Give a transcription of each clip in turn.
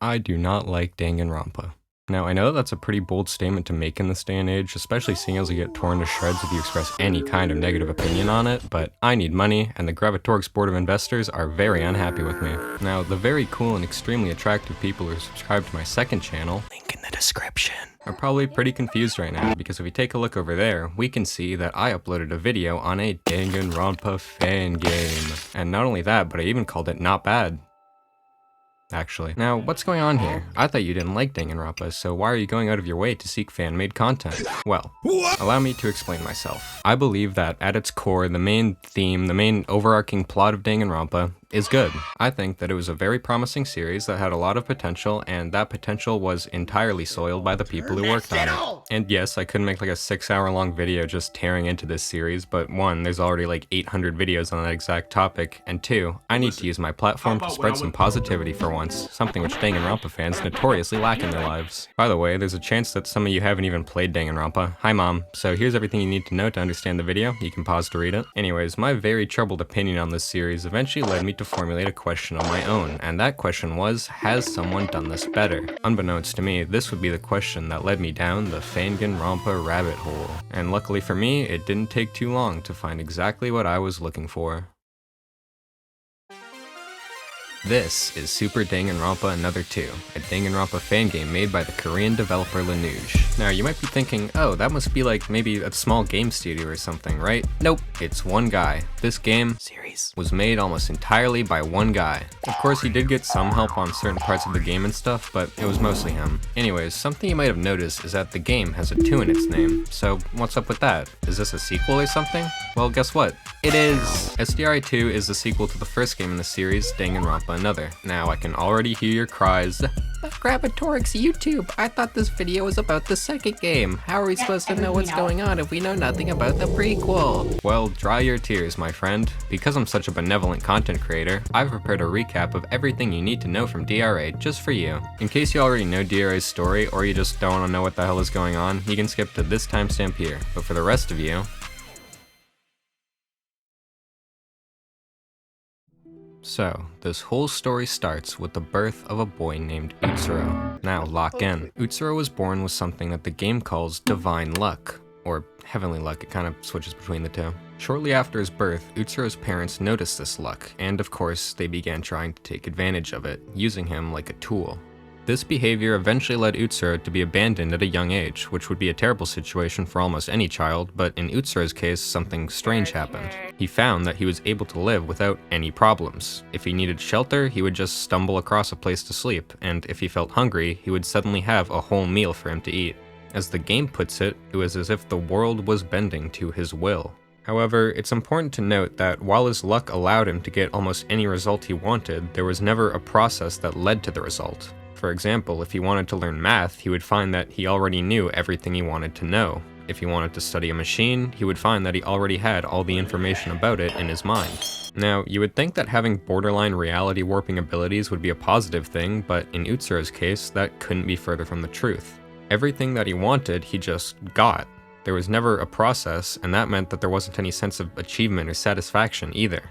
I do not like Danganronpa. Now, I know that's a pretty bold statement to make in this day and age, especially seeing as you get torn to shreds if you express any kind of negative opinion on it, but I need money, and the Gravitorix Board of Investors are very unhappy with me. Now, the very cool and extremely attractive people who subscribe to my second channel, link in the description, are probably pretty confused right now, because if we take a look over there, we can see that I uploaded a video on a Danganronpa fangame. And not only that, but I even called it not bad. Actually. Now, what's going on here? I thought you didn't like Danganronpa, so why are you going out of your way to seek fan-made content? Well, allow me to explain myself. I believe that at its core, the main theme, the main overarching plot of Danganronpa is good. I think that it was a very promising series that had a lot of potential, and that potential was entirely soiled by the people who worked on it. And yes, I couldn't make like a 6-hour-long video just tearing into this series, but one, there's already like 800 videos on that exact topic, and two, I need to use my platform to spread some positivity for once, something which Danganronpa fans notoriously lack in their lives. By the way, there's a chance that some of you haven't even played Danganronpa. Hi mom. So here's everything you need to know to understand the video. You can pause to read it. Anyways, my very troubled opinion on this series eventually led me to formulate a question of my own, and that question was, has someone done this better? Unbeknownst to me, this would be the question that led me down the Danganronpa rabbit hole. And luckily for me, it didn't take too long to find exactly what I was looking for. This is Super Danganronpa Another 2, a Danganronpa fangame made by the Korean developer Laneige. Now you might be thinking, oh, that must be like maybe a small game studio or something, right? Nope, it's one guy. This game series was made almost entirely by one guy. Of course, he did get some help on certain parts of the game and stuff, but it was mostly him. Anyways, something you might have noticed is that the game has a 2 in its name. So what's up with that? Is this a sequel or something? Well, guess what? It is! DRA 2 is the sequel to the first game in the series, Danganronpa Another. Now, I can already hear your cries, Gravitorix YouTube, I thought this video was about the second game. How are we supposed to know what's going on if we know nothing about the prequel? Well, dry your tears, my friend. Because I'm such a benevolent content creator, I've prepared a recap of everything you need to know from DRA just for you. In case you already know DRA's story, or you just don't want to know what the hell is going on, you can skip to this timestamp here. But for the rest of you, so, this whole story starts with the birth of a boy named Utsuro. Now, lock in. Utsuro was born with something that the game calls divine luck, or heavenly luck, it kind of switches between the two. Shortly after his birth, Utsuro's parents noticed this luck, and of course, they began trying to take advantage of it, using him like a tool. This behavior eventually led Utsuro to be abandoned at a young age, which would be a terrible situation for almost any child, but in Utsuro's case, something strange happened. He found that he was able to live without any problems. If he needed shelter, he would just stumble across a place to sleep, and if he felt hungry, he would suddenly have a whole meal for him to eat. As the game puts it, it was as if the world was bending to his will. However, it's important to note that while his luck allowed him to get almost any result he wanted, there was never a process that led to the result. For example, if he wanted to learn math, he would find that he already knew everything he wanted to know. If he wanted to study a machine, he would find that he already had all the information about it in his mind. Now, you would think that having borderline reality warping abilities would be a positive thing, but in Utsuro's case, that couldn't be further from the truth. Everything that he wanted, he just got. There was never a process, and that meant that there wasn't any sense of achievement or satisfaction either.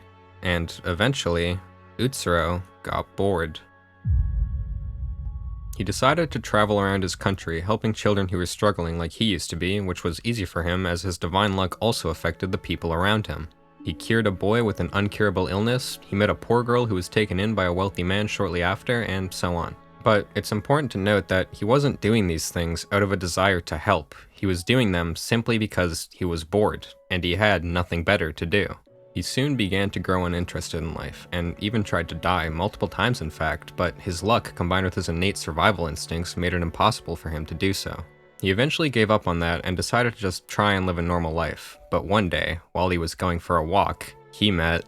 And eventually, Utsuro got bored. He decided to travel around his country, helping children who were struggling like he used to be, which was easy for him as his divine luck also affected the people around him. He cured a boy with an uncurable illness, he met a poor girl who was taken in by a wealthy man shortly after, and so on. But it's important to note that he wasn't doing these things out of a desire to help. He was doing them simply because he was bored, and he had nothing better to do. He soon began to grow uninterested in life, and even tried to die multiple times in fact, but his luck combined with his innate survival instincts made it impossible for him to do so. He eventually gave up on that and decided to just try and live a normal life, but one day, while he was going for a walk, he met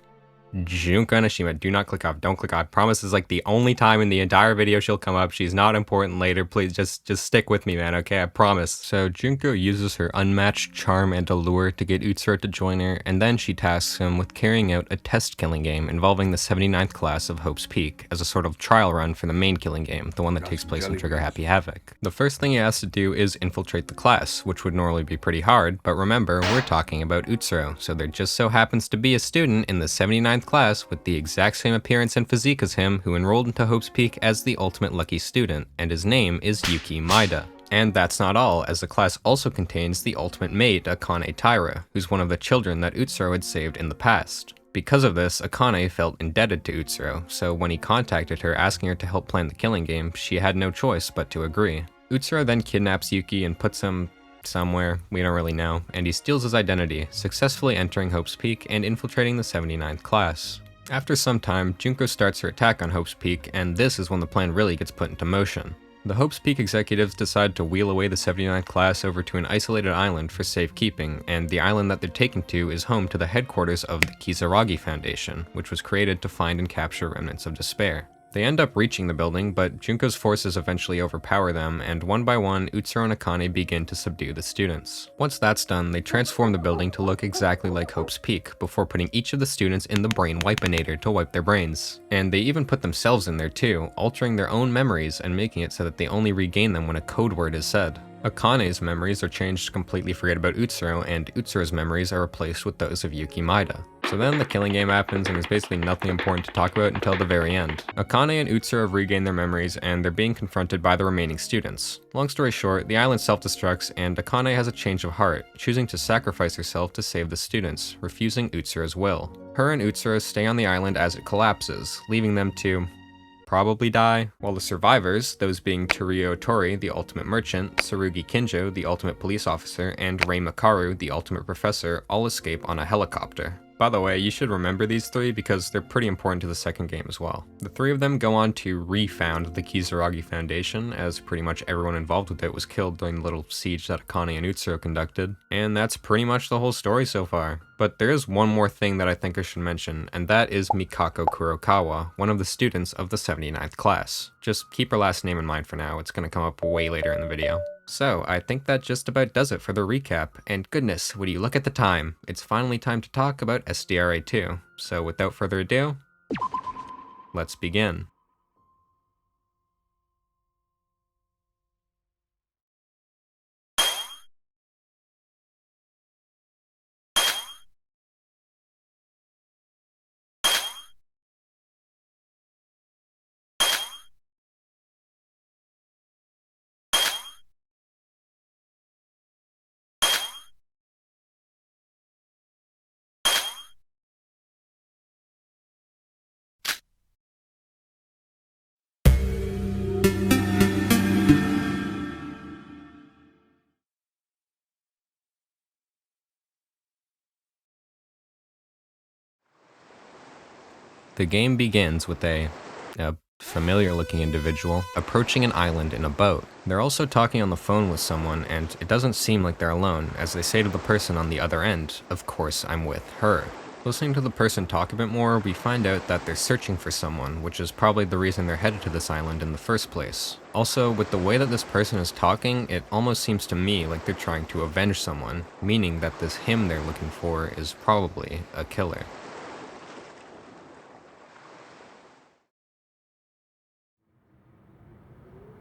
Junko Nishima. Do not click off, don't click off. I promise this is like the only time in the entire video she'll come up. She's not important later, please just stick with me, man, okay? I promise. So Junko uses her unmatched charm and allure to get Utsuro to join her, and then she tasks him with carrying out a test killing game involving the 79th class of Hope's Peak as a sort of trial run for the main killing game, the one that takes place in Trigger Happy Havoc. The first thing he has to do is infiltrate the class, which would normally be pretty hard, but remember, we're talking about Utsuro, so there just so happens to be a student in the 79th class with the exact same appearance and physique as him who enrolled into Hope's Peak as the ultimate lucky student, and his name is Yuki Maeda. And that's not all, as the class also contains the ultimate mate, Akane Taira, who's one of the children that Utsuro had saved in the past. Because of this, Akane felt indebted to Utsuro, so when he contacted her asking her to help plan the killing game, she had no choice but to agree. Utsuro then kidnaps Yuki and puts him somewhere, we don't really know, and he steals his identity, successfully entering Hope's Peak and infiltrating the 79th class. After some time, Junko starts her attack on Hope's Peak, and this is when the plan really gets put into motion. The Hope's Peak executives decide to wheel away the 79th class over to an isolated island for safekeeping, and the island that they're taken to is home to the headquarters of the Kizaragi Foundation, which was created to find and capture remnants of despair. They end up reaching the building, but Junko's forces eventually overpower them, and one by one, Utsuro and Akane begin to subdue the students. Once that's done, they transform the building to look exactly like Hope's Peak, before putting each of the students in the Brain Wipeinator to wipe their brains. And they even put themselves in there too, altering their own memories and making it so that they only regain them when a code word is said. Akane's memories are changed to completely forget about Utsuro, and Utsuro's memories are replaced with those of Yuki Maeda. So then the killing game happens, and there's basically nothing important to talk about until the very end. Akane and Utsuro have regained their memories, and they're being confronted by the remaining students. Long story short, the island self-destructs, and Akane has a change of heart, choosing to sacrifice herself to save the students, refusing Utsuro's will. Her and Utsuro stay on the island as it collapses, leaving them to probably die, while the survivors, those being Torio Otori, the ultimate merchant, Tsurugi Kinjo, the ultimate police officer, and Rei Makaru, the ultimate professor, all escape on a helicopter. By the way, you should remember these three because they're pretty important to the second game as well. The three of them go on to refound the Kizaragi Foundation, as pretty much everyone involved with it was killed during the little siege that Akane and Utsuro conducted, and that's pretty much the whole story so far. But there is one more thing that I think I should mention, and that is Mikako Kurokawa, one of the students of the 79th class. Just keep her last name in mind for now, it's gonna come up way later in the video. So, I think that just about does it for the recap, and goodness, would you look at the time, it's finally time to talk about SDRA 2. So without further ado, let's begin. The game begins with a familiar-looking individual approaching an island in a boat. They're also talking on the phone with someone, and it doesn't seem like they're alone, as they say to the person on the other end, "Of course I'm with her." Listening to the person talk a bit more, we find out that they're searching for someone, which is probably the reason they're headed to this island in the first place. Also, with the way that this person is talking, it almost seems to me like they're trying to avenge someone, meaning that this him they're looking for is probably a killer.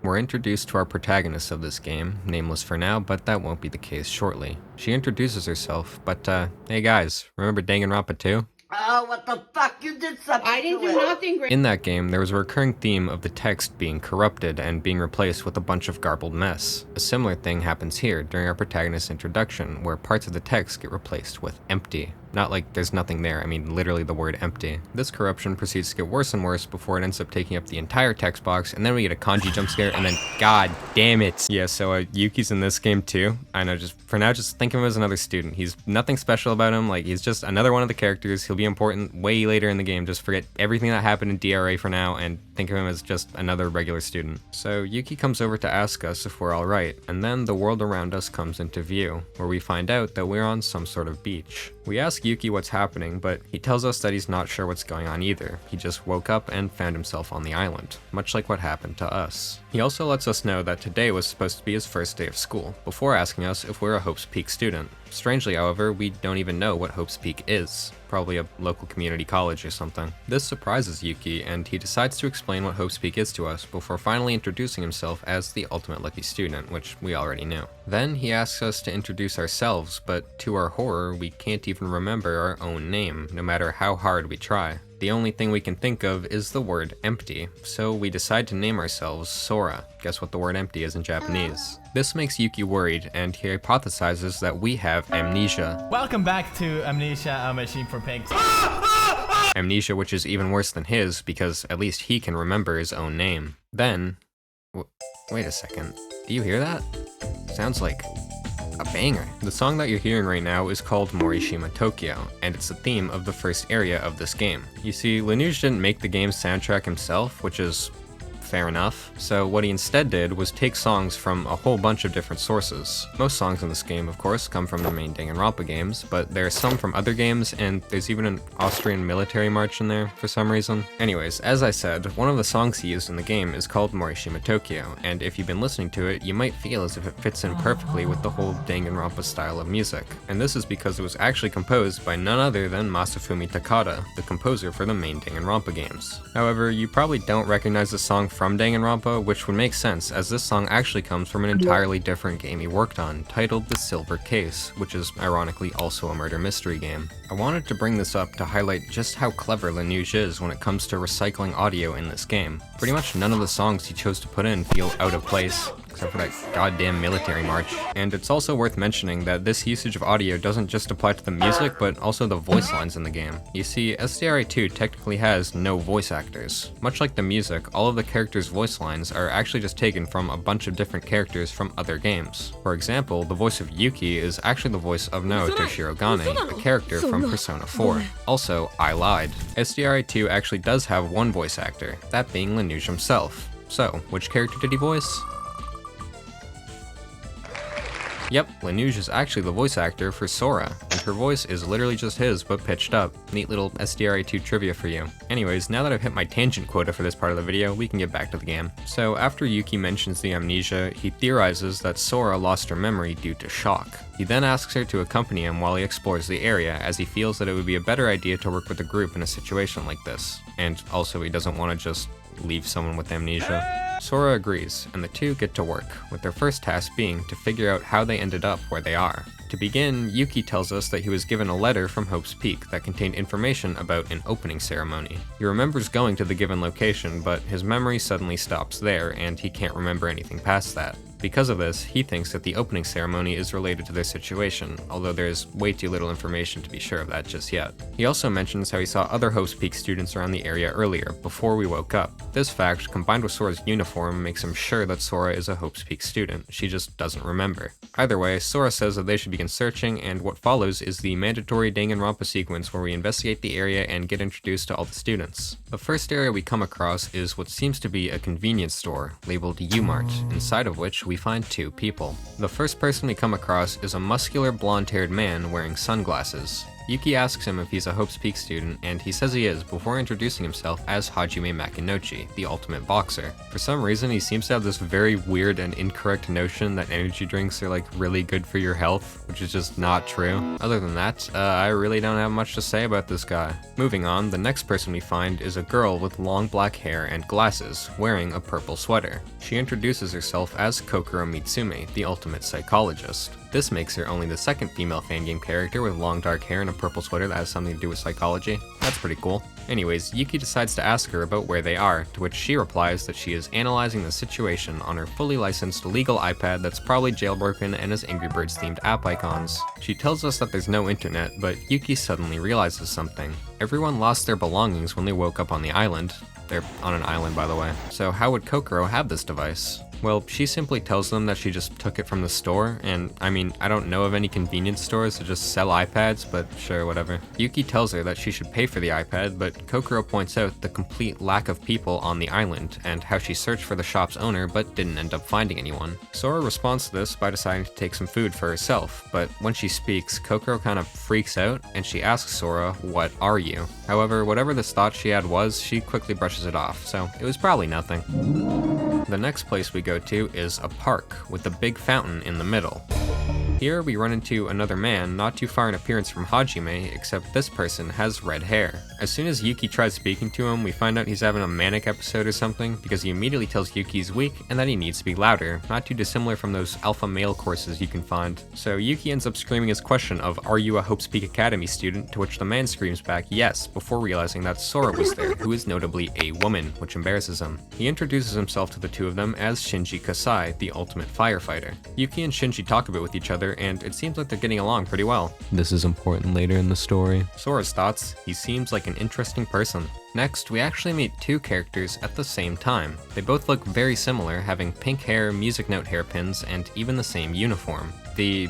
We're introduced to our protagonist of this game, nameless for now, but that won't be the case shortly. She introduces herself, but hey guys, remember Danganronpa 2? Oh, what the fuck? You did something. I didn't do nothing. In that game, there was a recurring theme of the text being corrupted and being replaced with a bunch of garbled mess. A similar thing happens here during our protagonist's introduction, where parts of the text get replaced with empty. Not like there's nothing there, I mean literally the word empty. This corruption proceeds to get worse and worse before it ends up taking up the entire text box, and then we get a kanji jump scare, and then god damn it. Yeah, so Yuki's in this game too. I know, just for now, just think of him as another student. He's nothing special about him, like he's just another one of the characters. He'll be important way later in the game. Just forget everything that happened in DRA for now, and think of him as just another regular student. So Yuki comes over to ask us if we're alright, and then the world around us comes into view, where we find out that we're on some sort of beach. We ask Yuki what's happening, but he tells us that he's not sure what's going on either. He just woke up and found himself on the island, much like what happened to us. He also lets us know that today was supposed to be his first day of school, before asking us if we're a Hope's Peak student. Strangely, however, we don't even know what Hope's Peak is. Probably a local community college or something. This surprises Yuki, and he decides to explain what Hope's Peak is to us before finally introducing himself as the ultimate lucky student, which we already knew. Then he asks us to introduce ourselves, but to our horror, we can't even remember our own name, no matter how hard we try. The only thing we can think of is the word empty, so we decide to name ourselves Sora. Guess what the word empty is in Japanese? This makes Yuki worried, and he hypothesizes that we have amnesia. Welcome back to Amnesia, a Machine for Pigs. Amnesia, which is even worse than his, because at least he can remember his own name. Then... wait a second. Do you hear that? Sounds like a banger. The song that you're hearing right now is called Morishima Tokyo, and it's the theme of the first area of this game. You see, Lanuge didn't make the game's soundtrack himself, which is fair enough, so what he instead did was take songs from a whole bunch of different sources. Most songs in this game, of course, come from the main Danganronpa games, but there are some from other games, and there's even an Austrian military march in there for some reason. Anyways, as I said, one of the songs he used in the game is called Morishima Tokyo, and if you've been listening to it, you might feel as if it fits in perfectly with the whole Danganronpa style of music, and this is because it was actually composed by none other than Masafumi Takada, the composer for the main Danganronpa games. However, you probably don't recognize the song from Danganronpa, which would make sense as this song actually comes from an entirely different game he worked on, titled The Silver Case, which is ironically also a murder mystery game. I wanted to bring this up to highlight just how clever Lanuge is when it comes to recycling audio in this game. Pretty much none of the songs he chose to put in feel out of place, except for that goddamn military march. And it's also worth mentioning that this usage of audio doesn't just apply to the music, but also the voice lines in the game. You see, SDRA 2 technically has no voice actors. Much like the music, all of the characters' voice lines are actually just taken from a bunch of different characters from other games. For example, the voice of Yuki is actually the voice of Naoto Shirogane, a character from Persona 4. Also, I lied. SDRA 2 actually does have one voice actor, that being Lanuge himself. So, which character did he voice? Yep, Lanuge is actually the voice actor for Sora, and her voice is literally just his, but pitched up. Neat little SDRA2 trivia for you. Anyways, now that I've hit my tangent quota for this part of the video, we can get back to the game. So after Yuki mentions the amnesia, he theorizes that Sora lost her memory due to shock. He then asks her to accompany him while he explores the area, as he feels that it would be a better idea to work with a group in a situation like this. And also, he doesn't want to just leave someone with amnesia. Sora agrees, and the two get to work, with their first task being to figure out how they ended up where they are. To begin, Yuki tells us that he was given a letter from Hope's Peak that contained information about an opening ceremony. He remembers going to the given location, but his memory suddenly stops there, and he can't remember anything past that. Because of this, he thinks that the opening ceremony is related to their situation, although there is way too little information to be sure of that just yet. He also mentions how he saw other Hope's Peak students around the area earlier, before we woke up. This fact, combined with Sora's uniform, makes him sure that Sora is a Hope's Peak student. She just doesn't remember. Either way, Sora says that they should begin searching, and what follows is the mandatory Danganronpa sequence where we investigate the area and get introduced to all the students. The first area we come across is what seems to be a convenience store, labeled U-Mart, inside of which we find two people. The first person we come across is a muscular blonde-haired man wearing sunglasses. Yuki asks him if he's a Hope's Peak student, and he says he is before introducing himself as Hajime Makinochi, the ultimate boxer. For some reason, he seems to have this very weird and incorrect notion that energy drinks are like really good for your health, which is just not true. Other than that, I really don't have much to say about this guy. Moving on, the next person we find is a girl with long black hair and glasses, wearing a purple sweater. She introduces herself as Kokoro Mitsume, the ultimate psychologist. This makes her only the second female fangame character with long dark hair and a purple sweater that has something to do with psychology. That's pretty cool. Anyways, Yuki decides to ask her about where they are, to which she replies that she is analyzing the situation on her fully licensed legal iPad that's probably jailbroken and has Angry Birds themed app icons. She tells us that there's no internet, but Yuki suddenly realizes something. Everyone lost their belongings when they woke up on the island. They're on an island, by the way. So how would Kokoro have this device? Well, she simply tells them that she just took it from the store, and I mean, I don't know of any convenience stores that just sell iPads, but sure, whatever. Yuki tells her that she should pay for the iPad, but Kokoro points out the complete lack of people on the island, and how she searched for the shop's owner but didn't end up finding anyone. Sora responds to this by deciding to take some food for herself, but when she speaks, Kokoro kind of freaks out, and she asks Sora, "What are you?" However, whatever this thought she had was, she quickly brushes it off, so it was probably nothing. The next place we go to is a park with a big fountain in the middle. Here we run into another man not too far in appearance from Hajime, except this person has red hair. As soon as Yuki tries speaking to him, we find out he's having a manic episode or something, because he immediately tells Yuki he's weak and that he needs to be louder, not too dissimilar from those alpha male courses you can find. So Yuki ends up screaming his question of, "Are you a Hope's Peak Academy student?" To which the man screams back, "Yes," before realizing that Sora was there, who is notably a woman, which embarrasses him. He introduces himself to the two of them as Shinji Kasai, the ultimate firefighter. Yuki and Shinji talk a bit with each other, and it seems like they're getting along pretty well. This is important later in the story. Sora's thoughts: he seems like an interesting person. Next, we actually meet two characters at the same time. They both look very similar, having pink hair, music note hairpins, and even the same uniform. The,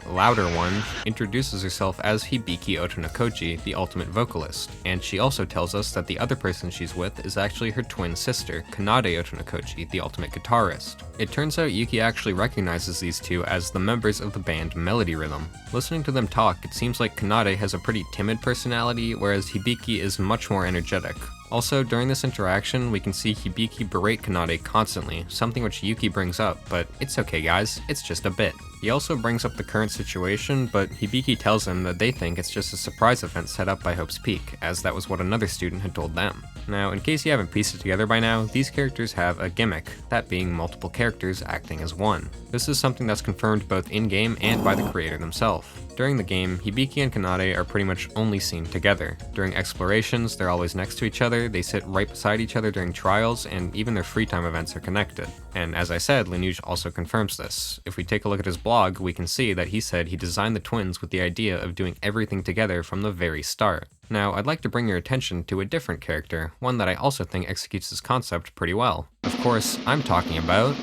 louder one introduces herself as Hibiki Otonokoji, the ultimate vocalist, and she also tells us that the other person she's with is actually her twin sister, Kanade Otonokoji, the ultimate guitarist. It turns out Yuki actually recognizes these two as the members of the band Melody Rhythm. Listening to them talk, it seems like Kanade has a pretty timid personality, whereas Hibiki is much more energetic. Also, during this interaction, we can see Hibiki berate Kanade constantly, something which Yuki brings up, but it's okay guys, it's just a bit. He also brings up the current situation, but Hibiki tells him that they think it's just a surprise event set up by Hope's Peak, as that was what another student had told them. Now, in case you haven't pieced it together by now, these characters have a gimmick, that being multiple characters acting as one. This is something that's confirmed both in-game and by the creator themselves. During the game, Hibiki and Kanade are pretty much only seen together. During explorations, they're always next to each other, they sit right beside each other during trials, and even their free time events are connected. And as I said, Lanuge also confirms this. If we take a look at his blog, we can see that he said he designed the twins with the idea of doing everything together from the very start. Now, I'd like to bring your attention to a different character, one that I also think executes this concept pretty well. Of course, I'm talking about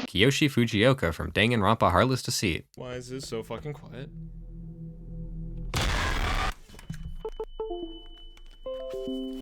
Kiyoshi Fujioka from Danganronpa Heartless Deceit. Why is this so fucking quiet?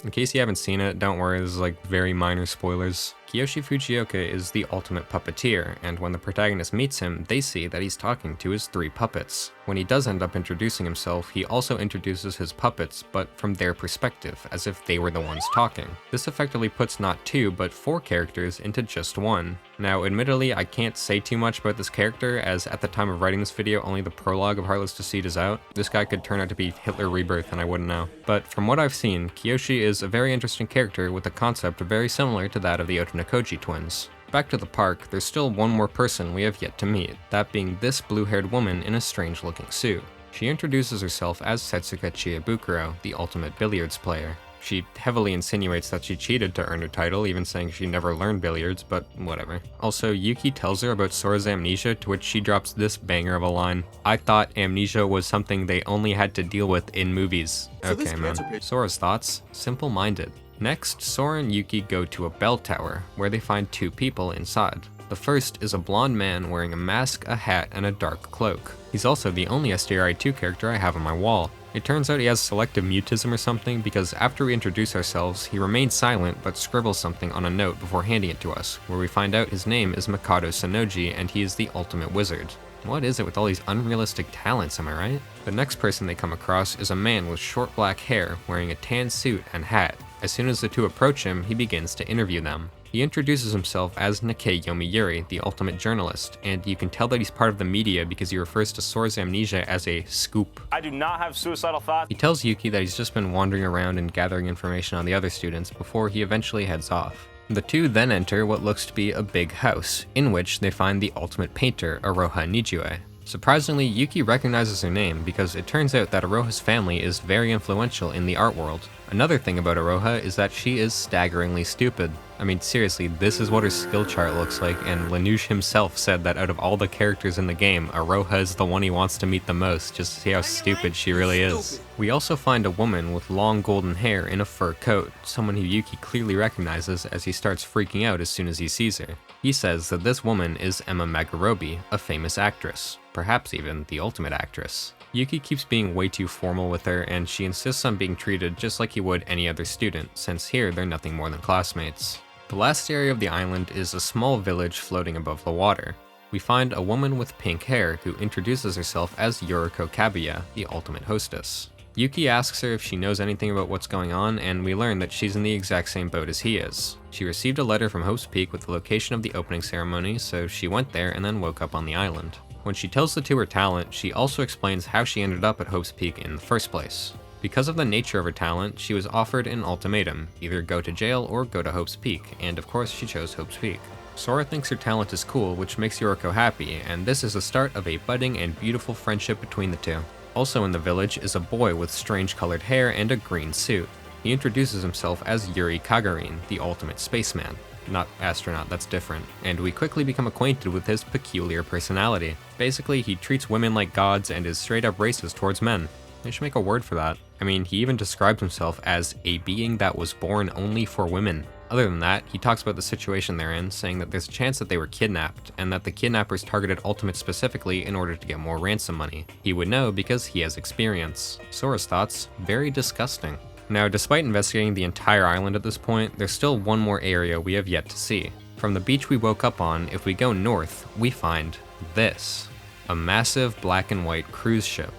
In case you haven't seen it, don't worry, this is like very minor spoilers. Kiyoshi Fujioka is the ultimate puppeteer, and when the protagonist meets him, they see that he's talking to his 3 puppets. When he does end up introducing himself, he also introduces his puppets, but from their perspective, as if they were the ones talking. This effectively puts not 2, but 4 characters into just 1. Now, admittedly, I can't say too much about this character, as at the time of writing this video, only the prologue of Heartless Deceit is out. This guy could turn out to be Hitler Rebirth, and I wouldn't know. But from what I've seen, Kiyoshi is a very interesting character with a concept very similar to that of the Otonokoji twins. Back to the park, there's still one more person we have yet to meet, that being this blue-haired woman in a strange-looking suit. She introduces herself as Setsuka Chiebukuro, the ultimate billiards player. She heavily insinuates that she cheated to earn her title, even saying she never learned billiards, but whatever. Also, Yuki tells her about Sora's amnesia, to which she drops this banger of a line: "I thought amnesia was something they only had to deal with in movies." Okay, man. Sora's thoughts? Simple-minded. Next, Sora and Yuki go to a bell tower, where they find 2 people inside. The first is a blonde man wearing a mask, a hat, and a dark cloak. He's also the only SDRI 2 character I have on my wall. It turns out he has selective mutism or something, because after we introduce ourselves, he remains silent but scribbles something on a note before handing it to us, where we find out his name is Mikado Sanoji and he is the ultimate wizard. What is it with all these unrealistic talents, am I right? The next person they come across is a man with short black hair, wearing a tan suit and hat. As soon as the 2 approach him, he begins to interview them. He introduces himself as Nikkei Yomiuri, the ultimate journalist, and you can tell that he's part of the media because he refers to Sora's amnesia as a scoop. I do not have suicidal thoughts. He tells Yuki that he's just been wandering around and gathering information on the other students before he eventually heads off. The 2 then enter what looks to be a big house, in which they find the ultimate painter, Aroha Nijue. Surprisingly, Yuki recognizes her name because it turns out that Aroha's family is very influential in the art world. Another thing about Aroha is that she is staggeringly stupid. I mean, seriously, this is what her skill chart looks like, and Lanuge himself said that out of all the characters in the game, Aroha is the one he wants to meet the most, just to see how stupid she really is. We also find a woman with long golden hair in a fur coat, someone who Yuki clearly recognizes as he starts freaking out as soon as he sees her. He says that this woman is Emma Magarobi, a famous actress, perhaps even the ultimate actress. Yuki keeps being way too formal with her, and she insists on being treated just like he would any other student, since here they're nothing more than classmates. The last area of the island is a small village floating above the water. We find a woman with pink hair who introduces herself as Yuriko Kabuya, the ultimate hostess. Yuki asks her if she knows anything about what's going on, and we learn that she's in the exact same boat as he is. She received a letter from Hope's Peak with the location of the opening ceremony, so she went there and then woke up on the island. When she tells the two her talent, she also explains how she ended up at Hope's Peak in the first place. Because of the nature of her talent, she was offered an ultimatum, either go to jail or go to Hope's Peak, and of course she chose Hope's Peak. Sora thinks her talent is cool, which makes Yoriko happy, and this is the start of a budding and beautiful friendship between the two. Also in the village is a boy with strange colored hair and a green suit. He introduces himself as Yuri Gagarin, the ultimate spaceman. Not astronaut, that's different. And we quickly become acquainted with his peculiar personality. Basically, he treats women like gods and is straight up racist towards men. They should make a word for that. I mean, he even describes himself as a being that was born only for women. Other than that, he talks about the situation they're in, saying that there's a chance that they were kidnapped, and that the kidnappers targeted Ultimate specifically in order to get more ransom money. He would know because he has experience. Sora's thoughts, very disgusting. Now, despite investigating the entire island at this point, there's still one more area we have yet to see. From the beach we woke up on, if we go north, we find this. A massive black and white cruise ship.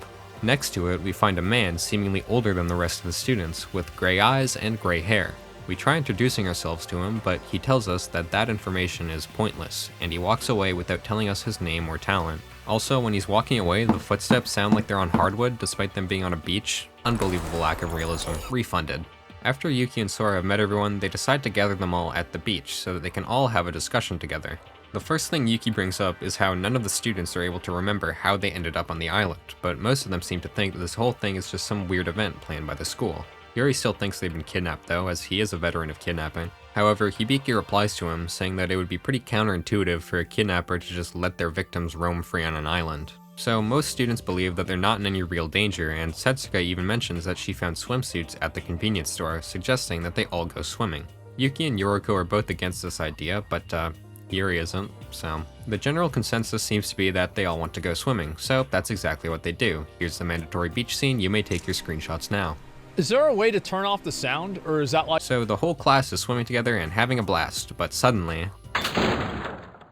Next to it, we find a man seemingly older than the rest of the students, with gray eyes and gray hair. We try introducing ourselves to him, but he tells us that that information is pointless, and he walks away without telling us his name or talent. Also, when he's walking away, the footsteps sound like they're on hardwood despite them being on a beach. Unbelievable lack of realism. Refunded. After Yuki and Sora have met everyone, they decide to gather them all at the beach so that they can all have a discussion together. The first thing Yuki brings up is how none of the students are able to remember how they ended up on the island, but most of them seem to think that this whole thing is just some weird event planned by the school. Yuri still thinks they've been kidnapped though, as he is a veteran of kidnapping. However, Hibiki replies to him, saying that it would be pretty counterintuitive for a kidnapper to just let their victims roam free on an island. So most students believe that they're not in any real danger, and Setsuka even mentions that she found swimsuits at the convenience store, suggesting that they all go swimming. Yuki and Yoriko are both against this idea, but Yuri isn't, so. The general consensus seems to be that they all want to go swimming, so that's exactly what they do. Here's the mandatory beach scene, you may take your screenshots now. Is there a way to turn off the sound, or is that like— So the whole class is swimming together and having a blast, but suddenly,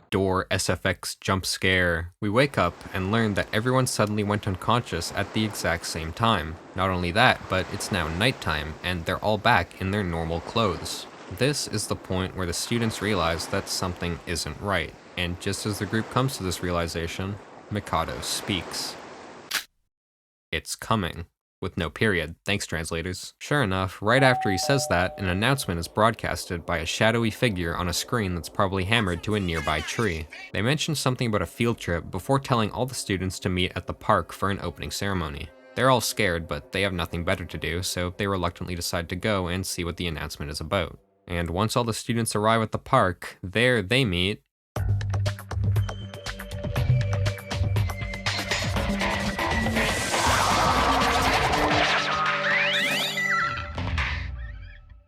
door SFX jump scare. We wake up and learn that everyone suddenly went unconscious at the exact same time. Not only that, but it's now nighttime, and they're all back in their normal clothes. This is the point where the students realize that something isn't right, and just as the group comes to this realization, Mikado speaks. It's coming. With no period, thanks translators. Sure enough, right after he says that, an announcement is broadcasted by a shadowy figure on a screen that's probably hammered to a nearby tree. They mention something about a field trip before telling all the students to meet at the park for an opening ceremony. They're all scared, but they have nothing better to do, so they reluctantly decide to go and see what the announcement is about. And once all the students arrive at the park, there they meet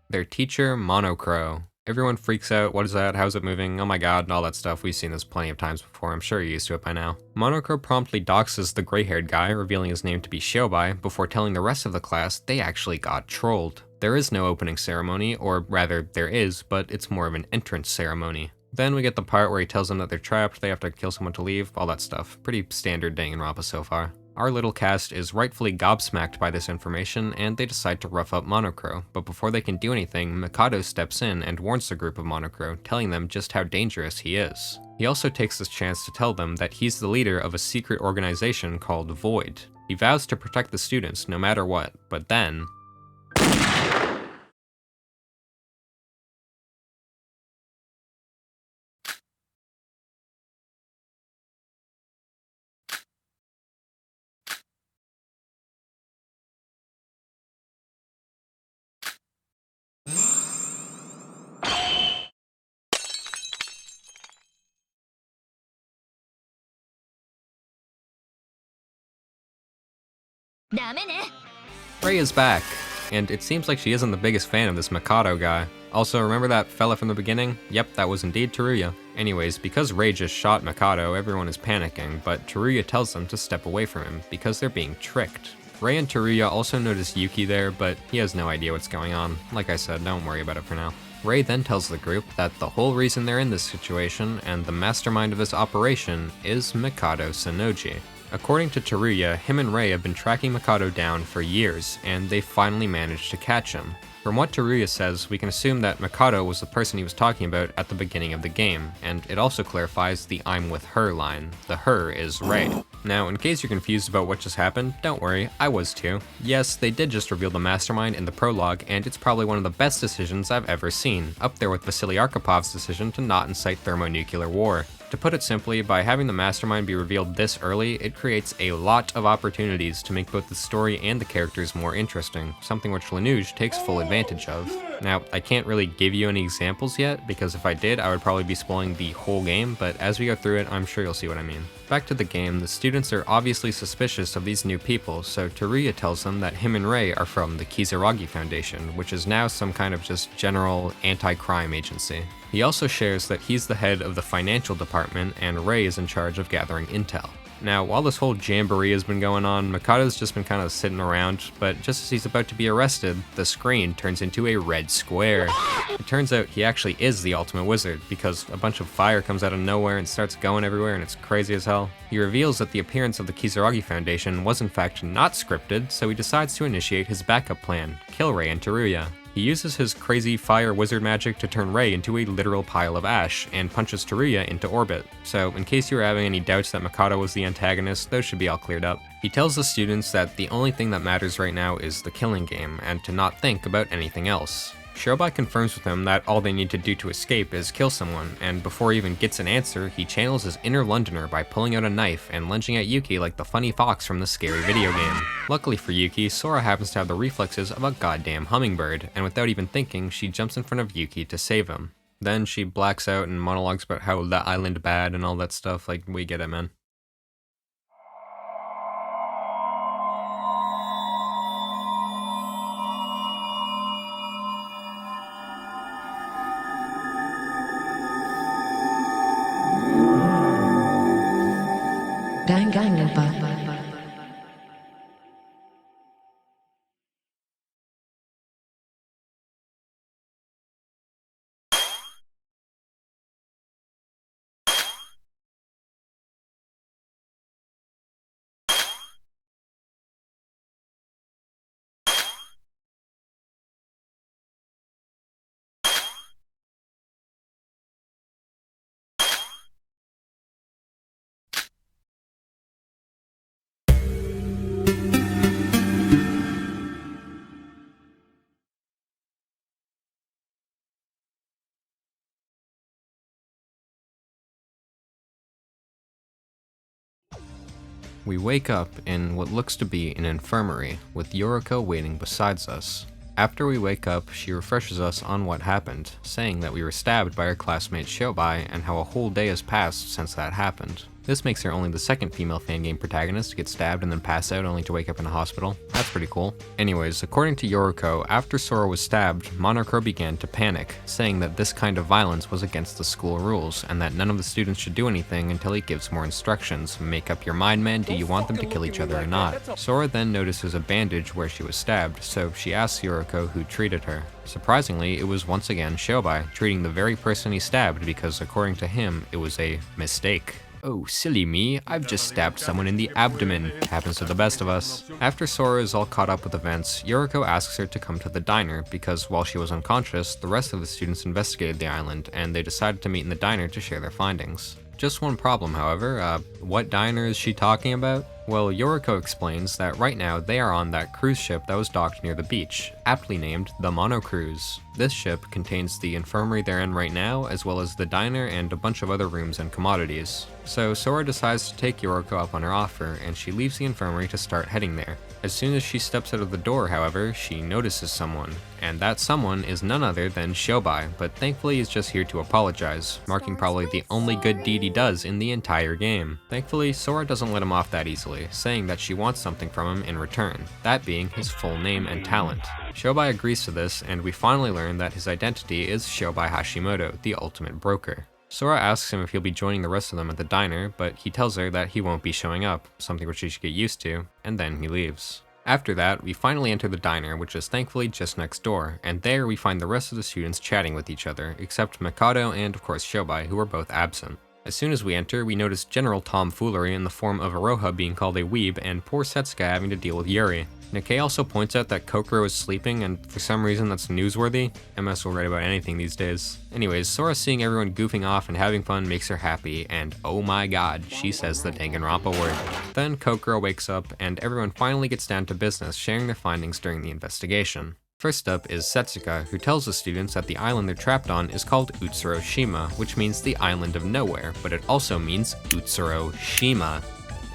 their teacher, Monocro. Everyone freaks out, what is that, how's it moving, oh my god, and all that stuff. We've seen this plenty of times before, I'm sure you're used to it by now. Monocro promptly doxes the gray-haired guy, revealing his name to be Shobai, before telling the rest of the class they actually got trolled. There is no opening ceremony, or rather, there is, but it's more of an entrance ceremony. Then we get the part where he tells them that they're trapped, they have to kill someone to leave, all that stuff. Pretty standard Danganronpa so far. Our little cast is rightfully gobsmacked by this information, and they decide to rough up Monocro, but before they can do anything, Mikado steps in and warns the group of Monocro, telling them just how dangerous he is. He also takes this chance to tell them that he's the leader of a secret organization called Void. He vows to protect the students no matter what, but then Ray is back, and it seems like she isn't the biggest fan of this Mikado guy. Also, remember that fella from the beginning? Yep, that was indeed Teruya. Anyways, because Ray just shot Mikado, everyone is panicking, but Teruya tells them to step away from him, because they're being tricked. Ray and Teruya also notice Yuki there, but he has no idea what's going on. Like I said, don't worry about it for now. Ray then tells the group that the whole reason they're in this situation, and the mastermind of this operation, is Mikado Sanoji. According to Teruya, him and Rei have been tracking Mikado down for years, and they finally managed to catch him. From what Teruya says, we can assume that Mikado was the person he was talking about at the beginning of the game, and it also clarifies the "I'm with her" line. The "her" is Rei. Now, in case you're confused about what just happened, don't worry, I was too. Yes, they did just reveal the mastermind in the prologue, and it's probably one of the best decisions I've ever seen, up there with Vasily Arkapov's decision to not incite thermonuclear war. To put it simply, by having the mastermind be revealed this early, it creates a lot of opportunities to make both the story and the characters more interesting, something which Lanuge takes full advantage of. Now, I can't really give you any examples yet, because if I did, I would probably be spoiling the whole game, but as we go through it, I'm sure you'll see what I mean. Back to the game, the students are obviously suspicious of these new people, so Teruya tells them that him and Rei are from the Kizaragi Foundation, which is now some kind of just general anti-crime agency. He also shares that he's the head of the financial department and Rei is in charge of gathering intel. Now, while this whole jamboree has been going on, Mikado's just been kind of sitting around, but just as he's about to be arrested, the screen turns into a red square. It turns out he actually is the ultimate wizard, because a bunch of fire comes out of nowhere and starts going everywhere, and it's crazy as hell. He reveals that the appearance of the Kizaragi Foundation was in fact not scripted, so he decides to initiate his backup plan, kill Rei and Teruya. He uses his crazy fire wizard magic to turn Rei into a literal pile of ash, and punches Teruya into orbit. So, in case you were having any doubts that Mikado was the antagonist, those should be all cleared up. He tells the students that the only thing that matters right now is the killing game, and to not think about anything else. Shobai confirms with him that all they need to do to escape is kill someone, and before he even gets an answer, he channels his inner Londoner by pulling out a knife and lunging at Yuki like the funny fox from the scary video game. Luckily for Yuki, Sora happens to have the reflexes of a goddamn hummingbird, and without even thinking, she jumps in front of Yuki to save him. Then she blacks out and monologues about how the island bad and all that stuff, like, we get it, man. Danganronpa. We wake up in what looks to be an infirmary, with Yoriko waiting beside us. After we wake up, she refreshes us on what happened, saying that we were stabbed by our classmate Shobai and how a whole day has passed since that happened. This makes her only the second female fangame protagonist to get stabbed and then pass out only to wake up in a hospital. That's pretty cool. Anyways, according to Yoriko, after Sora was stabbed, Monokuro began to panic, saying that this kind of violence was against the school rules, and that none of the students should do anything until he gives more instructions. Make up your mind, man, do you want them to kill each other or not? Sora then notices a bandage where she was stabbed, so she asks Yoriko who treated her. Surprisingly, it was once again Shobai, treating the very person he stabbed because according to him, it was a mistake. Oh, silly me, I've just stabbed someone in the abdomen. Happens to the best of us. After Sora is all caught up with events, Yoriko asks her to come to the diner because while she was unconscious, the rest of the students investigated the island and they decided to meet in the diner to share their findings. Just one problem, however, what diner is she talking about? Well, Yoriko explains that right now they are on that cruise ship that was docked near the beach, aptly named the Mono Cruise. This ship contains the infirmary they're in right now, as well as the diner and a bunch of other rooms and commodities. So Sora decides to take Yoriko up on her offer, and she leaves the infirmary to start heading there. As soon as she steps out of the door, however, she notices someone, and that someone is none other than Shobai, but thankfully he's just here to apologize, marking probably the only good deed he does in the entire game. Thankfully, Sora doesn't let him off that easily, saying that she wants something from him in return, that being his full name and talent. Shobai agrees to this, and we finally learn that his identity is Shobai Hashimoto, the ultimate broker. Sora asks him if he'll be joining the rest of them at the diner, but he tells her that he won't be showing up, something which she should get used to, and then he leaves. After that, we finally enter the diner, which is thankfully just next door, and there we find the rest of the students chatting with each other, except Mikado and of course Shobai, who are both absent. As soon as we enter, we notice general tomfoolery in the form of Aroha being called a weeb and poor Setsuka having to deal with Yuri. Nikkei also points out that Kokoro is sleeping, and for some reason that's newsworthy. MS will write about anything these days. Anyways, Sora seeing everyone goofing off and having fun makes her happy, and oh my god, she says the Danganronpa word. Then Kokoro wakes up, and everyone finally gets down to business, sharing their findings during the investigation. First up is Setsuka, who tells the students that the island they're trapped on is called Utsuroshima, which means the island of nowhere, but it also means Utsuroshima.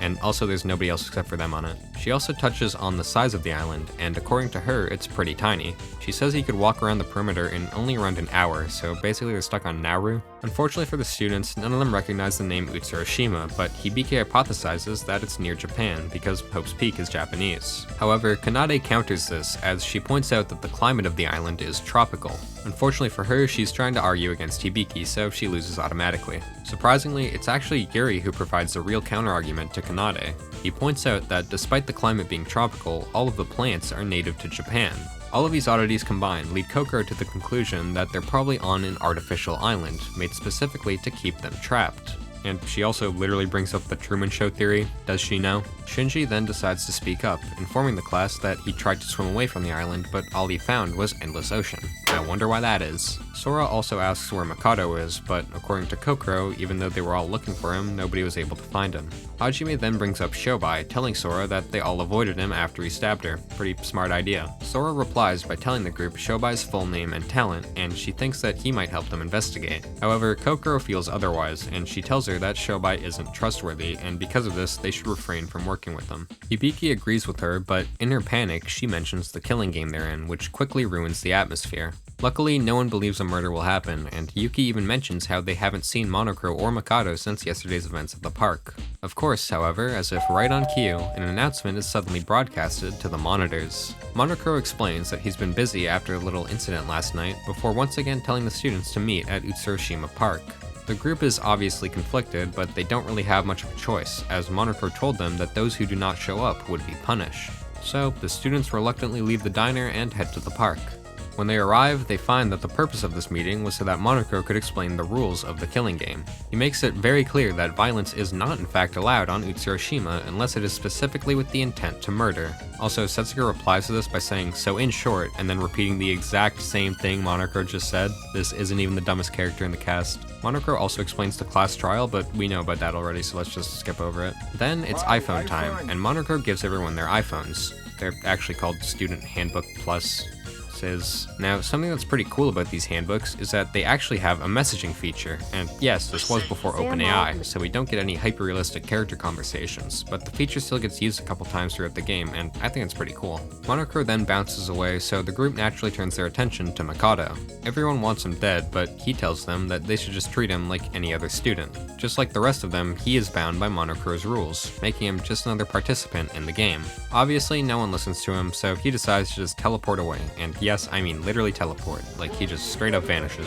And also there's nobody else except for them on it. She also touches on the size of the island, and according to her, it's pretty tiny. She says he could walk around the perimeter in only around an hour, so basically they're stuck on Nauru. Unfortunately for the students, none of them recognize the name Utsuroshima, but Hibiki hypothesizes that it's near Japan, because Hope's Peak is Japanese. However, Kanade counters this, as she points out that the climate of the island is tropical. Unfortunately for her, she's trying to argue against Hibiki, so she loses automatically. Surprisingly, it's actually Yuri who provides the real counterargument to Kanade. He points out that despite the climate being tropical, all of the plants are native to Japan. All of these oddities combined lead Kokoro to the conclusion that they're probably on an artificial island, made specifically to keep them trapped. And she also literally brings up the Truman Show theory, does she know? Shinji then decides to speak up, informing the class that he tried to swim away from the island, but all he found was endless ocean. I wonder why that is. Sora also asks where Mikado is, but according to Kokoro, even though they were all looking for him, nobody was able to find him. Hajime then brings up Shobai, telling Sora that they all avoided him after he stabbed her. Pretty smart idea. Sora replies by telling the group Shobai's full name and talent, and she thinks that he might help them investigate. However, Kokoro feels otherwise, and she tells her that Shobai isn't trustworthy, and because of this, they should refrain from working with them. Hibiki agrees with her, but in her panic, she mentions the killing game they're in, which quickly ruins the atmosphere. Luckily, no one believes a murder will happen, and Yuki even mentions how they haven't seen Monokuro or Mikado since yesterday's events at the park. Of course, however, as if right on cue, an announcement is suddenly broadcasted to the monitors. Monokuro explains that he's been busy after a little incident last night, before once again telling the students to meet at Utsuroshima Park. The group is obviously conflicted, but they don't really have much of a choice, as Monokuro told them that those who do not show up would be punished. So, the students reluctantly leave the diner and head to the park. When they arrive, they find that the purpose of this meeting was so that Monokuro could explain the rules of the killing game. He makes it very clear that violence is not in fact allowed on Utsuroshima unless it is specifically with the intent to murder. Also, Setsuka replies to this by saying, "So in short," and then repeating the exact same thing Monokuro just said. This isn't even the dumbest character in the cast. Monokuro also explains the class trial, but we know about that already, so let's just skip over it. Then it's iPhone time, and Monokuro gives everyone their iPhones. They're actually called Student Handbook Plus. Now, something that's pretty cool about these handbooks is that they actually have a messaging feature, and yes, this was before OpenAI, so we don't get any hyper-realistic character conversations, but the feature still gets used a couple times throughout the game, and I think it's pretty cool. Monokuro then bounces away, so the group naturally turns their attention to Mikado. Everyone wants him dead, but he tells them that they should just treat him like any other student. Just like the rest of them, he is bound by Monokuro's rules, making him just another participant in the game. Obviously, no one listens to him, so he decides to just teleport away, and yes, I mean literally teleport, like he just straight up vanishes.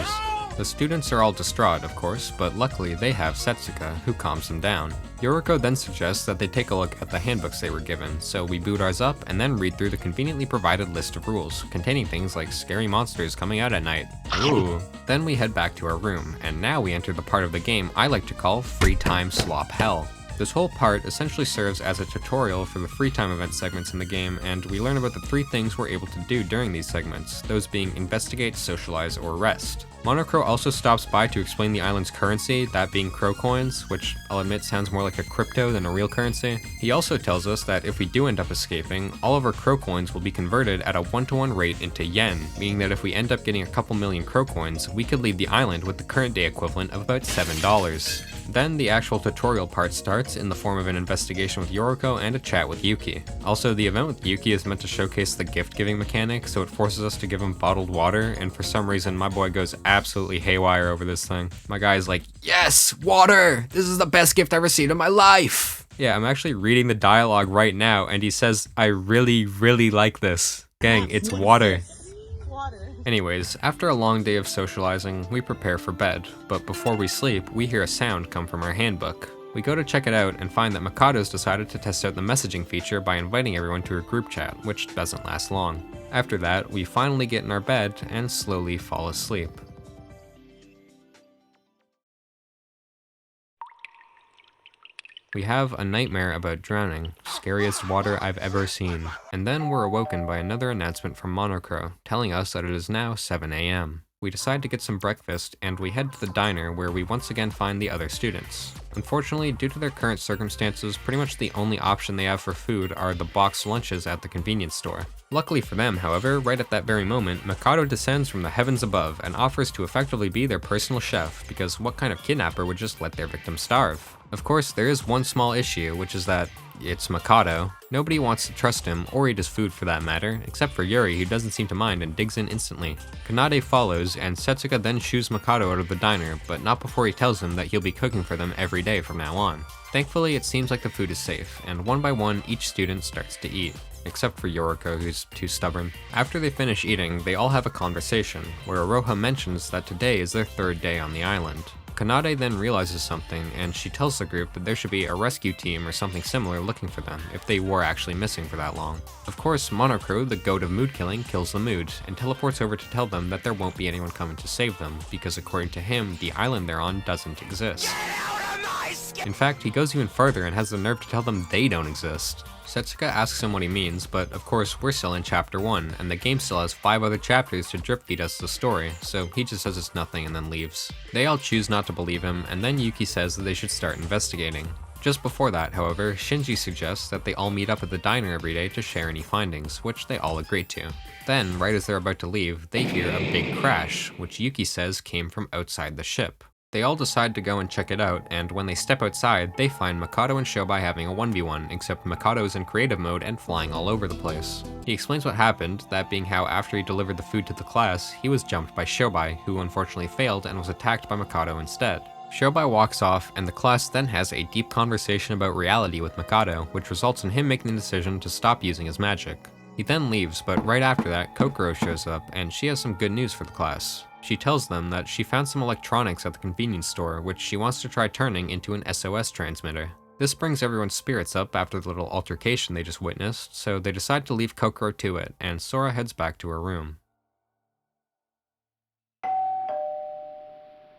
The students are all distraught, of course, but luckily they have Setsuka, who calms them down. Yoriko then suggests that they take a look at the handbooks they were given, so we boot ours up and then read through the conveniently provided list of rules, containing things like scary monsters coming out at night. Ooh. Then we head back to our room, and now we enter the part of the game I like to call Free Time Slop Hell. This whole part essentially serves as a tutorial for the free time event segments in the game, and we learn about the 3 things we're able to do during these segments, those being investigate, socialize, or rest. Monokuro also stops by to explain the island's currency, that being crow coins, which I'll admit sounds more like a crypto than a real currency. He also tells us that if we do end up escaping, all of our crow coins will be converted at a 1-to-1 rate into yen, meaning that if we end up getting a couple million crow coins, we could leave the island with the current day equivalent of about $7. Then the actual tutorial part starts in the form of an investigation with Yoriko and a chat with Yuki. Also, the event with Yuki is meant to showcase the gift-giving mechanic, so it forces us to give him bottled water, and for some reason my boy goes absolutely haywire over this thing. My guy's like, "Yes, water! This is the best gift I've ever seen in my life!" Yeah, I'm actually reading the dialogue right now, and he says, "I really, really like this." Gang, it's water. Anyways, after a long day of socializing, we prepare for bed, but before we sleep, we hear a sound come from our handbook. We go to check it out and find that Mikado's decided to test out the messaging feature by inviting everyone to her group chat, which doesn't last long. After that, we finally get in our bed and slowly fall asleep. We have a nightmare about drowning, scariest water I've ever seen, and then we're awoken by another announcement from Monocro, telling us that it is now 7 a.m. We decide to get some breakfast, and we head to the diner where we once again find the other students. Unfortunately, due to their current circumstances, pretty much the only option they have for food are the boxed lunches at the convenience store. Luckily for them, however, right at that very moment, Mikado descends from the heavens above and offers to effectively be their personal chef, because what kind of kidnapper would just let their victim starve? Of course, there is one small issue, which is that it's Mikado. Nobody wants to trust him, or eat his food for that matter, except for Yuri, who doesn't seem to mind and digs in instantly. Kanade follows, and Setsuka then shoos Mikado out of the diner, but not before he tells him that he'll be cooking for them every day from now on. Thankfully, it seems like the food is safe, and one by one, each student starts to eat. Except for Yoriko, who's too stubborn. After they finish eating, they all have a conversation, where Aroha mentions that today is their third day on the island. Kanade then realizes something, and she tells the group that there should be a rescue team or something similar looking for them, if they were actually missing for that long. Of course, Monocro, the goat of mood killing, kills the mood, and teleports over to tell them that there won't be anyone coming to save them, because according to him, the island they're on doesn't exist. In fact, he goes even further and has the nerve to tell them they don't exist. Setsuka asks him what he means, but of course we're still in chapter 1, and the game still has 5 other chapters to drip feed us the story, so he just says it's nothing and then leaves. They all choose not to believe him, and then Yuki says that they should start investigating. Just before that, however, Shinji suggests that they all meet up at the diner every day to share any findings, which they all agree to. Then, right as they're about to leave, they hear a big crash, which Yuki says came from outside the ship. They all decide to go and check it out, and when they step outside, they find Mikado and Shobai having a 1v1, except Mikado is in creative mode and flying all over the place. He explains what happened, that being how after he delivered the food to the class, he was jumped by Shobai, who unfortunately failed and was attacked by Mikado instead. Shobai walks off, and the class then has a deep conversation about reality with Mikado, which results in him making the decision to stop using his magic. He then leaves, but right after that, Kokoro shows up, and she has some good news for the class. She tells them that she found some electronics at the convenience store, which she wants to try turning into an SOS transmitter. This brings everyone's spirits up after the little altercation they just witnessed, so they decide to leave Kokoro to it, and Sora heads back to her room.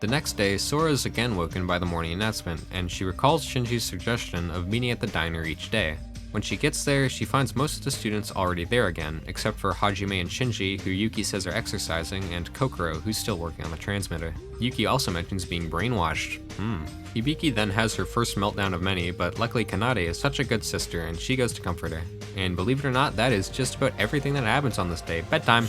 The next day, Sora is again woken by the morning announcement, and she recalls Shinji's suggestion of meeting at the diner each day. When she gets there, she finds most of the students already there again, except for Hajime and Shinji, who Yuki says are exercising, and Kokoro, who's still working on the transmitter. Yuki also mentions being brainwashed. Hibiki then has her first meltdown of many, but luckily Kanade is such a good sister, and she goes to comfort her. And believe it or not, that is just about everything that happens on this day. Bedtime!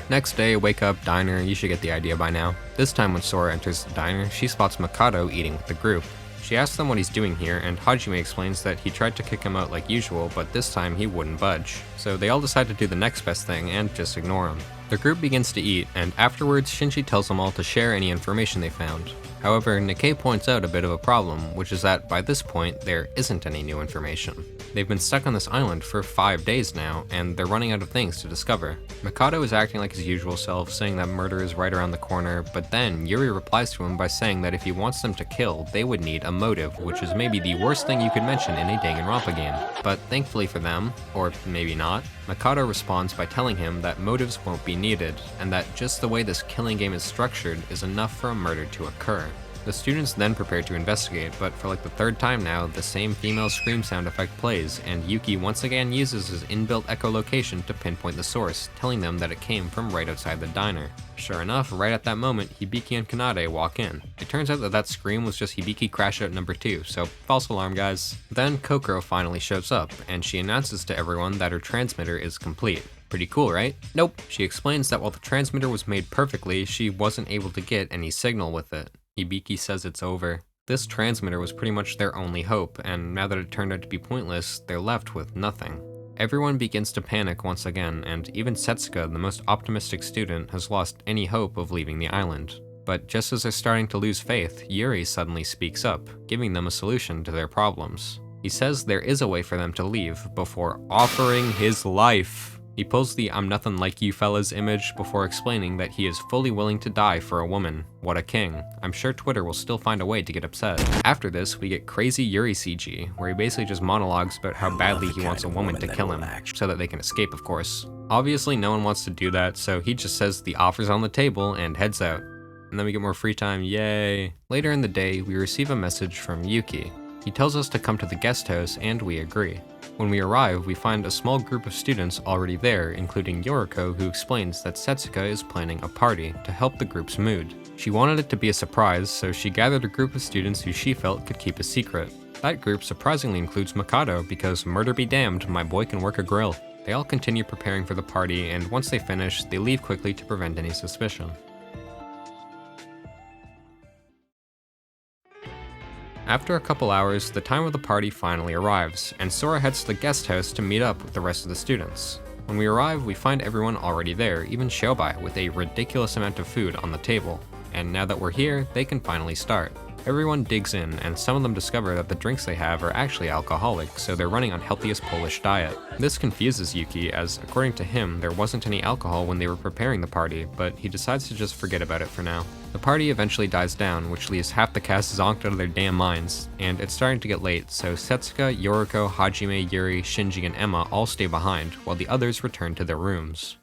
Next day, wake up, diner, you should get the idea by now. This time when Sora enters the diner, she spots Mikado eating with the group. She asks them what he's doing here, and Hajime explains that he tried to kick him out like usual, but this time he wouldn't budge. So they all decide to do the next best thing and just ignore him. The group begins to eat, and afterwards Shinji tells them all to share any information they found. However, Nikkei points out a bit of a problem, which is that by this point, there isn't any new information. They've been stuck on this island for 5 days now, and they're running out of things to discover. Mikado is acting like his usual self, saying that murder is right around the corner, but then Yuri replies to him by saying that if he wants them to kill, they would need a motive, which is maybe the worst thing you could mention in a Danganronpa game. But thankfully for them, or maybe not, Mikado responds by telling him that motives won't be needed, and that just the way this killing game is structured is enough for a murder to occur. The students then prepare to investigate, but for like the 3rd time now, the same female scream sound effect plays, and Yuki once again uses his inbuilt echolocation to pinpoint the source, telling them that it came from right outside the diner. Sure enough, right at that moment, Hibiki and Kanade walk in. It turns out that that scream was just Hibiki crash out number 2, so false alarm guys. Then Kokoro finally shows up, and she announces to everyone that her transmitter is complete. Pretty cool, right? Nope. She explains that while the transmitter was made perfectly, she wasn't able to get any signal with it. Hibiki says it's over. This transmitter was pretty much their only hope, and now that it turned out to be pointless, they're left with nothing. Everyone begins to panic once again, and even Setsuka, the most optimistic student, has lost any hope of leaving the island. But just as they're starting to lose faith, Yuri suddenly speaks up, giving them a solution to their problems. He says there is a way for them to leave before offering his life. He pulls the "I'm nothing like you fellas" image before explaining that he is fully willing to die for a woman. What a king. I'm sure Twitter will still find a way to get upset. After this, we get crazy Yuri CG, where he basically just monologues about how badly he wants a woman to kill him, so that they can escape, of course. Obviously, no one wants to do that, so he just says the offer's on the table and heads out. And then we get more free time, yay. Later in the day, we receive a message from Yuki. He tells us to come to the guest house, and we agree. When we arrive, we find a small group of students already there, including Yoriko, who explains that Setsuka is planning a party to help the group's mood. She wanted it to be a surprise, so she gathered a group of students who she felt could keep a secret. That group surprisingly includes Mikado, because murder be damned, my boy can work a grill. They all continue preparing for the party, and once they finish, they leave quickly to prevent any suspicion. After a couple hours, the time of the party finally arrives, and Sora heads to the guest house to meet up with the rest of the students. When we arrive, we find everyone already there, even Shobai, with a ridiculous amount of food on the table. And now that we're here, they can finally start. Everyone digs in, and some of them discover that the drinks they have are actually alcoholic, so they're running on healthiest Polish diet. This confuses Yuki, as according to him, there wasn't any alcohol when they were preparing the party, but he decides to just forget about it for now. The party eventually dies down, which leaves half the cast zonked out of their damn minds, and it's starting to get late, so Setsuka, Yoriko, Hajime, Yuri, Shinji, and Emma all stay behind, while the others return to their rooms.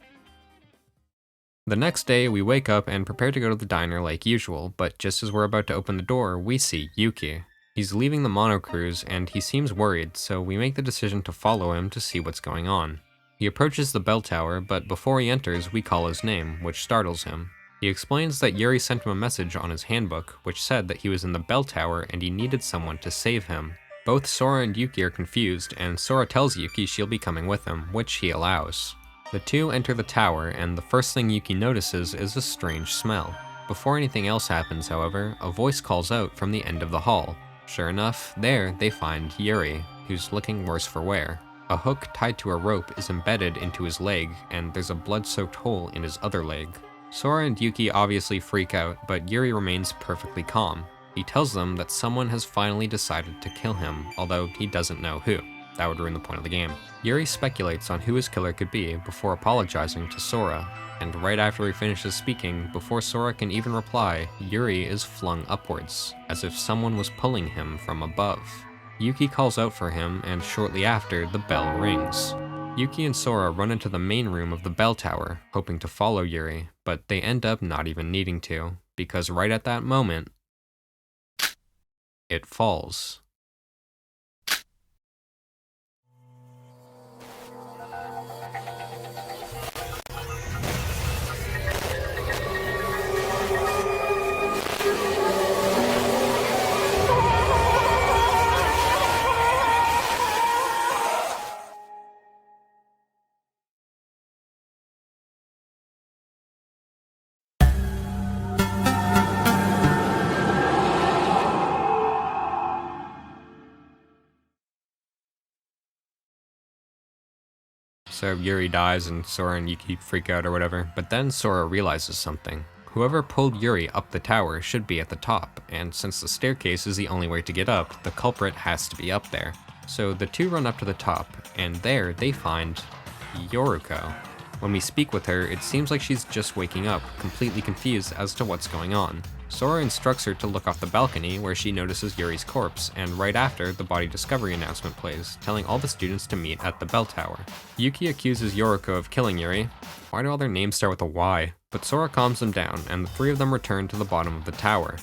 The next day, we wake up and prepare to go to the diner like usual, but just as we're about to open the door, we see Yuki. He's leaving the mono cruise, and he seems worried, so we make the decision to follow him to see what's going on. He approaches the bell tower, but before he enters, we call his name, which startles him. He explains that Yuri sent him a message on his handbook, which said that he was in the bell tower and he needed someone to save him. Both Sora and Yuki are confused, and Sora tells Yuki she'll be coming with him, which he allows. The two enter the tower, and the first thing Yuki notices is a strange smell. Before anything else happens, however, a voice calls out from the end of the hall. Sure enough, there they find Yuri, who's looking worse for wear. A hook tied to a rope is embedded into his leg, and there's a blood-soaked hole in his other leg. Sora and Yuki obviously freak out, but Yuri remains perfectly calm. He tells them that someone has finally decided to kill him, although he doesn't know who. That would ruin the point of the game. Yuri speculates on who his killer could be before apologizing to Sora, and right after he finishes speaking, before Sora can even reply, Yuri is flung upwards, as if someone was pulling him from above. Yuki calls out for him, and shortly after, the bell rings. Yuki and Sora run into the main room of the bell tower, hoping to follow Yuri, but they end up not even needing to, because right at that moment, it falls. So Yuri dies and Sora and Yuki freak out or whatever, but then Sora realizes something. Whoever pulled Yuri up the tower should be at the top, and since the staircase is the only way to get up, the culprit has to be up there. So the two run up to the top, and there they find Yoriko. When we speak with her, it seems like she's just waking up, completely confused as to what's going on. Sora instructs her to look off the balcony where she notices Yuri's corpse, and right after, the body discovery announcement plays, telling all the students to meet at the bell tower. Yuki accuses Yoriko of killing Yuri. Why do all their names start with a Y? But Sora calms them down, and the three of them return to the bottom of the tower.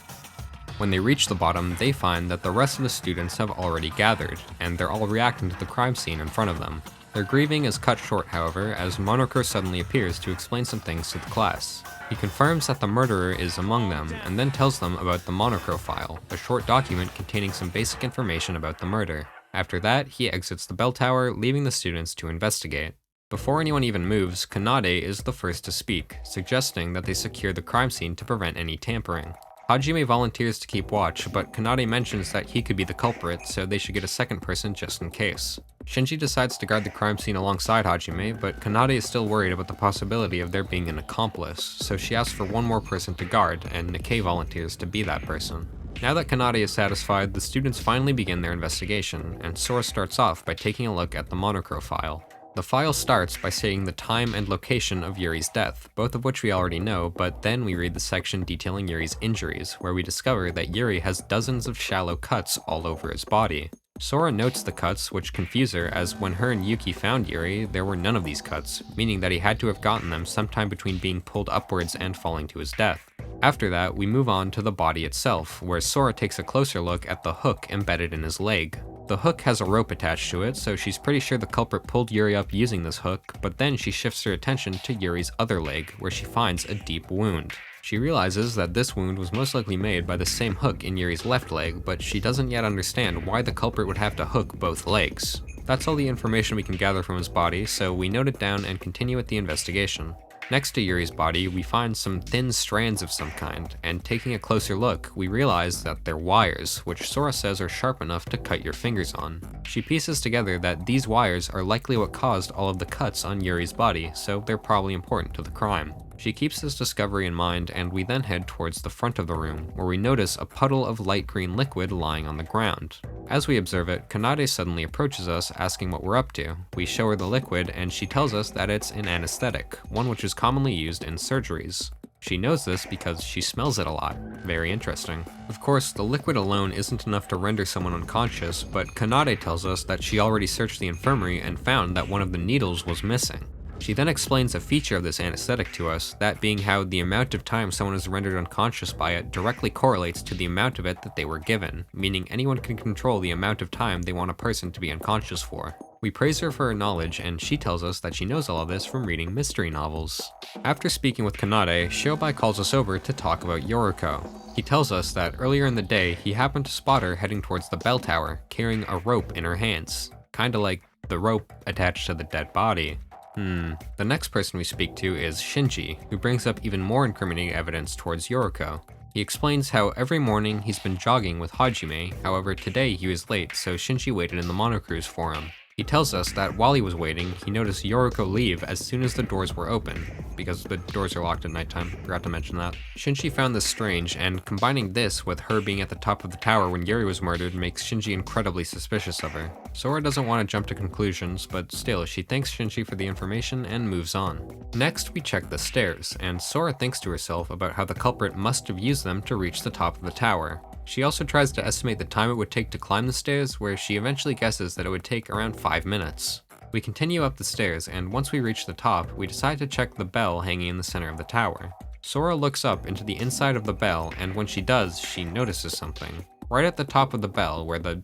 When they reach the bottom, they find that the rest of the students have already gathered, and they're all reacting to the crime scene in front of them. Their grieving is cut short, however, as Monokuro suddenly appears to explain some things to the class. He confirms that the murderer is among them, and then tells them about the Monokuro file, a short document containing some basic information about the murder. After that, he exits the bell tower, leaving the students to investigate. Before anyone even moves, Kanade is the first to speak, suggesting that they secure the crime scene to prevent any tampering. Hajime volunteers to keep watch, but Kanade mentions that he could be the culprit, so they should get a second person just in case. Shinji decides to guard the crime scene alongside Hajime, but Kanade is still worried about the possibility of there being an accomplice, so she asks for one more person to guard, and Nikkei volunteers to be that person. Now that Kanade is satisfied, the students finally begin their investigation, and Sora starts off by taking a look at the Monokuro file. The file starts by stating the time and location of Yuri's death, both of which we already know, but then we read the section detailing Yuri's injuries, where we discover that Yuri has dozens of shallow cuts all over his body. Sora notes the cuts, which confuse her, as when her and Yuki found Yuri, there were none of these cuts, meaning that he had to have gotten them sometime between being pulled upwards and falling to his death. After that, we move on to the body itself, where Sora takes a closer look at the hook embedded in his leg. The hook has a rope attached to it, so she's pretty sure the culprit pulled Yuri up using this hook, but then she shifts her attention to Yuri's other leg, where she finds a deep wound. She realizes that this wound was most likely made by the same hook in Yuri's left leg, but she doesn't yet understand why the culprit would have to hook both legs. That's all the information we can gather from his body, so we note it down and continue with the investigation. Next to Yuri's body, we find some thin strands of some kind, and taking a closer look, we realize that they're wires, which Sora says are sharp enough to cut your fingers on. She pieces together that these wires are likely what caused all of the cuts on Yuri's body, so they're probably important to the crime. She keeps this discovery in mind, and we then head towards the front of the room, where we notice a puddle of light green liquid lying on the ground. As we observe it, Kanade suddenly approaches us, asking what we're up to. We show her the liquid, and she tells us that it's an anesthetic, one which is commonly used in surgeries. She knows this because she smells it a lot. Very interesting. Of course, the liquid alone isn't enough to render someone unconscious, but Kanade tells us that she already searched the infirmary and found that one of the needles was missing. She then explains a feature of this anesthetic to us, that being how the amount of time someone is rendered unconscious by it directly correlates to the amount of it that they were given, meaning anyone can control the amount of time they want a person to be unconscious for. We praise her for her knowledge, and she tells us that she knows all of this from reading mystery novels. After speaking with Kanade, Shiobai calls us over to talk about Yoriko. He tells us that earlier in the day, he happened to spot her heading towards the bell tower, carrying a rope in her hands. Kinda like the rope attached to the dead body. The next person we speak to is Shinji, who brings up even more incriminating evidence towards Yoriko. He explains how every morning he's been jogging with Hajime, however today he was late, so Shinji waited in the monocruise for him. He tells us that while he was waiting, he noticed Yoriko leave as soon as the doors were open, because the doors are locked at nighttime, forgot to mention that. Shinji found this strange, and combining this with her being at the top of the tower when Yuri was murdered makes Shinji incredibly suspicious of her. Sora doesn't want to jump to conclusions, but still, she thanks Shinji for the information and moves on. Next, we check the stairs, and Sora thinks to herself about how the culprit must have used them to reach the top of the tower. She also tries to estimate the time it would take to climb the stairs, where she eventually guesses that it would take around 5 minutes. We continue up the stairs, and once we reach the top, we decide to check the bell hanging in the center of the tower. Sora looks up into the inside of the bell, and when she does, she notices something. Right at the top of the bell, where the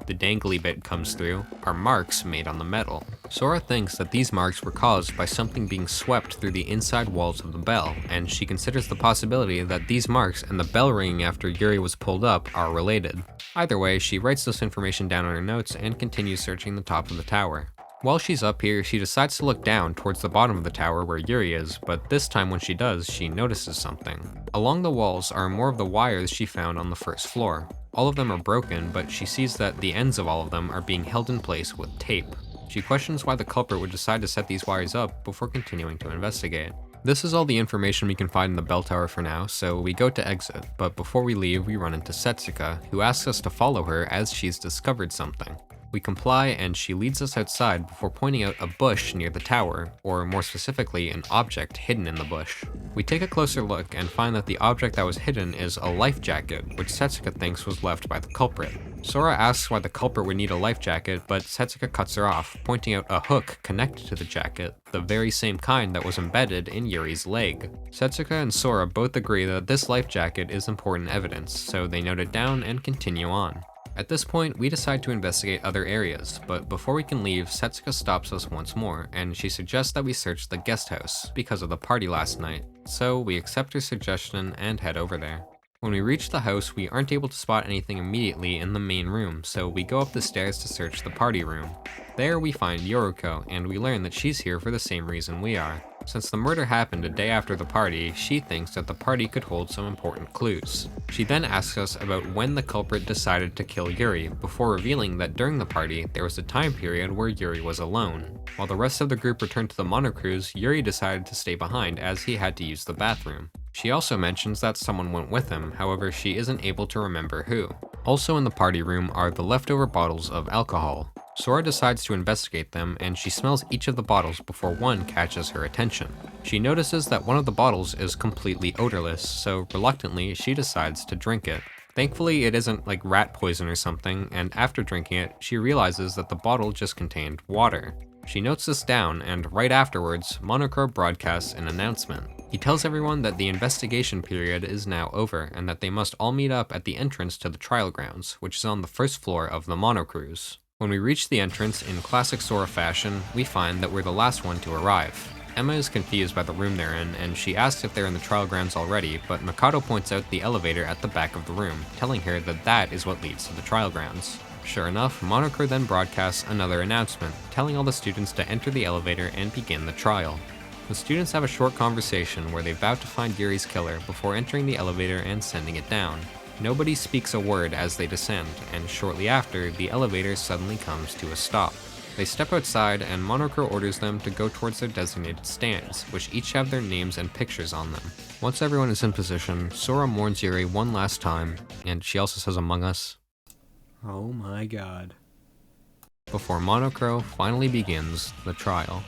dangly bit comes through, are marks made on the metal. Sora thinks that these marks were caused by something being swept through the inside walls of the bell, and she considers the possibility that these marks and the bell ringing after Yuri was pulled up are related. Either way, she writes this information down on her notes and continues searching the top of the tower. While she's up here, she decides to look down towards the bottom of the tower where Yuri is, but this time when she does, she notices something. Along the walls are more of the wires she found on the first floor. All of them are broken, but she sees that the ends of all of them are being held in place with tape. She questions why the culprit would decide to set these wires up before continuing to investigate. This is all the information we can find in the bell tower for now, so we go to exit, but before we leave, we run into Setsuka, who asks us to follow her as she's discovered something. We comply, and she leads us outside before pointing out a bush near the tower, or more specifically, an object hidden in the bush. We take a closer look and find that the object that was hidden is a life jacket, which Setsuka thinks was left by the culprit. Sora asks why the culprit would need a life jacket, but Setsuka cuts her off, pointing out a hook connected to the jacket, the very same kind that was embedded in Yuri's leg. Setsuka and Sora both agree that this life jacket is important evidence, so they note it down and continue on. At this point, we decide to investigate other areas, but before we can leave, Setsuka stops us once more, and she suggests that we search the guest house because of the party last night, so we accept her suggestion and head over there. When we reach the house, we aren't able to spot anything immediately in the main room, so we go up the stairs to search the party room. There we find Yoriko, and we learn that she's here for the same reason we are. Since the murder happened a day after the party, she thinks that the party could hold some important clues. She then asks us about when the culprit decided to kill Yuri, before revealing that during the party, there was a time period where Yuri was alone. While the rest of the group returned to the monocruise, Yuri decided to stay behind as he had to use the bathroom. She also mentions that someone went with him, however she isn't able to remember who. Also in the party room are the leftover bottles of alcohol. Sora decides to investigate them, and she smells each of the bottles before one catches her attention. She notices that one of the bottles is completely odorless, so reluctantly she decides to drink it. Thankfully it isn't like rat poison or something, and after drinking it, she realizes that the bottle just contained water. She notes this down, and right afterwards, Monocro broadcasts an announcement. He tells everyone that the investigation period is now over and that they must all meet up at the entrance to the trial grounds, which is on the first floor of the monocruise. When we reach the entrance in classic Sora fashion, we find that we're the last one to arrive. Emma is confused by the room they're in, and she asks if they're in the trial grounds already, but Mikado points out the elevator at the back of the room, telling her that that is what leads to the trial grounds. Sure enough, Monocro then broadcasts another announcement, telling all the students to enter the elevator and begin the trial. The students have a short conversation where they vow to find Yuri's killer before entering the elevator and sending it down. Nobody speaks a word as they descend, and shortly after, the elevator suddenly comes to a stop. They step outside, and Monocro orders them to go towards their designated stands, which each have their names and pictures on them. Once everyone is in position, Sora mourns Yuri one last time, and she also says Among Us. Oh my god. Before Monocro finally begins the trial.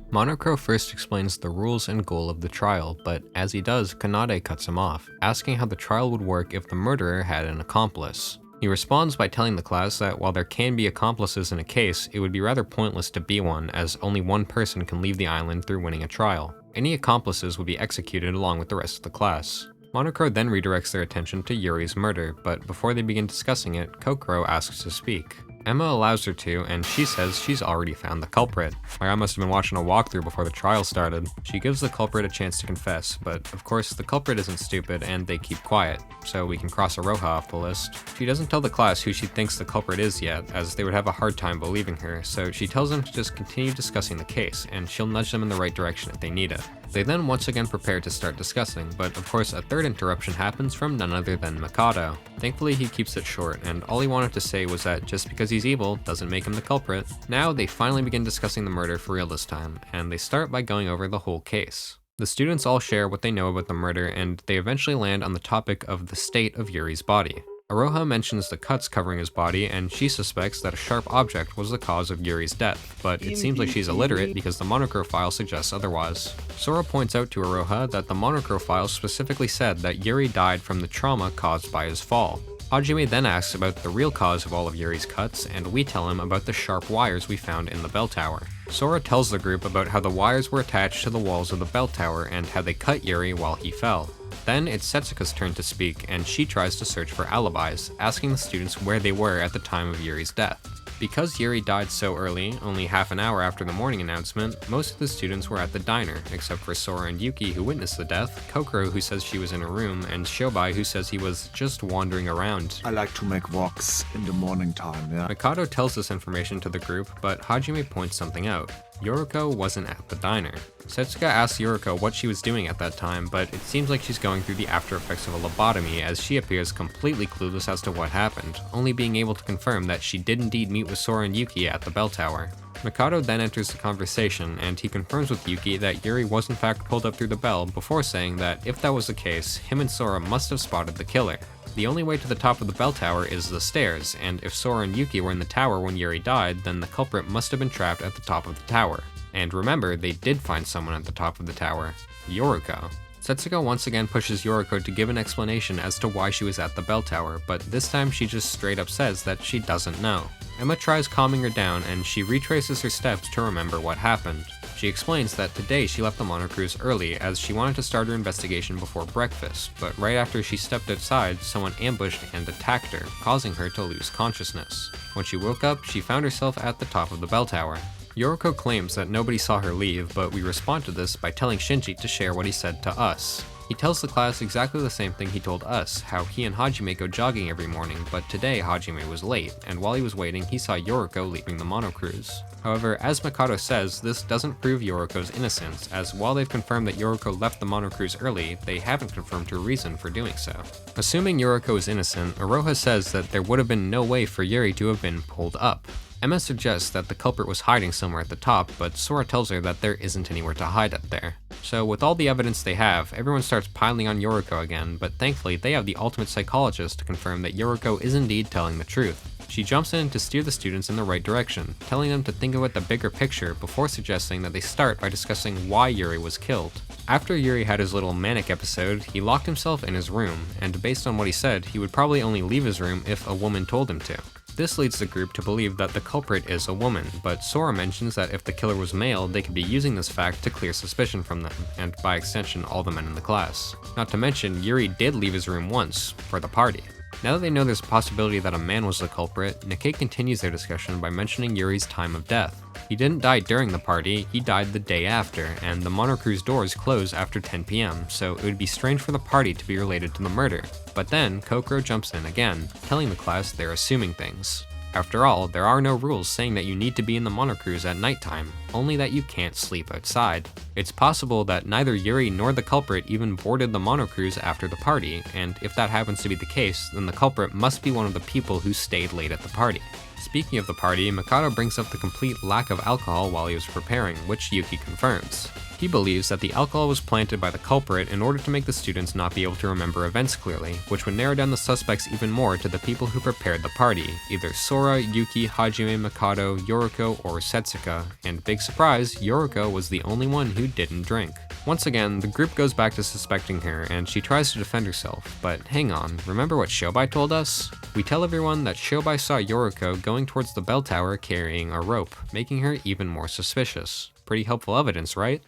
Monocro first explains the rules and goal of the trial, but as he does, Kanade cuts him off, asking how the trial would work if the murderer had an accomplice. He responds by telling the class that while there can be accomplices in a case, it would be rather pointless to be one, as only one person can leave the island through winning a trial. Any accomplices would be executed along with the rest of the class. Monocro then redirects their attention to Yuri's murder, but before they begin discussing it, Kokoro asks to speak. Emma allows her to, and she says she's already found the culprit. My guy must have been watching a walkthrough before the trial started. She gives the culprit a chance to confess, but of course the culprit isn't stupid and they keep quiet, so we can cross Aroha off the list. She doesn't tell the class who she thinks the culprit is yet, as they would have a hard time believing her, so she tells them to just continue discussing the case, and she'll nudge them in the right direction if they need it. They then once again prepare to start discussing, but of course a third interruption happens from none other than Mikado. Thankfully he keeps it short, and all he wanted to say was that just because he's evil doesn't make him the culprit. Now they finally begin discussing the murder for real this time, and they start by going over the whole case. The students all share what they know about the murder, and they eventually land on the topic of the state of Yuri's body. Aroha mentions the cuts covering his body, and she suspects that a sharp object was the cause of Yuri's death, but it seems like she's illiterate because the Monocro file suggests otherwise. Sora points out to Aroha that the Monocro file specifically said that Yuri died from the trauma caused by his fall. Hajime then asks about the real cause of all of Yuri's cuts, and we tell him about the sharp wires we found in the bell tower. Sora tells the group about how the wires were attached to the walls of the bell tower and how they cut Yuri while he fell. Then it's Setsuka's turn to speak, and she tries to search for alibis, asking the students where they were at the time of Yuri's death. Because Yuri died so early, only half an hour after the morning announcement, most of the students were at the diner, except for Sora and Yuki who witnessed the death, Kokoro who says she was in a room, and Shobai who says he was just wandering around. I like to make walks in the morning time, yeah. Mikado tells this information to the group, but Hajime points something out. Yoriko wasn't at the diner. Setsuka asks Yoriko what she was doing at that time, but it seems like she's going through the after effects of a lobotomy as she appears completely clueless as to what happened, only being able to confirm that she did indeed meet with Sora and Yuki at the bell tower. Mikado then enters the conversation, and he confirms with Yuki that Yuri was in fact pulled up through the bell before saying that if that was the case, him and Sora must have spotted the killer. The only way to the top of the bell tower is the stairs, and if Sora and Yuki were in the tower when Yuri died, then the culprit must have been trapped at the top of the tower. And remember, they did find someone at the top of the tower, Yoriko. Setsuka once again pushes Yoriko to give an explanation as to why she was at the bell tower, but this time she just straight up says that she doesn't know. Emma tries calming her down, and she retraces her steps to remember what happened. She explains that today she left the monocruise early as she wanted to start her investigation before breakfast, but right after she stepped outside, someone ambushed and attacked her, causing her to lose consciousness. When she woke up, she found herself at the top of the bell tower. Yoriko claims that nobody saw her leave, but we respond to this by telling Shinji to share what he said to us. He tells the class exactly the same thing he told us, how he and Hajime go jogging every morning, but today Hajime was late, and while he was waiting, he saw Yoriko leaving the monocruise. However, as Mikado says, this doesn't prove Yoriko's innocence, as while they've confirmed that Yoriko left the monocruise early, they haven't confirmed her reason for doing so. Assuming Yoriko is innocent, Aroha says that there would have been no way for Yuri to have been pulled up. Emma suggests that the culprit was hiding somewhere at the top, but Sora tells her that there isn't anywhere to hide up there. So with all the evidence they have, everyone starts piling on Yoriko again, but thankfully they have the ultimate psychologist to confirm that Yoriko is indeed telling the truth. She jumps in to steer the students in the right direction, telling them to think about the bigger picture before suggesting that they start by discussing why Yuri was killed. After Yuri had his little manic episode, he locked himself in his room, and based on what he said, he would probably only leave his room if a woman told him to. This leads the group to believe that the culprit is a woman, but Sora mentions that if the killer was male, they could be using this fact to clear suspicion from them, and by extension all the men in the class. Not to mention, Yuri did leave his room once, for the party. Now that they know there's a possibility that a man was the culprit, Nikkei continues their discussion by mentioning Yuri's time of death. He didn't die during the party, he died the day after, and the Monocru's doors close after 10 PM, so it would be strange for the party to be related to the murder. But then, Kokoro jumps in again, telling the class they're assuming things. After all, there are no rules saying that you need to be in the Monocru's at nighttime, only that you can't sleep outside. It's possible that neither Yuri nor the culprit even boarded the Monocru's after the party, and if that happens to be the case, then the culprit must be one of the people who stayed late at the party. Speaking of the party, Mikado brings up the complete lack of alcohol while he was preparing, which Yuki confirms. He believes that the alcohol was planted by the culprit in order to make the students not be able to remember events clearly, which would narrow down the suspects even more to the people who prepared the party, either Sora, Yuki, Hajime, Mikado, Yoriko, or Setsuka, and big surprise, Yoriko was the only one who didn't drink. Once again, the group goes back to suspecting her, and she tries to defend herself, but hang on, remember what Shobai told us? We tell everyone that Shobai saw Yoriko going towards the bell tower carrying a rope, making her even more suspicious. Pretty helpful evidence, right?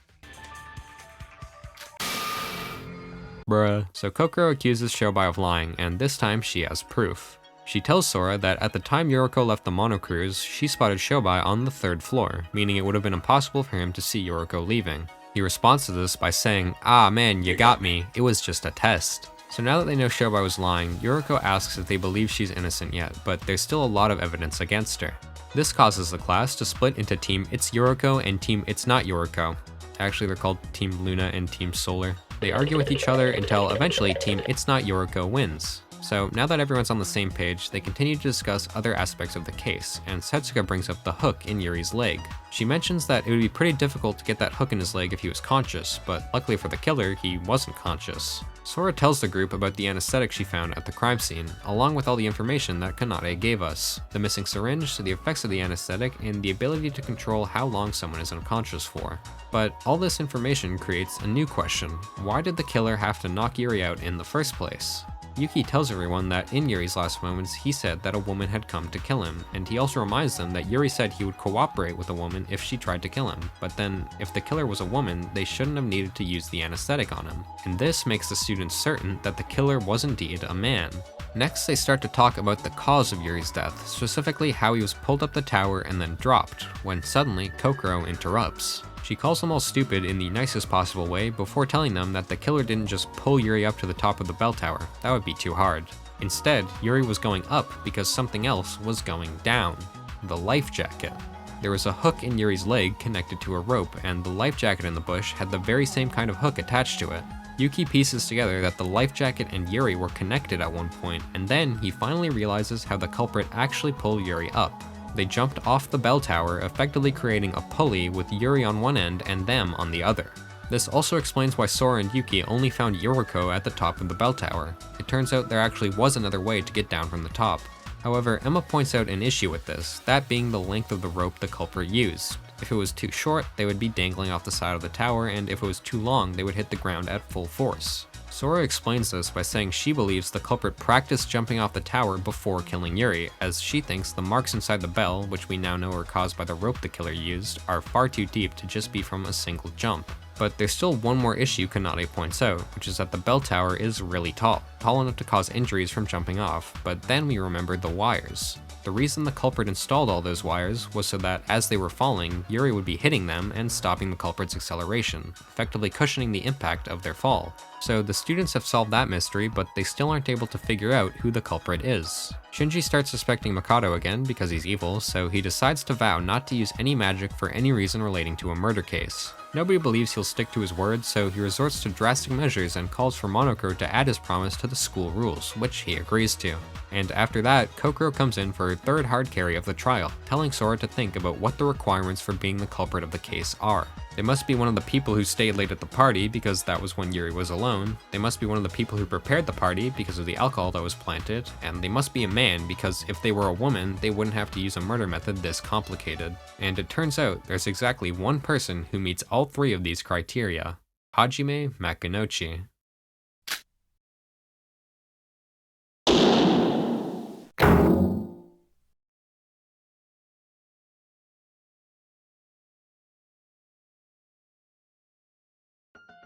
Bruh. So Kokoro accuses Shobai of lying, and this time she has proof. She tells Sora that at the time Yoriko left the Monocru's, she spotted Shobai on the 3rd floor, meaning it would have been impossible for him to see Yoriko leaving. He responds to this by saying, "Ah man, you got me, it was just a test." So now that they know Shobai was lying, Yoriko asks if they believe she's innocent yet, but there's still a lot of evidence against her. This causes the class to split into Team It's Yoriko and Team It's Not Yoriko. Actually, they're called Team Luna and Team Solar. They argue with each other until eventually Team It's Not Yoriko wins. So now that everyone's on the same page, they continue to discuss other aspects of the case, and Setsuka brings up the hook in Yuri's leg. She mentions that it would be pretty difficult to get that hook in his leg if he was conscious, but luckily for the killer, he wasn't conscious. Sora tells the group about the anesthetic she found at the crime scene, along with all the information that Kanade gave us. The missing syringe, the effects of the anesthetic, and the ability to control how long someone is unconscious for. But all this information creates a new question. Why did the killer have to knock Yuri out in the first place? Yuki tells everyone that in Yuri's last moments, he said that a woman had come to kill him, and he also reminds them that Yuri said he would cooperate with a woman if she tried to kill him, but then, if the killer was a woman, they shouldn't have needed to use the anesthetic on him. And this makes the students certain that the killer was indeed a man. Next, they start to talk about the cause of Yuri's death, specifically how he was pulled up the tower and then dropped, when suddenly Kokoro interrupts. She calls them all stupid in the nicest possible way before telling them that the killer didn't just pull Yuri up to the top of the bell tower, that would be too hard. Instead, Yuri was going up because something else was going down. The life jacket. There was a hook in Yuri's leg connected to a rope, and the life jacket in the bush had the very same kind of hook attached to it. Yuki pieces together that the life jacket and Yuri were connected at one point, and then he finally realizes how the culprit actually pulled Yuri up. They jumped off the bell tower, effectively creating a pulley with Yuri on one end and them on the other. This also explains why Sora and Yuki only found Yoriko at the top of the bell tower. It turns out there actually was another way to get down from the top. However, Emma points out an issue with this, that being the length of the rope the culprit used. If it was too short, they would be dangling off the side of the tower, and if it was too long, they would hit the ground at full force. Sora explains this by saying she believes the culprit practiced jumping off the tower before killing Yuri, as she thinks the marks inside the bell, which we now know are caused by the rope the killer used, are far too deep to just be from a single jump. But there's still one more issue Kanade points out, which is that the bell tower is really tall enough to cause injuries from jumping off, but then we remembered the wires. The reason the culprit installed all those wires was so that as they were falling, Yuri would be hitting them and stopping the culprit's acceleration, effectively cushioning the impact of their fall. So the students have solved that mystery, but they still aren't able to figure out who the culprit is. Shinji starts suspecting Mikado again because he's evil, so he decides to vow not to use any magic for any reason relating to a murder case. Nobody believes he'll stick to his word, so he resorts to drastic measures and calls for Monokuro to add his promise to the school rules, which he agrees to. And after that, Kokoro comes in for her third hard carry of the trial, telling Sora to think about what the requirements for being the culprit of the case are. They must be one of the people who stayed late at the party because that was when Yuri was alone, they must be one of the people who prepared the party because of the alcohol that was planted, and they must be a man because if they were a woman, they wouldn't have to use a murder method this complicated. And it turns out there's exactly one person who meets all three of these criteria: Hajime Makunouchi.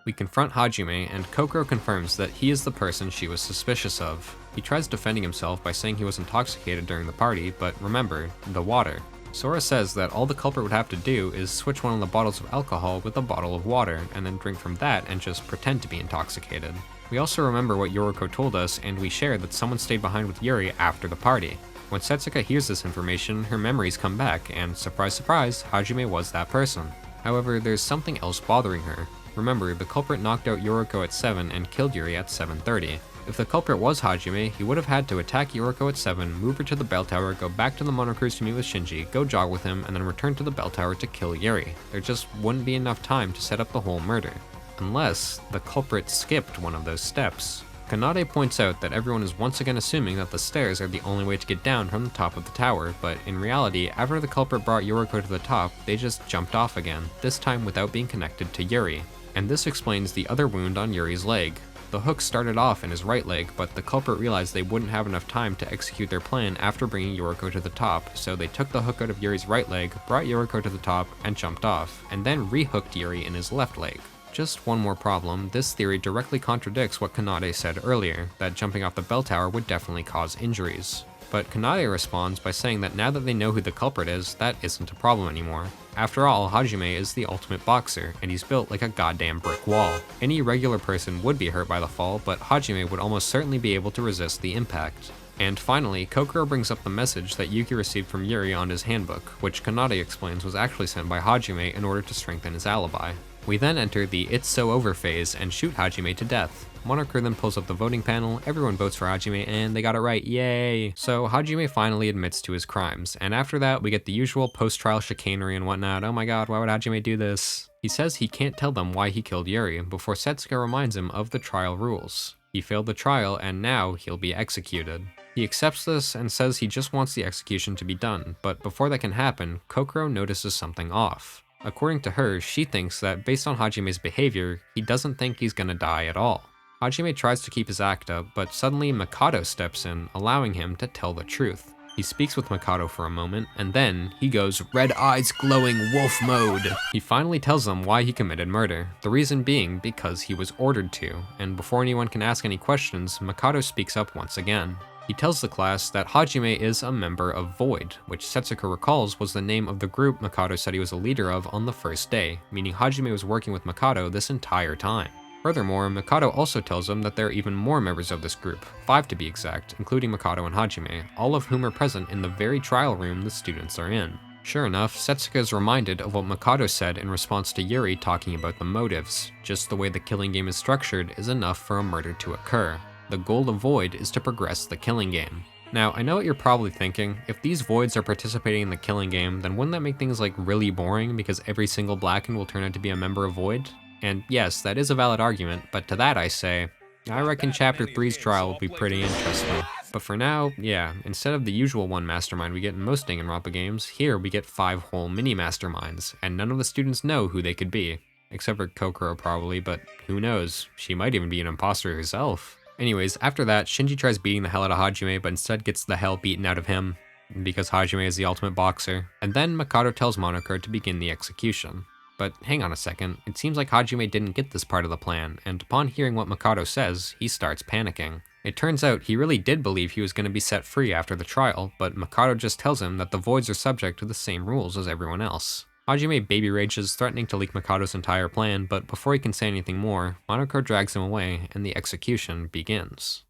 We confront Hajime, and Kokoro confirms that he is the person she was suspicious of. He tries defending himself by saying he was intoxicated during the party, but remember, the water. Sora says that all the culprit would have to do is switch one of the bottles of alcohol with a bottle of water, and then drink from that and just pretend to be intoxicated. We also remember what Yoriko told us, and we share that someone stayed behind with Yuri after the party. When Setsuka hears this information, her memories come back, and surprise surprise, Hajime was that person. However, there's something else bothering her. Remember, the culprit knocked out Yoriko at 7 and killed Yuri at 7:30. If the culprit was Hajime, he would have had to attack Yoriko at 7, move her to the bell tower, go back to the monocruise to meet with Shinji, go jog with him, and then return to the bell tower to kill Yuri. There just wouldn't be enough time to set up the whole murder. Unless the culprit skipped one of those steps. Kanade points out that everyone is once again assuming that the stairs are the only way to get down from the top of the tower, but in reality, after the culprit brought Yoriko to the top, they just jumped off again, this time without being connected to Yuri. And this explains the other wound on Yuri's leg. The hook started off in his right leg, but the culprit realized they wouldn't have enough time to execute their plan after bringing Yoriko to the top, so they took the hook out of Yuri's right leg, brought Yoriko to the top, and jumped off, and then re-hooked Yuri in his left leg. Just one more problem, this theory directly contradicts what Kanade said earlier, that jumping off the bell tower would definitely cause injuries. But Kanade responds by saying that now that they know who the culprit is, that isn't a problem anymore. After all, Hajime is the ultimate boxer, and he's built like a goddamn brick wall. Any regular person would be hurt by the fall, but Hajime would almost certainly be able to resist the impact. And finally, Kokoro brings up the message that Yuki received from Yuri on his handbook, which Kanade explains was actually sent by Hajime in order to strengthen his alibi. We then enter the "it's so over" phase and shoot Hajime to death. Monokure then pulls up the voting panel, everyone votes for Hajime, and they got it right, yay! So Hajime finally admits to his crimes, and after that we get the usual post-trial chicanery and whatnot. Oh my god, why would Hajime do this? He says he can't tell them why he killed Yuri, before Setsuka reminds him of the trial rules. He failed the trial, and now he'll be executed. He accepts this and says he just wants the execution to be done, but before that can happen, Kokoro notices something off. According to her, she thinks that based on Hajime's behavior, he doesn't think he's gonna die at all. Hajime tries to keep his act up, but suddenly Mikado steps in, allowing him to tell the truth. He speaks with Mikado for a moment, and then he goes red eyes glowing wolf mode. He finally tells them why he committed murder, the reason being because he was ordered to, and before anyone can ask any questions, Mikado speaks up once again. He tells the class that Hajime is a member of Void, which Setsuka recalls was the name of the group Mikado said he was a leader of on the first day, meaning Hajime was working with Mikado this entire time. Furthermore, Mikado also tells him that there are even more members of this group, 5 to be exact, including Mikado and Hajime, all of whom are present in the very trial room the students are in. Sure enough, Setsuka is reminded of what Mikado said in response to Yuri talking about the motives. Just the way the killing game is structured is enough for a murder to occur. The goal of Void is to progress the killing game. Now, I know what you're probably thinking, if these Voids are participating in the killing game, then wouldn't that make things like really boring because every single Blacken will turn out to be a member of Void? And yes, that is a valid argument, but to that I say, I reckon Chapter 3's trial will be pretty interesting. But for now, yeah, instead of the usual one mastermind we get in most Danganronpa games, here we get 5 whole mini-masterminds, and none of the students know who they could be. Except for Kokoro probably, but who knows, she might even be an imposter herself. Anyways, after that, Shinji tries beating the hell out of Hajime, but instead gets the hell beaten out of him, because Hajime is the ultimate boxer. And then Mikado tells Monokure to begin the execution. But hang on a second, it seems like Hajime didn't get this part of the plan, and upon hearing what Mikado says, he starts panicking. It turns out he really did believe he was going to be set free after the trial, but Mikado just tells him that the Voids are subject to the same rules as everyone else. Hajime baby rages, threatening to leak Mikado's entire plan, but before he can say anything more, Monokure drags him away, and the execution begins.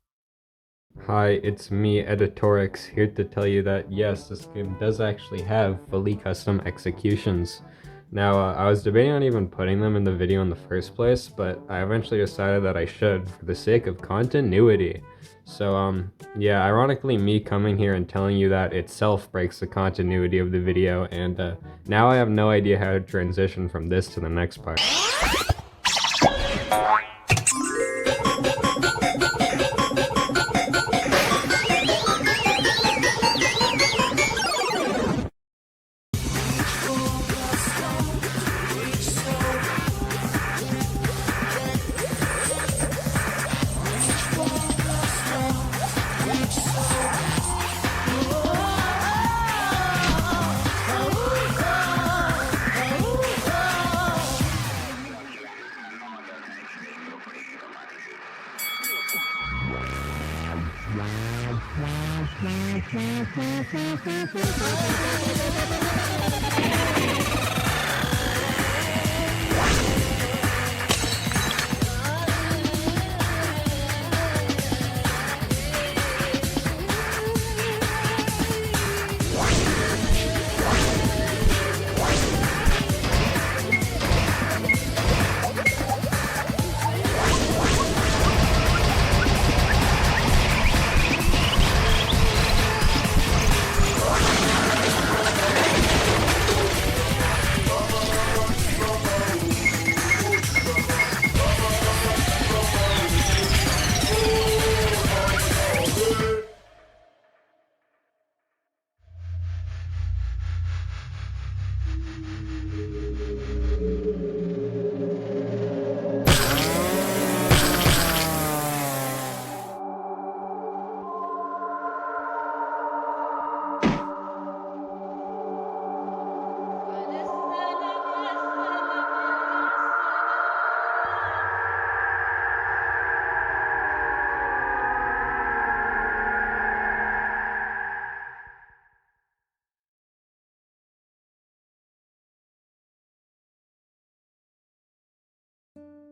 Hi, it's me, Editorix, here to tell you that yes, this game does actually have fully custom executions. Now, I was debating on even putting them in the video in the first place, but I eventually decided that I should, for the sake of continuity. So, yeah, ironically, me coming here and telling you that itself breaks the continuity of the video, and now I have no idea how to transition from this to the next part.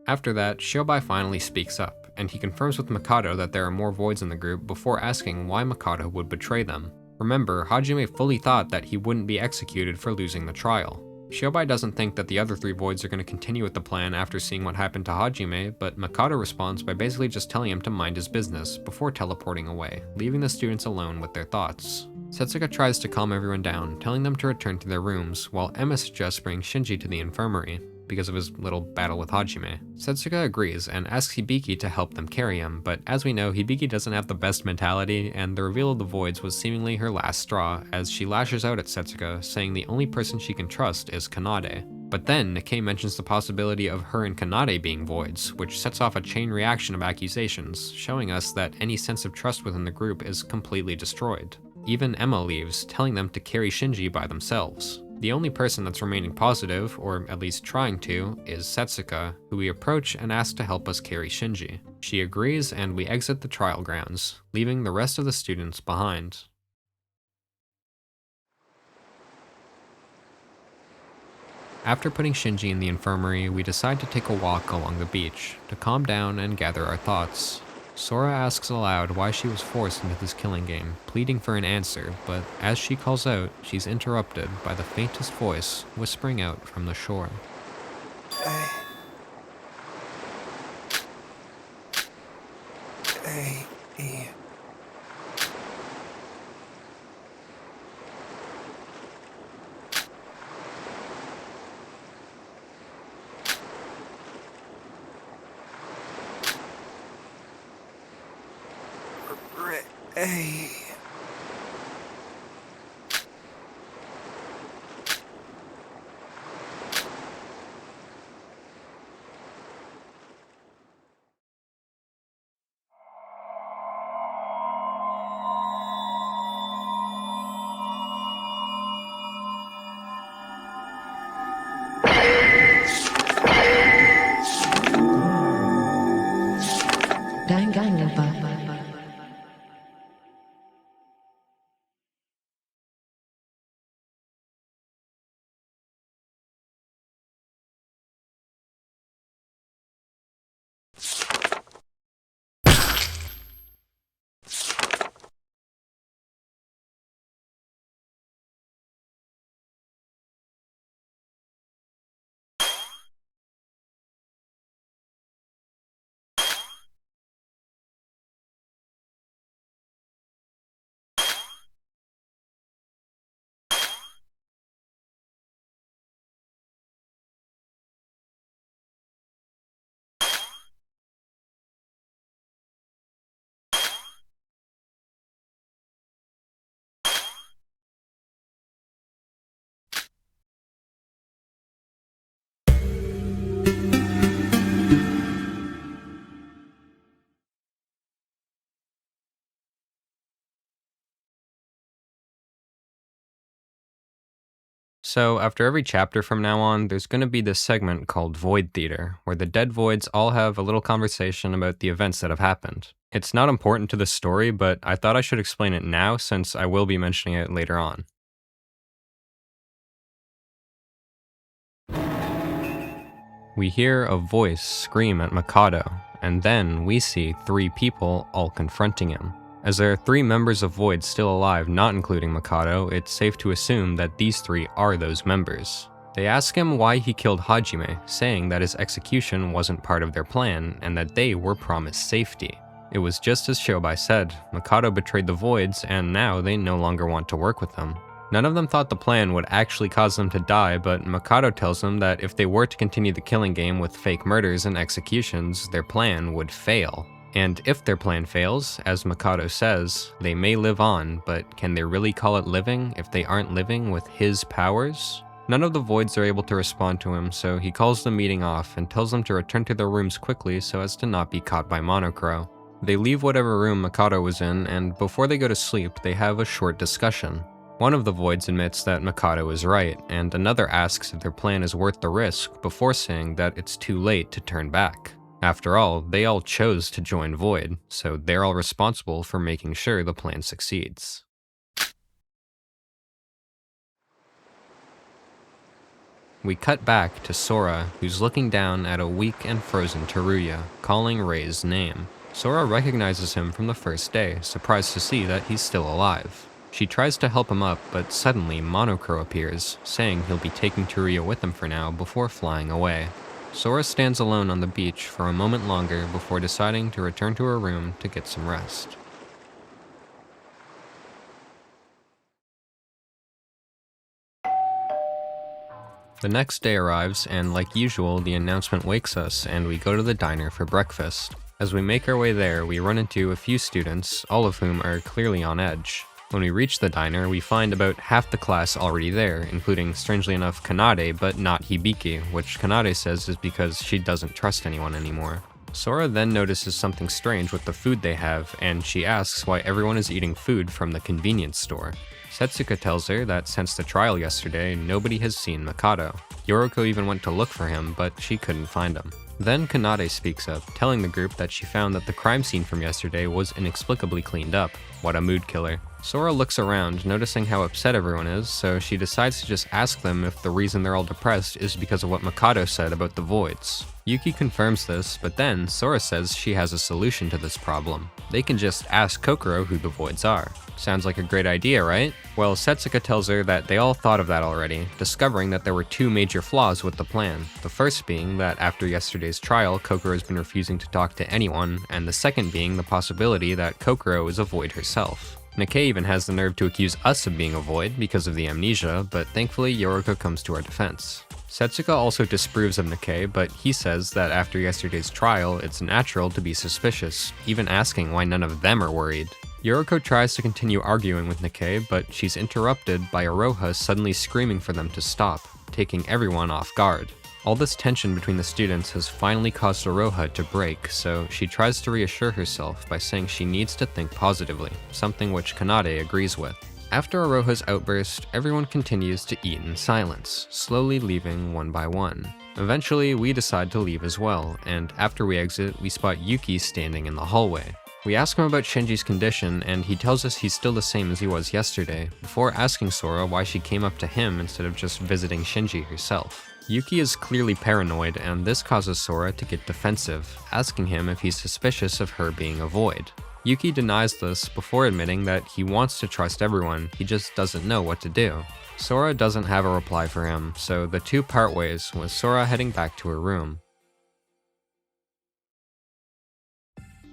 After that, Shiobai finally speaks up, and he confirms with Mikado that there are more voids in the group before asking why Mikado would betray them. Remember, Hajime fully thought that he wouldn't be executed for losing the trial. Shiobai doesn't think that the other 3 voids are going to continue with the plan after seeing what happened to Hajime, but Mikado responds by basically just telling him to mind his business before teleporting away, leaving the students alone with their thoughts. Setsuka tries to calm everyone down, telling them to return to their rooms, while Emma suggests bringing Shinji to the infirmary because of his little battle with Hajime. Setsuka agrees and asks Hibiki to help them carry him, but as we know, Hibiki doesn't have the best mentality, and the reveal of the voids was seemingly her last straw, as she lashes out at Setsuka, saying the only person she can trust is Kanade. But then, Nikkei mentions the possibility of her and Kanade being voids, which sets off a chain reaction of accusations, showing us that any sense of trust within the group is completely destroyed. Even Emma leaves, telling them to carry Shinji by themselves. The only person that's remaining positive, or at least trying to, is Setsuka, who we approach and ask to help us carry Shinji. She agrees and we exit the trial grounds, leaving the rest of the students behind. After putting Shinji in the infirmary, we decide to take a walk along the beach, to calm down and gather our thoughts. Sora asks aloud why she was forced into this killing game, pleading for an answer, but as she calls out, she's interrupted by the faintest voice whispering out from the shore. Danganronpa. So after every chapter from now on, there's going to be this segment called Void Theater, where the dead voids all have a little conversation about the events that have happened. It's not important to the story, but I thought I should explain it now since I will be mentioning it later on. We hear a voice scream at Mikado, and then we see 3 people all confronting him. As there are 3 members of Void still alive, not including Mikado, it's safe to assume that these 3 are those members. They ask him why he killed Hajime, saying that his execution wasn't part of their plan and that they were promised safety. It was just as Shobai said, Mikado betrayed the Voids and now they no longer want to work with them. None of them thought the plan would actually cause them to die, but Mikado tells them that if they were to continue the killing game with fake murders and executions, their plan would fail. And if their plan fails, as Mikado says, they may live on, but can they really call it living if they aren't living with his powers? None of the Voids are able to respond to him, so he calls the meeting off and tells them to return to their rooms quickly so as to not be caught by Monocro. They leave whatever room Mikado was in, and before they go to sleep, they have a short discussion. One of the Voids admits that Mikado is right, and another asks if their plan is worth the risk before saying that it's too late to turn back. After all, they all chose to join Void, so they're all responsible for making sure the plan succeeds. We cut back to Sora, who's looking down at a weak and frozen Teruya, calling Rei's name. Sora recognizes him from the first day, surprised to see that he's still alive. She tries to help him up, but suddenly Monocro appears, saying he'll be taking Teruya with him for now before flying away. Sora stands alone on the beach for a moment longer before deciding to return to her room to get some rest. The next day arrives, and like usual, the announcement wakes us and we go to the diner for breakfast. As we make our way there, we run into a few students, all of whom are clearly on edge. When we reach the diner, we find about half the class already there, including, strangely enough, Kanade, but not Hibiki, which Kanade says is because she doesn't trust anyone anymore. Sora then notices something strange with the food they have, and she asks why everyone is eating food from the convenience store. Setsuka tells her that since the trial yesterday, nobody has seen Mikado. Yoriko even went to look for him, but she couldn't find him. Then Kanade speaks up, telling the group that she found that the crime scene from yesterday was inexplicably cleaned up. What a mood killer. Sora looks around, noticing how upset everyone is, so she decides to just ask them if the reason they're all depressed is because of what Mikado said about the Voids. Yuki confirms this, but then Sora says she has a solution to this problem. They can just ask Kokoro who the Voids are. Sounds like a great idea, right? Well, Setsuka tells her that they all thought of that already, discovering that there were 2 major flaws with the plan. The first being that after yesterday's trial, Kokoro has been refusing to talk to anyone, and the second being the possibility that Kokoro is a Void herself. Nikkei even has the nerve to accuse us of being a Void because of the amnesia, but thankfully Yoriko comes to our defense. Setsuka also disapproves of Nikkei, but he says that after yesterday's trial, it's natural to be suspicious, even asking why none of them are worried. Yoriko tries to continue arguing with Nikkei, but she's interrupted by Aroha suddenly screaming for them to stop, taking everyone off guard. All this tension between the students has finally caused Aroha to break, so she tries to reassure herself by saying she needs to think positively, something which Kanade agrees with. After Aroha's outburst, everyone continues to eat in silence, slowly leaving one by one. Eventually, we decide to leave as well, and after we exit, we spot Yuki standing in the hallway. We ask him about Shinji's condition, and he tells us he's still the same as he was yesterday, before asking Sora why she came up to him instead of just visiting Shinji herself. Yuki is clearly paranoid, and this causes Sora to get defensive, asking him if he's suspicious of her being a Void. Yuki denies this before admitting that he wants to trust everyone, he just doesn't know what to do. Sora doesn't have a reply for him, so the two part ways, with Sora heading back to her room.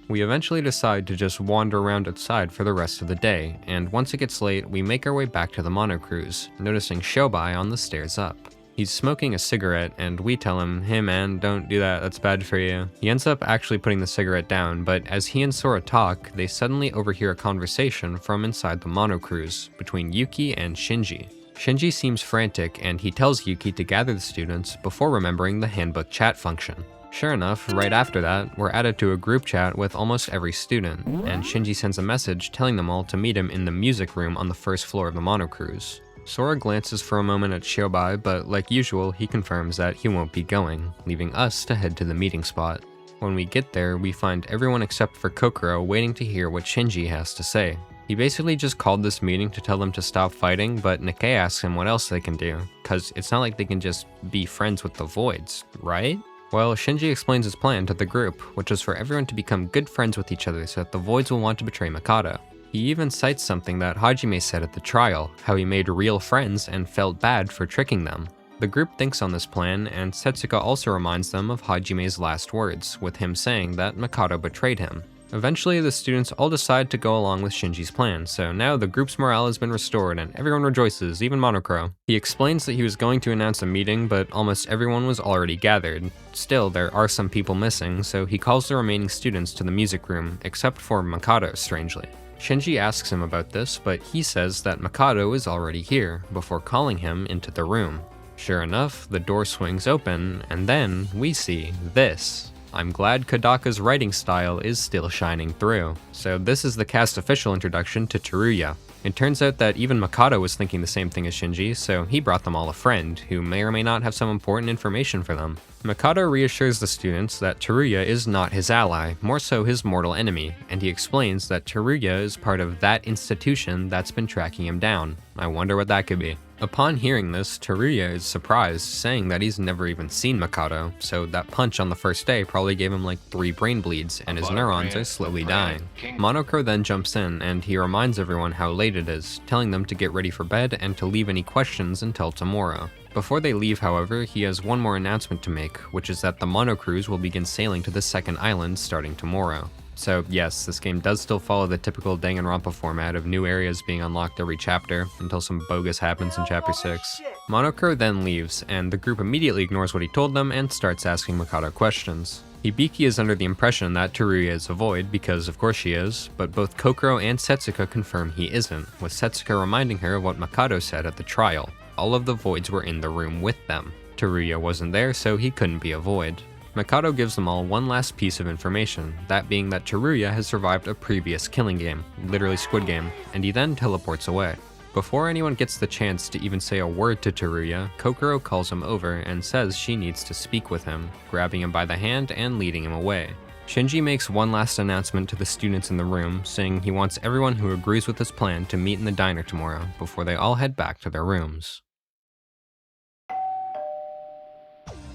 We eventually decide to just wander around outside for the rest of the day, and once it gets late, we make our way back to the monocruise, noticing Shobai on the stairs up. He's smoking a cigarette, and we tell him, "Hey man, don't do that, that's bad for you." He ends up actually putting the cigarette down, but as he and Sora talk, they suddenly overhear a conversation from inside the monocruise between Yuki and Shinji. Shinji seems frantic, and he tells Yuki to gather the students before remembering the handbook chat function. Sure enough, right after that, we're added to a group chat with almost every student, and Shinji sends a message telling them all to meet him in the music room on the first floor of the monocruise. Sora glances for a moment at Shobai, but like usual, he confirms that he won't be going, leaving us to head to the meeting spot. When we get there, we find everyone except for Kokoro waiting to hear what Shinji has to say. He basically just called this meeting to tell them to stop fighting, but Nikkei asks him what else they can do, cause it's not like they can just be friends with the Voids, right? Well, Shinji explains his plan to the group, which is for everyone to become good friends with each other so that the Voids will want to betray Mikado. He even cites something that Hajime said at the trial, how he made real friends and felt bad for tricking them. The group thinks on this plan, and Setsuka also reminds them of Hajime's last words, with him saying that Mikado betrayed him. Eventually, the students all decide to go along with Shinji's plan, so now the group's morale has been restored and everyone rejoices, even Monokuro. He explains that he was going to announce a meeting, but almost everyone was already gathered. Still, there are some people missing, so he calls the remaining students to the music room, except for Mikado, strangely. Shinji asks him about this, but he says that Mikado is already here, before calling him into the room. Sure enough, the door swings open, and then we see this. I'm glad Kodaka's writing style is still shining through. So this is the cast official introduction to Teruya. It turns out that even Mikado was thinking the same thing as Shinji, so he brought them all a friend, who may or may not have some important information for them. Mikado reassures the students that Teruya is not his ally, more so his mortal enemy, and he explains that Teruya is part of that institution that's been tracking him down. I wonder what that could be. Upon hearing this, Teruya is surprised, saying that he's never even seen Mikado, so that punch on the first day probably gave him like 3 brain bleeds, and his neurons are slowly dying. Monokuro then jumps in, and he reminds everyone how late it is, telling them to get ready for bed and to leave any questions until tomorrow. Before they leave, however, he has one more announcement to make, which is that the Mono Cruise will begin sailing to the second island starting tomorrow. So yes, this game does still follow the typical Danganronpa format of new areas being unlocked every chapter, until some bogus happens in chapter 6. Monokuro then leaves, and the group immediately ignores what he told them and starts asking Mikado questions. Hibiki is under the impression that Teruya is a Void, because of course she is, but both Kokoro and Setsuka confirm he isn't, with Setsuka reminding her of what Mikado said at the trial. All of the Voids were in the room with them. Teruya wasn't there, so he couldn't be a Void. Mikado gives them all one last piece of information, that being that Teruya has survived a previous killing game, literally Squid Game, and he then teleports away. Before anyone gets the chance to even say a word to Teruya, Kokoro calls him over and says she needs to speak with him, grabbing him by the hand and leading him away. Shinji makes one last announcement to the students in the room, saying he wants everyone who agrees with his plan to meet in the diner tomorrow, before they all head back to their rooms.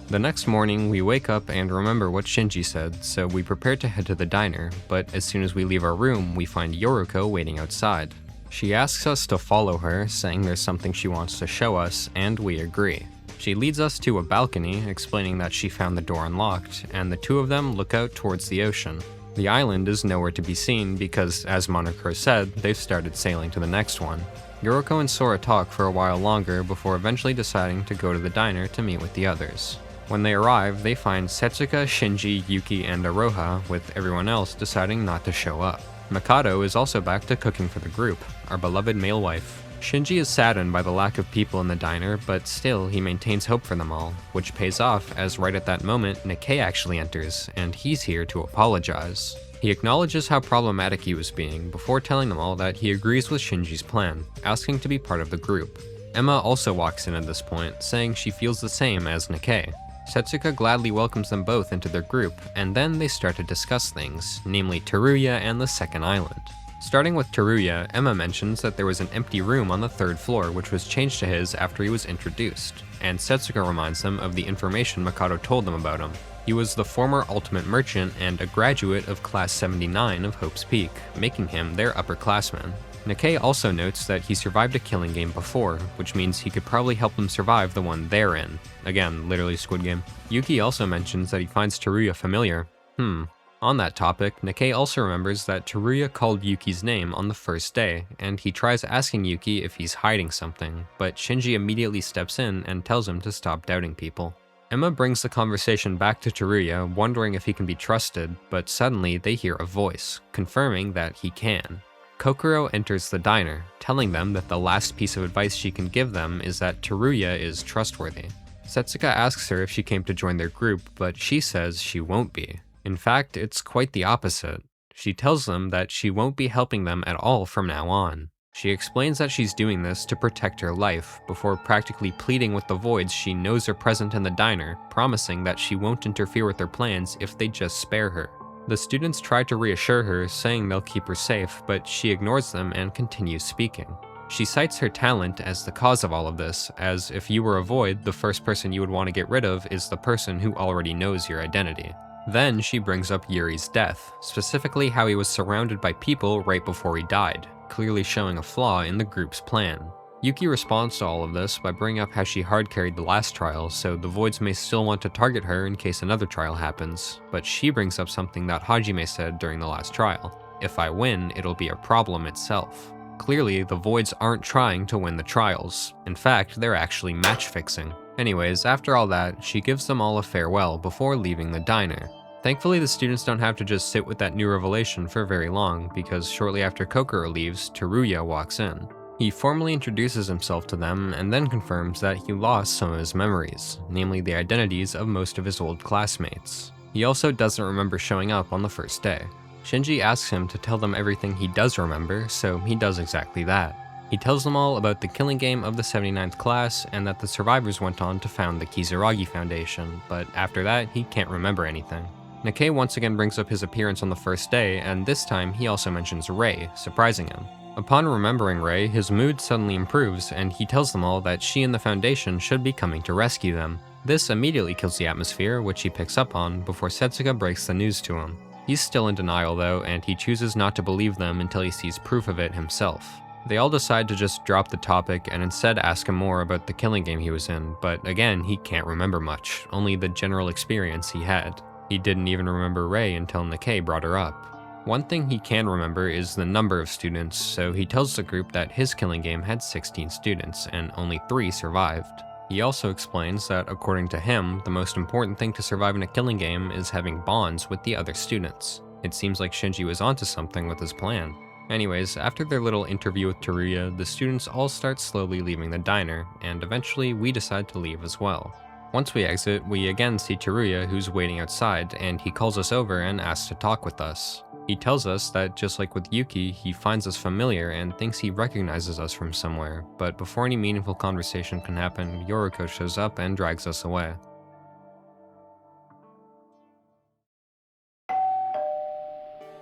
The next morning, we wake up and remember what Shinji said, so we prepare to head to the diner, but as soon as we leave our room, we find Yoruko waiting outside. She asks us to follow her, saying there's something she wants to show us, and we agree. She leads us to a balcony, explaining that she found the door unlocked, and the two of them look out towards the ocean. The island is nowhere to be seen because, as Monokuro said, they've started sailing to the next one. Yoruko and Sora talk for a while longer before eventually deciding to go to the diner to meet with the others. When they arrive, they find Setsuka, Shinji, Yuki, and Aroha, with everyone else deciding not to show up. Mikado is also back to cooking for the group, our beloved male wife. Shinji is saddened by the lack of people in the diner, but still he maintains hope for them all, which pays off as right at that moment, Nikkei actually enters, and he's here to apologize. He acknowledges how problematic he was being, before telling them all that he agrees with Shinji's plan, asking to be part of the group. Emma also walks in at this point, saying she feels the same as Nikkei. Setsuka gladly welcomes them both into their group, and then they start to discuss things, namely Teruya and the second island. Starting with Teruya, Emma mentions that there was an empty room on the 3rd floor which was changed to his after he was introduced, and Setsuka reminds them of the information Mikado told them about him. He was the former Ultimate Merchant and a graduate of Class 79 of Hope's Peak, making him their upperclassman. Nikkei also notes that he survived a killing game before, which means he could probably help them survive the one they're in. Again, literally Squid Game. Yuki also mentions that he finds Teruya familiar. On that topic, Nikkei also remembers that Teruya called Yuki's name on the first day, and he tries asking Yuki if he's hiding something, but Shinji immediately steps in and tells him to stop doubting people. Emma brings the conversation back to Teruya, wondering if he can be trusted, but suddenly they hear a voice, confirming that he can. Kokoro enters the diner, telling them that the last piece of advice she can give them is that Teruya is trustworthy. Setsuka asks her if she came to join their group, but she says she won't be. In fact, it's quite the opposite. She tells them that she won't be helping them at all from now on. She explains that she's doing this to protect her life, before practically pleading with the voids she knows are present in the diner, promising that she won't interfere with their plans if they just spare her. The students try to reassure her, saying they'll keep her safe, but she ignores them and continues speaking. She cites her talent as the cause of all of this, as if you were a void, the first person you would want to get rid of is the person who already knows your identity. Then she brings up Yuri's death, specifically how he was surrounded by people right before he died, clearly showing a flaw in the group's plan. Yuki responds to all of this by bringing up how she hard-carried the last trial, so the voids may still want to target her in case another trial happens, but she brings up something that Hajime said during the last trial. If I win, it'll be a problem itself. Clearly, the voids aren't trying to win the trials. In fact, they're actually match-fixing. Anyways, after all that, she gives them all a farewell before leaving the diner. Thankfully, the students don't have to just sit with that new revelation for very long, because shortly after Kokoro leaves, Teruya walks in. He formally introduces himself to them and then confirms that he lost some of his memories, namely the identities of most of his old classmates. He also doesn't remember showing up on the first day. Shinji asks him to tell them everything he does remember, so he does exactly that. He tells them all about the killing game of the 79th class and that the survivors went on to found the Kizuragi Foundation, but after that, he can't remember anything. Nikkei once again brings up his appearance on the first day, and this time he also mentions Rei, surprising him. Upon remembering Rei, his mood suddenly improves, and he tells them all that she and the Foundation should be coming to rescue them. This immediately kills the atmosphere, which he picks up on, before Setsuka breaks the news to him. He's still in denial though, and he chooses not to believe them until he sees proof of it himself. They all decide to just drop the topic and instead ask him more about the killing game he was in, but again, he can't remember much, only the general experience he had. He didn't even remember Rei until Nikkei brought her up. One thing he can remember is the number of students, so he tells the group that his killing game had 16 students, and only 3 survived. He also explains that, according to him, the most important thing to survive in a killing game is having bonds with the other students. It seems like Shinji was onto something with his plan. Anyways, after their little interview with Teruya, the students all start slowly leaving the diner, and eventually we decide to leave as well. Once we exit, we again see Teruya, who's waiting outside, and he calls us over and asks to talk with us. He tells us that, just like with Yuki, he finds us familiar and thinks he recognizes us from somewhere, but before any meaningful conversation can happen, Yoriko shows up and drags us away.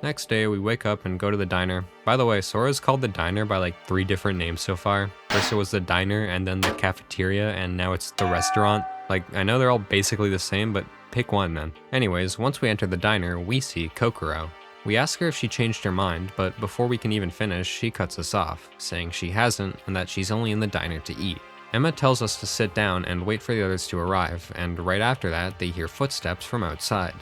Next day, we wake up and go to the diner. By the way, Sora's called the diner by like 3 different names so far. First it was the diner, and then the cafeteria, and now it's the restaurant. Like, I know they're all basically the same, but pick one then. Anyways, once we enter the diner, we see Kokoro. We ask her if she changed her mind, but before we can even finish, she cuts us off, saying she hasn't and that she's only in the diner to eat. Emma tells us to sit down and wait for the others to arrive, and right after that, they hear footsteps from outside.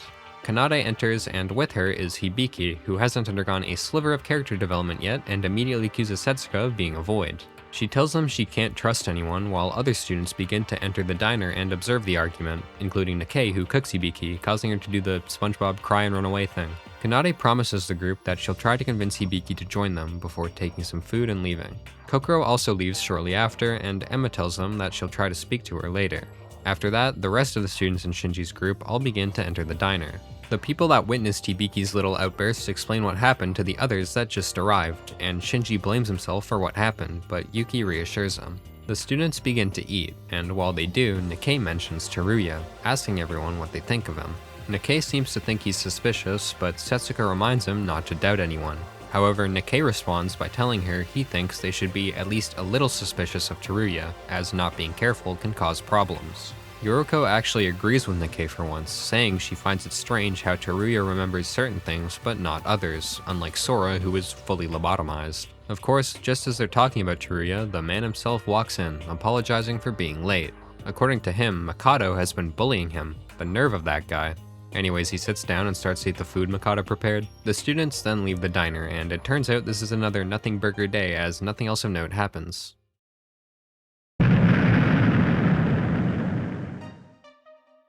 Kanade enters, and with her is Hibiki, who hasn't undergone a sliver of character development yet and immediately accuses Setsuka of being a void. She tells them she can't trust anyone, while other students begin to enter the diner and observe the argument, including Nikkei, who cooks Hibiki, causing her to do the SpongeBob cry and run away thing. Kanade promises the group that she'll try to convince Hibiki to join them before taking some food and leaving. Kokoro also leaves shortly after, and Emma tells them that she'll try to speak to her later. After that, the rest of the students in Shinji's group all begin to enter the diner. The people that witnessed Hibiki's little outbursts explain what happened to the others that just arrived, and Shinji blames himself for what happened, but Yuki reassures him. The students begin to eat, and while they do, Nikkei mentions Teruya, asking everyone what they think of him. Nikkei seems to think he's suspicious, but Setsuka reminds him not to doubt anyone. However, Nikkei responds by telling her he thinks they should be at least a little suspicious of Teruya, as not being careful can cause problems. Yoriko actually agrees with Nikkei for once, saying she finds it strange how Teruya remembers certain things but not others, unlike Sora, who is fully lobotomized. Of course, just as they're talking about Teruya, the man himself walks in, apologizing for being late. According to him, Mikado has been bullying him. The nerve of that guy. Anyways, he sits down and starts to eat the food Mikado prepared. The students then leave the diner, and it turns out this is another nothing burger day as nothing else of note happens.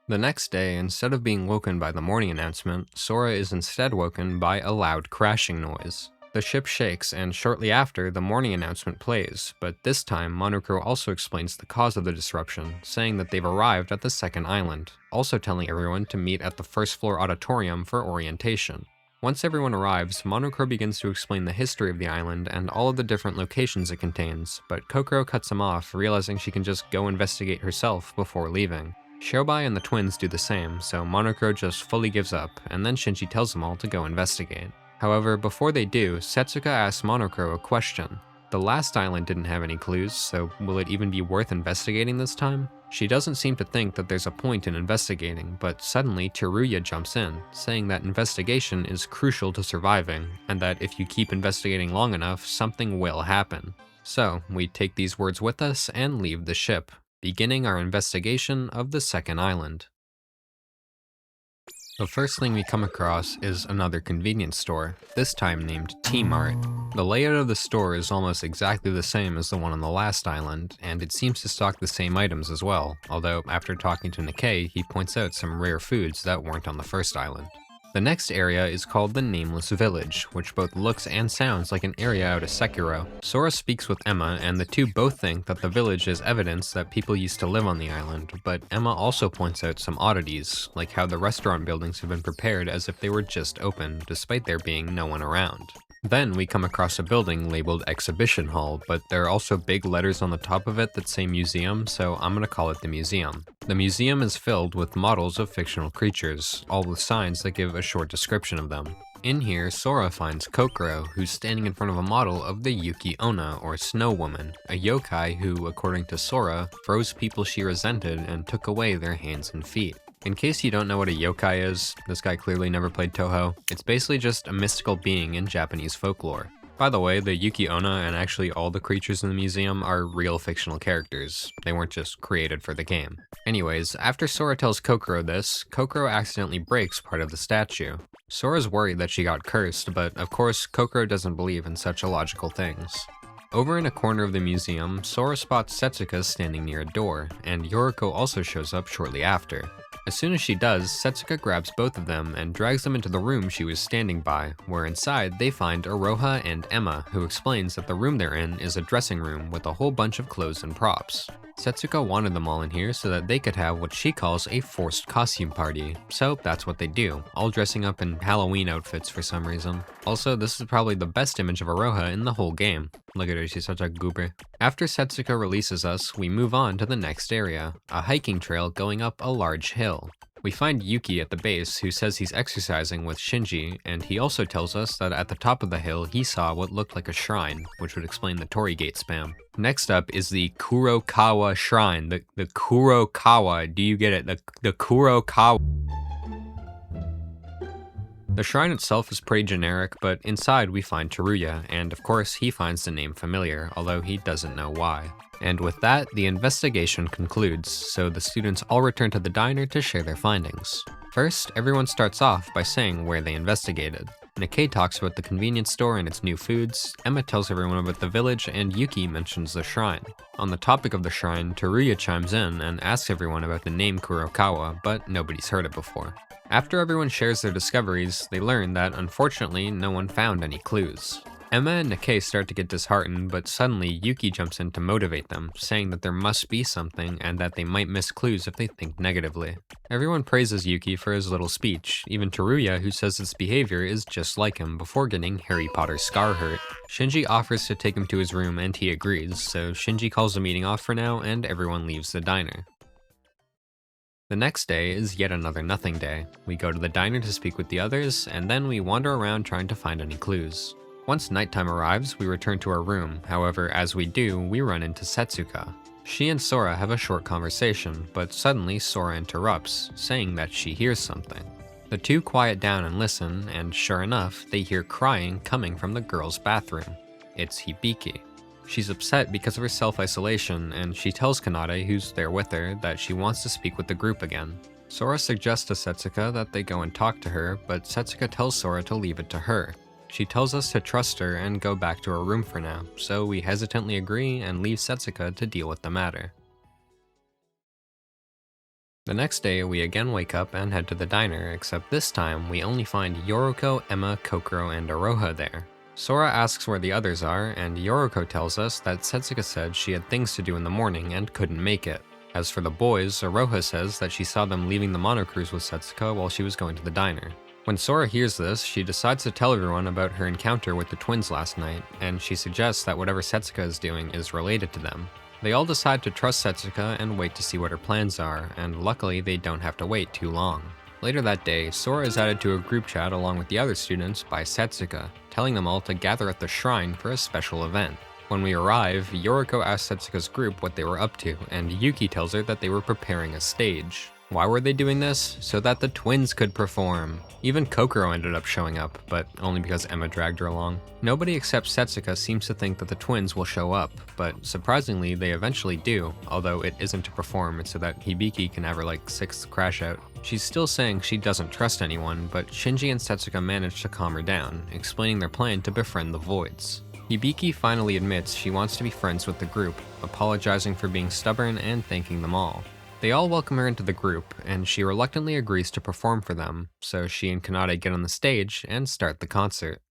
The next day, instead of being woken by the morning announcement, Sora is instead woken by a loud crashing noise. The ship shakes, and shortly after, the morning announcement plays, but this time Monokuro also explains the cause of the disruption, saying that they've arrived at the second island, also telling everyone to meet at the first floor auditorium for orientation. Once everyone arrives, Monokuro begins to explain the history of the island and all of the different locations it contains, but Kokoro cuts him off, realizing she can just go investigate herself before leaving. Shobai and the twins do the same, so Monokuro just fully gives up, and then Shinji tells them all to go investigate. However, before they do, Setsuka asks Monokuro a question. The last island didn't have any clues, so will it even be worth investigating this time? She doesn't seem to think that there's a point in investigating, but suddenly Teruya jumps in, saying that investigation is crucial to surviving, and that if you keep investigating long enough, something will happen. So, we take these words with us and leave the ship, beginning our investigation of the second island. The first thing we come across is another convenience store, this time named T-Mart. The layout of the store is almost exactly the same as the one on the last island, and it seems to stock the same items as well, although after talking to Nikkei, he points out some rare foods that weren't on the first island. The next area is called the Nameless Village, which both looks and sounds like an area out of Sekiro. Sora speaks with Emma, and the two both think that the village is evidence that people used to live on the island, but Emma also points out some oddities, like how the restaurant buildings have been prepared as if they were just open, despite there being no one around. Then we come across a building labeled Exhibition Hall, but there are also big letters on the top of it that say museum, so I'm gonna call it the museum. The museum is filled with models of fictional creatures, all with signs that give a short description of them. In here, Sora finds Kokoro, who's standing in front of a model of the Yuki Onna, or Snow Woman, a yokai who, according to Sora, froze people she resented and took away their hands and feet. In case you don't know what a yokai is, this guy clearly never played Touhou, it's basically just a mystical being in Japanese folklore. By the way, the Yuki Onna and actually all the creatures in the museum are real fictional characters. They weren't just created for the game. Anyways, after Sora tells Kokoro this, Kokoro accidentally breaks part of the statue. Sora's worried that she got cursed, but of course Kokoro doesn't believe in such illogical things. Over in a corner of the museum, Sora spots Setsuka standing near a door, and Yoriko also shows up shortly after. As soon as she does, Setsuka grabs both of them and drags them into the room she was standing by, where inside they find Aroha and Emma, who explains that the room they're in is a dressing room with a whole bunch of clothes and props. Setsuka wanted them all in here so that they could have what she calls a forced costume party, so that's what they do, all dressing up in Halloween outfits for some reason. Also, this is probably the best image of Aroha in the whole game. Look at her, she's such a goober. After Setsuka releases us, we move on to the next area, a hiking trail going up a large hill. We find Yuki at the base, who says he's exercising with Shinji, and he also tells us that at the top of the hill he saw what looked like a shrine, which would explain the Torigate spam. Next up is the Kurokawa Shrine. The Kurokawa, do you get it? The Kurokawa. The shrine itself is pretty generic, but inside we find Teruya, and of course he finds the name familiar, although he doesn't know why. And with that, the investigation concludes, so the students all return to the diner to share their findings. First, everyone starts off by saying where they investigated. Nikkei talks about the convenience store and its new foods, Emma tells everyone about the village, and Yuki mentions the shrine. On the topic of the shrine, Teruya chimes in and asks everyone about the name Kurokawa, but nobody's heard it before. After everyone shares their discoveries, they learn that unfortunately no one found any clues. Emma and Nikkei start to get disheartened, but suddenly Yuki jumps in to motivate them, saying that there must be something and that they might miss clues if they think negatively. Everyone praises Yuki for his little speech, even Teruya, who says his behavior is just like him before getting Harry Potter's scar hurt. Shinji offers to take him to his room and he agrees, so Shinji calls the meeting off for now and everyone leaves the diner. The next day is yet another nothing day. We go to the diner to speak with the others, and then we wander around trying to find any clues. Once nighttime arrives, we return to our room, however, as we do, we run into Setsuka. She and Sora have a short conversation, but suddenly Sora interrupts, saying that she hears something. The two quiet down and listen, and sure enough, they hear crying coming from the girl's bathroom. It's Hibiki. She's upset because of her self-isolation, and she tells Kanade, who's there with her, that she wants to speak with the group again. Sora suggests to Setsuka that they go and talk to her, but Setsuka tells Sora to leave it to her. She tells us to trust her and go back to her room for now, so we hesitantly agree and leave Setsuka to deal with the matter. The next day, we again wake up and head to the diner, except this time we only find Yoriko, Emma, Kokoro, and Aroha there. Sora asks where the others are, and Yoriko tells us that Setsuka said she had things to do in the morning and couldn't make it. As for the boys, Aroha says that she saw them leaving the monocruise with Setsuka while she was going to the diner. When Sora hears this, she decides to tell everyone about her encounter with the twins last night, and she suggests that whatever Setsuka is doing is related to them. They all decide to trust Setsuka and wait to see what her plans are, and luckily they don't have to wait too long. Later that day, Sora is added to a group chat along with the other students by Setsuka, telling them all to gather at the shrine for a special event. When we arrive, Yoriko asks Setsuka's group what they were up to, and Yuki tells her that they were preparing a stage. Why were they doing this? So that the twins could perform. Even Kokoro ended up showing up, but only because Emma dragged her along. Nobody except Setsuka seems to think that the twins will show up, but surprisingly they eventually do, although it isn't to perform, it's so that Hibiki can have her like 6th crash out. She's still saying she doesn't trust anyone, but Shinji and Setsuka manage to calm her down, explaining their plan to befriend the Voids. Hibiki finally admits she wants to be friends with the group, apologizing for being stubborn and thanking them all. They all welcome her into the group, and she reluctantly agrees to perform for them, so she and Kanade get on the stage and start the concert.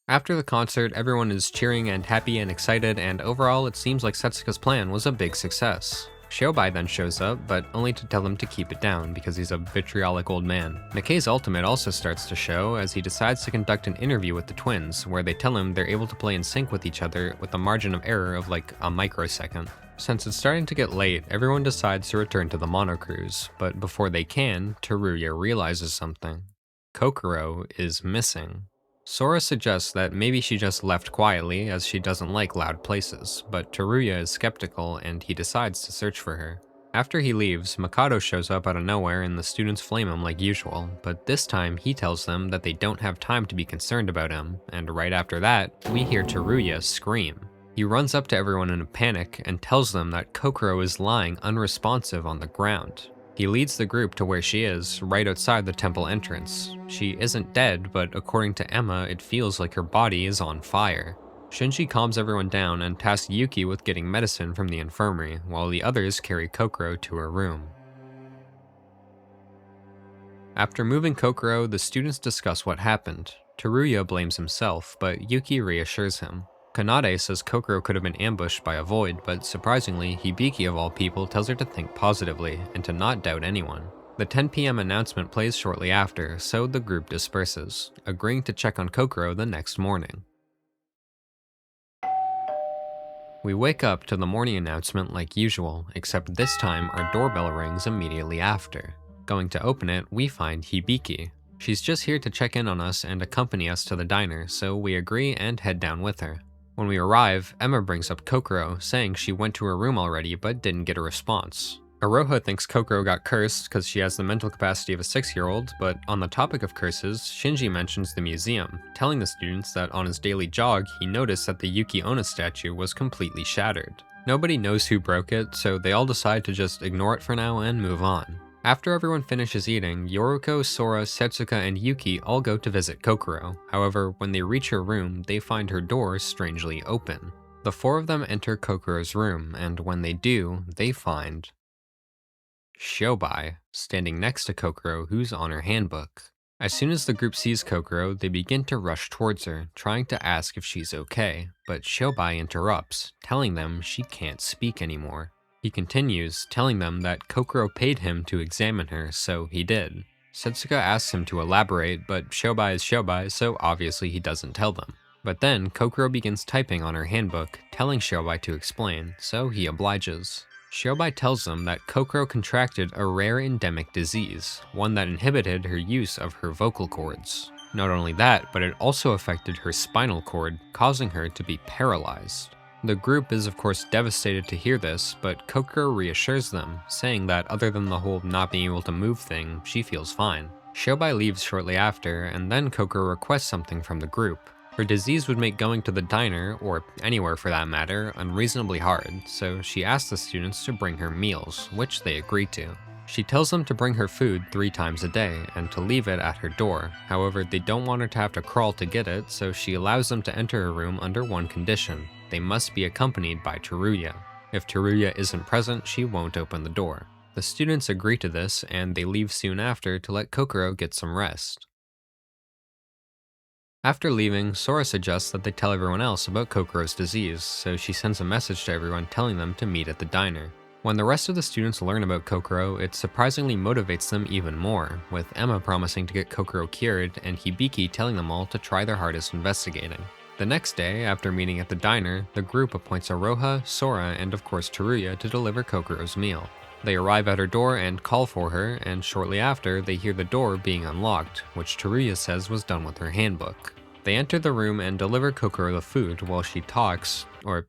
After the concert, everyone is cheering and happy and excited, and overall it seems like Setsuka's plan was a big success. Shobai then shows up, but only to tell them to keep it down because he's a vitriolic old man. Nikkei's ultimate also starts to show as he decides to conduct an interview with the twins, where they tell him they're able to play in sync with each other with a margin of error of like a microsecond. Since it's starting to get late, everyone decides to return to the monocruise, but before they can, Teruya realizes something. Kokoro is missing. Sora suggests that maybe she just left quietly as she doesn't like loud places, but Teruya is skeptical and he decides to search for her. After he leaves, Mikado shows up out of nowhere and the students flame him like usual, but this time he tells them that they don't have time to be concerned about him, and right after that, we hear Teruya scream. He runs up to everyone in a panic and tells them that Kokoro is lying unresponsive on the ground. He leads the group to where she is, right outside the temple entrance. She isn't dead, but according to Emma, it feels like her body is on fire. Shinji calms everyone down and tasks Yuki with getting medicine from the infirmary, while the others carry Kokoro to her room. After moving Kokoro, the students discuss what happened. Teruya blames himself, but Yuki reassures him. Kanade says Kokoro could have been ambushed by a void, but surprisingly, Hibiki of all people tells her to think positively and to not doubt anyone. The 10 PM announcement plays shortly after, so the group disperses, agreeing to check on Kokoro the next morning. We wake up to the morning announcement like usual, except this time our doorbell rings immediately after. Going to open it, we find Hibiki. She's just here to check in on us and accompany us to the diner, so we agree and head down with her. When we arrive, Emma brings up Kokoro, saying she went to her room already but didn't get a response. Aroha thinks Kokoro got cursed because she has the mental capacity of a 6-year-old, but on the topic of curses, Shinji mentions the museum, telling the students that on his daily jog, he noticed that the Yuki Onna statue was completely shattered. Nobody knows who broke it, so they all decide to just ignore it for now and move on. After everyone finishes eating, Yoriko, Sora, Setsuka, and Yuki all go to visit Kokoro. However, when they reach her room, they find her door strangely open. The 4 of them enter Kokoro's room, and when they do, they find Shobai standing next to Kokoro, who's on her handbook. As soon as the group sees Kokoro, they begin to rush towards her, trying to ask if she's okay, but Shobai interrupts, telling them she can't speak anymore. He continues, telling them that Kokoro paid him to examine her, so he did. Setsuka asks him to elaborate, but Shobai is Shobai, so obviously he doesn't tell them. But then, Kokoro begins typing on her handbook, telling Shobai to explain, so he obliges. Shobai tells them that Kokoro contracted a rare endemic disease, one that inhibited her use of her vocal cords. Not only that, but it also affected her spinal cord, causing her to be paralyzed. The group is of course devastated to hear this, but Kokoro reassures them, saying that other than the whole not being able to move thing, she feels fine. Shobai leaves shortly after, and then Kokoro requests something from the group. Her disease would make going to the diner, or anywhere for that matter, unreasonably hard, so she asked the students to bring her meals, which they agreed to. She tells them to bring her food 3 times a day and to leave it at her door. However, they don't want her to have to crawl to get it, so she allows them to enter her room under one condition: they must be accompanied by Teruya. If Teruya isn't present, she won't open the door. The students agree to this, and they leave soon after to let Kokoro get some rest. After leaving, Sora suggests that they tell everyone else about Kokoro's disease, so she sends a message to everyone telling them to meet at the diner. When the rest of the students learn about Kokoro, it surprisingly motivates them even more, with Emma promising to get Kokoro cured and Hibiki telling them all to try their hardest investigating. The next day, after meeting at the diner, the group appoints Aroha, Sora, and of course Teruya to deliver Kokoro's meal. They arrive at her door and call for her, and shortly after, they hear the door being unlocked, which Teruya says was done with her handbook. They enter the room and deliver Kokoro the food while she talks, or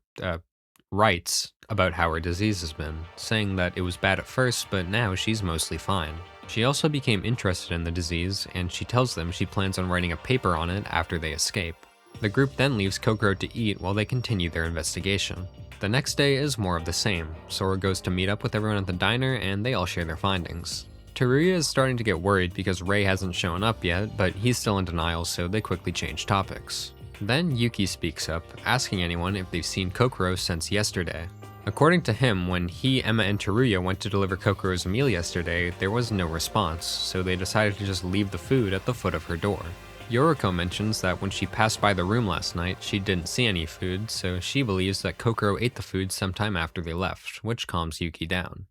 writes, about how her disease has been, saying that it was bad at first, but now she's mostly fine. She also became interested in the disease, and she tells them she plans on writing a paper on it after they escape. The group then leaves Kokoro to eat while they continue their investigation. The next day is more of the same. Sora goes to meet up with everyone at the diner, and they all share their findings. Teruya is starting to get worried because Rei hasn't shown up yet, but he's still in denial, so they quickly change topics. Then Yuki speaks up, asking anyone if they've seen Kokoro since yesterday. According to him, when he, Emma, and Teruya went to deliver Kokoro's meal yesterday, there was no response, so they decided to just leave the food at the foot of her door. Yoriko mentions that when she passed by the room last night, she didn't see any food, so she believes that Kokoro ate the food sometime after they left, which calms Yuki down.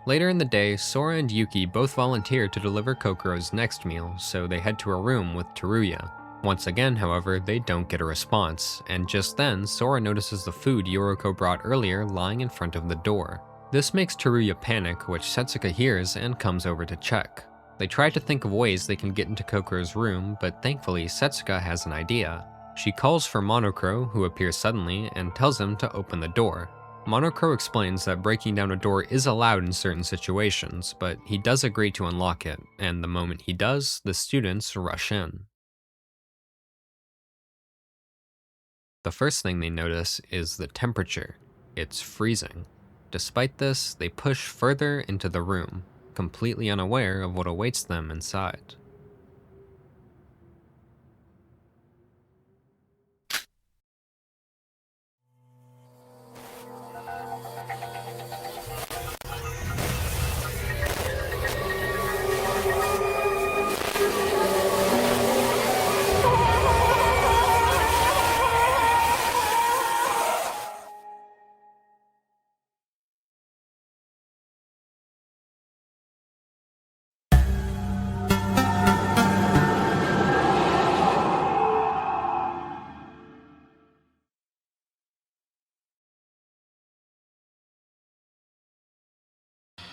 Later in the day, Sora and Yuki both volunteer to deliver Kokoro's next meal, so they head to her room with Teruya. Once again, however, they don't get a response, and just then, Sora notices the food Yoriko brought earlier lying in front of the door. This makes Teruya panic, which Setsuka hears and comes over to check. They try to think of ways they can get into Kokoro's room, but thankfully Setsuka has an idea. She calls for Monokuro, who appears suddenly, and tells him to open the door. Monokuro explains that breaking down a door is allowed in certain situations, but he does agree to unlock it, and the moment he does, the students rush in. The first thing they notice is the temperature. It's freezing. Despite this, they push further into the room, completely unaware of what awaits them inside.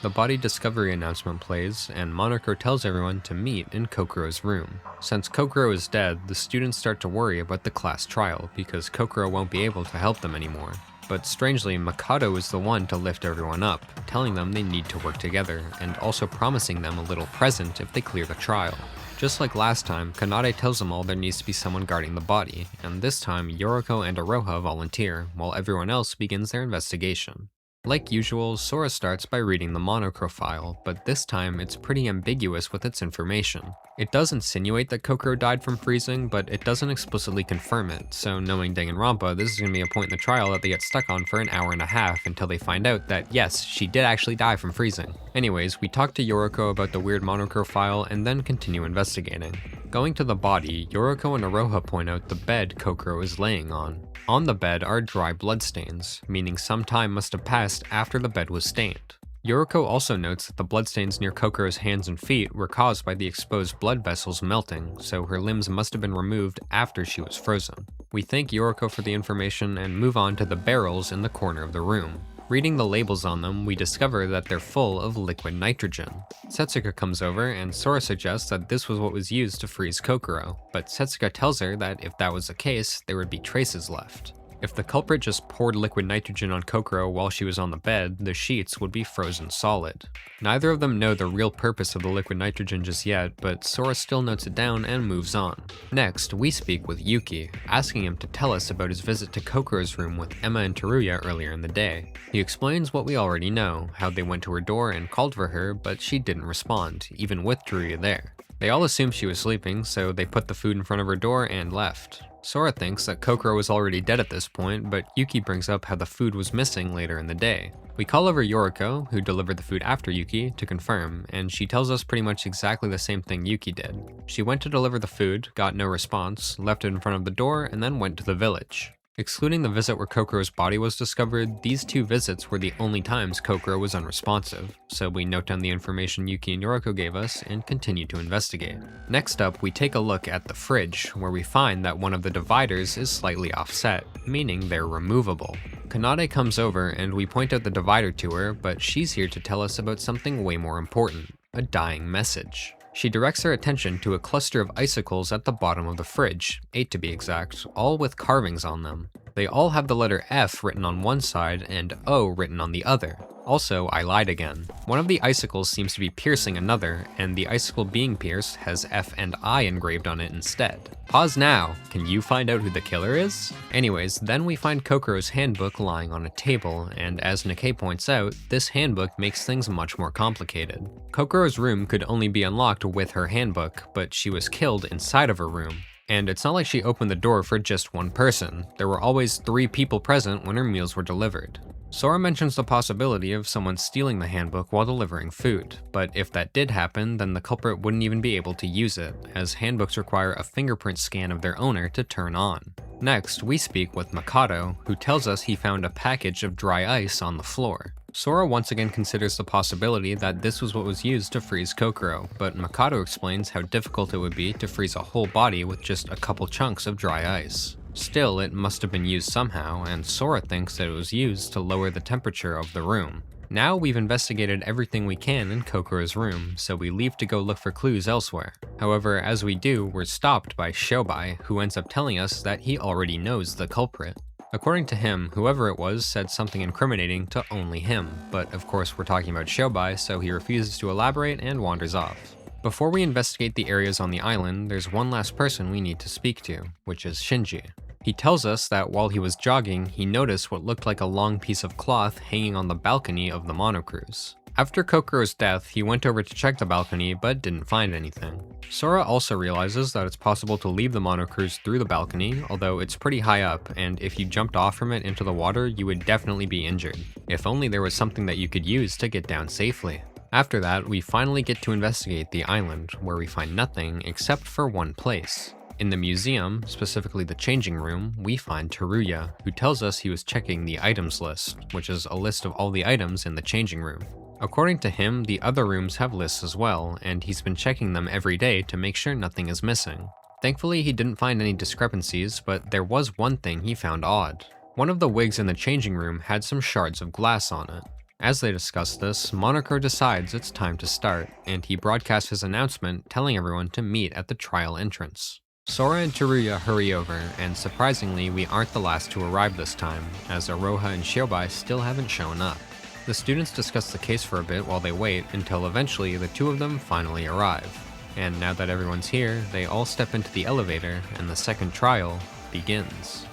The body discovery announcement plays, and Monokuro tells everyone to meet in Kokoro's room. Since Kokoro is dead, the students start to worry about the class trial, because Kokoro won't be able to help them anymore. But strangely, Mikado is the one to lift everyone up, telling them they need to work together, and also promising them a little present if they clear the trial. Just like last time, Kanade tells them all there needs to be someone guarding the body, and this time Yoriko and Aroha volunteer, while everyone else begins their investigation. Like usual, Sora starts by reading the Monokuro file, but this time it's pretty ambiguous with its information. It does insinuate that Kokoro died from freezing, but it doesn't explicitly confirm it, so knowing Danganronpa, this is going to be a point in the trial that they get stuck on for an hour and a half until they find out that yes, she did actually die from freezing. Anyways, we talk to Yoriko about the weird Monokuro file and then continue investigating. Going to the body, Yoriko and Aroha point out the bed Kokoro is laying on. On the bed are dry bloodstains, meaning some time must have passed after the bed was stained. Yoriko also notes that the bloodstains near Kokoro's hands and feet were caused by the exposed blood vessels melting, so her limbs must have been removed after she was frozen. We thank Yoriko for the information and move on to the barrels in the corner of the room. Reading the labels on them, we discover that they're full of liquid nitrogen. Setsuka comes over and Sora suggests that this was what was used to freeze Kokoro, but Setsuka tells her that if that was the case, there would be traces left. If the culprit just poured liquid nitrogen on Kokoro while she was on the bed, the sheets would be frozen solid. Neither of them know the real purpose of the liquid nitrogen just yet, but Sora still notes it down and moves on. Next, we speak with Yuki, asking him to tell us about his visit to Kokoro's room with Emma and Teruya earlier in the day. He explains what we already know, how they went to her door and called for her, but she didn't respond, even with Teruya there. They all assumed she was sleeping, so they put the food in front of her door and left. Sora thinks that Kokoro was already dead at this point, but Yuki brings up how the food was missing later in the day. We call over Yoriko, who delivered the food after Yuki, to confirm, and she tells us pretty much exactly the same thing Yuki did. She went to deliver the food, got no response, left it in front of the door, and then went to the village. Excluding the visit where Kokoro's body was discovered, these 2 visits were the only times Kokoro was unresponsive, so we note down the information Yuki and Yoriko gave us and continue to investigate. Next up, we take a look at the fridge, where we find that one of the dividers is slightly offset, meaning they're removable. Kanade comes over and we point out the divider to her, but she's here to tell us about something way more important, a dying message. She directs her attention to a cluster of icicles at the bottom of the fridge, 8 to be exact, all with carvings on them. They all have the letter F written on one side and O written on the other. Also, I lied again. One of the icicles seems to be piercing another, and the icicle being pierced has F and I engraved on it instead. Pause now. Can you find out who the killer is? Anyways, then we find Kokoro's handbook lying on a table, and as Nikkei points out, this handbook makes things much more complicated. Kokoro's room could only be unlocked with her handbook, but she was killed inside of her room. And it's not like she opened the door for just one person. There were always 3 people present when her meals were delivered. Sora mentions the possibility of someone stealing the handbook while delivering food, but if that did happen, then the culprit wouldn't even be able to use it, as handbooks require a fingerprint scan of their owner to turn on. Next, we speak with Mikado, who tells us he found a package of dry ice on the floor. Sora once again considers the possibility that this was what was used to freeze Kokoro, but Mikado explains how difficult it would be to freeze a whole body with just a couple chunks of dry ice. Still, it must have been used somehow, and Sora thinks that it was used to lower the temperature of the room. Now we've investigated everything we can in Kokoro's room, so we leave to go look for clues elsewhere. However, as we do, we're stopped by Shobai, who ends up telling us that he already knows the culprit. According to him, whoever it was said something incriminating to only him, but of course we're talking about Shobai, so he refuses to elaborate and wanders off. Before we investigate the areas on the island, there's one last person we need to speak to, which is Shinji. He tells us that while he was jogging, he noticed what looked like a long piece of cloth hanging on the balcony of the monocruise. After Kokoro's death, he went over to check the balcony, but didn't find anything. Sora also realizes that it's possible to leave the monocruise through the balcony, although it's pretty high up, and if you jumped off from it into the water, you would definitely be injured. If only there was something that you could use to get down safely. After that, we finally get to investigate the island, where we find nothing except for one place. In the museum, specifically the changing room, we find Teruya, who tells us he was checking the items list, which is a list of all the items in the changing room. According to him, the other rooms have lists as well, and he's been checking them every day to make sure nothing is missing. Thankfully, he didn't find any discrepancies, but there was one thing he found odd. One of the wigs in the changing room had some shards of glass on it. As they discuss this, Monokuro decides it's time to start, and he broadcasts his announcement telling everyone to meet at the trial entrance. Sora and Teruya hurry over, and surprisingly, we aren't the last to arrive this time, as Aroha and Shobai still haven't shown up. The students discuss the case for a bit while they wait until eventually the 2 of them finally arrive. And now that everyone's here, they all step into the elevator, and the second trial begins.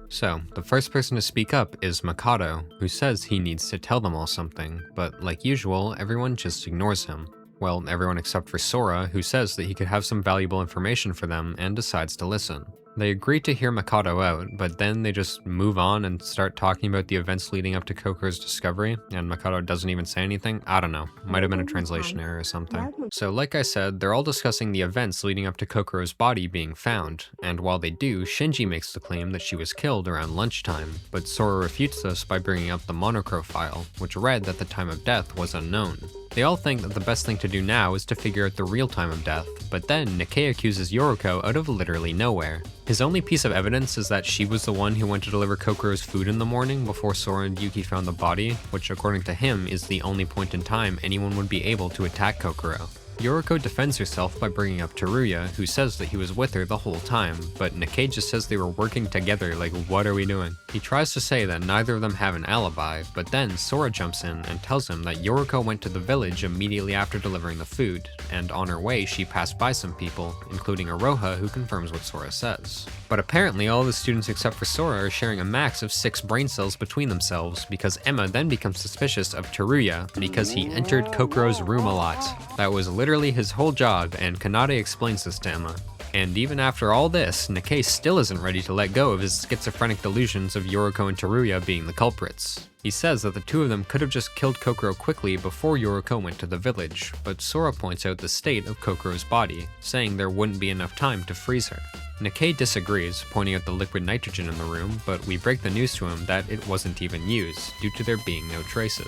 So, the first person to speak up is Mikado, who says he needs to tell them all something, but like usual, everyone just ignores him. Well, everyone except for Sora, who says that he could have some valuable information for them and decides to listen. They agree to hear Mikado out, but then they just move on and start talking about the events leading up to Kokoro's discovery, and Mikado doesn't even say anything. I don't know, might have been a translation error or something. So like I said, they're all discussing the events leading up to Kokoro's body being found, and while they do, Shinji makes the claim that she was killed around lunchtime, but Sora refutes this by bringing up the Monokuro file, which read that the time of death was unknown. They all think that the best thing to do now is to figure out the real time of death, but then Nikkei accuses Yoriko out of literally nowhere. His only piece of evidence is that she was the one who went to deliver Kokoro's food in the morning before Sora and Yuki found the body, which according to him is the only point in time anyone would be able to attack Kokoro. Yoriko defends herself by bringing up Teruya, who says that he was with her the whole time, but Nikkei just says they were working together, like what are we doing? He tries to say that neither of them have an alibi, but then Sora jumps in and tells him that Yoriko went to the village immediately after delivering the food, and on her way she passed by some people, including Aroha, who confirms what Sora says. But apparently all the students except for Sora are sharing a max of 6 brain cells between themselves, because Emma then becomes suspicious of Teruya because he entered Kokoro's room a lot. That was literally his whole job, and Kanade explains this to Emma. And even after all this, Nikkei still isn't ready to let go of his schizophrenic delusions of Yoriko and Teruya being the culprits. He says that the two of them could have just killed Kokoro quickly before Yoriko went to the village, but Sora points out the state of Kokoro's body, saying there wouldn't be enough time to freeze her. Nikkei disagrees, pointing out the liquid nitrogen in the room, but we break the news to him that it wasn't even used, due to there being no traces.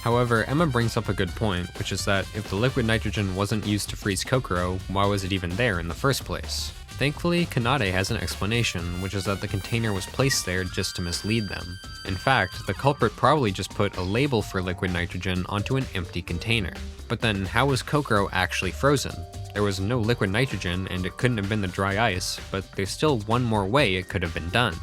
However, Emma brings up a good point, which is that if the liquid nitrogen wasn't used to freeze Kokoro, why was it even there in the first place? Thankfully, Kanade has an explanation, which is that the container was placed there just to mislead them. In fact, the culprit probably just put a label for liquid nitrogen onto an empty container. But then how was Kokoro actually frozen? There was no liquid nitrogen and it couldn't have been the dry ice, but there's still one more way it could have been done.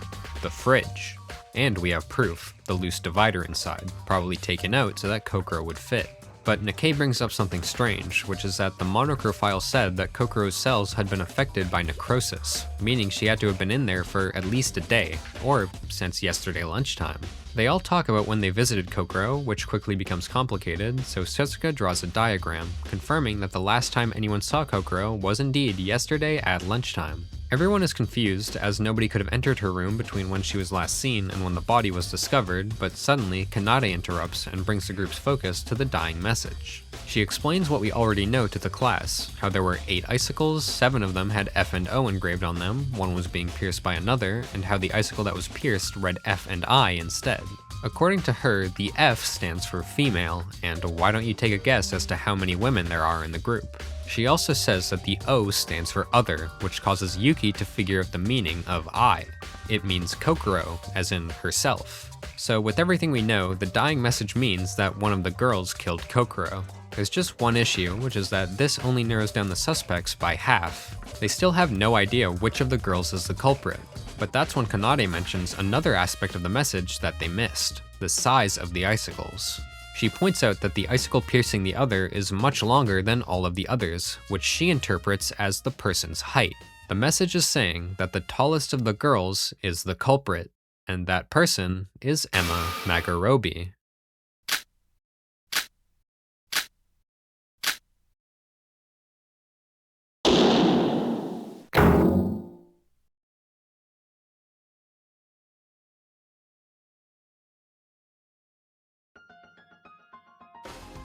The fridge. And we have proof, the loose divider inside, probably taken out so that Kokoro would fit. But Nikkei brings up something strange, which is that the monocro file said that Kokoro's cells had been affected by necrosis, meaning she had to have been in there for at least a day, or since yesterday lunchtime. They all talk about when they visited Kokoro, which quickly becomes complicated, so Setsuka draws a diagram, confirming that the last time anyone saw Kokoro was indeed yesterday at lunchtime. Everyone is confused, as nobody could have entered her room between when she was last seen and when the body was discovered, but suddenly Kanade interrupts and brings the group's focus to the dying message. She explains what we already know to the class, how there were 8 icicles, 7 of them had F and O engraved on them, 1 was being pierced by another, and how the icicle that was pierced read F and I instead. According to her, the F stands for female, and why don't you take a guess as to how many women there are in the group? She also says that the O stands for other, which causes Yuki to figure out the meaning of I. It means Kokoro, as in herself. So with everything we know, the dying message means that one of the girls killed Kokoro. There's just one issue, which is that this only narrows down the suspects by half. They still have no idea which of the girls is the culprit. But that's when Kanade mentions another aspect of the message that they missed, the size of the icicles. She points out that the icicle piercing the other is much longer than all of the others, which she interprets as the person's height. The message is saying that the tallest of the girls is the culprit, and that person is Emma Magarobi.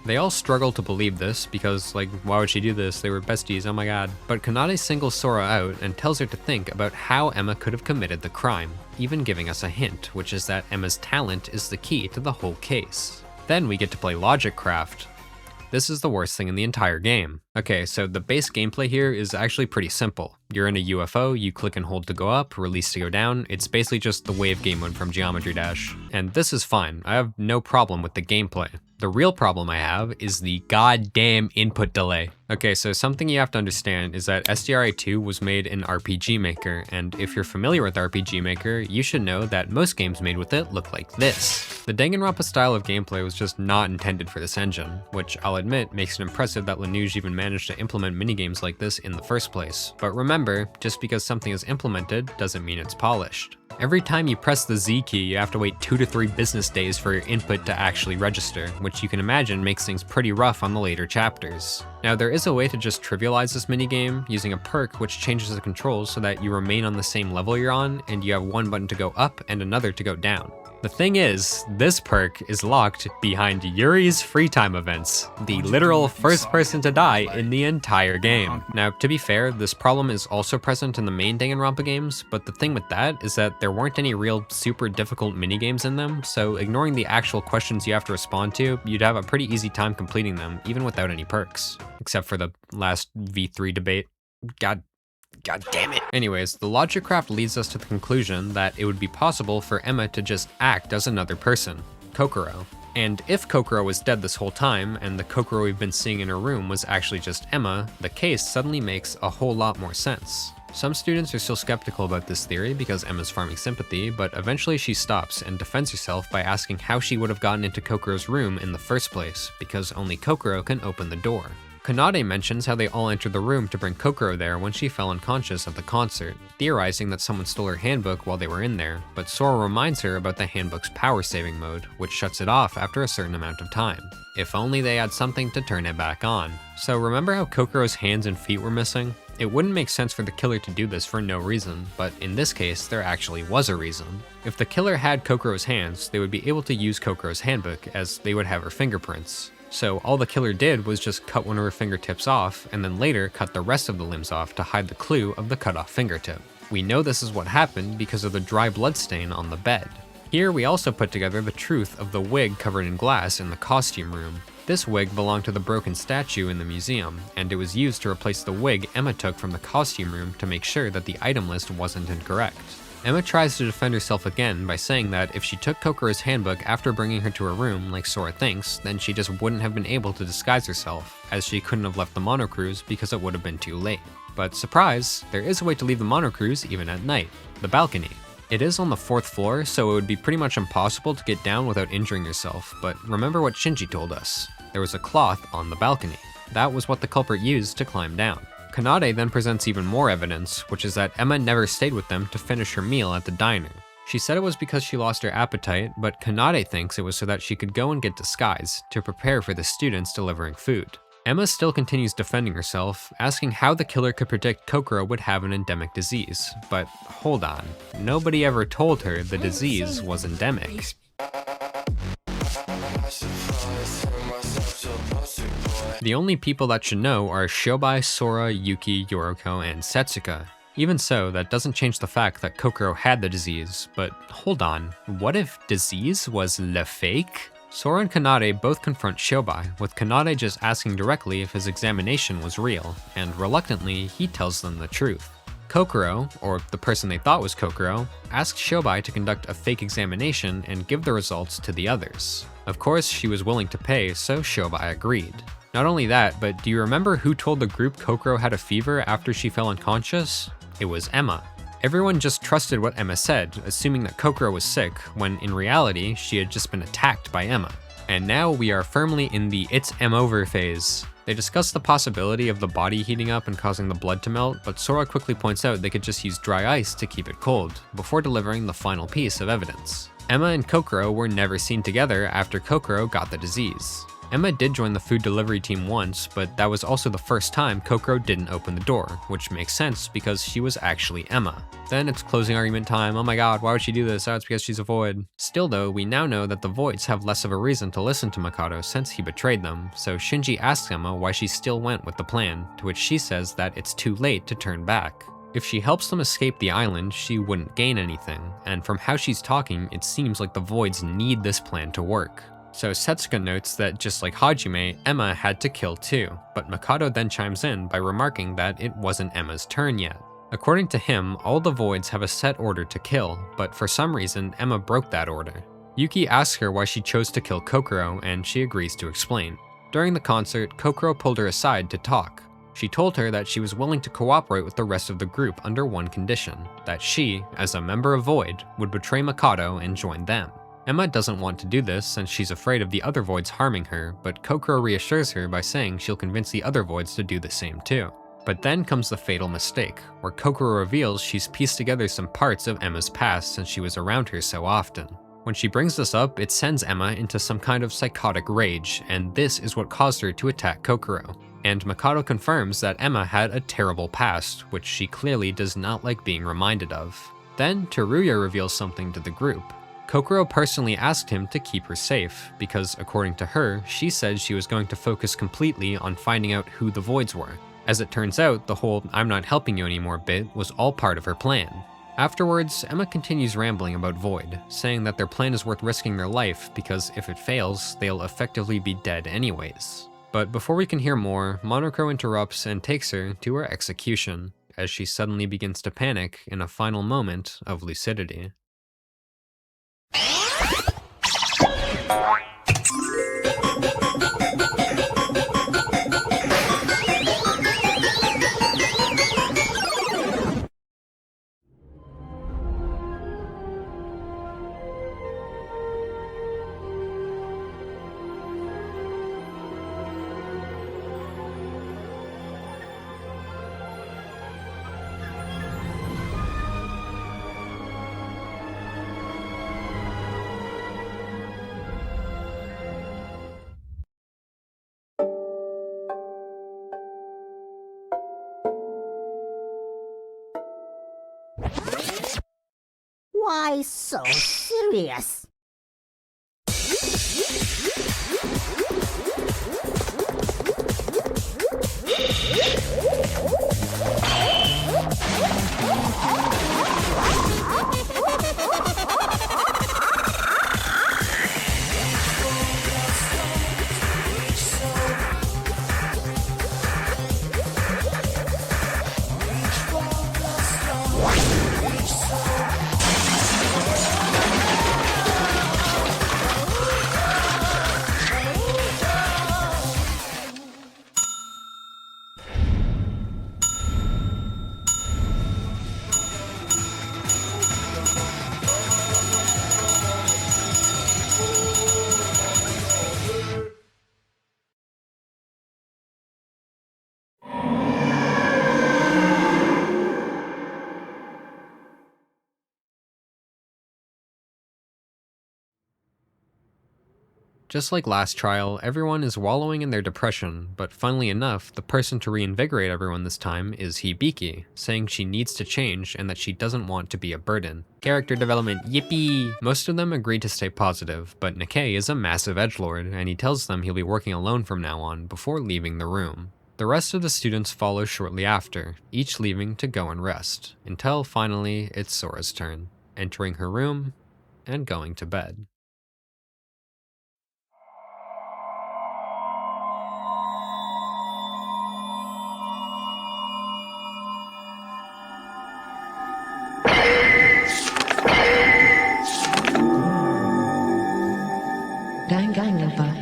They all struggle to believe this because, like, why would she do this? They were besties, oh my god. But Kanade singles Sora out and tells her to think about how Emma could have committed the crime, even giving us a hint, which is that Emma's talent is the key to the whole case. Then we get to play Logic Craft. This is the worst thing in the entire game. Okay, so the base gameplay here is actually pretty simple. You're in a UFO, you click and hold to go up, release to go down. It's basically just the wave game mode from Geometry Dash. And this is fine, I have no problem with the gameplay. The real problem I have is the goddamn input delay. Okay, so something you have to understand is that SDRA 2 was made in RPG Maker, and if you're familiar with RPG Maker, you should know that most games made with it look like this. The Danganronpa style of gameplay was just not intended for this engine, which I'll admit makes it impressive that Lanuge even managed to implement minigames like this in the first place. But remember, just because something is implemented doesn't mean it's polished. Every time you press the Z key, you have to wait 2 to 3 business days for your input to actually register, which you can imagine makes things pretty rough on the later chapters. Now there is a way to just trivialize this minigame using a perk which changes the controls so that you remain on the same level you're on and you have one button to go up and another to go down. The thing is, this perk is locked behind Yuri's free time events, the literal first person to die in the entire game. Now, to be fair, this problem is also present in the main Danganronpa games, but the thing with that is that there weren't any real super difficult minigames in them, so ignoring the actual questions you have to respond to, you'd have a pretty easy time completing them, even without any perks. Except for the last V3 debate. God damn it. Anyways, the logic craft leads us to the conclusion that it would be possible for Emma to just act as another person, Kokoro. And if Kokoro was dead this whole time, and the Kokoro we've been seeing in her room was actually just Emma, the case suddenly makes a whole lot more sense. Some students are still skeptical about this theory because Emma's farming sympathy, but eventually she stops and defends herself by asking how she would have gotten into Kokoro's room in the first place, because only Kokoro can open the door. Kanade mentions how they all entered the room to bring Kokoro there when she fell unconscious at the concert, theorizing that someone stole her handbook while they were in there, but Sora reminds her about the handbook's power saving mode, which shuts it off after a certain amount of time. If only they had something to turn it back on. So remember how Kokoro's hands and feet were missing? It wouldn't make sense for the killer to do this for no reason, but in this case, there actually was a reason. If the killer had Kokoro's hands, they would be able to use Kokoro's handbook, as they would have her fingerprints. So all the killer did was just cut one of her fingertips off, and then later cut the rest of the limbs off to hide the clue of the cut off fingertip. We know this is what happened because of the dry blood stain on the bed. Here we also put together the truth of the wig covered in glass in the costume room. This wig belonged to the broken statue in the museum, and it was used to replace the wig Emma took from the costume room to make sure that the item list wasn't incorrect. Emma tries to defend herself again by saying that if she took Kokoro's handbook after bringing her to her room, like Sora thinks, then she just wouldn't have been able to disguise herself, as she couldn't have left the monocruise because it would have been too late. But surprise, there is a way to leave the monocruise even at night: the balcony. It is on the 4th floor, so it would be pretty much impossible to get down without injuring yourself, but remember what Shinji told us. There was a cloth on the balcony. That was what the culprit used to climb down. Kanade then presents even more evidence, which is that Emma never stayed with them to finish her meal at the diner. She said it was because she lost her appetite, but Kanade thinks it was so that she could go and get disguised to prepare for the students delivering food. Emma still continues defending herself, asking how the killer could predict Kokoro would have an endemic disease. But hold on, nobody ever told her the disease was endemic. The only people that should know are Shobai, Sora, Yuki, Yoroko, and Setsuka. Even so, that doesn't change the fact that Kokoro had the disease, but hold on, what if disease was le fake? Sora and Kanade both confront Shobai, with Kanade just asking directly if his examination was real, and reluctantly, he tells them the truth. Kokoro, or the person they thought was Kokoro, asked Shobai to conduct a fake examination and give the results to the others. Of course, she was willing to pay, so Shobai agreed. Not only that, but do you remember who told the group Kokoro had a fever after she fell unconscious? It was Emma. Everyone just trusted what Emma said, assuming that Kokoro was sick, when in reality, she had just been attacked by Emma. And now we are firmly in the it's M-over phase. They discuss the possibility of the body heating up and causing the blood to melt, but Sora quickly points out they could just use dry ice to keep it cold, before delivering the final piece of evidence. Emma and Kokoro were never seen together after Kokoro got the disease. Emma did join the food delivery team once, but that was also the first time Kokoro didn't open the door, which makes sense because she was actually Emma. Then it's closing argument time. Oh my god, why would she do this? Oh, it's because she's a void. Still though, we now know that the voids have less of a reason to listen to Makoto since he betrayed them, so Shinji asks Emma why she still went with the plan, to which she says that it's too late to turn back. If she helps them escape the island, she wouldn't gain anything, and from how she's talking, it seems like the voids need this plan to work. So Setsuka notes that just like Hajime, Emma had to kill too, but Makoto then chimes in by remarking that it wasn't Emma's turn yet. According to him, all the voids have a set order to kill, but for some reason Emma broke that order. Yuki asks her why she chose to kill Kokoro, and she agrees to explain. During the concert, Kokoro pulled her aside to talk. She told her that she was willing to cooperate with the rest of the group under one condition, that she, as a member of Void, would betray Makoto and join them. Emma doesn't want to do this since she's afraid of the other voids harming her, but Kokoro reassures her by saying she'll convince the other voids to do the same too. But then comes the fatal mistake, where Kokoro reveals she's pieced together some parts of Emma's past since she was around her so often. When she brings this up, it sends Emma into some kind of psychotic rage, and this is what caused her to attack Kokoro. And Makoto confirms that Emma had a terrible past, which she clearly does not like being reminded of. Then Teruya reveals something to the group. Kokoro personally asked him to keep her safe, because according to her, she said she was going to focus completely on finding out who the voids were. As it turns out, the whole "I'm not helping you anymore" bit was all part of her plan. Afterwards, Emma continues rambling about Void, saying that their plan is worth risking their life because if it fails, they'll effectively be dead anyways. But before we can hear more, Monokuro interrupts and takes her to her execution, as she suddenly begins to panic in a final moment of lucidity. Why so serious? Just like last trial, everyone is wallowing in their depression, but funnily enough, the person to reinvigorate everyone this time is Hibiki, saying she needs to change and that she doesn't want to be a burden. Character development, yippee! Most of them agree to stay positive, but Nikkei is a massive edgelord, and he tells them he'll be working alone from now on before leaving the room. The rest of the students follow shortly after, each leaving to go and rest, until finally it's Sora's turn, entering her room and going to bed. Danganronpa.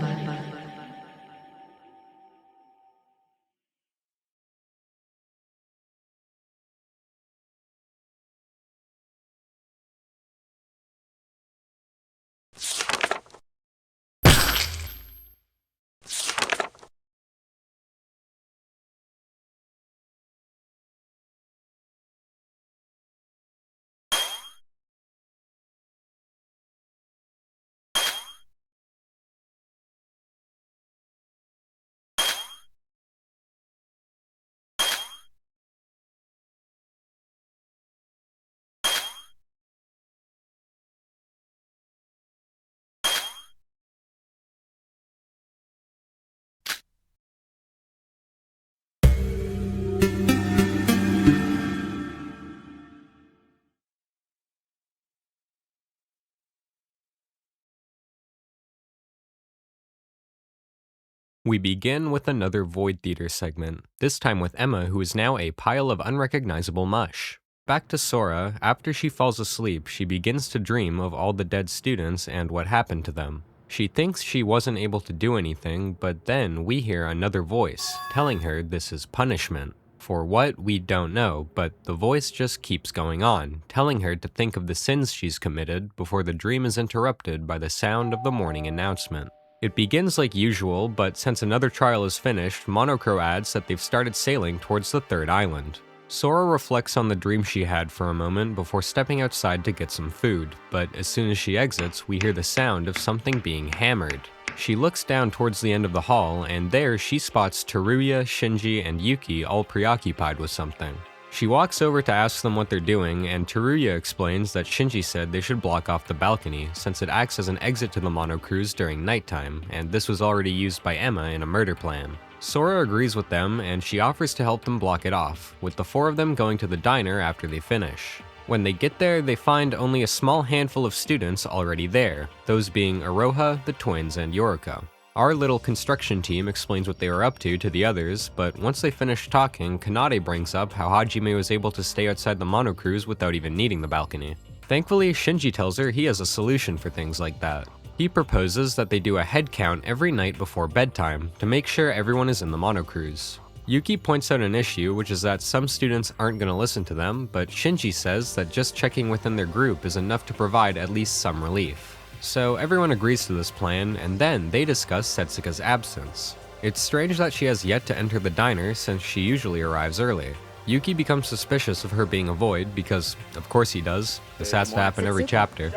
We begin with another Void Theater segment, this time with Emma, who is now a pile of unrecognizable mush. Back to Sora, after she falls asleep, she begins to dream of all the dead students and what happened to them. She thinks she wasn't able to do anything, but then we hear another voice, telling her this is punishment. For what, we don't know, but the voice just keeps going on, telling her to think of the sins she's committed before the dream is interrupted by the sound of the morning announcement. It begins like usual, but since another trial is finished, Monocro adds that they've started sailing towards the third island. Sora reflects on the dream she had for a moment before stepping outside to get some food, but as soon as she exits, we hear the sound of something being hammered. She looks down towards the end of the hall, and there she spots Teruya, Shinji, and Yuki all preoccupied with something. She walks over to ask them what they're doing, and Teruya explains that Shinji said they should block off the balcony, since it acts as an exit to the Mono Cruise during nighttime, and this was already used by Emma in a murder plan. Sora agrees with them, and she offers to help them block it off, with the four of them going to the diner after they finish. When they get there, they find only a small handful of students already there, those being Iroha, the twins, and Yoriko. Our little construction team explains what they were up to the others, but once they finish talking, Kanade brings up how Hajime was able to stay outside the Mono Cruise without even needing the balcony. Thankfully, Shinji tells her he has a solution for things like that. He proposes that they do a head count every night before bedtime to make sure everyone is in the Mono Cruise. Yuki points out an issue, which is that some students aren't going to listen to them, but Shinji says that just checking within their group is enough to provide at least some relief. So everyone agrees to this plan, and then they discuss Setsuka's absence. It's strange that she has yet to enter the diner since she usually arrives early. Yuki becomes suspicious of her being a void because, of course he does, this has to happen every chapter.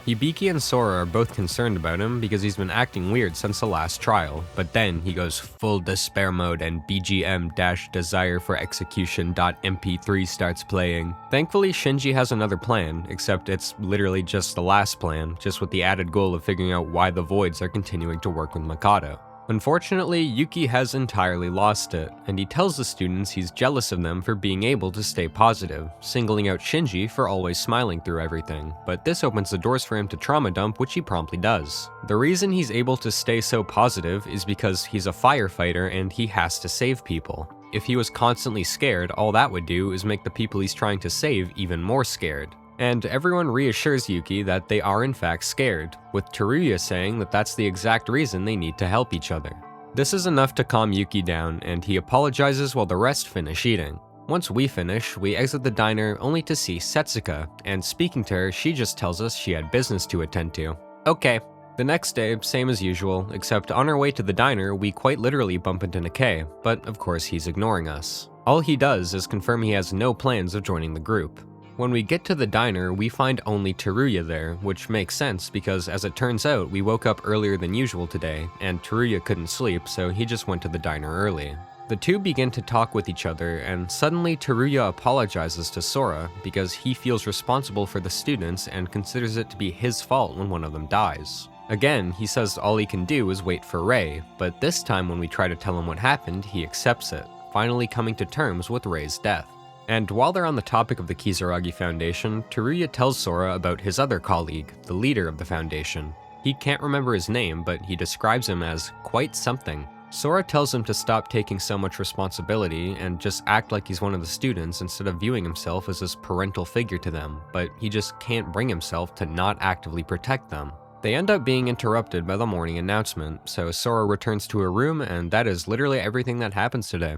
Hibiki and Sora are both concerned about him because he's been acting weird since the last trial, but then he goes full despair mode and BGM-desire for execution.mp3 starts playing. Thankfully, Shinji has another plan, except it's literally just the last plan, just with the added goal of figuring out why the Voids are continuing to work with Mikado. Unfortunately, Yuki has entirely lost it, and he tells the students he's jealous of them for being able to stay positive, singling out Shinji for always smiling through everything, but this opens the doors for him to trauma dump, which he promptly does. The reason he's able to stay so positive is because he's a firefighter and he has to save people. If he was constantly scared, all that would do is make the people he's trying to save even more scared. And everyone reassures Yuki that they are in fact scared, with Teruya saying that that's the exact reason they need to help each other. This is enough to calm Yuki down, and he apologizes while the rest finish eating. Once we finish, we exit the diner only to see Setsuka, and speaking to her, she just tells us she had business to attend to. Okay. The next day, same as usual, except on our way to the diner, we quite literally bump into Nikkei, but of course he's ignoring us. All he does is confirm he has no plans of joining the group. When we get to the diner, we find only Teruya there, which makes sense because as it turns out, we woke up earlier than usual today, and Teruya couldn't sleep, so he just went to the diner early. The two begin to talk with each other, and suddenly Teruya apologizes to Sora because he feels responsible for the students and considers it to be his fault when one of them dies. Again, he says all he can do is wait for Rei, but this time when we try to tell him what happened, he accepts it, finally coming to terms with Rei's death. And while they're on the topic of the Kizaragi Foundation, Teruya tells Sora about his other colleague, the leader of the foundation. He can't remember his name, but he describes him as quite something. Sora tells him to stop taking so much responsibility and just act like he's one of the students instead of viewing himself as this parental figure to them, but he just can't bring himself to not actively protect them. They end up being interrupted by the morning announcement, so Sora returns to her room, and that is literally everything that happens today.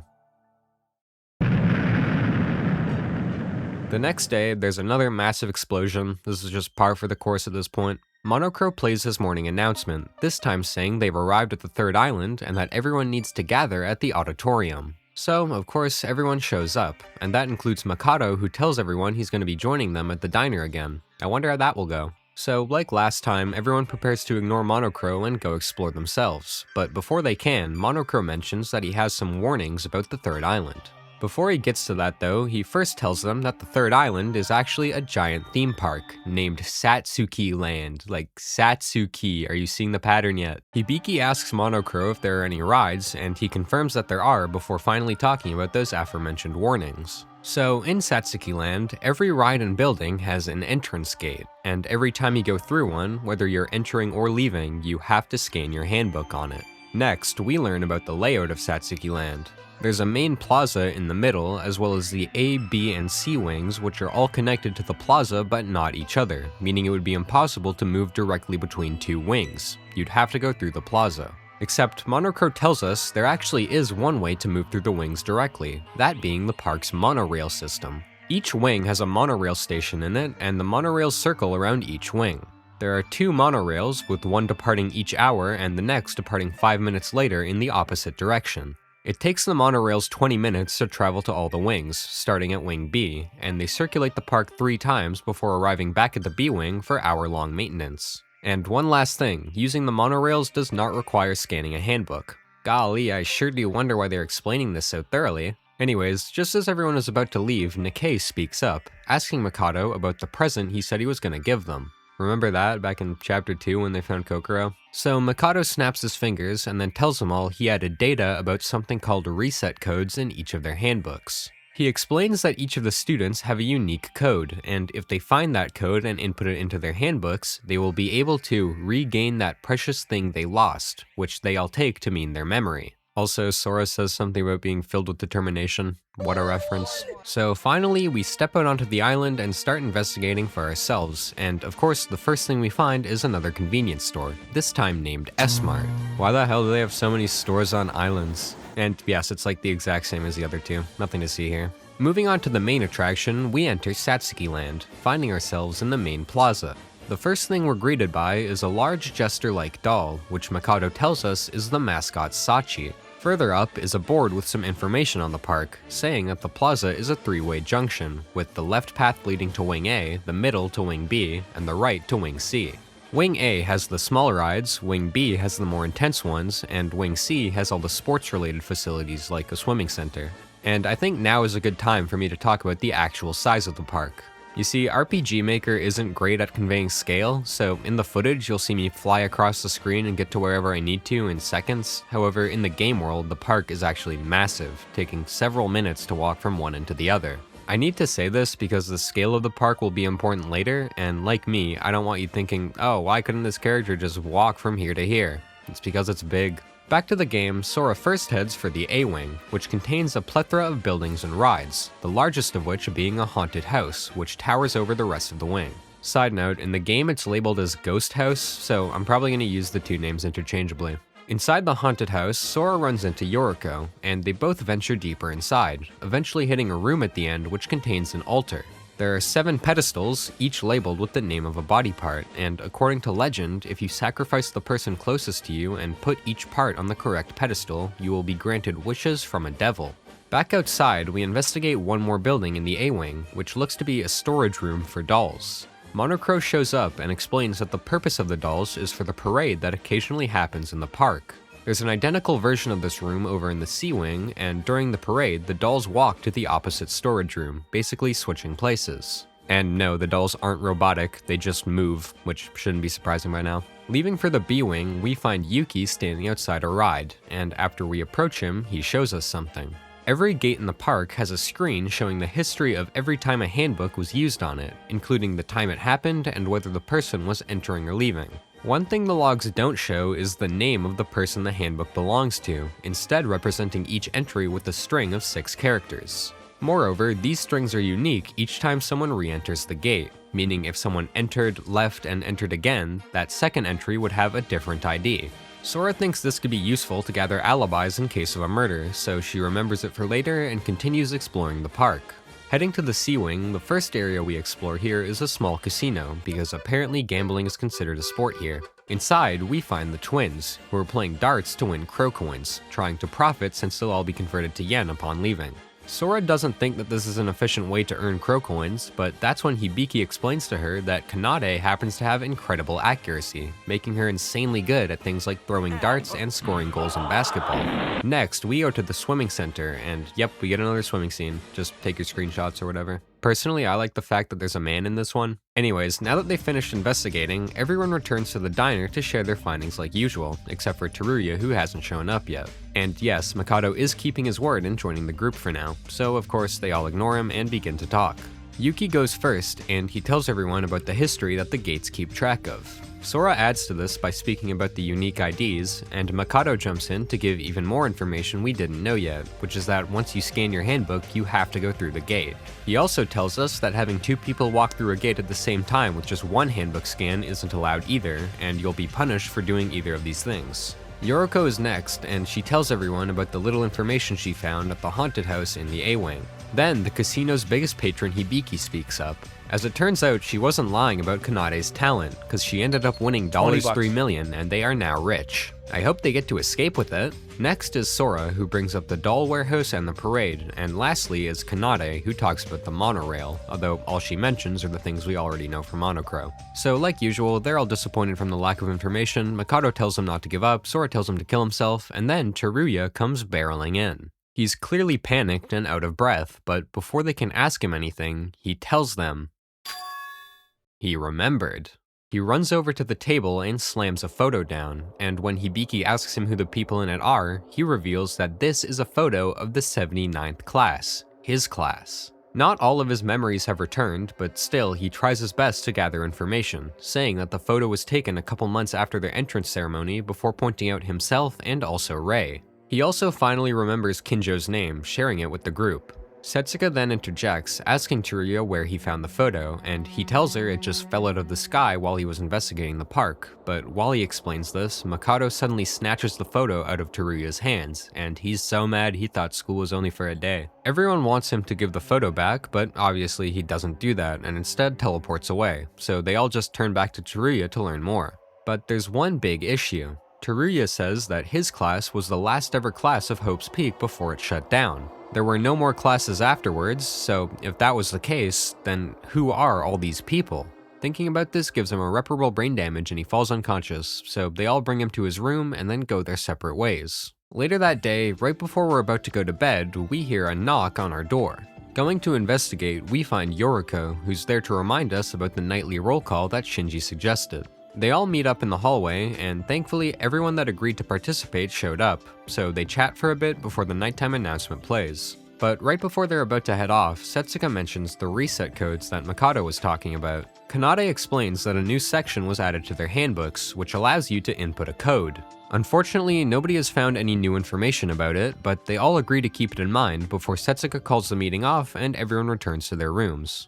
The next day, there's another massive explosion. This is just par for the course at this point. Monokuro plays his morning announcement, this time saying they've arrived at the third island and that everyone needs to gather at the auditorium. So, of course, everyone shows up, and that includes Mikado, who tells everyone he's going to be joining them at the diner again. I wonder how that will go. So, like last time, everyone prepares to ignore Monokuro and go explore themselves. But before they can, Monokuro mentions that he has some warnings about the third island. Before he gets to that though, he first tells them that the third island is actually a giant theme park named Satsuki Land. Like, Satsuki, are you seeing the pattern yet? Hibiki asks Monokuro if there are any rides, and he confirms that there are before finally talking about those aforementioned warnings. So, in Satsuki Land, every ride and building has an entrance gate, and every time you go through one, whether you're entering or leaving, you have to scan your handbook on it. Next, we learn about the layout of Satsuki Land. There's a main plaza in the middle, as well as the A, B, and C wings, which are all connected to the plaza but not each other, meaning it would be impossible to move directly between two wings. You'd have to go through the plaza. Except Monokuro tells us there actually is one way to move through the wings directly, that being the park's monorail system. Each wing has a monorail station in it, and the monorails circle around each wing. There are 2 monorails, with one departing each hour and the next departing 5 minutes later in the opposite direction. It takes the monorails 20 minutes to travel to all the wings, starting at Wing B, and they circulate the park 3 times before arriving back at the B wing for hour-long maintenance. And one last thing, using the monorails does not require scanning a handbook. Golly, I sure do wonder why they're explaining this so thoroughly. Anyways, just as everyone is about to leave, Nikkei speaks up, asking Mikado about the present he said he was gonna give them. Remember that back in chapter 2 when they found Kokoro? So Mikado snaps his fingers and then tells them all he added data about something called reset codes in each of their handbooks. He explains that each of the students have a unique code, and if they find that code and input it into their handbooks, they will be able to regain that precious thing they lost, which they all take to mean their memory. Also, Sora says something about being filled with determination. What a reference. So finally, we step out onto the island and start investigating for ourselves, and of course, the first thing we find is another convenience store, this time named S-Mart. Why the hell do they have so many stores on islands? And yes, it's like the exact same as the other two, nothing to see here. Moving on to the main attraction, we enter Satsuki Land, finding ourselves in the main plaza. The first thing we're greeted by is a large jester-like doll, which Mikado tells us is the mascot Sachi. Further up is a board with some information on the park, saying that the plaza is a three-way junction, with the left path leading to Wing A, the middle to Wing B, and the right to Wing C. Wing A has the smaller rides, Wing B has the more intense ones, and Wing C has all the sports-related facilities like a swimming center. And I think now is a good time for me to talk about the actual size of the park. You see, RPG Maker isn't great at conveying scale, so in the footage you'll see me fly across the screen and get to wherever I need to in seconds. However, in the game world, the park is actually massive, taking several minutes to walk from one end to the other. I need to say this because the scale of the park will be important later, and like me, I don't want you thinking, oh, why couldn't this character just walk from here to here? It's because it's big. Back to the game, Sora first heads for the A-Wing, which contains a plethora of buildings and rides, the largest of which being a haunted house, which towers over the rest of the wing. Side note, in the game it's labeled as Ghost House, so I'm probably going to use the two names interchangeably. Inside the haunted house, Sora runs into Yoriko, and they both venture deeper inside, eventually hitting a room at the end which contains an altar. There are 7 pedestals, each labeled with the name of a body part, and according to legend, if you sacrifice the person closest to you and put each part on the correct pedestal, you will be granted wishes from a devil. Back outside, we investigate one more building in the A-Wing, which looks to be a storage room for dolls. Monocro shows up and explains that the purpose of the dolls is for the parade that occasionally happens in the park. There's an identical version of this room over in the C-Wing, and during the parade, the dolls walk to the opposite storage room, basically switching places. And no, the dolls aren't robotic, they just move, which shouldn't be surprising by now. Leaving for the B-Wing, we find Yuki standing outside a ride, and after we approach him, he shows us something. Every gate in the park has a screen showing the history of every time a handbook was used on it, including the time it happened and whether the person was entering or leaving. One thing the logs don't show is the name of the person the handbook belongs to, instead representing each entry with a string of 6 characters. Moreover, these strings are unique each time someone re-enters the gate, meaning if someone entered, left, and entered again, that second entry would have a different ID. Sora thinks this could be useful to gather alibis in case of a murder, so she remembers it for later and continues exploring the park. Heading to the C-Wing, the first area we explore here is a small casino, because apparently gambling is considered a sport here. Inside, we find the twins, who are playing darts to win Crow Coins, trying to profit since they'll all be converted to yen upon leaving. Sora doesn't think that this is an efficient way to earn Crow Coins, but that's when Hibiki explains to her that Kanade happens to have incredible accuracy, making her insanely good at things like throwing darts and scoring goals in basketball. Next, we go to the swimming center, and yep, we get another swimming scene. Just take your screenshots or whatever. Personally, I like the fact that there's a man in this one. Anyways, now that they've finished investigating, everyone returns to the diner to share their findings like usual, except for Teruya, who hasn't shown up yet. And yes, Mikado is keeping his word and joining the group for now, so of course they all ignore him and begin to talk. Yuki goes first, and he tells everyone about the history that the gates keep track of. Sora adds to this by speaking about the unique IDs, and Mikado jumps in to give even more information we didn't know yet, which is that once you scan your handbook, you have to go through the gate. He also tells us that having 2 people walk through a gate at the same time with just one handbook scan isn't allowed either, and you'll be punished for doing either of these things. Yoriko is next, and she tells everyone about the little information she found at the haunted house in the A-Wing. Then, the casino's biggest patron Hibiki speaks up. As it turns out, she wasn't lying about Kanade's talent, because she ended up winning $3 million and they are now rich. I hope they get to escape with it. Next is Sora, who brings up the doll warehouse and the parade, and lastly is Kanade, who talks about the monorail, although all she mentions are the things we already know from Monocro. So like usual, they're all disappointed from the lack of information. Mikado tells them not to give up, Sora tells him to kill himself, and then Teruya comes barreling in. He's clearly panicked and out of breath, but before they can ask him anything, he tells them he remembered. He runs over to the table and slams a photo down, and when Hibiki asks him who the people in it are, he reveals that this is a photo of the 79th class, his class. Not all of his memories have returned, but still he tries his best to gather information, saying that the photo was taken a couple months after their entrance ceremony before pointing out himself and also Rei. He also finally remembers Kinjo's name, sharing it with the group. Setsuka then interjects, asking Teruya where he found the photo, and he tells her it just fell out of the sky while he was investigating the park. But while he explains this, Mikado suddenly snatches the photo out of Teruya's hands, and he's so mad he thought school was only for a day. Everyone wants him to give the photo back, but obviously he doesn't do that and instead teleports away, so they all just turn back to Teruya to learn more. But there's one big issue. Teruya says that his class was the last ever class of Hope's Peak before it shut down. There were no more classes afterwards, so if that was the case, then who are all these people? Thinking about this gives him irreparable brain damage and he falls unconscious, so they all bring him to his room and then go their separate ways. Later that day, right before we're about to go to bed, we hear a knock on our door. Going to investigate, we find Yoriko, who's there to remind us about the nightly roll call that Shinji suggested. They all meet up in the hallway, and thankfully everyone that agreed to participate showed up, so they chat for a bit before the nighttime announcement plays. But right before they're about to head off, Setsuka mentions the reset codes that Mikado was talking about. Kanade explains that a new section was added to their handbooks, which allows you to input a code. Unfortunately, nobody has found any new information about it, but they all agree to keep it in mind before Setsuka calls the meeting off and everyone returns to their rooms.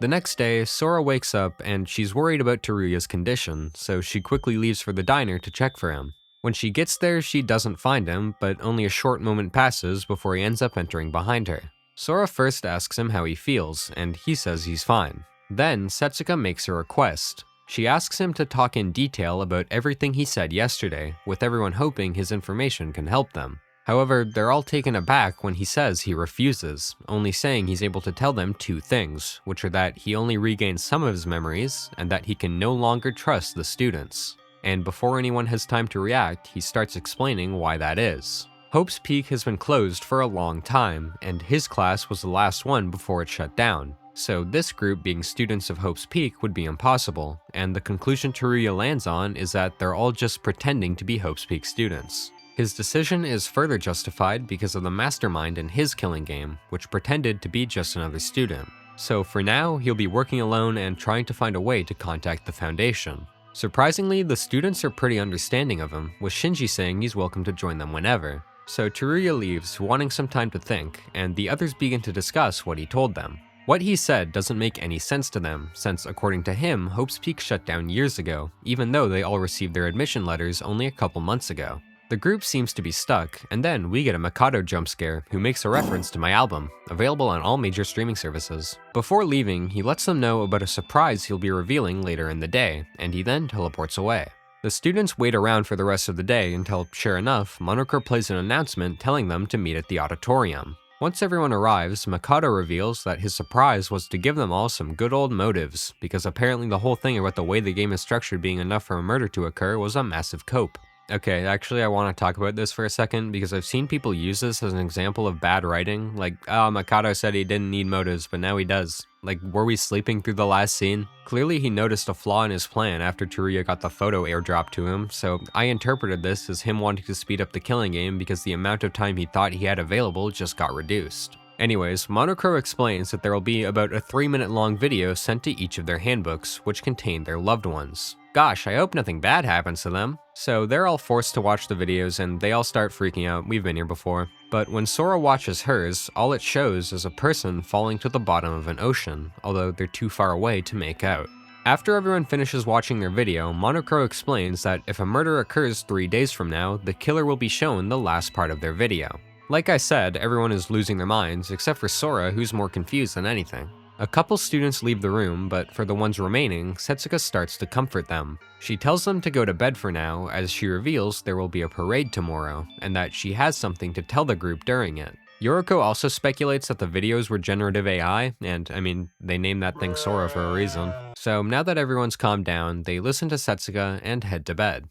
The next day, Sora wakes up and she's worried about Teruya's condition, so she quickly leaves for the diner to check for him. When she gets there, she doesn't find him, but only a short moment passes before he ends up entering behind her. Sora first asks him how he feels, and he says he's fine. Then, Setsuka makes a request. She asks him to talk in detail about everything he said yesterday, with everyone hoping his information can help them. However, they're all taken aback when he says he refuses, only saying he's able to tell them two things, which are that he only regains some of his memories, and that he can no longer trust the students. And before anyone has time to react, he starts explaining why that is. Hope's Peak has been closed for a long time, and his class was the last one before it shut down. So this group being students of Hope's Peak would be impossible, and the conclusion Teruya lands on is that they're all just pretending to be Hope's Peak students. His decision is further justified because of the mastermind in his killing game, which pretended to be just another student. So for now, he'll be working alone and trying to find a way to contact the Foundation. Surprisingly, the students are pretty understanding of him, with Shinji saying he's welcome to join them whenever. So Teruya leaves, wanting some time to think, and the others begin to discuss what he told them. What he said doesn't make any sense to them, since according to him, Hope's Peak shut down years ago, even though they all received their admission letters only a couple months ago. The group seems to be stuck, and then we get a Mikado jump scare who makes a reference to my album, available on all major streaming services. Before leaving, he lets them know about a surprise he'll be revealing later in the day, and he then teleports away. The students wait around for the rest of the day until, sure enough, Monokuro plays an announcement telling them to meet at the auditorium. Once everyone arrives, Mikado reveals that his surprise was to give them all some good old motives, because apparently the whole thing about the way the game is structured being enough for a murder to occur was a massive cope. Okay, actually I want to talk about this for a second because I've seen people use this as an example of bad writing, like, oh, Mikado said he didn't need motives, but now he does. Like, were we sleeping through the last scene? Clearly he noticed a flaw in his plan after Teruya got the photo airdropped to him, so I interpreted this as him wanting to speed up the killing game because the amount of time he thought he had available just got reduced. Anyways, Monokuro explains that there will be about a 3-minute long video sent to each of their handbooks, which contain their loved ones. Gosh, I hope nothing bad happens to them. So they're all forced to watch the videos and they all start freaking out. We've been here before. But when Sora watches hers, all it shows is a person falling to the bottom of an ocean, although they're too far away to make out. After everyone finishes watching their video, Monokuro explains that if a murder occurs 3 days from now, the killer will be shown the last part of their video. Like I said, everyone is losing their minds, except for Sora, who's more confused than anything. A couple students leave the room, but for the ones remaining, Setsuka starts to comfort them. She tells them to go to bed for now, as she reveals there will be a parade tomorrow, and that she has something to tell the group during it. Yoriko also speculates that the videos were generative AI, and I mean, they named that thing Sora for a reason. So now that everyone's calmed down, they listen to Setsuka and head to bed.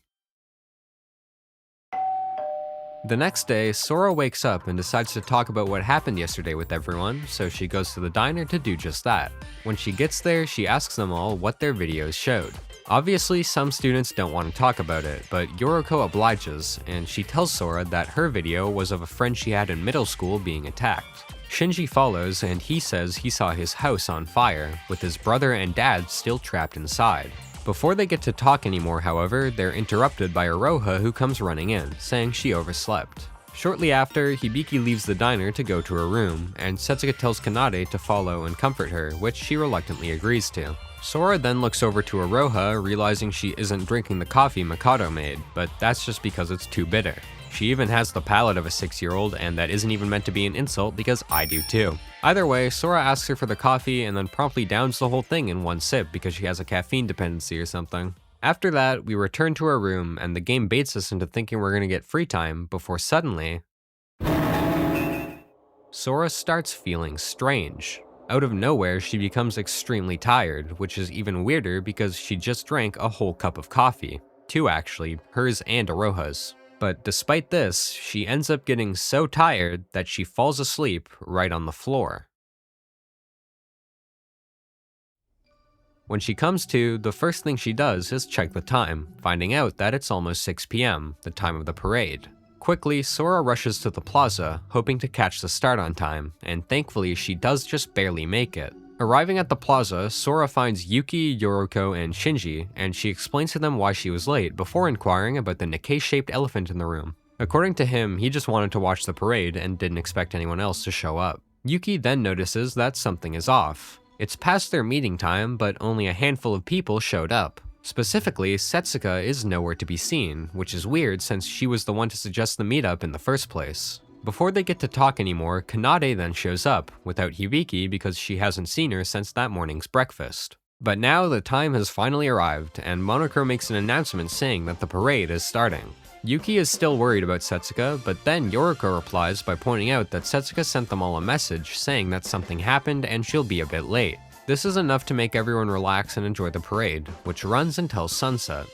The next day, Sora wakes up and decides to talk about what happened yesterday with everyone, so she goes to the diner to do just that. When she gets there, she asks them all what their videos showed. Obviously, some students don't want to talk about it, but Yoriko obliges, and she tells Sora that her video was of a friend she had in middle school being attacked. Shinji follows, and he says he saw his house on fire, with his brother and dad still trapped inside. Before they get to talk anymore, however, they're interrupted by Iroha who comes running in, saying she overslept. Shortly after, Hibiki leaves the diner to go to her room, and Setsuka tells Kanade to follow and comfort her, which she reluctantly agrees to. Sora then looks over to Iroha, realizing she isn't drinking the coffee Mikado made, but that's just because it's too bitter. She even has the palate of a 6-year-old, and that isn't even meant to be an insult because I do too. Either way, Sora asks her for the coffee and then promptly downs the whole thing in one sip because she has a caffeine dependency or something. After that, we return to our room and the game baits us into thinking we're gonna get free time before suddenly, Sora starts feeling strange. Out of nowhere, she becomes extremely tired, which is even weirder because she just drank a whole cup of coffee. 2 actually, hers and Aroha's. But despite this, she ends up getting so tired that she falls asleep right on the floor. When she comes to, the first thing she does is check the time, finding out that it's almost 6 p.m., the time of the parade. Quickly, Sora rushes to the plaza, hoping to catch the start on time, and thankfully she does just barely make it. Arriving at the plaza, Sora finds Yuki, Yoroko, and Shinji, and she explains to them why she was late before inquiring about the Nikkei-shaped elephant in the room. According to him, he just wanted to watch the parade and didn't expect anyone else to show up. Yuki then notices that something is off. It's past their meeting time, but only a handful of people showed up. Specifically, Setsuka is nowhere to be seen, which is weird since she was the one to suggest the meetup in the first place. Before they get to talk anymore, Kanade then shows up, without Hibiki because she hasn't seen her since that morning's breakfast. But now the time has finally arrived, and Monokuro makes an announcement saying that the parade is starting. Yuki is still worried about Setsuka, but then Yoriko replies by pointing out that Setsuka sent them all a message saying that something happened and she'll be a bit late. This is enough to make everyone relax and enjoy the parade, which runs until sunset.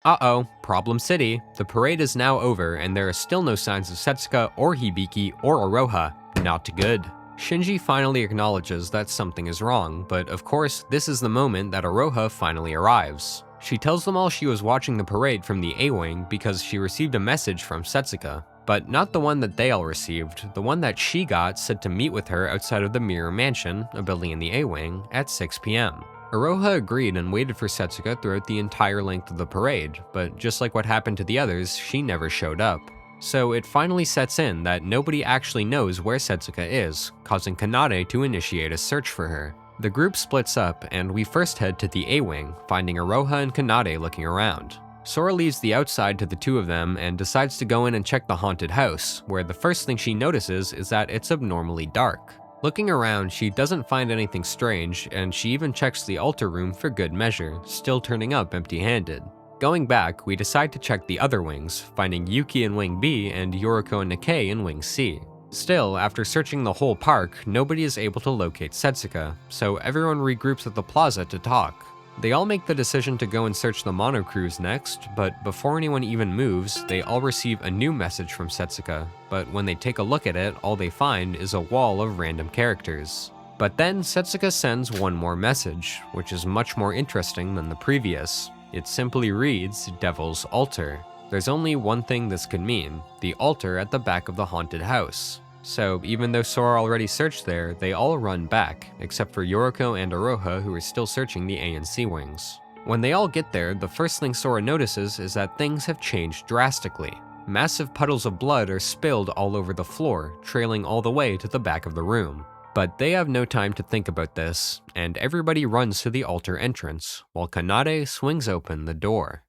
Uh-oh, Problem City. The parade is now over, and there are still no signs of Setsuka or Hibiki or Aroha. Not good. Shinji finally acknowledges that something is wrong, but of course, this is the moment that Aroha finally arrives. She tells them all she was watching the parade from the A-Wing because she received a message from Setsuka. But not the one that they all received, the one that she got said to meet with her outside of the Mirror Mansion, a building in the A-Wing, at 6 p.m. Aroha agreed and waited for Setsuka throughout the entire length of the parade, but just like what happened to the others, she never showed up. So it finally sets in that nobody actually knows where Setsuka is, causing Kanade to initiate a search for her. The group splits up, and we first head to the A-Wing, finding Aroha and Kanade looking around. Sora leaves the outside to the two of them and decides to go in and check the haunted house, where the first thing she notices is that it's abnormally dark. Looking around, she doesn't find anything strange, and she even checks the altar room for good measure, still turning up empty-handed. Going back, we decide to check the other wings, finding Yuki in Wing B and Yoriko and Nikkei in Wing C. Still, after searching the whole park, nobody is able to locate Setsuka, so everyone regroups at the plaza to talk. They all make the decision to go and search the monocruise next, but before anyone even moves, they all receive a new message from Setsuka, but when they take a look at it, all they find is a wall of random characters. But then Setsuka sends one more message, which is much more interesting than the previous. It simply reads, Devil's Altar. There's only one thing this could mean, the altar at the back of the haunted house. So even though Sora already searched there, they all run back, except for Yoriko and Aroha who are still searching the A and C wings. When they all get there, the first thing Sora notices is that things have changed drastically. Massive puddles of blood are spilled all over the floor, trailing all the way to the back of the room. But they have no time to think about this, and everybody runs to the altar entrance, while Kanade swings open the door.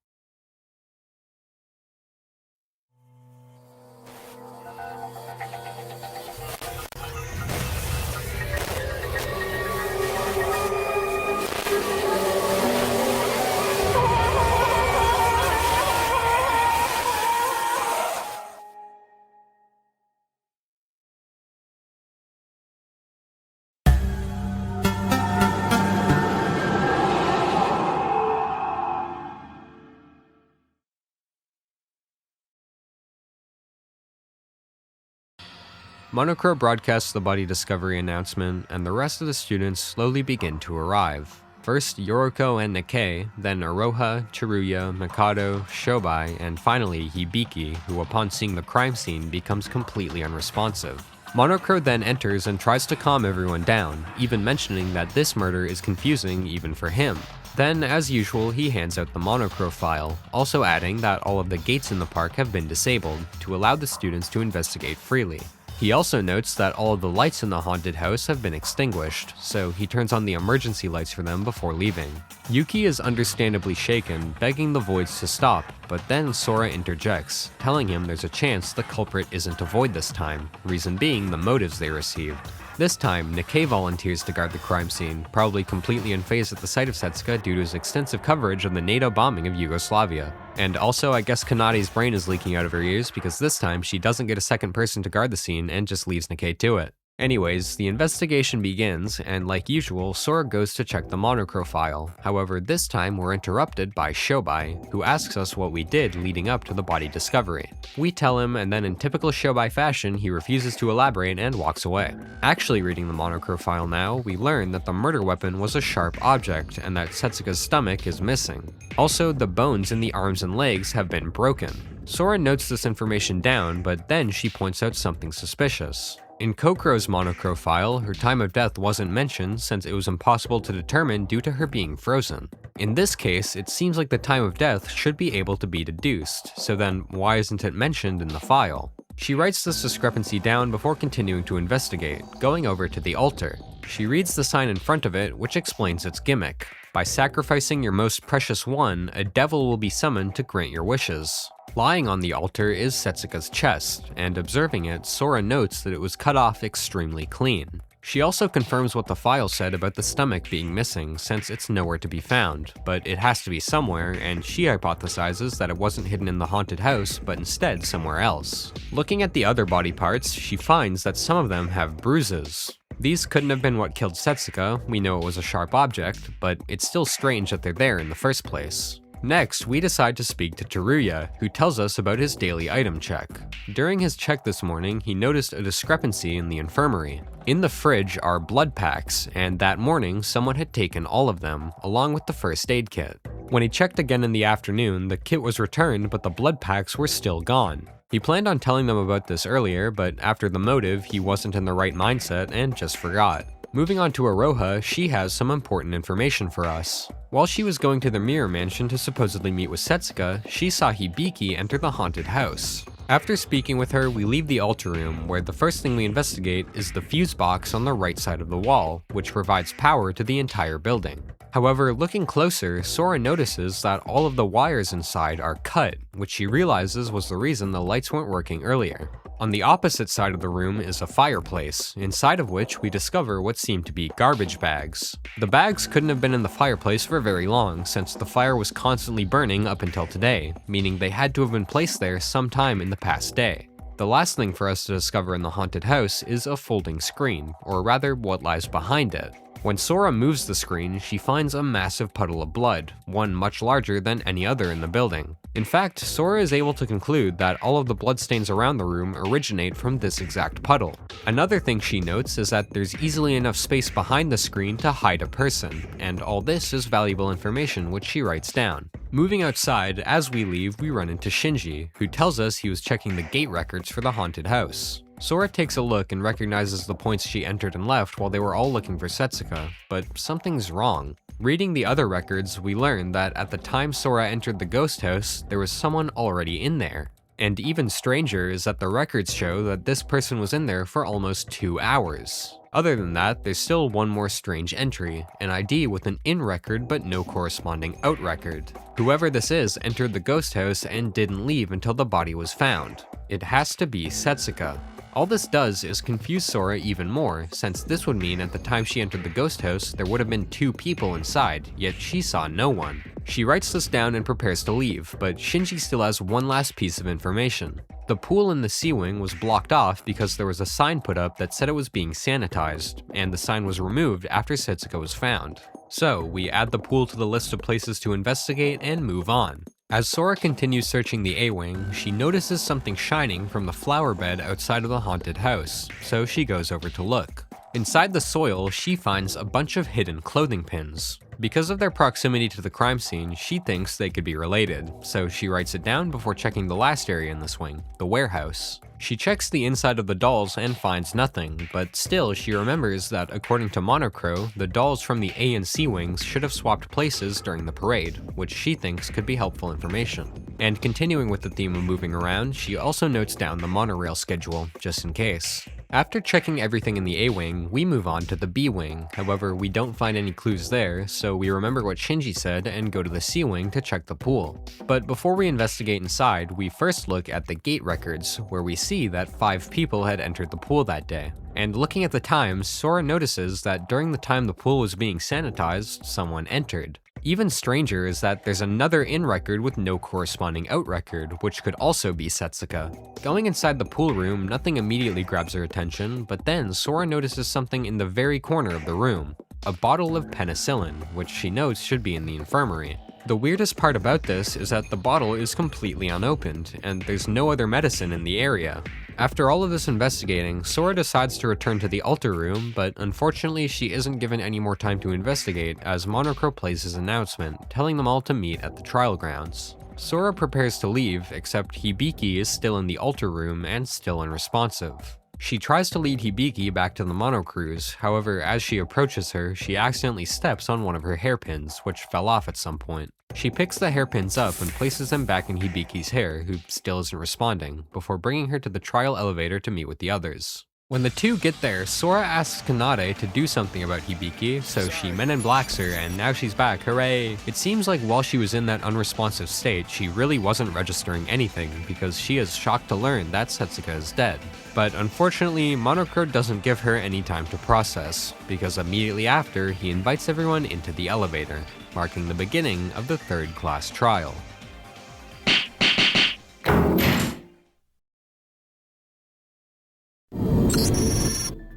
Monokuro broadcasts the body discovery announcement, and the rest of the students slowly begin to arrive. First Yoriko and Nikkei, then Aroha, Chiruya, Mikado, Shobai, and finally Hibiki, who upon seeing the crime scene becomes completely unresponsive. Monokuro then enters and tries to calm everyone down, even mentioning that this murder is confusing even for him. Then, as usual, he hands out the Monokuro file, also adding that all of the gates in the park have been disabled to allow the students to investigate freely. He also notes that all of the lights in the haunted house have been extinguished, so he turns on the emergency lights for them before leaving. Yuki is understandably shaken, begging the voids to stop, but then Sora interjects, telling him there's a chance the culprit isn't a void this time, reason being the motives they received. This time, Nikkei volunteers to guard the crime scene, probably completely unfazed at the sight of Setsuka due to his extensive coverage of the NATO bombing of Yugoslavia. And also, I guess Kanadi's brain is leaking out of her ears because this time she doesn't get a second person to guard the scene and just leaves Nikkei to it. Anyways, the investigation begins, and like usual, Sora goes to check the Monokuro file. However, this time we're interrupted by Shobai, who asks us what we did leading up to the body discovery. We tell him, and then in typical Shobai fashion, he refuses to elaborate and walks away. Actually reading the Monokuro file now, we learn that the murder weapon was a sharp object, and that Setsuka's stomach is missing. Also, the bones in the arms and legs have been broken. Sora notes this information down, but then she points out something suspicious. In Kokuro's Monokuro file, her time of death wasn't mentioned since it was impossible to determine due to her being frozen. In this case, it seems like the time of death should be able to be deduced, so then why isn't it mentioned in the file? She writes this discrepancy down before continuing to investigate, going over to the altar. She reads the sign in front of it, which explains its gimmick. By sacrificing your most precious one, a devil will be summoned to grant your wishes. Lying on the altar is Setsuka's chest, and observing it, Sora notes that it was cut off extremely clean. She also confirms what the file said about the stomach being missing, since it's nowhere to be found, but it has to be somewhere, and she hypothesizes that it wasn't hidden in the haunted house, but instead somewhere else. Looking at the other body parts, she finds that some of them have bruises. These couldn't have been what killed Setsuka, we know it was a sharp object, but it's still strange that they're there in the first place. Next, we decide to speak to Teruya, who tells us about his daily item check. During his check this morning, he noticed a discrepancy in the infirmary. In the fridge are blood packs, and that morning someone had taken all of them, along with the first aid kit. When he checked again in the afternoon, the kit was returned, but the blood packs were still gone. He planned on telling them about this earlier, but after the motive, he wasn't in the right mindset and just forgot. Moving on to Aroha, she has some important information for us. While she was going to the Mirror Mansion to supposedly meet with Setsuka, she saw Hibiki enter the haunted house. After speaking with her, we leave the altar room, where the first thing we investigate is the fuse box on the right side of the wall, which provides power to the entire building. However, looking closer, Sora notices that all of the wires inside are cut, which she realizes was the reason the lights weren't working earlier. On the opposite side of the room is a fireplace, inside of which we discover what seem to be garbage bags. The bags couldn't have been in the fireplace for very long, since the fire was constantly burning up until today, meaning they had to have been placed there sometime in the past day. The last thing for us to discover in the haunted house is a folding screen, or rather what lies behind it. When Sora moves the screen, she finds a massive puddle of blood, one much larger than any other in the building. In fact, Sora is able to conclude that all of the bloodstains around the room originate from this exact puddle. Another thing she notes is that there's easily enough space behind the screen to hide a person, and all this is valuable information which she writes down. Moving outside, as we leave, we run into Shinji, who tells us he was checking the gate records for the haunted house. Sora takes a look and recognizes the points she entered and left while they were all looking for Setsuka, but something's wrong. Reading the other records, we learn that at the time Sora entered the ghost house, there was someone already in there. And even stranger is that the records show that this person was in there for almost 2 hours. Other than that, there's still one more strange entry, an ID with an in record but no corresponding out record. Whoever this is entered the ghost house and didn't leave until the body was found. It has to be Setsuka. All this does is confuse Sora even more, since this would mean at the time she entered the ghost house, there would have been 2 people inside, yet she saw no one. She writes this down and prepares to leave, but Shinji still has one last piece of information. The pool in the sea wing was blocked off because there was a sign put up that said it was being sanitized, and the sign was removed after Setsuka was found. So, we add the pool to the list of places to investigate and move on. As Sora continues searching the A-Wing, she notices something shining from the flower bed outside of the haunted house, so she goes over to look. Inside the soil, she finds a bunch of hidden clothing pins. Because of their proximity to the crime scene, she thinks they could be related, so she writes it down before checking the last area in this wing, the warehouse. She checks the inside of the dolls and finds nothing, but still she remembers that according to Monocro, the dolls from the A and C wings should have swapped places during the parade, which she thinks could be helpful information. And continuing with the theme of moving around, she also notes down the monorail schedule, just in case. After checking everything in the A wing, we move on to the B wing. However, we don't find any clues there, so we remember what Shinji said and go to the C wing to check the pool. But before we investigate inside, we first look at the gate records, where we see that 5 people had entered the pool that day. And looking at the times, Sora notices that during the time the pool was being sanitized, someone entered. Even stranger is that there's another in record with no corresponding out record, which could also be Setsuka. Going inside the pool room, nothing immediately grabs her attention, but then Sora notices something in the very corner of the room. A bottle of penicillin, which she notes should be in the infirmary. The weirdest part about this is that the bottle is completely unopened, and there's no other medicine in the area. After all of this investigating, Sora decides to return to the altar room, but unfortunately she isn't given any more time to investigate as Monocro plays his announcement, telling them all to meet at the trial grounds. Sora prepares to leave, except Hibiki is still in the altar room and still unresponsive. She tries to lead Hibiki back to the monocruise, however as she approaches her, she accidentally steps on one of her hairpins, which fell off at some point. She picks the hairpins up and places them back in Hibiki's hair, who still isn't responding, before bringing her to the trial elevator to meet with the others. When the two get there, Sora asks Kanade to do something about Hibiki, so she Men in Blacks her and now she's back, hooray! It seems like while she was in that unresponsive state, she really wasn't registering anything because she is shocked to learn that Setsuka is dead. But unfortunately, Monocro doesn't give her any time to process, because immediately after, he invites everyone into the elevator, marking the beginning of the third class trial.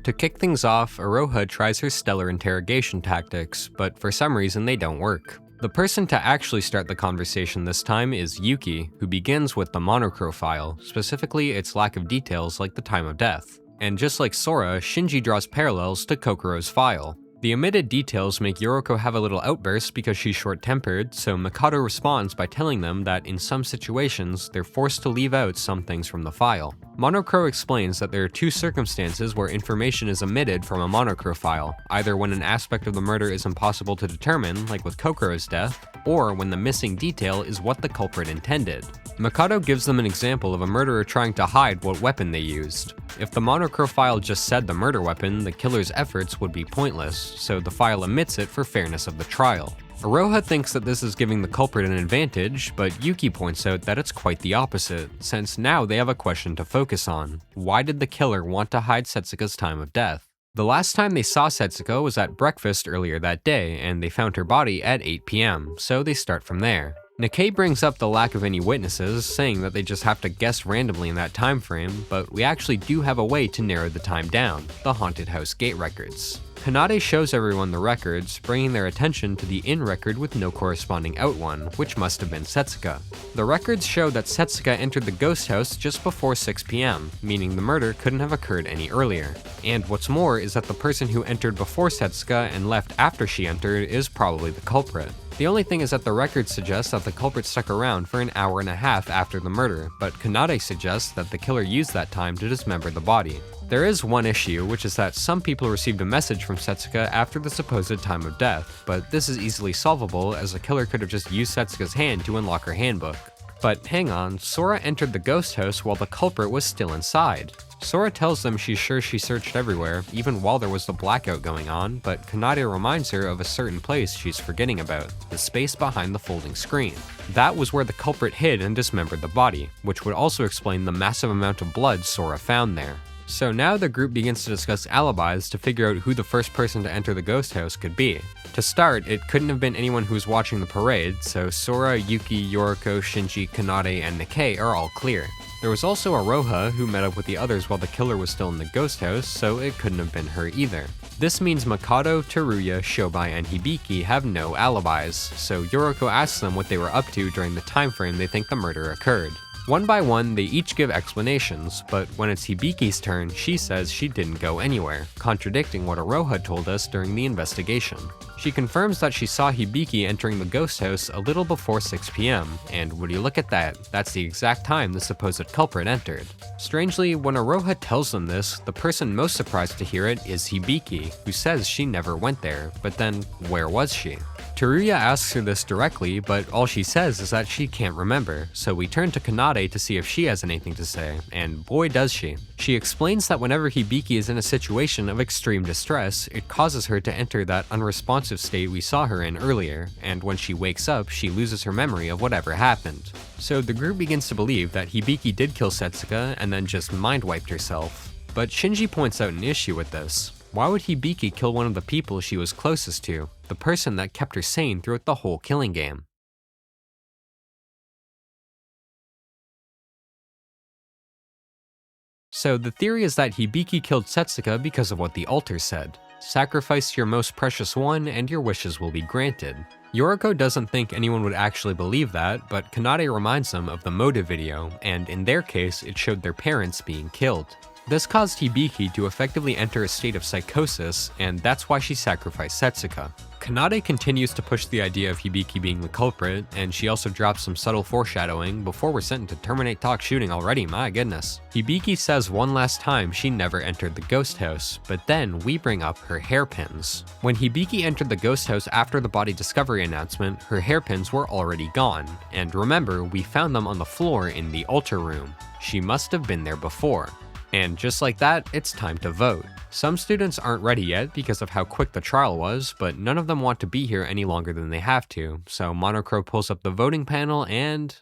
To kick things off, Aroha tries her stellar interrogation tactics, but for some reason they don't work. The person to actually start the conversation this time is Yuki, who begins with the Monocro file, specifically its lack of details like the time of death. And just like Sora, Shinji draws parallels to Kokoro's file. The omitted details make Yoroko have a little outburst because she's short-tempered, so Mikado responds by telling them that in some situations, they're forced to leave out some things from the file. Monocro explains that there are 2 circumstances where information is omitted from a Monocro file, either when an aspect of the murder is impossible to determine, like with Kokoro's death, or when the missing detail is what the culprit intended. Mikado gives them an example of a murderer trying to hide what weapon they used. If the Monocro file just said the murder weapon, the killer's efforts would be pointless, so the file omits it for fairness of the trial. Aroha thinks that this is giving the culprit an advantage, but Yuki points out that it's quite the opposite, since now they have a question to focus on. Why did the killer want to hide Setsuka's time of death? The last time they saw Setsuka was at breakfast earlier that day, and they found her body at 8 PM, so they start from there. Nikkei brings up the lack of any witnesses, saying that they just have to guess randomly in that time frame, but we actually do have a way to narrow the time down, the haunted house gate records. Kanade shows everyone the records, bringing their attention to the in record with no corresponding out one, which must have been Setsuka. The records show that Setsuka entered the ghost house just before 6 PM, meaning the murder couldn't have occurred any earlier. And what's more is that the person who entered before Setsuka and left after she entered is probably the culprit. The only thing is that the records suggest that the culprit stuck around for an hour and a half after the murder, but Kanade suggests that the killer used that time to dismember the body. There is one issue, which is that some people received a message from Setsuka after the supposed time of death, but this is easily solvable as the killer could have just used Setsuka's hand to unlock her handbook. But hang on, Sora entered the ghost house while the culprit was still inside. Sora tells them she's sure she searched everywhere, even while there was the blackout going on, but Kanade reminds her of a certain place she's forgetting about, the space behind the folding screen. That was where the culprit hid and dismembered the body, which would also explain the massive amount of blood Sora found there. So now the group begins to discuss alibis to figure out who the first person to enter the ghost house could be. To start, it couldn't have been anyone who was watching the parade, so Sora, Yuki, Yoroko, Shinji, Kanade, and Nikkei are all clear. There was also Aroha, who met up with the others while the killer was still in the ghost house, so it couldn't have been her either. This means Mikado, Teruya, Shobai, and Hibiki have no alibis, so Yoroko asks them what they were up to during the time frame they think the murder occurred. One by one, they each give explanations, but when it's Hibiki's turn, she says she didn't go anywhere, contradicting what Aroha told us during the investigation. She confirms that she saw Hibiki entering the ghost house a little before 6 p.m, and would you look at that, that's the exact time the supposed culprit entered. Strangely, when Aroha tells them this, the person most surprised to hear it is Hibiki, who says she never went there, but then where was she? Teruya asks her this directly, but all she says is that she can't remember, so we turn to Kanade to see if she has anything to say, and boy does she. She explains that whenever Hibiki is in a situation of extreme distress, it causes her to enter that unresponsive state we saw her in earlier, and when she wakes up, she loses her memory of whatever happened. So the group begins to believe that Hibiki did kill Setsuka and then just mind-wiped herself. But Shinji points out an issue with this. Why would Hibiki kill one of the people she was closest to, the person that kept her sane throughout the whole killing game? So the theory is that Hibiki killed Setsuka because of what the altar said. Sacrifice your most precious one and your wishes will be granted. Yoriko doesn't think anyone would actually believe that, but Kanade reminds them of the motive video, and in their case, it showed their parents being killed. This caused Hibiki to effectively enter a state of psychosis, and that's why she sacrificed Setsuka. Kanade continues to push the idea of Hibiki being the culprit, and she also drops some subtle foreshadowing before we're sent to terminate talk shooting already, my goodness. Hibiki says one last time she never entered the ghost house, but then we bring up her hairpins. When Hibiki entered the ghost house after the body discovery announcement, her hairpins were already gone, and remember, we found them on the floor in the altar room. She must have been there before. And just like that, it's time to vote. Some students aren't ready yet because of how quick the trial was, but none of them want to be here any longer than they have to, so Monocro pulls up the voting panel and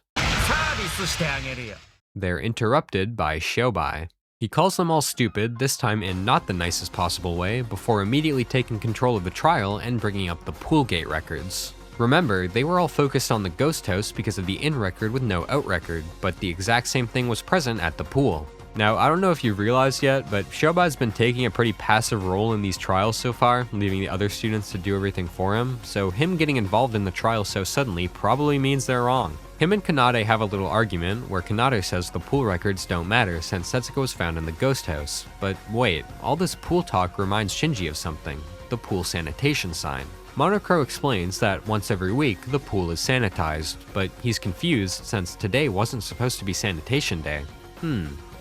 they're interrupted by Shobai. He calls them all stupid, this time in not the nicest possible way, before immediately taking control of the trial and bringing up the Poolgate records. Remember, they were all focused on the ghost house because of the in record with no out record, but the exact same thing was present at the pool. Now, I don't know if you've realized yet, but Shobai's been taking a pretty passive role in these trials so far, leaving the other students to do everything for him, so him getting involved in the trial so suddenly probably means they're wrong. Him and Kanade have a little argument, where Kanade says the pool records don't matter since Setsuka was found in the ghost house. But wait, all this pool talk reminds Shinji of something, the pool sanitation sign. Monocro explains that once every week, the pool is sanitized, but he's confused since today wasn't supposed to be sanitation day.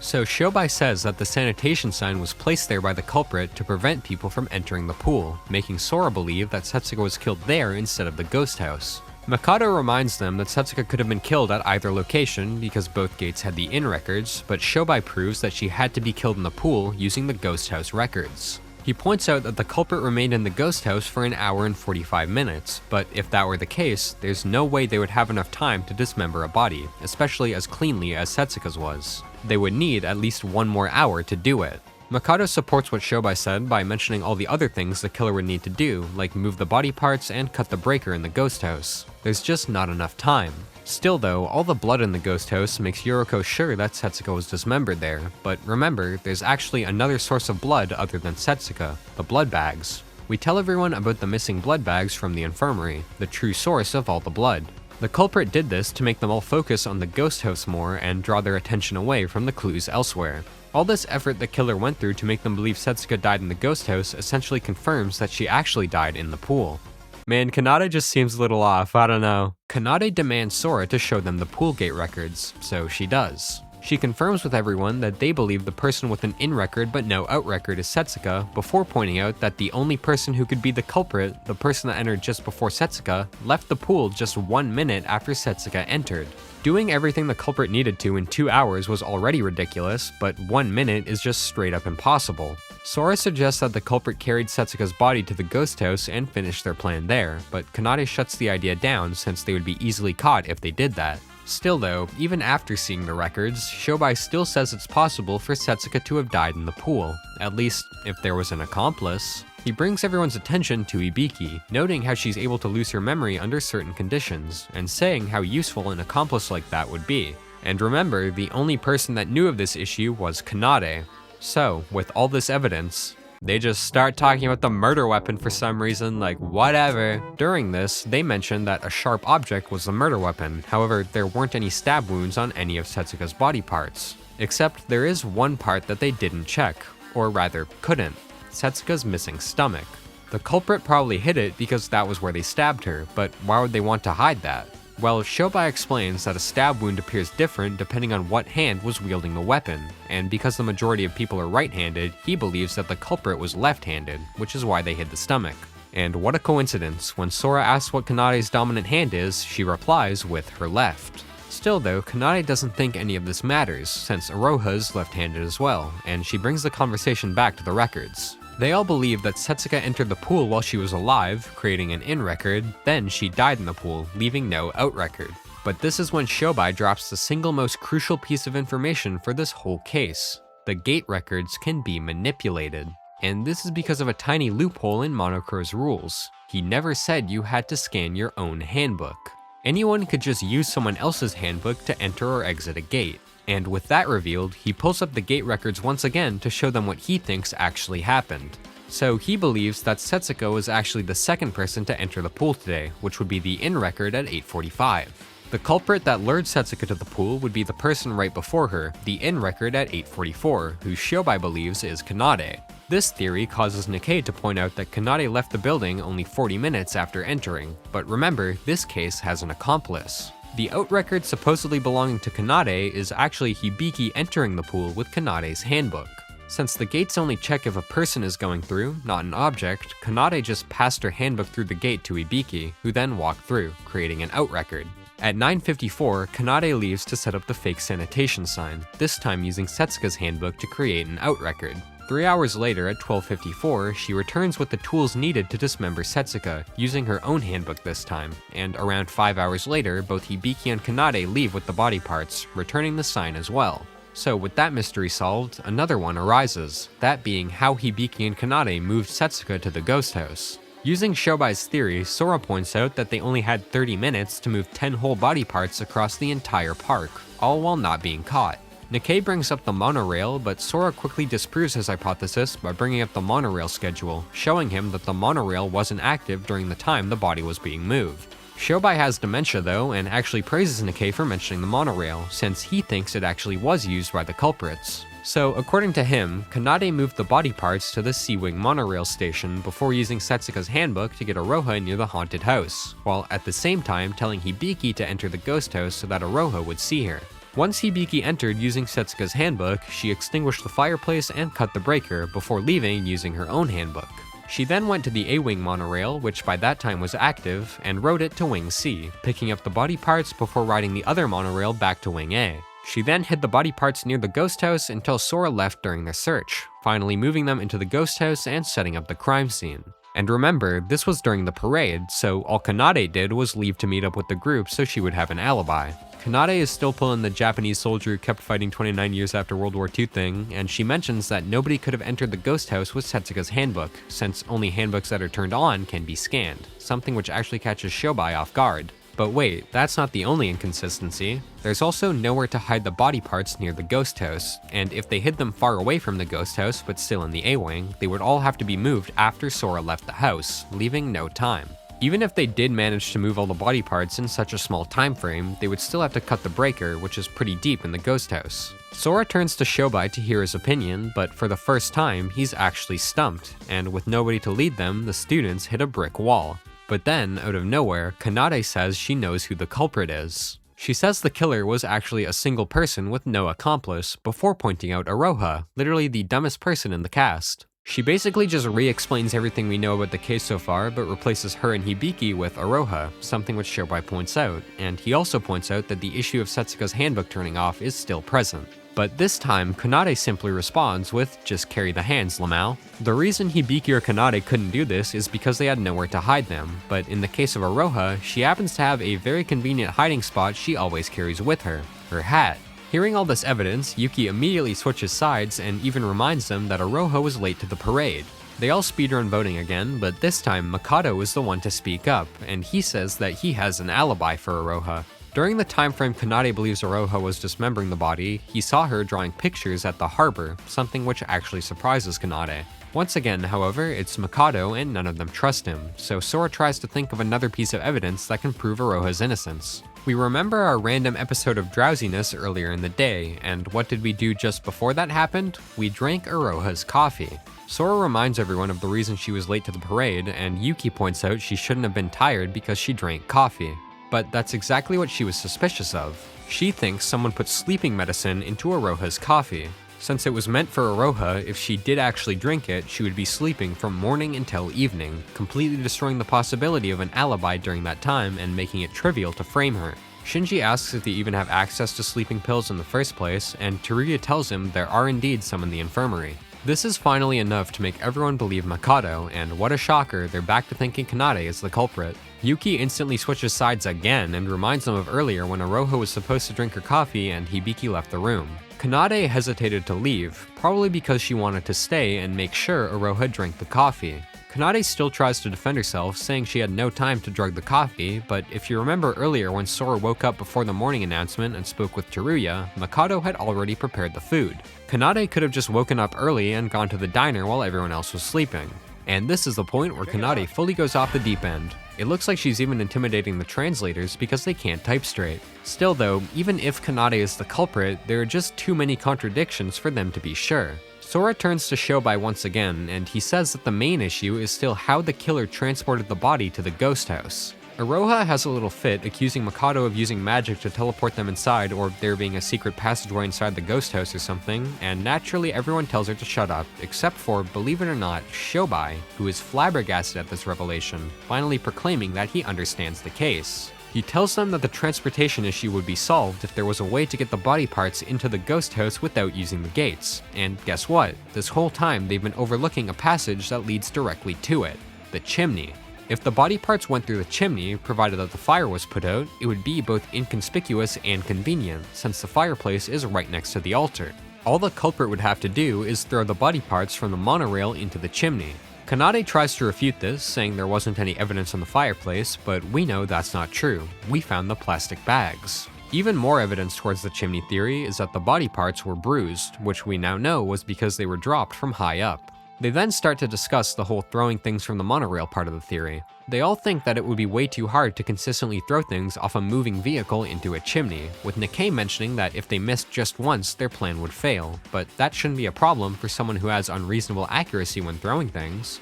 So Shobai says that the sanitation sign was placed there by the culprit to prevent people from entering the pool, making Sora believe that Setsuka was killed there instead of the ghost house. Mikado reminds them that Setsuka could have been killed at either location because both gates had the in records, but Shobai proves that she had to be killed in the pool using the ghost house records. He points out that the culprit remained in the ghost house for an hour and 45 minutes, but if that were the case, there's no way they would have enough time to dismember a body, especially as cleanly as Setsuka's was. They would need at least one more hour to do it. Mikado supports what Shobai said by mentioning all the other things the killer would need to do, like move the body parts and cut the breaker in the ghost house. There's just not enough time. Still though, all the blood in the ghost house makes Yoriko sure that Setsuka was dismembered there, but remember, there's actually another source of blood other than Setsuka, the blood bags. We tell everyone about the missing blood bags from the infirmary, the true source of all the blood. The culprit did this to make them all focus on the ghost house more and draw their attention away from the clues elsewhere. All this effort the killer went through to make them believe Setsuka died in the ghost house essentially confirms that she actually died in the pool. Man, Kanade just seems a little off, I don't know. Kanade demands Sora to show them the Poolgate records, so she does. She confirms with everyone that they believe the person with an in record but no out record is Setsuka, before pointing out that the only person who could be the culprit, the person that entered just before Setsuka, left the pool just 1 minute after Setsuka entered. Doing everything the culprit needed to in 2 hours was already ridiculous, but 1 minute is just straight up impossible. Sora suggests that the culprit carried Setsuka's body to the ghost house and finished their plan there, but Kanade shuts the idea down since they would be easily caught if they did that. Still though, even after seeing the records, Shobai still says it's possible for Setsuka to have died in the pool, at least if there was an accomplice. He brings everyone's attention to Ibiki, noting how she's able to lose her memory under certain conditions, and saying how useful an accomplice like that would be. And remember, the only person that knew of this issue was Kanade. So, with all this evidence, They just start talking about the murder weapon for some reason, like whatever. During this, they mentioned that a sharp object was the murder weapon, however, there weren't any stab wounds on any of Setsuka's body parts. Except there is one part that they didn't check, or rather couldn't, Setsuka's missing stomach. The culprit probably hid it because that was where they stabbed her, but why would they want to hide that? Well, Shobai explains that a stab wound appears different depending on what hand was wielding the weapon, and because the majority of people are right-handed, he believes that the culprit was left-handed, which is why they hid the stomach. And what a coincidence, when Sora asks what Kanade's dominant hand is, she replies with her left. Still though, Kanade doesn't think any of this matters, since Iroha's left-handed as well, and she brings the conversation back to the records. They all believe that Setsuka entered the pool while she was alive, creating an in record, then she died in the pool, leaving no out record. But this is when Shobai drops the single most crucial piece of information for this whole case. The gate records can be manipulated. And this is because of a tiny loophole in Monokuro's rules. He never said you had to scan your own handbook. Anyone could just use someone else's handbook to enter or exit a gate. And with that revealed, he pulls up the gate records once again to show them what he thinks actually happened. So he believes that Setsuka was actually the second person to enter the pool today, which would be the in record at 8:45. The culprit that lured Setsuka to the pool would be the person right before her, the in record at 8:44, who Shobai believes is Kanade. This theory causes Nikkei to point out that Kanade left the building only 40 minutes after entering, but remember, this case has an accomplice. The out record supposedly belonging to Kanade is actually Hibiki entering the pool with Kanade's handbook. Since the gates only check if a person is going through, not an object, Kanade just passed her handbook through the gate to Hibiki, who then walked through, creating an out record. At 9:54, Kanade leaves to set up the fake sanitation sign, this time using Setsuka's handbook to create an out record. 3 hours later, at 12:54, she returns with the tools needed to dismember Setsuka, using her own handbook this time, and around 5 hours later, both Hibiki and Kanade leave with the body parts, returning the sign as well. So with that mystery solved, another one arises, that being how Hibiki and Kanade moved Setsuka to the ghost house. Using Shobai's theory, Sora points out that they only had 30 minutes to move 10 whole body parts across the entire park, all while not being caught. Nikkei brings up the monorail, but Sora quickly disproves his hypothesis by bringing up the monorail schedule, showing him that the monorail wasn't active during the time the body was being moved. Shobai has dementia though, and actually praises Nikkei for mentioning the monorail, since he thinks it actually was used by the culprits. So, according to him, Kanade moved the body parts to the C-Wing monorail station before using Setsuka's handbook to get Iroha near the haunted house, while at the same time telling Hibiki to enter the ghost house so that Iroha would see her. Once Hibiki entered using Setsuka's handbook, she extinguished the fireplace and cut the breaker before leaving using her own handbook. She then went to the A-Wing monorail, which by that time was active, and rode it to Wing C, picking up the body parts before riding the other monorail back to Wing A. She then hid the body parts near the ghost house until Sora left during their search, finally moving them into the ghost house and setting up the crime scene. And remember, this was during the parade, so all Kanade did was leave to meet up with the group so she would have an alibi. Kanade is still pulling the Japanese soldier who kept fighting 29 years after World War II thing, and she mentions that nobody could have entered the ghost house with Setsuka's handbook, since only handbooks that are turned on can be scanned, something which actually catches Shobai off guard. But wait, that's not the only inconsistency. There's also nowhere to hide the body parts near the ghost house, and if they hid them far away from the ghost house but still in the A-Wing, they would all have to be moved after Sora left the house, leaving no time. Even if they did manage to move all the body parts in such a small time frame, they would still have to cut the breaker, which is pretty deep in the ghost house. Sora turns to Shobai to hear his opinion, but for the first time, he's actually stumped, and with nobody to lead them, the students hit a brick wall. But then, out of nowhere, Kanade says she knows who the culprit is. She says the killer was actually a single person with no accomplice, before pointing out Iroha, literally the dumbest person in the cast. She basically just re-explains everything we know about the case so far, but replaces her and Hibiki with Iroha, something which Shobai points out, and he also points out that the issue of Setsuka's handbook turning off is still present. But this time, Kanade simply responds with, "Just carry the hands, Lamau." The reason Hibiki or Kanade couldn't do this is because they had nowhere to hide them, but in the case of Iroha, she happens to have a very convenient hiding spot she always carries with her, her hat. Hearing all this evidence, Yuki immediately switches sides and even reminds them that Iroha was late to the parade. They all speedrun voting again, but this time Mikado is the one to speak up, and he says that he has an alibi for Iroha. During the time frame Kanade believes Iroha was dismembering the body, he saw her drawing pictures at the harbor, something which actually surprises Kanade. Once again, however, it's Mikado and none of them trust him, so Sora tries to think of another piece of evidence that can prove Iroha's innocence. We remember our random episode of drowsiness earlier in the day, and what did we do just before that happened? We drank Iroha's coffee. Sora reminds everyone of the reason she was late to the parade, and Yuki points out she shouldn't have been tired because she drank coffee. But that's exactly what she was suspicious of. She thinks someone put sleeping medicine into Iroha's coffee. Since it was meant for Iroha, if she did actually drink it, she would be sleeping from morning until evening, completely destroying the possibility of an alibi during that time and making it trivial to frame her. Shinji asks if they even have access to sleeping pills in the first place, and Teruya tells him there are indeed some in the infirmary. This is finally enough to make everyone believe Mikado, and what a shocker, they're back to thinking Kanade is the culprit. Yuki instantly switches sides again and reminds them of earlier when Iroha was supposed to drink her coffee and Hibiki left the room. Kanade hesitated to leave, probably because she wanted to stay and make sure Iroha drank the coffee. Kanade still tries to defend herself, saying she had no time to drug the coffee, but if you remember earlier when Sora woke up before the morning announcement and spoke with Teruya, Mikado had already prepared the food. Kanade could have just woken up early and gone to the diner while everyone else was sleeping. And this is the point where Kanade fully goes off the deep end. It looks like she's even intimidating the translators because they can't type straight. Still though, even if Kanade is the culprit, there are just too many contradictions for them to be sure. Sora turns to Shobai once again, and he says that the main issue is still how the killer transported the body to the ghost house. Iroha has a little fit, accusing Mikado of using magic to teleport them inside, or there being a secret passageway inside the ghost house or something, and naturally everyone tells her to shut up, except for, believe it or not, Shobai, who is flabbergasted at this revelation, finally proclaiming that he understands the case. He tells them that the transportation issue would be solved if there was a way to get the body parts into the ghost house without using the gates. And guess what? This whole time they've been overlooking a passage that leads directly to it. The chimney. If the body parts went through the chimney, provided that the fire was put out, it would be both inconspicuous and convenient, since the fireplace is right next to the altar. All the culprit would have to do is throw the body parts from the monorail into the chimney. Kanade tries to refute this, saying there wasn't any evidence on the fireplace, but we know that's not true. We found the plastic bags. Even more evidence towards the chimney theory is that the body parts were bruised, which we now know was because they were dropped from high up. They then start to discuss the whole throwing things from the monorail part of the theory. They all think that it would be way too hard to consistently throw things off a moving vehicle into a chimney, with Nikkei mentioning that if they missed just once, their plan would fail, but that shouldn't be a problem for someone who has unreasonable accuracy when throwing things.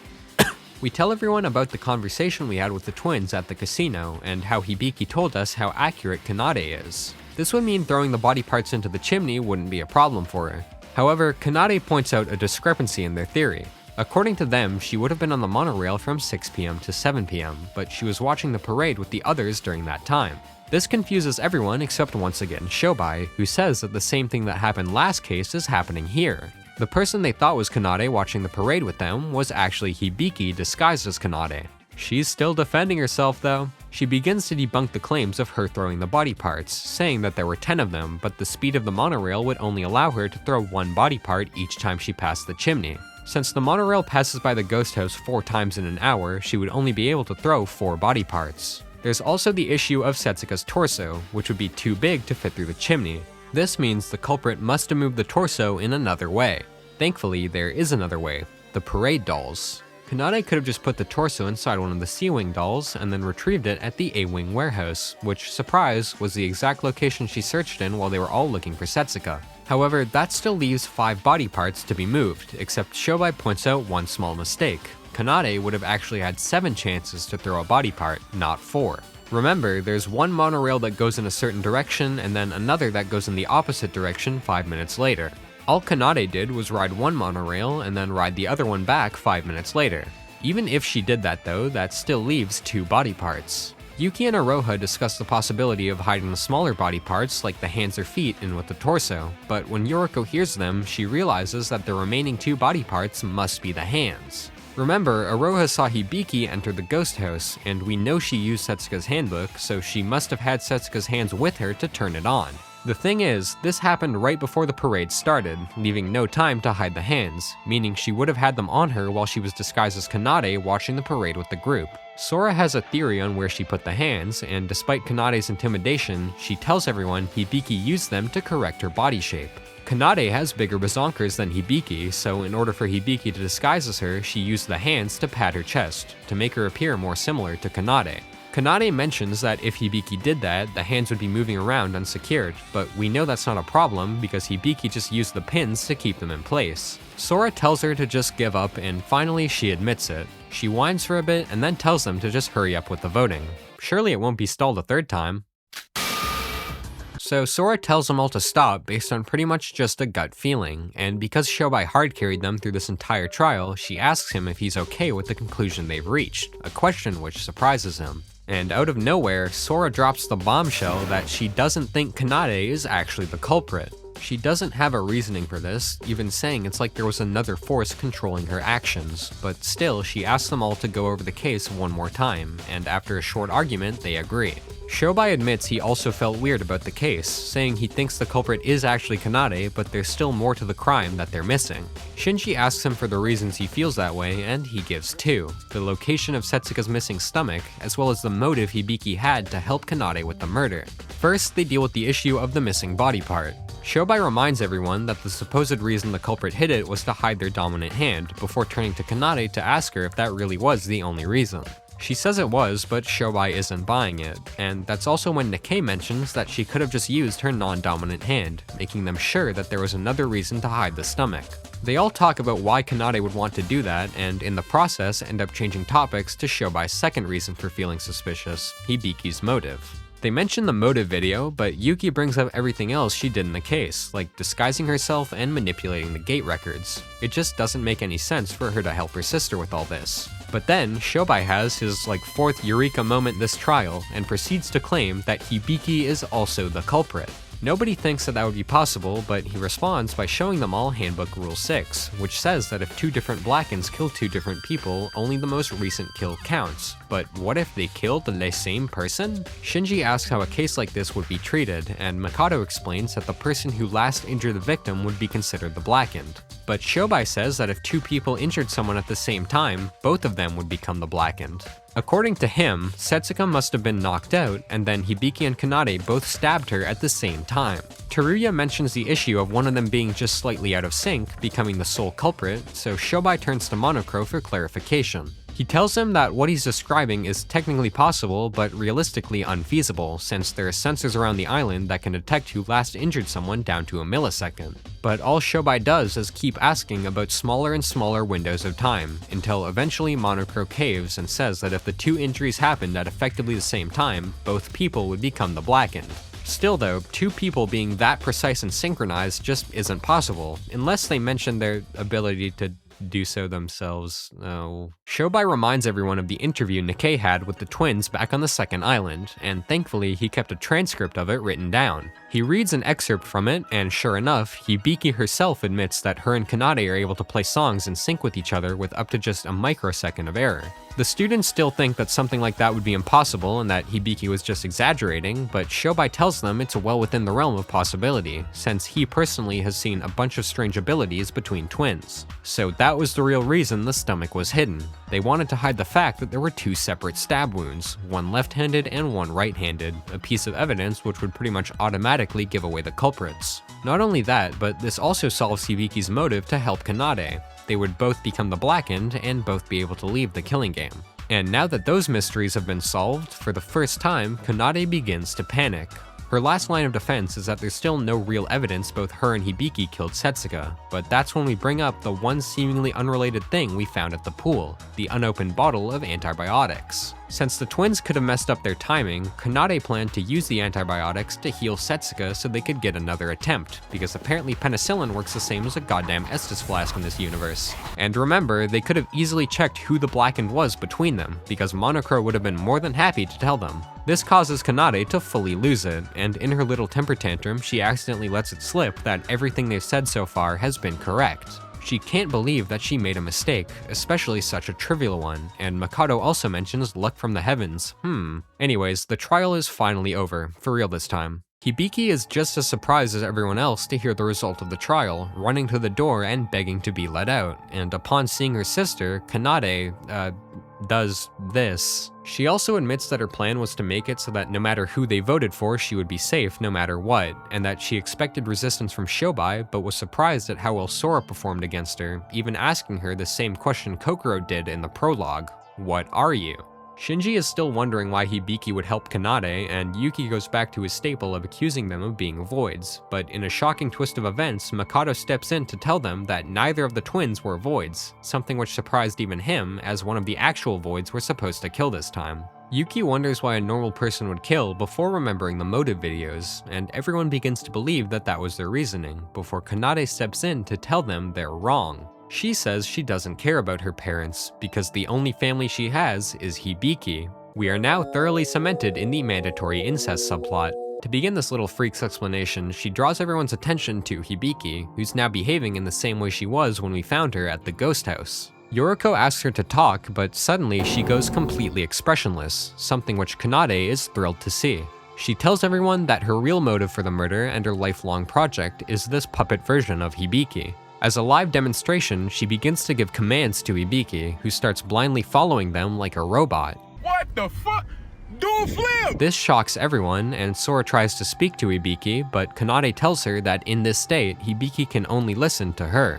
We tell everyone about the conversation we had with the twins at the casino, and how Hibiki told us how accurate Kanade is. This would mean throwing the body parts into the chimney wouldn't be a problem for her. However, Kanade points out a discrepancy in their theory. According to them, she would have been on the monorail from 6 p.m. to 7 p.m., but she was watching the parade with the others during that time. This confuses everyone except once again Shobai, who says that the same thing that happened last case is happening here. The person they thought was Kanade watching the parade with them was actually Hibiki disguised as Kanade. She's still defending herself though. She begins to debunk the claims of her throwing the body parts, saying that there were 10 of them, but the speed of the monorail would only allow her to throw one body part each time she passed the chimney. Since the monorail passes by the ghost house 4 times in an hour, she would only be able to throw 4 body parts. There's also the issue of Setsuka's torso, which would be too big to fit through the chimney. This means the culprit must have moved the torso in another way. Thankfully, there is another way: the parade dolls. Kanade could have just put the torso inside one of the C-Wing dolls and then retrieved it at the A-Wing warehouse, which, surprise, was the exact location she searched in while they were all looking for Setsuka. However, that still leaves 5 body parts to be moved, except Shobai points out one small mistake. Kanade would have actually had 7 chances to throw a body part, not 4. Remember, there's one monorail that goes in a certain direction and then another that goes in the opposite direction 5 minutes later. All Kanade did was ride one monorail and then ride the other one back 5 minutes later. Even if she did that though, that still leaves 2 body parts. Yuki and Iroha discuss the possibility of hiding the smaller body parts like the hands or feet in with the torso, but when Yoriko hears them, she realizes that the remaining 2 body parts must be the hands. Remember, Iroha saw Hibiki enter the ghost house, and we know she used Setsuka's handbook, so she must have had Setsuka's hands with her to turn it on. The thing is, this happened right before the parade started, leaving no time to hide the hands, meaning she would have had them on her while she was disguised as Kanade watching the parade with the group. Sora has a theory on where she put the hands, and despite Kanade's intimidation, she tells everyone Hibiki used them to correct her body shape. Kanade has bigger bazonkers than Hibiki, so in order for Hibiki to disguise as her, she used the hands to pat her chest, to make her appear more similar to Kanade. Kanade mentions that if Hibiki did that, the hands would be moving around unsecured, but we know that's not a problem because Hibiki just used the pins to keep them in place. Sora tells her to just give up, and finally she admits it. She whines for a bit and then tells them to just hurry up with the voting. Surely it won't be stalled a third time. So Sora tells them all to stop based on pretty much just a gut feeling, and because Shobai hard carried them through this entire trial, she asks him if he's okay with the conclusion they've reached, a question which surprises him. And out of nowhere, Sora drops the bombshell that she doesn't think Kanade is actually the culprit. She doesn't have a reasoning for this, even saying it's like there was another force controlling her actions, but still she asks them all to go over the case one more time, and after a short argument, they agree. Shobai admits he also felt weird about the case, saying he thinks the culprit is actually Kanade, but there's still more to the crime that they're missing. Shinji asks him for the reasons he feels that way, and he gives two: the location of Setsuka's missing stomach, as well as the motive Hibiki had to help Kanade with the murder. First, they deal with the issue of the missing body part. Shobai reminds everyone that the supposed reason the culprit hid it was to hide their dominant hand, before turning to Kanade to ask her if that really was the only reason. She says it was, but Shobai isn't buying it, and that's also when Nikkei mentions that she could have just used her non-dominant hand, making them sure that there was another reason to hide the stomach. They all talk about why Kanade would want to do that, and in the process end up changing topics to Shobai's second reason for feeling suspicious, Hibiki's motive. They mention the motive video, but Yuki brings up everything else she did in the case, like disguising herself and manipulating the gate records. It just doesn't make any sense for her to help her sister with all this. But then, Shobai has his fourth eureka moment this trial, and proceeds to claim that Hibiki is also the culprit. Nobody thinks that that would be possible, but he responds by showing them all Handbook Rule 6, which says that if two different Blackens kill two different people, only the most recent kill counts. But what if they killed the same person? Shinji asks how a case like this would be treated, and Mikado explains that the person who last injured the victim would be considered the Blackened. But Shobai says that if two people injured someone at the same time, both of them would become the Blackened. According to him, Setsuka must have been knocked out, and then Hibiki and Kanade both stabbed her at the same time. Teruya mentions the issue of one of them being just slightly out of sync, becoming the sole culprit, so Shobai turns to Monokuro for clarification. He tells him that what he's describing is technically possible, but realistically unfeasible, since there are sensors around the island that can detect who last injured someone down to a millisecond. But all Shobai does is keep asking about smaller and smaller windows of time, until eventually Monokuro caves and says that if the two injuries happened at effectively the same time, both people would become the Blackened. Still though, two people being that precise and synchronized just isn't possible, unless they mention their ability to do so themselves. Oh. Shobai reminds everyone of the interview Nikkei had with the twins back on the second island, and thankfully he kept a transcript of it written down. He reads an excerpt from it, and sure enough, Hibiki herself admits that her and Kanade are able to play songs in sync with each other with up to just a microsecond of error. The students still think that something like that would be impossible and that Hibiki was just exaggerating, but Shobai tells them it's well within the realm of possibility, since he personally has seen a bunch of strange abilities between twins. So that was the real reason the stomach was hidden. They wanted to hide the fact that there were two separate stab wounds, one left-handed and one right-handed, a piece of evidence which would pretty much automatically give away the culprits. Not only that, but this also solves Hibiki's motive to help Kanade. They would both become the Blackened and both be able to leave the killing game. And now that those mysteries have been solved, for the first time, Kanade begins to panic. Her last line of defense is that there's still no real evidence both her and Hibiki killed Setsuka, but that's when we bring up the one seemingly unrelated thing we found at the pool, the unopened bottle of antibiotics. Since the twins could have messed up their timing, Kanade planned to use the antibiotics to heal Setsuka so they could get another attempt, because apparently penicillin works the same as a goddamn Estus flask in this universe. And remember, they could have easily checked who the Blackened was between them, because Monokuro would have been more than happy to tell them. This causes Kanade to fully lose it, and in her little temper tantrum, she accidentally lets it slip that everything they've said so far has been correct. She can't believe that she made a mistake, especially such a trivial one, and Mikado also mentions luck from the heavens. Anyways, the trial is finally over, for real this time. Hibiki is just as surprised as everyone else to hear the result of the trial, running to the door and begging to be let out, and upon seeing her sister, Kanade, does this. She also admits that her plan was to make it so that no matter who they voted for, she would be safe no matter what, and that she expected resistance from Shobai, but was surprised at how well Sora performed against her, even asking her the same question Kokoro did in the prologue: what are you? Shinji is still wondering why Hibiki would help Kanade, and Yuki goes back to his staple of accusing them of being voids, but in a shocking twist of events, Mikado steps in to tell them that neither of the twins were voids, something which surprised even him, as one of the actual voids were supposed to kill this time. Yuki wonders why a normal person would kill before remembering the motive videos, and everyone begins to believe that that was their reasoning, before Kanade steps in to tell them they're wrong. She says she doesn't care about her parents, because the only family she has is Hibiki. We are now thoroughly cemented in the mandatory incest subplot. To begin this little freak's explanation, she draws everyone's attention to Hibiki, who's now behaving in the same way she was when we found her at the ghost house. Yoriko asks her to talk, but suddenly she goes completely expressionless, something which Kanade is thrilled to see. She tells everyone that her real motive for the murder and her lifelong project is this puppet version of Hibiki. As a live demonstration, she begins to give commands to Hibiki, who starts blindly following them like a robot. What the fuck? Do a flip! This shocks everyone, and Sora tries to speak to Hibiki, but Kanade tells her that in this state, Hibiki can only listen to her.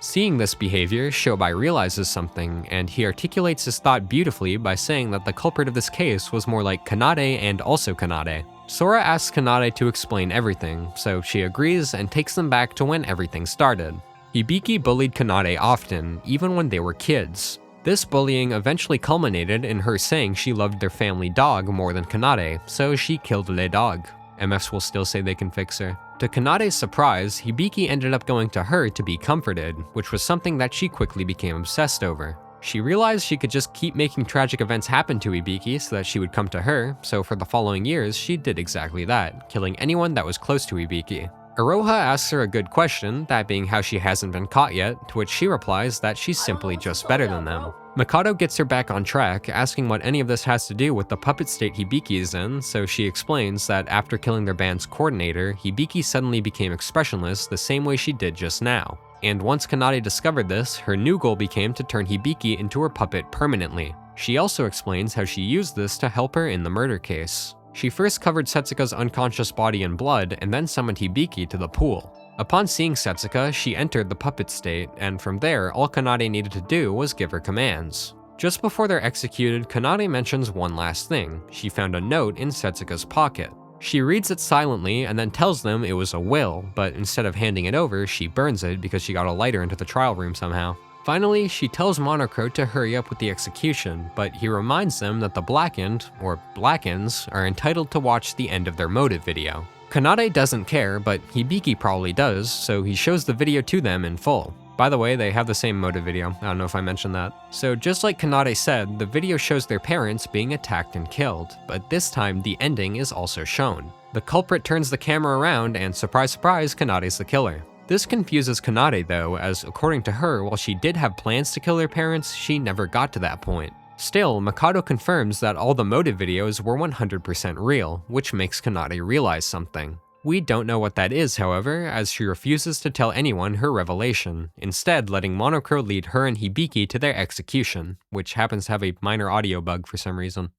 Seeing this behavior, Shobai realizes something, and he articulates his thought beautifully by saying that the culprit of this case was more like Kanade and also Kanade. Sora asks Kanade to explain everything, so she agrees and takes them back to when everything started. Hibiki bullied Kanade often, even when they were kids. This bullying eventually culminated in her saying she loved their family dog more than Kanade, so she killed Le Dog. MFs will still say they can fix her. To Kanade's surprise, Hibiki ended up going to her to be comforted, which was something that she quickly became obsessed over. She realized she could just keep making tragic events happen to Hibiki so that she would come to her, so for the following years, she did exactly that, killing anyone that was close to Hibiki. Iroha asks her a good question, that being how she hasn't been caught yet, to which she replies that she's simply just better than them. Mikado gets her back on track, asking what any of this has to do with the puppet state Hibiki is in, so she explains that after killing their band's coordinator, Hibiki suddenly became expressionless the same way she did just now. And once Kanade discovered this, her new goal became to turn Hibiki into her puppet permanently. She also explains how she used this to help her in the murder case. She first covered Setsuka's unconscious body in blood and then summoned Hibiki to the pool. Upon seeing Setsuka, she entered the puppet state, and from there, all Kanade needed to do was give her commands. Just before they're executed, Kanade mentions one last thing. She found a note in Setsuka's pocket. She reads it silently and then tells them it was a will, but instead of handing it over, she burns it because she got a lighter into the trial room somehow. Finally, she tells Monochrome to hurry up with the execution, but he reminds them that the blackened, or blackens, are entitled to watch the end of their motive video. Kanade doesn't care, but Hibiki probably does, so he shows the video to them in full. By the way, they have the same motive video, I don't know if I mentioned that. So just like Kanade said, the video shows their parents being attacked and killed, but this time the ending is also shown. The culprit turns the camera around and surprise surprise, Kanade's the killer. This confuses Kanade though, as according to her, while she did have plans to kill their parents, she never got to that point. Still, Mikado confirms that all the motive videos were 100% real, which makes Kanade realize something. We don't know what that is, however, as she refuses to tell anyone her revelation, instead letting Monochrome lead her and Hibiki to their execution, which happens to have a minor audio bug for some reason.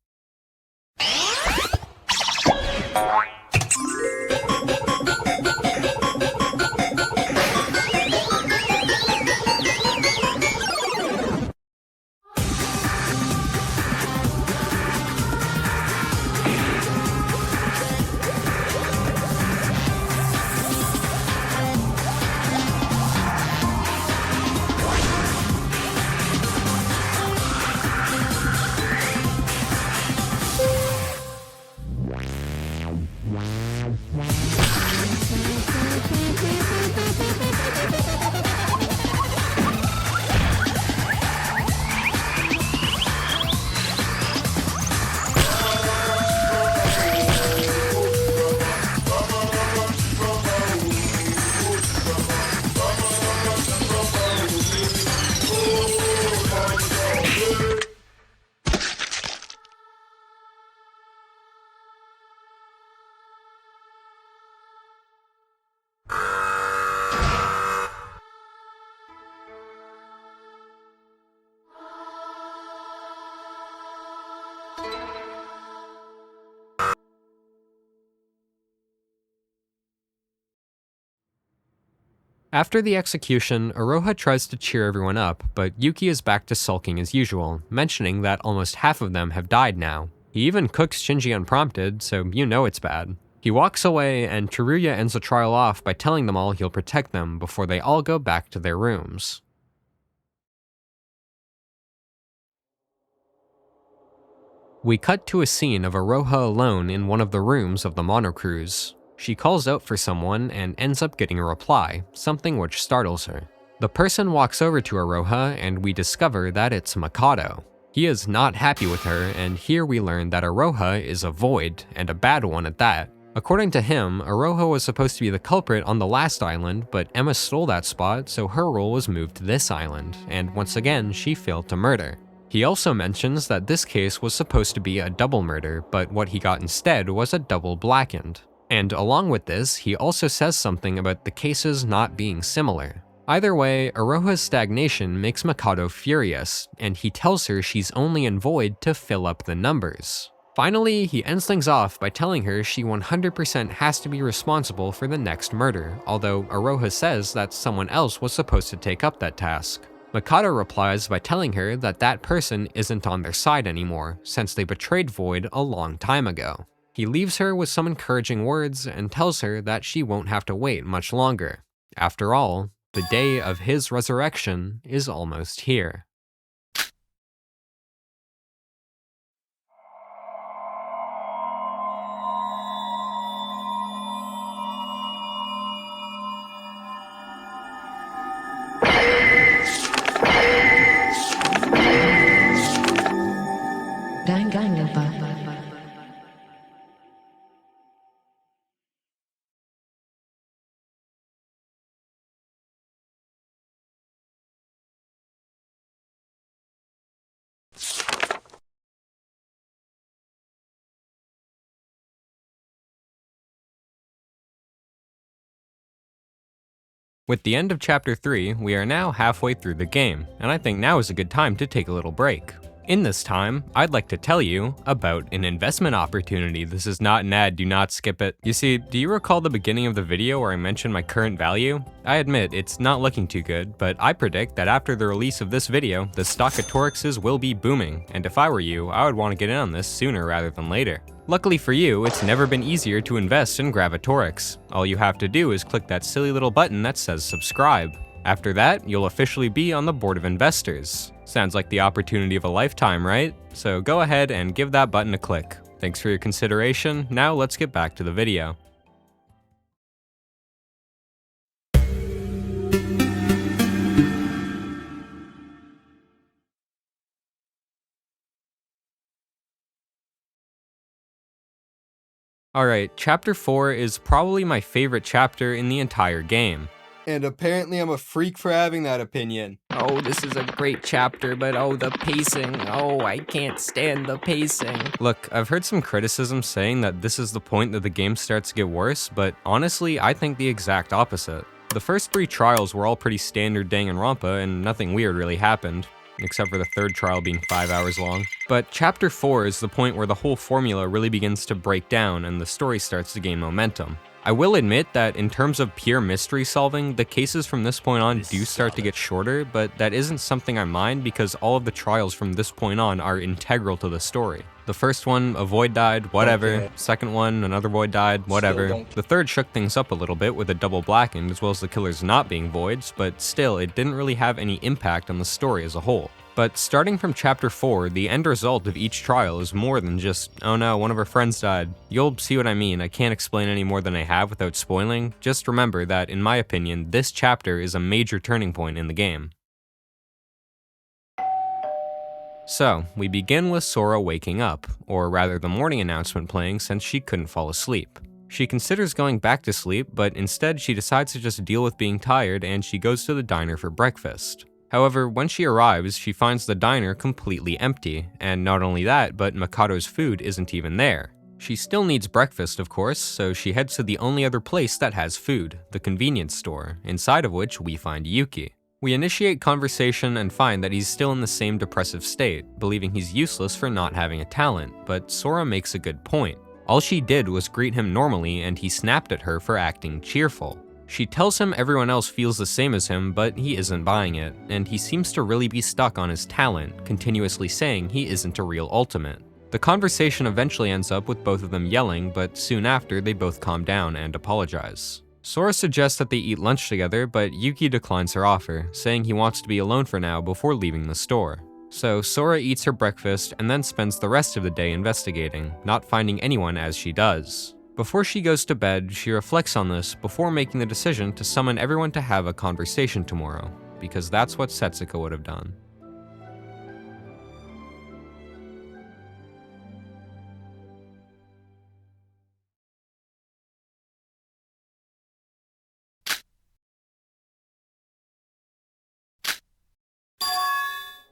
After the execution, Iroha tries to cheer everyone up, but Yuki is back to sulking as usual, mentioning that almost half of them have died now. He even cooks Shinji unprompted, so you know it's bad. He walks away, and Teruya ends the trial off by telling them all he'll protect them before they all go back to their rooms. We cut to a scene of Iroha alone in one of the rooms of the monocruise. She calls out for someone and ends up getting a reply, something which startles her. The person walks over to Iroha and we discover that it's Mikado. He is not happy with her, and here we learn that Iroha is a void, and a bad one at that. According to him, Iroha was supposed to be the culprit on the last island, but Emma stole that spot, so her role was moved to this island, and once again, she failed to murder. He also mentions that this case was supposed to be a double murder, but what he got instead was a double blackened. And along with this, he also says something about the cases not being similar. Either way, Iroha's stagnation makes Mikado furious, and he tells her she's only in void to fill up the numbers. Finally, he ends things off by telling her she 100% has to be responsible for the next murder, although Iroha says that someone else was supposed to take up that task. Mikado replies by telling her that that person isn't on their side anymore, since they betrayed Void a long time ago. He leaves her with some encouraging words and tells her that she won't have to wait much longer. After all, the day of his resurrection is almost here. Danganronpa. With the end of Chapter 3, we are now halfway through the game, and I think now is a good time to take a little break. In this time, I'd like to tell you about an investment opportunity. This is not an ad, do not skip it. You see, do you recall the beginning of the video where I mentioned my current value? I admit, it's not looking too good, but I predict that after the release of this video, the stock of Torixes will be booming, and if I were you, I would want to get in on this sooner rather than later. Luckily for you, it's never been easier to invest in Gravitorix. All you have to do is click that silly little button that says subscribe. After that, you'll officially be on the board of investors. Sounds like the opportunity of a lifetime, right? So go ahead and give that button a click. Thanks for your consideration. Now let's get back to the video. Alright, Chapter 4 is probably my favorite chapter in the entire game. And apparently I'm a freak for having that opinion. Oh, this is a great chapter, but oh, the pacing. Oh, I can't stand the pacing. Look, I've heard some criticism saying that this is the point that the game starts to get worse, but honestly, I think the exact opposite. The first 3 trials were all pretty standard Danganronpa, and nothing weird really happened, except for the third trial being 5 hours long. But Chapter 4 is the point where the whole formula really begins to break down and the story starts to gain momentum. I will admit that in terms of pure mystery solving, the cases from this point on do start to get shorter, but that isn't something I mind because all of the trials from this point on are integral to the story. The first one, a void died, whatever. Okay. Second one, another void died, whatever. The third shook things up a little bit with a double blackened as well as the killers not being voids, but still, it didn't really have any impact on the story as a whole. But starting from Chapter 4, the end result of each trial is more than just, oh no, one of our friends died. You'll see what I mean, I can't explain any more than I have without spoiling. Just remember that, in my opinion, this chapter is a major turning point in the game. So, we begin with Sora waking up, or rather the morning announcement playing since she couldn't fall asleep. She considers going back to sleep, but instead she decides to just deal with being tired and she goes to the diner for breakfast. However, when she arrives, she finds the diner completely empty, and not only that, but Mikado's food isn't even there. She still needs breakfast, of course, so she heads to the only other place that has food, the convenience store, inside of which we find Yuki. We initiate conversation and find that he's still in the same depressive state, believing he's useless for not having a talent, but Sora makes a good point. All she did was greet him normally and he snapped at her for acting cheerful. She tells him everyone else feels the same as him, but he isn't buying it, and he seems to really be stuck on his talent, continuously saying he isn't a real ultimate. The conversation eventually ends up with both of them yelling, but soon after they both calm down and apologize. Sora suggests that they eat lunch together, but Yuki declines her offer, saying he wants to be alone for now before leaving the store. So Sora eats her breakfast and then spends the rest of the day investigating, not finding anyone as she does. Before she goes to bed, she reflects on this before making the decision to summon everyone to have a conversation tomorrow, because that's what Setsuko would have done.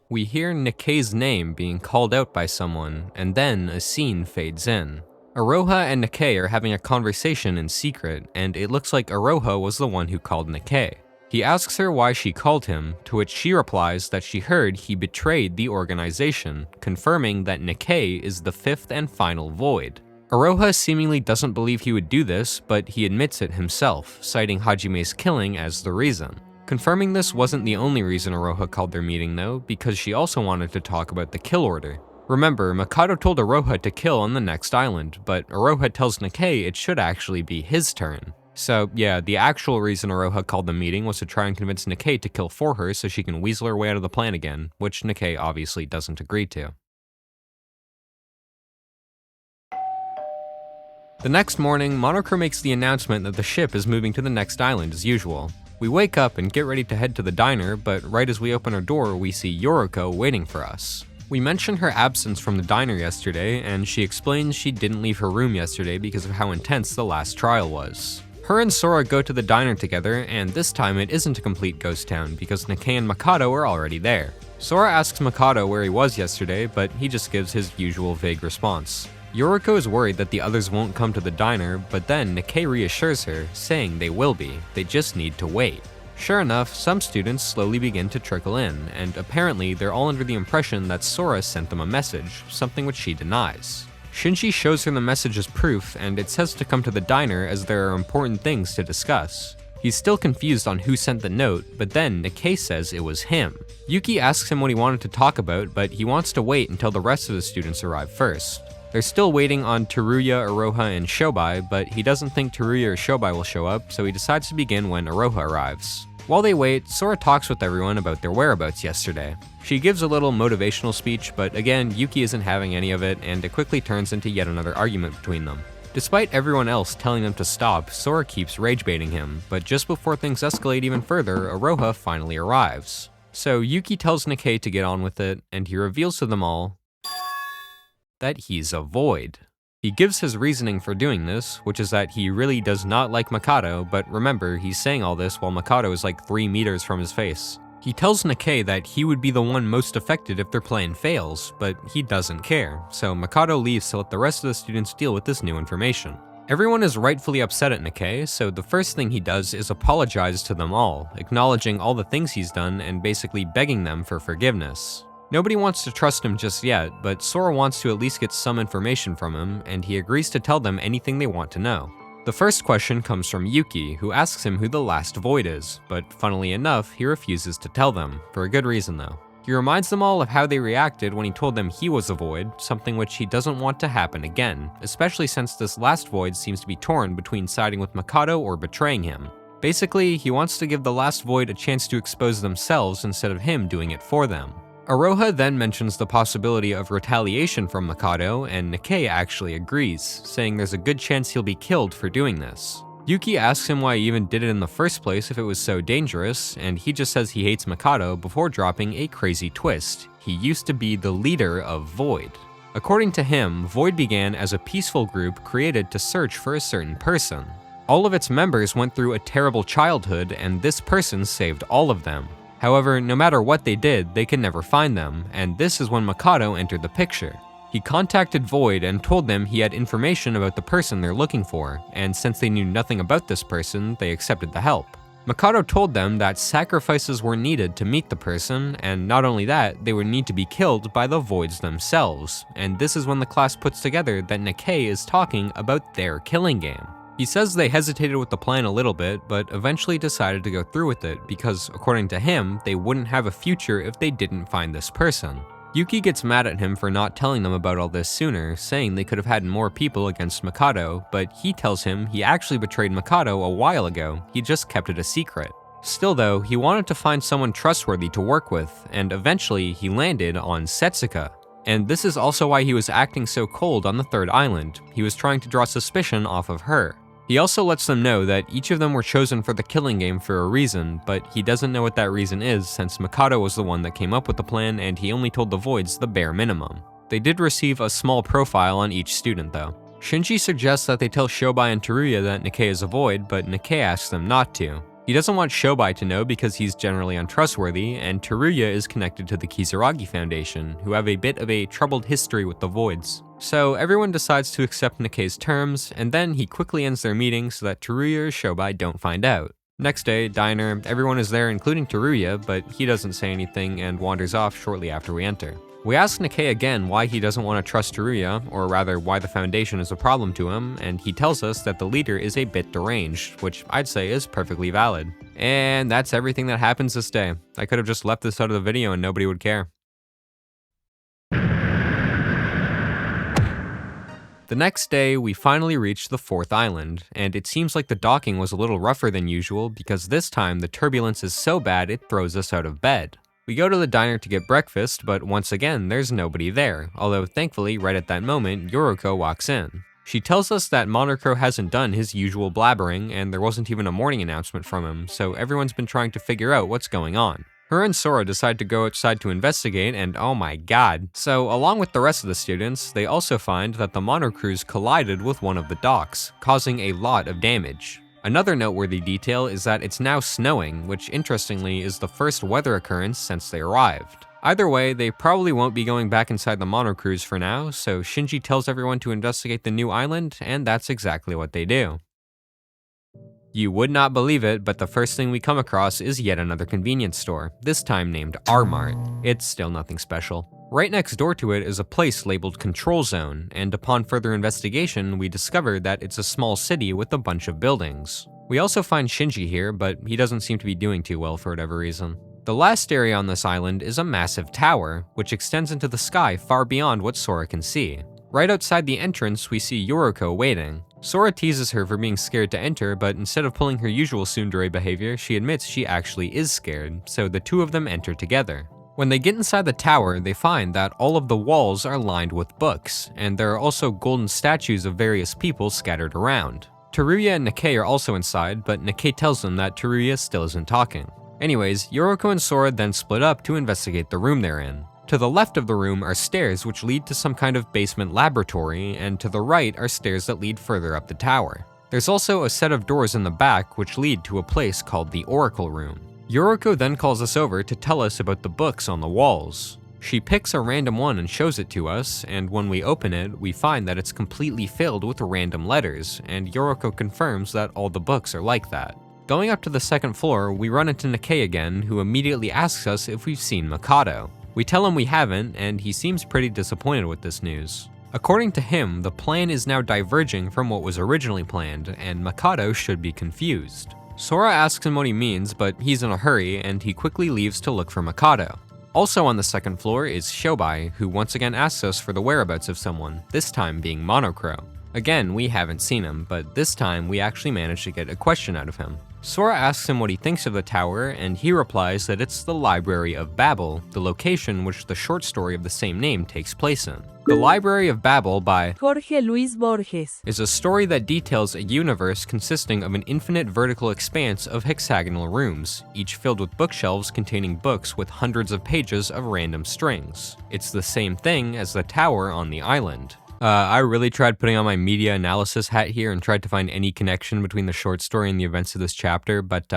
We hear Nikkei's name being called out by someone, and then a scene fades in. Aroha and Nikkei are having a conversation in secret, and it looks like Aroha was the one who called Nikkei. He asks her why she called him, to which she replies that she heard he betrayed the organization, confirming that Nikkei is the fifth and final void. Aroha seemingly doesn't believe he would do this, but he admits it himself, citing Hajime's killing as the reason. Confirming this wasn't the only reason Aroha called their meeting though, because she also wanted to talk about the kill order. Remember, Mikado told Aroha to kill on the next island, but Aroha tells Nikkei it should actually be his turn. So yeah, the actual reason Aroha called the meeting was to try and convince Nikkei to kill for her so she can weasel her way out of the plan again, which Nikkei obviously doesn't agree to. The next morning, Monokuro makes the announcement that the ship is moving to the next island as usual. We wake up and get ready to head to the diner, but right as we open our door, we see Yoriko waiting for us. We mention her absence from the diner yesterday, and she explains she didn't leave her room yesterday because of how intense the last trial was. Her and Sora go to the diner together, and this time it isn't a complete ghost town because Nikkei and Mikado are already there. Sora asks Mikado where he was yesterday, but he just gives his usual vague response. Yoriko is worried that the others won't come to the diner, but then Nikkei reassures her, saying they will be, they just need to wait. Sure enough, some students slowly begin to trickle in, and apparently they're all under the impression that Sora sent them a message, something which she denies. Shinji shows her the message as proof, and it says to come to the diner as there are important things to discuss. He's still confused on who sent the note, but then Nikkei says it was him. Yuki asks him what he wanted to talk about, but he wants to wait until the rest of the students arrive first. They're still waiting on Teruya, Aroha, and Shobai, but he doesn't think Teruya or Shobai will show up, so he decides to begin when Aroha arrives. While they wait, Sora talks with everyone about their whereabouts yesterday. She gives a little motivational speech, but again, Yuki isn't having any of it, and it quickly turns into yet another argument between them. Despite everyone else telling them to stop, Sora keeps rage-baiting him, but just before things escalate even further, Aroha finally arrives. So Yuki tells Nikkei to get on with it, and he reveals to them all that he's a void. He gives his reasoning for doing this, which is that he really does not like Mikado, but remember, he's saying all this while Mikado is like 3 meters from his face. He tells Nikkei that he would be the one most affected if their plan fails, but he doesn't care, so Mikado leaves to let the rest of the students deal with this new information. Everyone is rightfully upset at Nikkei, so the first thing he does is apologize to them all, acknowledging all the things he's done and basically begging them for forgiveness. Nobody wants to trust him just yet, but Sora wants to at least get some information from him, and he agrees to tell them anything they want to know. The first question comes from Yuki, who asks him who the last void is, but funnily enough, he refuses to tell them, for a good reason though. He reminds them all of how they reacted when he told them he was a void, something which he doesn't want to happen again, especially since this last void seems to be torn between siding with Mikado or betraying him. Basically, he wants to give the last void a chance to expose themselves instead of him doing it for them. Aroha then mentions the possibility of retaliation from Mikado, and Nikkei actually agrees, saying there's a good chance he'll be killed for doing this. Yuki asks him why he even did it in the first place if it was so dangerous, and he just says he hates Mikado before dropping a crazy twist. He used to be the leader of Void. According to him, Void began as a peaceful group created to search for a certain person. All of its members went through a terrible childhood, and this person saved all of them. However, no matter what they did, they could never find them, and this is when Mikado entered the picture. He contacted Void and told them he had information about the person they're looking for, and since they knew nothing about this person, they accepted the help. Mikado told them that sacrifices were needed to meet the person, and not only that, they would need to be killed by the Voids themselves, and this is when the class puts together that Nikkei is talking about their killing game. He says they hesitated with the plan a little bit, but eventually decided to go through with it because, according to him, they wouldn't have a future if they didn't find this person. Yuki gets mad at him for not telling them about all this sooner, saying they could have had more people against Mikado, but he tells him he actually betrayed Mikado a while ago, he just kept it a secret. Still though, he wanted to find someone trustworthy to work with, and eventually he landed on Setsuka. And this is also why he was acting so cold on the third island. He was trying to draw suspicion off of her. He also lets them know that each of them were chosen for the killing game for a reason, but he doesn't know what that reason is since Mikado was the one that came up with the plan and he only told the Voids the bare minimum. They did receive a small profile on each student though. Shinji suggests that they tell Shobai and Teruya that Nikkei is a Void, but Nikkei asks them not to. He doesn't want Shobai to know because he's generally untrustworthy, and Teruya is connected to the Kizaragi Foundation, who have a bit of a troubled history with the Voids. So everyone decides to accept Nikkei's terms, and then he quickly ends their meeting so that Teruya or Shobai don't find out. Next day, diner, everyone is there including Teruya, but he doesn't say anything and wanders off shortly after we enter. We ask Nikkei again why he doesn't want to trust Teruya, or rather why the Foundation is a problem to him, and he tells us that the leader is a bit deranged, which I'd say is perfectly valid. And that's everything that happens this day. I could have just left this out of the video and nobody would care. The next day, we finally reached the fourth island, and it seems like the docking was a little rougher than usual because this time the turbulence is so bad it throws us out of bed. We go to the diner to get breakfast, but once again, there's nobody there, although thankfully, right at that moment, Yoriko walks in. She tells us that Monocro hasn't done his usual blabbering, and there wasn't even a morning announcement from him, so everyone's been trying to figure out what's going on. Her and Sora decide to go outside to investigate, and oh my god. So, along with the rest of the students, they also find that the monocruise collided with one of the docks, causing a lot of damage. Another noteworthy detail is that it's now snowing, which interestingly is the first weather occurrence since they arrived. Either way, they probably won't be going back inside the monocruise for now, so Shinji tells everyone to investigate the new island, and that's exactly what they do. You would not believe it, but the first thing we come across is yet another convenience store, this time named R-Mart. It's still nothing special. Right next door to it is a place labeled Control Zone, and upon further investigation, we discover that it's a small city with a bunch of buildings. We also find Shinji here, but he doesn't seem to be doing too well for whatever reason. The last area on this island is a massive tower, which extends into the sky far beyond what Sora can see. Right outside the entrance, we see Yoriko waiting. Sora teases her for being scared to enter, but instead of pulling her usual tsundere behavior, she admits she actually is scared, so the two of them enter together. When they get inside the tower, they find that all of the walls are lined with books, and there are also golden statues of various people scattered around. Teruya and Nikkei are also inside, but Nikkei tells them that Teruya still isn't talking. Anyways, Yoriko and Sora then split up to investigate the room they're in. To the left of the room are stairs which lead to some kind of basement laboratory, and to the right are stairs that lead further up the tower. There's also a set of doors in the back which lead to a place called the Oracle Room. Yoriko then calls us over to tell us about the books on the walls. She picks a random one and shows it to us, and when we open it, we find that it's completely filled with random letters, and Yoriko confirms that all the books are like that. Going up to the second floor, we run into Nikkei again, who immediately asks us if we've seen Mikado. We tell him we haven't, and he seems pretty disappointed with this news. According to him, the plan is now diverging from what was originally planned, and Mikado should be confused. Sora asks him what he means, but he's in a hurry, and he quickly leaves to look for Mikado. Also on the second floor is Shobai, who once again asks us for the whereabouts of someone, this time being Monocro. Again, we haven't seen him, but this time we actually managed to get a question out of him. Sora asks him what he thinks of the tower, and he replies that it's the Library of Babel, the location which the short story of the same name takes place in. The Library of Babel by Jorge Luis Borges is a story that details a universe consisting of an infinite vertical expanse of hexagonal rooms, each filled with bookshelves containing books with hundreds of pages of random strings. It's the same thing as the tower on the island. I really tried putting on my media analysis hat here and tried to find any connection between the short story and the events of this chapter, but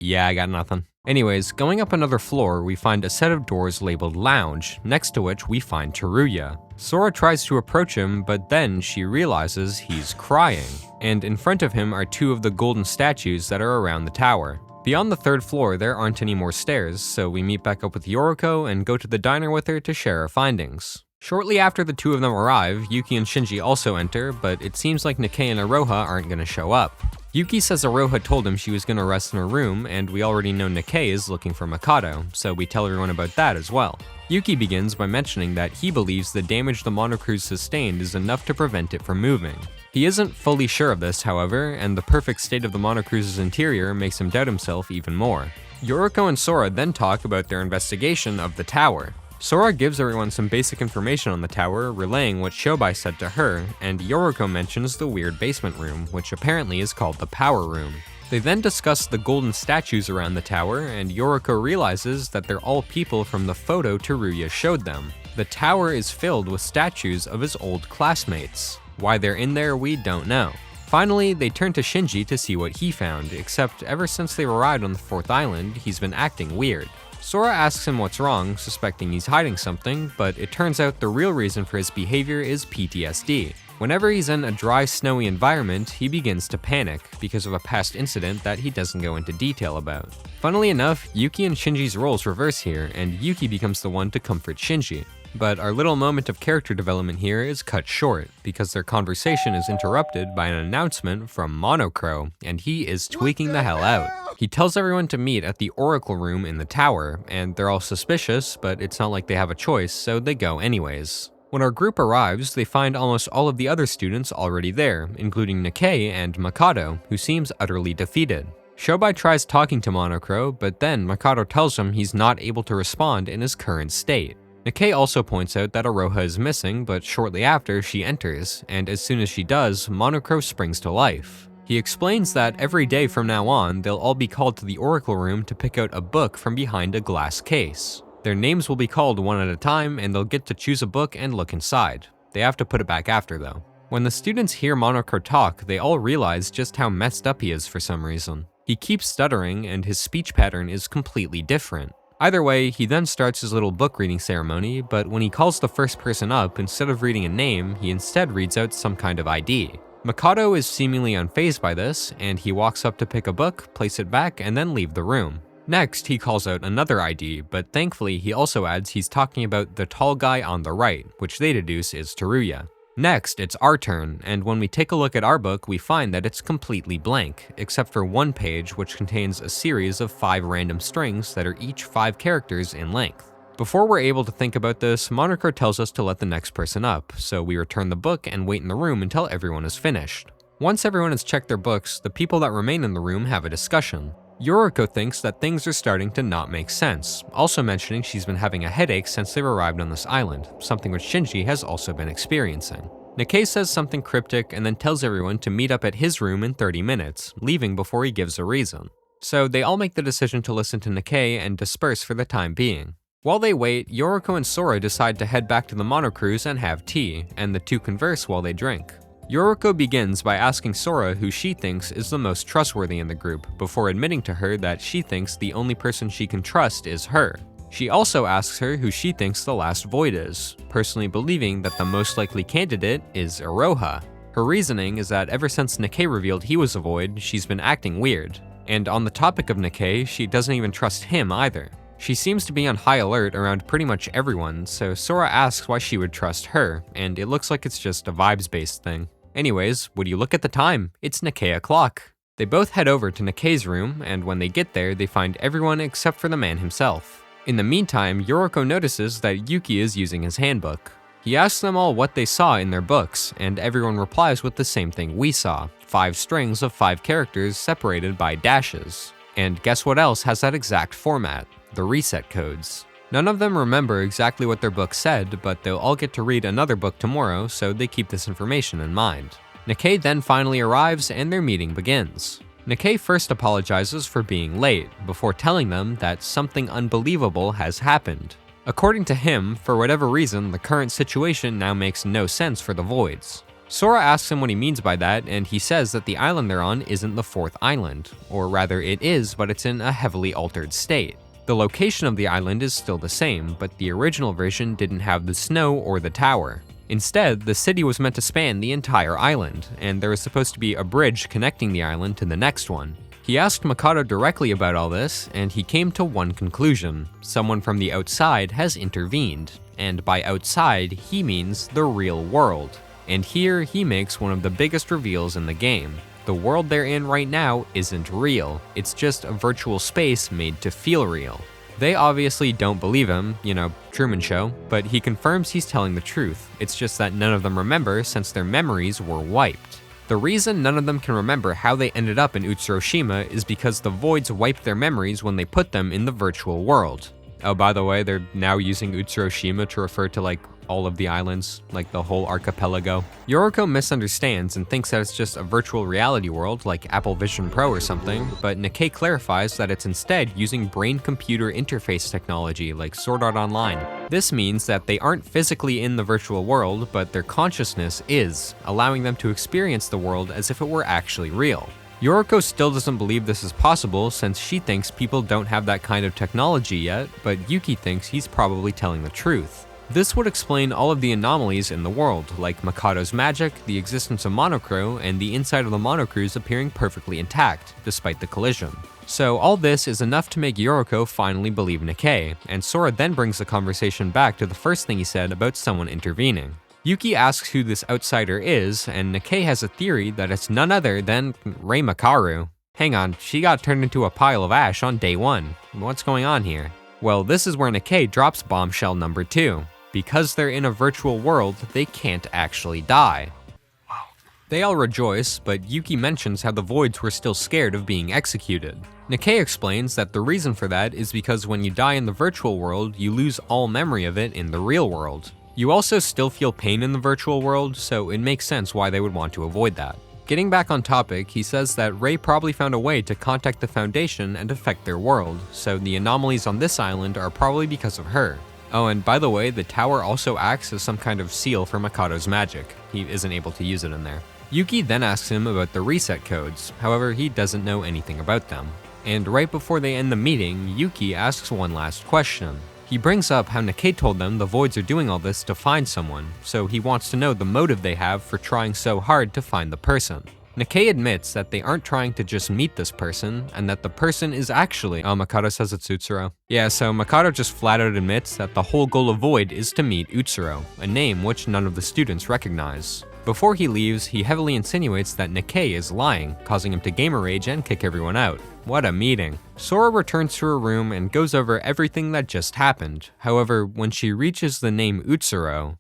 yeah, I got nothing. Anyways, going up another floor, we find a set of doors labeled Lounge, next to which we find Teruya. Sora tries to approach him, but then she realizes he's crying, and in front of him are two of the golden statues that are around the tower. Beyond the third floor, there aren't any more stairs, so we meet back up with Yoriko and go to the diner with her to share our findings. Shortly after the two of them arrive, Yuki and Shinji also enter, but it seems like Nikkei and Aroha aren't gonna show up. Yuki says Aroha told him she was gonna rest in her room, and we already know Nikkei is looking for Mikado, so we tell everyone about that as well. Yuki begins by mentioning that he believes the damage the monocruise sustained is enough to prevent it from moving. He isn't fully sure of this, however, and the perfect state of the monocruise's interior makes him doubt himself even more. Yoriko and Sora then talk about their investigation of the tower. Sora gives everyone some basic information on the tower, relaying what Shobai said to her, and Yoriko mentions the weird basement room, which apparently is called the Power Room. They then discuss the golden statues around the tower, and Yoriko realizes that they're all people from the photo Teruya showed them. The tower is filled with statues of his old classmates. Why they're in there, we don't know. Finally, they turn to Shinji to see what he found, except ever since they've arrived on the 4th island, he's been acting weird. Sora asks him what's wrong, suspecting he's hiding something, but it turns out the real reason for his behavior is PTSD. Whenever he's in a dry, snowy environment, he begins to panic because of a past incident that he doesn't go into detail about. Funnily enough, Yuki and Shinji's roles reverse here, and Yuki becomes the one to comfort Shinji. But our little moment of character development here is cut short, because their conversation is interrupted by an announcement from Monocro, and he is tweaking the hell out. He tells everyone to meet at the Oracle Room in the tower, and they're all suspicious, but it's not like they have a choice, so they go anyways. When our group arrives, they find almost all of the other students already there, including Nikkei and Mikado, who seems utterly defeated. Shobai tries talking to Monocro, but then Mikado tells him he's not able to respond in his current state. Nikkei also points out that Aroha is missing, but shortly after, she enters, and as soon as she does, Monocro springs to life. He explains that every day from now on, they'll all be called to the Oracle Room to pick out a book from behind a glass case. Their names will be called one at a time, and they'll get to choose a book and look inside. They have to put it back after though. When the students hear Monocro talk, they all realize just how messed up he is for some reason. He keeps stuttering, and his speech pattern is completely different. Either way, he then starts his little book reading ceremony, but when he calls the first person up, instead of reading a name, he instead reads out some kind of ID. Mikado is seemingly unfazed by this, and he walks up to pick a book, place it back, and then leave the room. Next, he calls out another ID, but thankfully he also adds he's talking about the tall guy on the right, which they deduce is Teruya. Next, it's our turn, and when we take a look at our book, we find that it's completely blank, except for one page which contains a series of 5 random strings that are each 5 characters in length. Before we're able to think about this, Monocro tells us to let the next person up, so we return the book and wait in the room until everyone is finished. Once everyone has checked their books, the people that remain in the room have a discussion. Yoriko thinks that things are starting to not make sense, also mentioning she's been having a headache since they've arrived on this island, something which Shinji has also been experiencing. Nikkei says something cryptic and then tells everyone to meet up at his room in 30 minutes, leaving before he gives a reason. So they all make the decision to listen to Nikkei and disperse for the time being. While they wait, Yoriko and Sora decide to head back to the monocruise and have tea, and the two converse while they drink. Yoriko begins by asking Sora who she thinks is the most trustworthy in the group, before admitting to her that she thinks the only person she can trust is her. She also asks her who she thinks the last void is, personally believing that the most likely candidate is Aroha. Her reasoning is that ever since Nikkei revealed he was a void, she's been acting weird. And on the topic of Nikkei, she doesn't even trust him either. She seems to be on high alert around pretty much everyone, so Sora asks why she would trust her, and it looks like it's just a vibes-based thing. Anyways, would you look at the time? It's Nikkei o'clock. They both head over to Nikkei's room, and when they get there, they find everyone except for the man himself. In the meantime, Yoriko notices that Yuki is using his handbook. He asks them all what they saw in their books, and everyone replies with the same thing we saw, 5 strings of 5 characters separated by dashes. And guess what else has that exact format? The reset codes. None of them remember exactly what their book said, but they'll all get to read another book tomorrow, so they keep this information in mind. Nikkei then finally arrives and their meeting begins. Nikkei first apologizes for being late, before telling them that something unbelievable has happened. According to him, for whatever reason, the current situation now makes no sense for the Voids. Sora asks him what he means by that, and he says that the island they're on isn't the 4th island, or rather it is, but it's in a heavily altered state. The location of the island is still the same, but the original version didn't have the snow or the tower. Instead, the city was meant to span the entire island, and there was supposed to be a bridge connecting the island to the next one. He asked Mikado directly about all this, and he came to one conclusion: someone from the outside has intervened. and by outside, he means the real world. And here, he makes one of the biggest reveals in the game. The world they're in right now isn't real, it's just a virtual space made to feel real. They obviously don't believe him, Truman Show, but he confirms he's telling the truth. It's just that none of them remember since their memories were wiped. The reason none of them can remember how they ended up in Utsuroshima is because the voids wiped their memories when they put them in the virtual world. Oh, by the way, they're now using Utsuroshima to refer to all of the islands, like the whole archipelago. Yoriko misunderstands and thinks that it's just a virtual reality world like Apple Vision Pro or something, but Nikkei clarifies that it's instead using brain-computer interface technology like Sword Art Online. This means that they aren't physically in the virtual world, but their consciousness is, allowing them to experience the world as if it were actually real. Yoriko still doesn't believe this is possible since she thinks people don't have that kind of technology yet, but Yuki thinks he's probably telling the truth. This would explain all of the anomalies in the world, like Mikado's magic, the existence of Monocro, and the inside of the Monocruise appearing perfectly intact, despite the collision. So all this is enough to make Yoriko finally believe Nikkei, and Sora then brings the conversation back to the first thing he said about someone intervening. Yuki asks who this outsider is, and Nikkei has a theory that it's none other than Rei Makaru. Hang on, she got turned into a pile of ash on day 1. What's going on here? Well, this is where Nikkei drops bombshell number 2. Because they're in a virtual world, they can't actually die. They all rejoice, but Yuki mentions how the voids were still scared of being executed. Nikkei explains that the reason for that is because when you die in the virtual world, you lose all memory of it in the real world. You also still feel pain in the virtual world, so it makes sense why they would want to avoid that. Getting back on topic, he says that Rei probably found a way to contact the Foundation and affect their world, so the anomalies on this island are probably because of her. Oh, and by the way, the tower also acts as some kind of seal for Mikado's magic. He isn't able to use it in there. Yuki then asks him about the reset codes, however he doesn't know anything about them. And right before they end the meeting, Yuki asks one last question. He brings up how Nikkei told them the voids are doing all this to find someone, so he wants to know the motive they have for trying so hard to find the person. Nikkei admits that they aren't trying to just meet this person, and that the person is actually— oh, Mikado says it's Utsuro. Yeah, so Mikado just flat out admits that the whole goal of Void is to meet Utsuro, a name which none of the students recognize. Before he leaves, he heavily insinuates that Nikkei is lying, causing him to gamer rage and kick everyone out. What a meeting. Sora returns to her room and goes over everything that just happened. However, when she reaches the name Utsuro,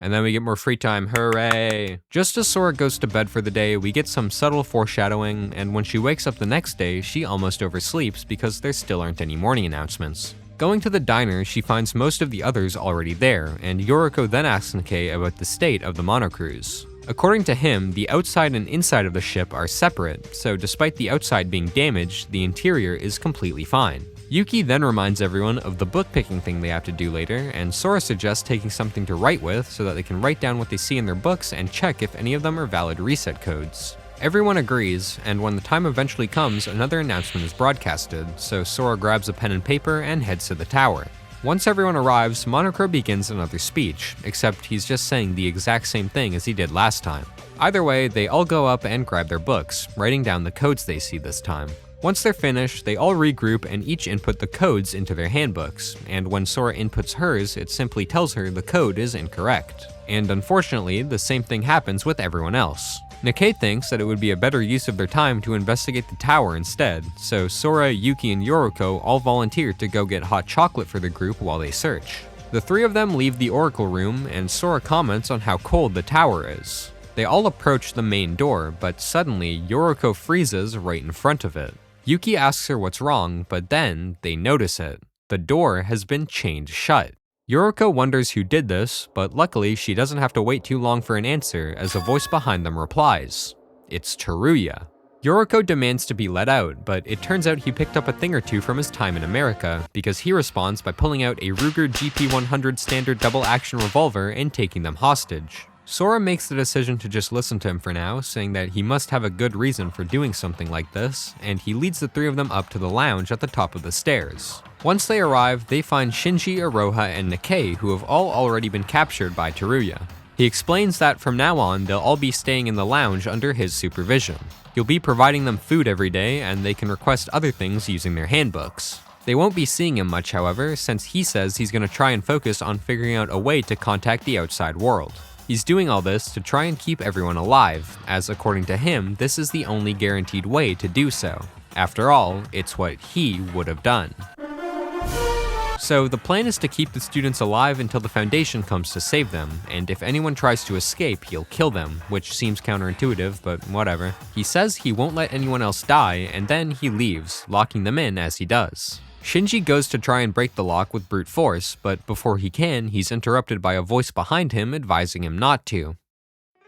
and then we get more free time, hooray! Just as Sora goes to bed for the day, we get some subtle foreshadowing, and when she wakes up the next day, she almost oversleeps because there still aren't any morning announcements. Going to the diner, she finds most of the others already there, and Yoriko then asks Nikkei about the state of the Monocruise. According to him, the outside and inside of the ship are separate, so despite the outside being damaged, the interior is completely fine. Yuki then reminds everyone of the book-picking thing they have to do later, and Sora suggests taking something to write with so that they can write down what they see in their books and check if any of them are valid reset codes. Everyone agrees, and when the time eventually comes, another announcement is broadcasted, so Sora grabs a pen and paper and heads to the tower. Once everyone arrives, Monocro begins another speech, except he's just saying the exact same thing as he did last time. Either way, they all go up and grab their books, writing down the codes they see this time. Once they're finished, they all regroup and each input the codes into their handbooks, and when Sora inputs hers, it simply tells her the code is incorrect. And unfortunately, the same thing happens with everyone else. Nikkei thinks that it would be a better use of their time to investigate the tower instead, so Sora, Yuki, and Yoriko all volunteer to go get hot chocolate for the group while they search. The three of them leave the Oracle room, and Sora comments on how cold the tower is. They all approach the main door, but suddenly Yoriko freezes right in front of it. Yuki asks her what's wrong, but then they notice it. The door has been chained shut. Yoriko wonders who did this, but luckily she doesn't have to wait too long for an answer as a voice behind them replies. It's Teruya. Yoriko demands to be let out, but it turns out he picked up a thing or two from his time in America, because he responds by pulling out a Ruger GP100 standard double-action revolver and taking them hostage. Sora makes the decision to just listen to him for now, saying that he must have a good reason for doing something like this, and he leads the three of them up to the lounge at the top of the stairs. Once they arrive, they find Shinji, Iroha, and Nikkei, who have all already been captured by Teruya. He explains that from now on, they'll all be staying in the lounge under his supervision. He'll be providing them food every day, and they can request other things using their handbooks. They won't be seeing him much, however, since he says he's going to try and focus on figuring out a way to contact the outside world. He's doing all this to try and keep everyone alive, as according to him, this is the only guaranteed way to do so. After all, it's what he would have done. So the plan is to keep the students alive until the Foundation comes to save them, and if anyone tries to escape, he'll kill them, which seems counterintuitive, but whatever. He says he won't let anyone else die, and then he leaves, locking them in as he does. Shinji goes to try and break the lock with brute force, but before he can, he's interrupted by a voice behind him advising him not to.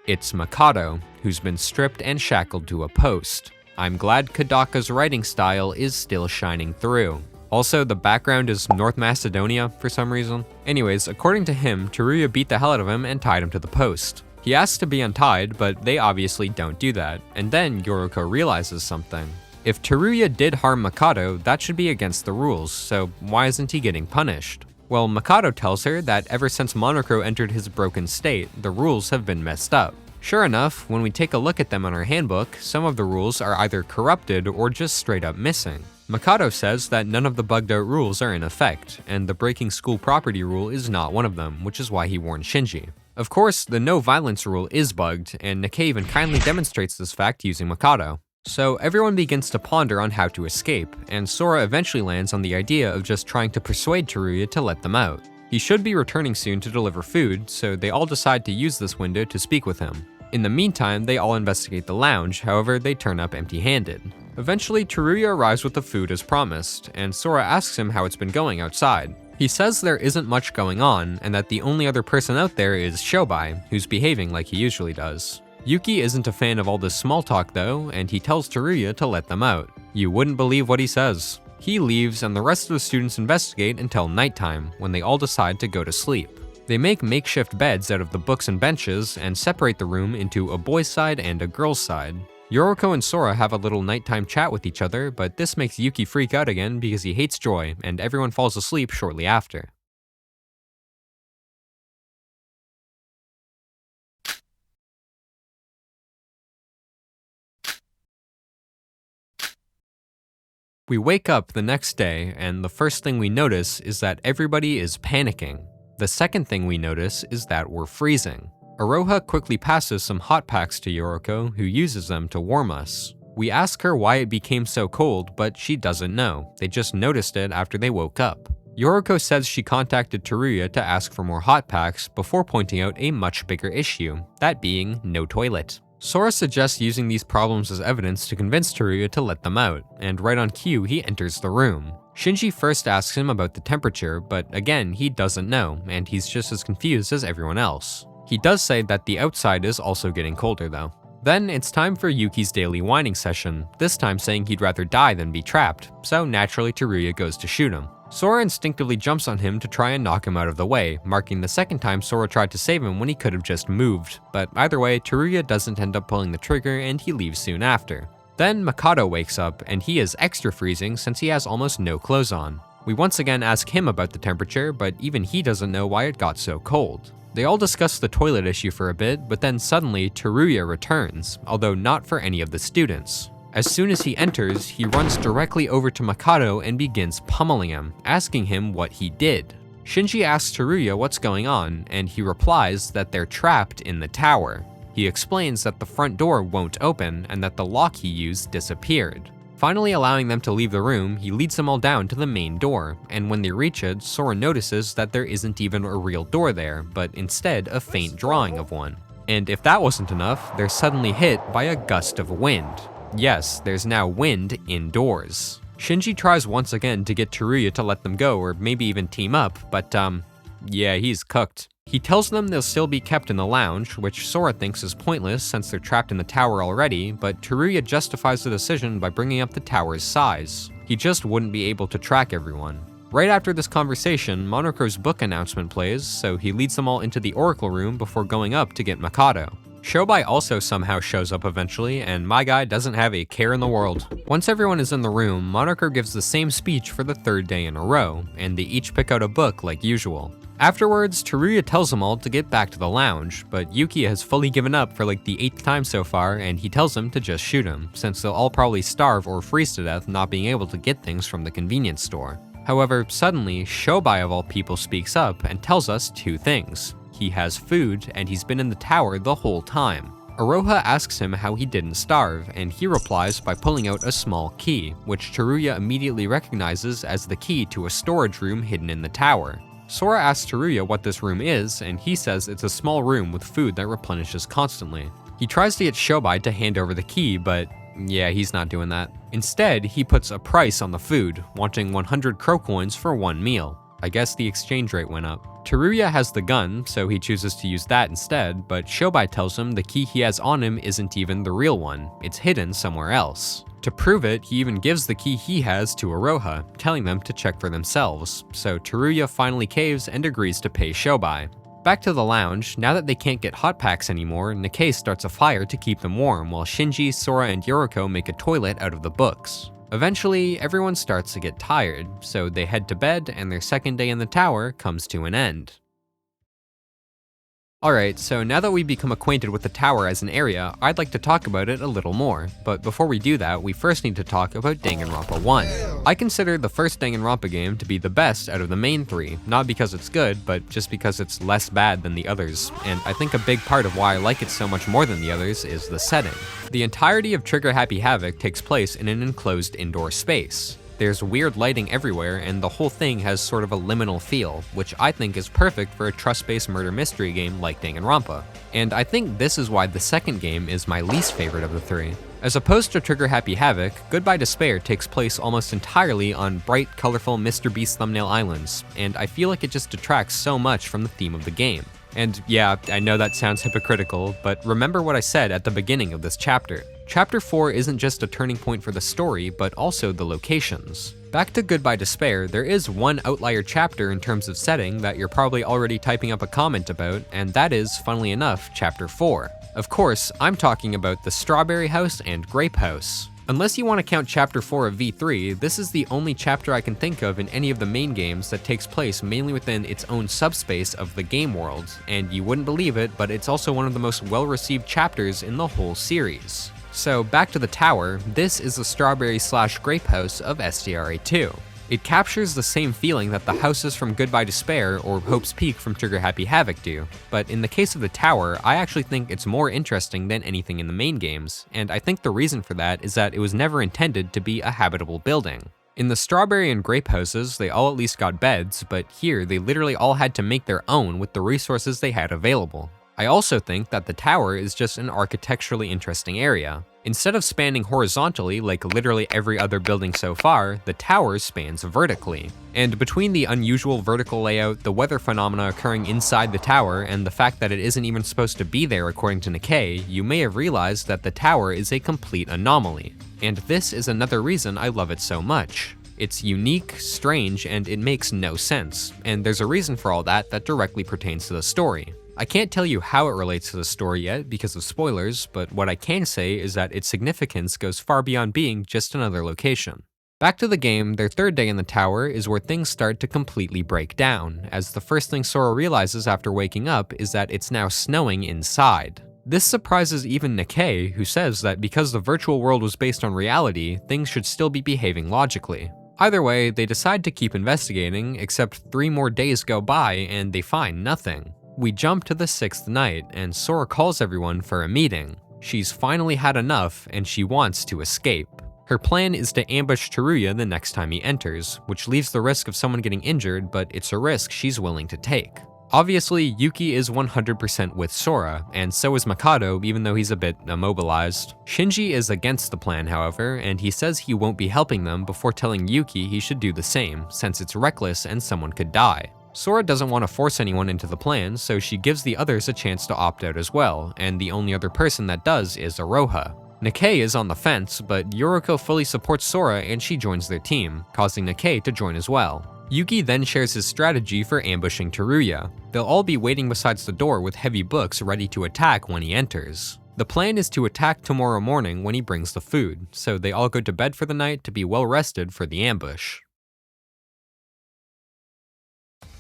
It's Mikado, who's been stripped and shackled to a post. I'm glad Kodaka's writing style is still shining through. Also, the background is North Macedonia for some reason. Anyways, according to him, Teruya beat the hell out of him and tied him to the post. He asks to be untied, but they obviously don't do that, and then Yoriko realizes something. If Teruya did harm Mikado, that should be against the rules, so why isn't he getting punished? Well, Mikado tells her that ever since Monokro entered his broken state, the rules have been messed up. Sure enough, when we take a look at them in our handbook, some of the rules are either corrupted or just straight up missing. Mikado says that none of the bugged out rules are in effect, and the breaking school property rule is not one of them, which is why he warned Shinji. Of course, the no violence rule is bugged, and Nikkei even kindly demonstrates this fact using Mikado. So everyone begins to ponder on how to escape, and Sora eventually lands on the idea of just trying to persuade Teruya to let them out. He should be returning soon to deliver food, so they all decide to use this window to speak with him. In the meantime, they all investigate the lounge, however they turn up empty-handed. Eventually, Teruya arrives with the food as promised, and Sora asks him how it's been going outside. He says there isn't much going on, and that the only other person out there is Shobai, who's behaving like he usually does. Yuki isn't a fan of all this small talk though, and he tells Teruya to let them out. You wouldn't believe what he says. He leaves, and the rest of the students investigate until nighttime, when they all decide to go to sleep. They make makeshift beds out of the books and benches, and separate the room into a boys' side and a girls' side. Yoriko and Sora have a little nighttime chat with each other, but this makes Yuki freak out again because he hates joy, and everyone falls asleep shortly after. We wake up the next day, and the first thing we notice is that everybody is panicking. The second thing we notice is that we're freezing. Iroha quickly passes some hot packs to Yoriko, who uses them to warm us. We ask her why it became so cold, but she doesn't know. They just noticed it after they woke up. Yoriko says she contacted Teruya to ask for more hot packs before pointing out a much bigger issue, that being no toilet. Sora suggests using these problems as evidence to convince Teruya to let them out, and right on cue, he enters the room. Shinji first asks him about the temperature, but again, he doesn't know, and he's just as confused as everyone else. He does say that the outside is also getting colder though. Then it's time for Yuki's daily whining session, this time saying he'd rather die than be trapped, so naturally Teruya goes to shoot him. Sora instinctively jumps on him to try and knock him out of the way, marking the second time Sora tried to save him when he could have just moved, but either way, Teruya doesn't end up pulling the trigger and he leaves soon after. Then Mikado wakes up, and he is extra freezing since he has almost no clothes on. We once again ask him about the temperature, but even he doesn't know why it got so cold. They all discuss the toilet issue for a bit, but then suddenly Teruya returns, although not for any of the students. As soon as he enters, he runs directly over to Mikado and begins pummeling him, asking him what he did. Shinji asks Teruya what's going on, and he replies that they're trapped in the tower. He explains that the front door won't open and that the lock he used disappeared. Finally allowing them to leave the room, he leads them all down to the main door, and when they reach it, Sora notices that there isn't even a real door there, but instead a faint drawing of one. And if that wasn't enough, they're suddenly hit by a gust of wind. Yes, there's now wind indoors. Shinji tries once again to get Teruya to let them go or maybe even team up, but yeah, he's cooked. He tells them they'll still be kept in the lounge, which Sora thinks is pointless since they're trapped in the tower already, but Teruya justifies the decision by bringing up the tower's size. He just wouldn't be able to track everyone. Right after this conversation, Monoko's book announcement plays, so he leads them all into the Oracle Room before going up to get Mikado. Shobai also somehow shows up eventually, and my guy doesn't have a care in the world. Once everyone is in the room, Monoko gives the same speech for the third day in a row, and they each pick out a book like usual. Afterwards, Teruya tells them all to get back to the lounge, but Yuki has fully given up for like the 8th time so far, and he tells them to just shoot him, since they'll all probably starve or freeze to death not being able to get things from the convenience store. However, suddenly, Shobai of all people speaks up and tells us 2 things. He has food, and he's been in the tower the whole time. Aroha asks him how he didn't starve, and he replies by pulling out a small key, which Teruya immediately recognizes as the key to a storage room hidden in the tower. Sora asks Teruya what this room is, and he says it's a small room with food that replenishes constantly. He tries to get Shobai to hand over the key, but yeah, he's not doing that. Instead, he puts a price on the food, wanting 100 crow coins for 1 meal. I guess the exchange rate went up. Teruya has the gun, so he chooses to use that instead, but Shobai tells him the key he has on him isn't even the real one. It's hidden somewhere else. To prove it, he even gives the key he has to Aroha, telling them to check for themselves, so Teruya finally caves and agrees to pay Shobai. Back to the lounge, now that they can't get hot packs anymore, Nikkei starts a fire to keep them warm while Shinji, Sora, and Yoriko make a toilet out of the books. Eventually, everyone starts to get tired, so they head to bed and their second day in the tower comes to an end. Alright, so now that we've become acquainted with the tower as an area, I'd like to talk about it a little more. But before we do that, we first need to talk about Danganronpa 1. I consider the first Danganronpa game to be the best out of the main 3, not because it's good, but just because it's less bad than the others, and I think a big part of why I like it so much more than the others is the setting. The entirety of Trigger Happy Havoc takes place in an enclosed indoor space. There's weird lighting everywhere, and the whole thing has sort of a liminal feel, which I think is perfect for a trust-based murder mystery game like Danganronpa. And I think this is why the second game is my least favorite of the 3. As opposed to Trigger Happy Havoc, Goodbye Despair takes place almost entirely on bright, colorful Mr. Beast thumbnail islands, and I feel like it just detracts so much from the theme of the game. And yeah, I know that sounds hypocritical, but remember what I said at the beginning of this chapter. Chapter 4 isn't just a turning point for the story, but also the locations. Back to Goodbye Despair, there is one outlier chapter in terms of setting that you're probably already typing up a comment about, and that is, funnily enough, Chapter 4. Of course, I'm talking about the Strawberry House and Grape House. Unless you want to count Chapter 4 of V3, this is the only chapter I can think of in any of the main games that takes place mainly within its own subspace of the game world, and you wouldn't believe it, but it's also one of the most well-received chapters in the whole series. So back to the tower, this is the Strawberry/Grape House of SDRA 2. It captures the same feeling that the houses from Goodbye Despair or Hope's Peak from Trigger Happy Havoc do, but in the case of the tower, I actually think it's more interesting than anything in the main games, and I think the reason for that is that it was never intended to be a habitable building. In the Strawberry and Grape houses, they all at least got beds, but here they literally all had to make their own with the resources they had available. I also think that the tower is just an architecturally interesting area. Instead of spanning horizontally like literally every other building so far, the tower spans vertically. And between the unusual vertical layout, the weather phenomena occurring inside the tower, and the fact that it isn't even supposed to be there according to Nikkei, you may have realized that the tower is a complete anomaly. And this is another reason I love it so much. It's unique, strange, and it makes no sense, and there's a reason for all that directly pertains to the story. I can't tell you how it relates to the story yet because of spoilers, but what I can say is that its significance goes far beyond being just another location. Back to the game, their third day in the tower is where things start to completely break down, as the first thing Sora realizes after waking up is that it's now snowing inside. This surprises even Nikkei, who says that because the virtual world was based on reality, things should still be behaving logically. Either way, they decide to keep investigating, except 3 more days go by and they find nothing. We jump to the 6th night, and Sora calls everyone for a meeting. She's finally had enough, and she wants to escape. Her plan is to ambush Teruya the next time he enters, which leaves the risk of someone getting injured, but it's a risk she's willing to take. Obviously, Yuki is 100% with Sora, and so is Mikado, even though he's a bit immobilized. Shinji is against the plan, however, and he says he won't be helping them before telling Yuki he should do the same, since it's reckless and someone could die. Sora doesn't want to force anyone into the plan, so she gives the others a chance to opt out as well, and the only other person that does is Iroha. Nikkei is on the fence, but Yoriko fully supports Sora and she joins their team, causing Nikkei to join as well. Yuki then shares his strategy for ambushing Teruya. They'll all be waiting beside the door with heavy books ready to attack when he enters. The plan is to attack tomorrow morning when he brings the food, so they all go to bed for the night to be well rested for the ambush.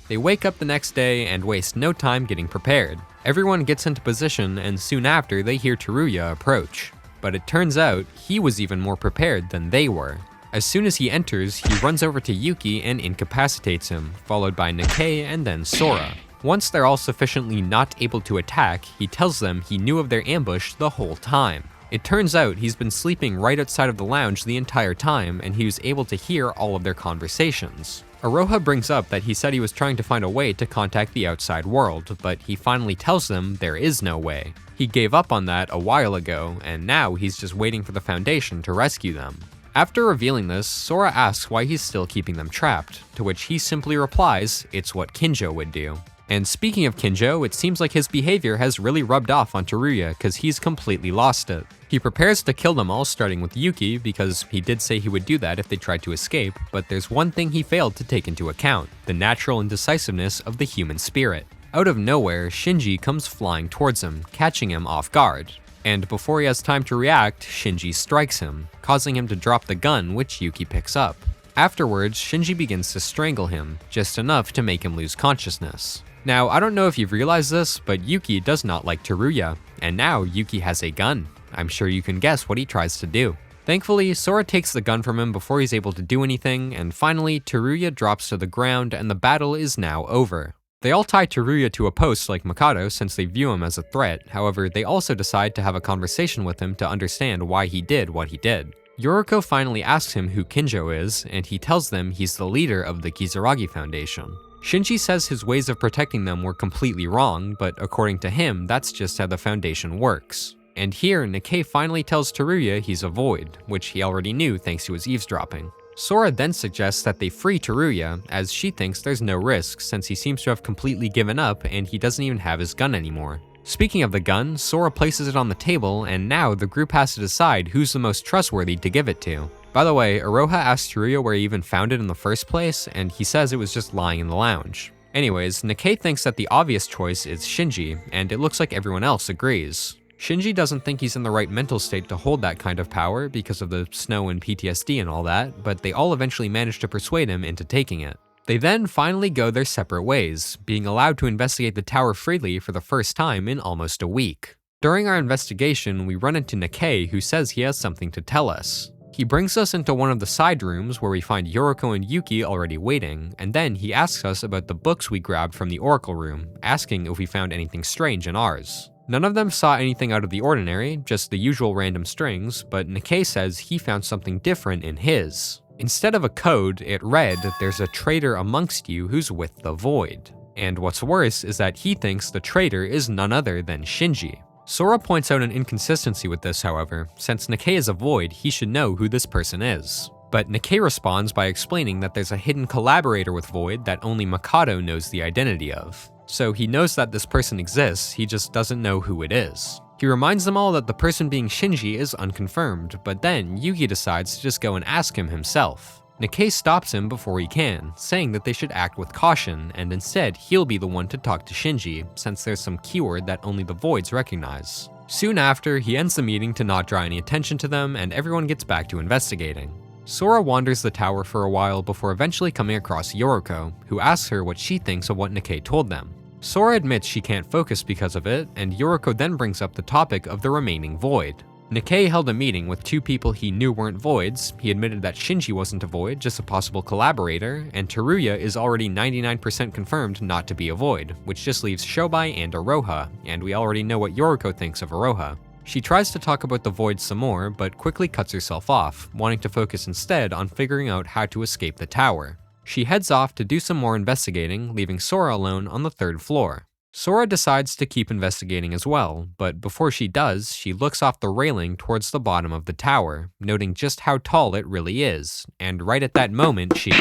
They wake up the next day and waste no time getting prepared. Everyone gets into position and soon after they hear Teruya approach. But it turns out he was even more prepared than they were. As soon as he enters, he runs over to Yuki and incapacitates him, followed by Nikkei and then Sora. Once they're all sufficiently not able to attack, he tells them he knew of their ambush the whole time. It turns out he's been sleeping right outside of the lounge the entire time and he was able to hear all of their conversations. Iroha brings up that he said he was trying to find a way to contact the outside world, but he finally tells them there is no way. He gave up on that a while ago, and now he's just waiting for the Foundation to rescue them. After revealing this, Sora asks why he's still keeping them trapped, to which he simply replies, it's what Kinjo would do. And speaking of Kinjo, it seems like his behavior has really rubbed off on Teruya because he's completely lost it. He prepares to kill them all, starting with Yuki, because he did say he would do that if they tried to escape, but there's one thing he failed to take into account, the natural indecisiveness of the human spirit. Out of nowhere, Shinji comes flying towards him, catching him off guard. And before he has time to react, Shinji strikes him, causing him to drop the gun, which Yuki picks up. Afterwards, Shinji begins to strangle him, just enough to make him lose consciousness. Now, I don't know if you've realized this, but Yuki does not like Teruya, and now Yuki has a gun. I'm sure you can guess what he tries to do. Thankfully, Sora takes the gun from him before he's able to do anything, and finally, Teruya drops to the ground and the battle is now over. They all tie Teruya to a post like Mikado since they view him as a threat, however, they also decide to have a conversation with him to understand why he did what he did. Yoriko finally asks him who Kinjo is, and he tells them he's the leader of the Kizuragi Foundation. Shinji says his ways of protecting them were completely wrong, but according to him, that's just how the Foundation works. And here, Nikkei finally tells Teruya he's a void, which he already knew thanks to his eavesdropping. Sora then suggests that they free Teruya, as she thinks there's no risk since he seems to have completely given up and he doesn't even have his gun anymore. Speaking of the gun, Sora places it on the table and now the group has to decide who's the most trustworthy to give it to. By the way, Iroha asks Teruya where he even found it in the first place, and he says it was just lying in the lounge. Anyways, Nikkei thinks that the obvious choice is Shinji, and it looks like everyone else agrees. Shinji doesn't think he's in the right mental state to hold that kind of power because of the snow and PTSD and all that, but they all eventually manage to persuade him into taking it. They then finally go their separate ways, being allowed to investigate the tower freely for the first time in almost a week. During our investigation, we run into Nikkei, who says he has something to tell us. He brings us into one of the side rooms where we find Yoriko and Yuki already waiting, and then he asks us about the books we grabbed from the Oracle room, asking if we found anything strange in ours. None of them saw anything out of the ordinary, just the usual random strings, but Nikkei says he found something different in his. Instead of a code, it read, "There's a traitor amongst you who's with the Void." And what's worse is that he thinks the traitor is none other than Shinji. Sora points out an inconsistency with this, however. Since Nikkei is a Void, he should know who this person is. But Nikkei responds by explaining that there's a hidden collaborator with Void that only Mikado knows the identity of. So he knows that this person exists, he just doesn't know who it is. He reminds them all that the person being Shinji is unconfirmed, but then Yuki decides to just go and ask him himself. Nikkei stops him before he can, saying that they should act with caution, and instead he'll be the one to talk to Shinji, since there's some keyword that only the Voids recognize. Soon after, he ends the meeting to not draw any attention to them, and everyone gets back to investigating. Sora wanders the tower for a while before eventually coming across Yoriko, who asks her what she thinks of what Nikkei told them. Sora admits she can't focus because of it, and Yoriko then brings up the topic of the remaining Void. Nikkei held a meeting with two people he knew weren't Voids. He admitted that Shinji wasn't a Void, just a possible collaborator, and Teruya is already 99% confirmed not to be a Void, which just leaves Shobai and Iroha, and we already know what Yoriko thinks of Iroha. She tries to talk about the Void some more, but quickly cuts herself off, wanting to focus instead on figuring out how to escape the tower. She heads off to do some more investigating, leaving Sora alone on the 3rd floor. Sora decides to keep investigating as well, but before she does, she looks off the railing towards the bottom of the tower, noting just how tall it really is, and right at that moment she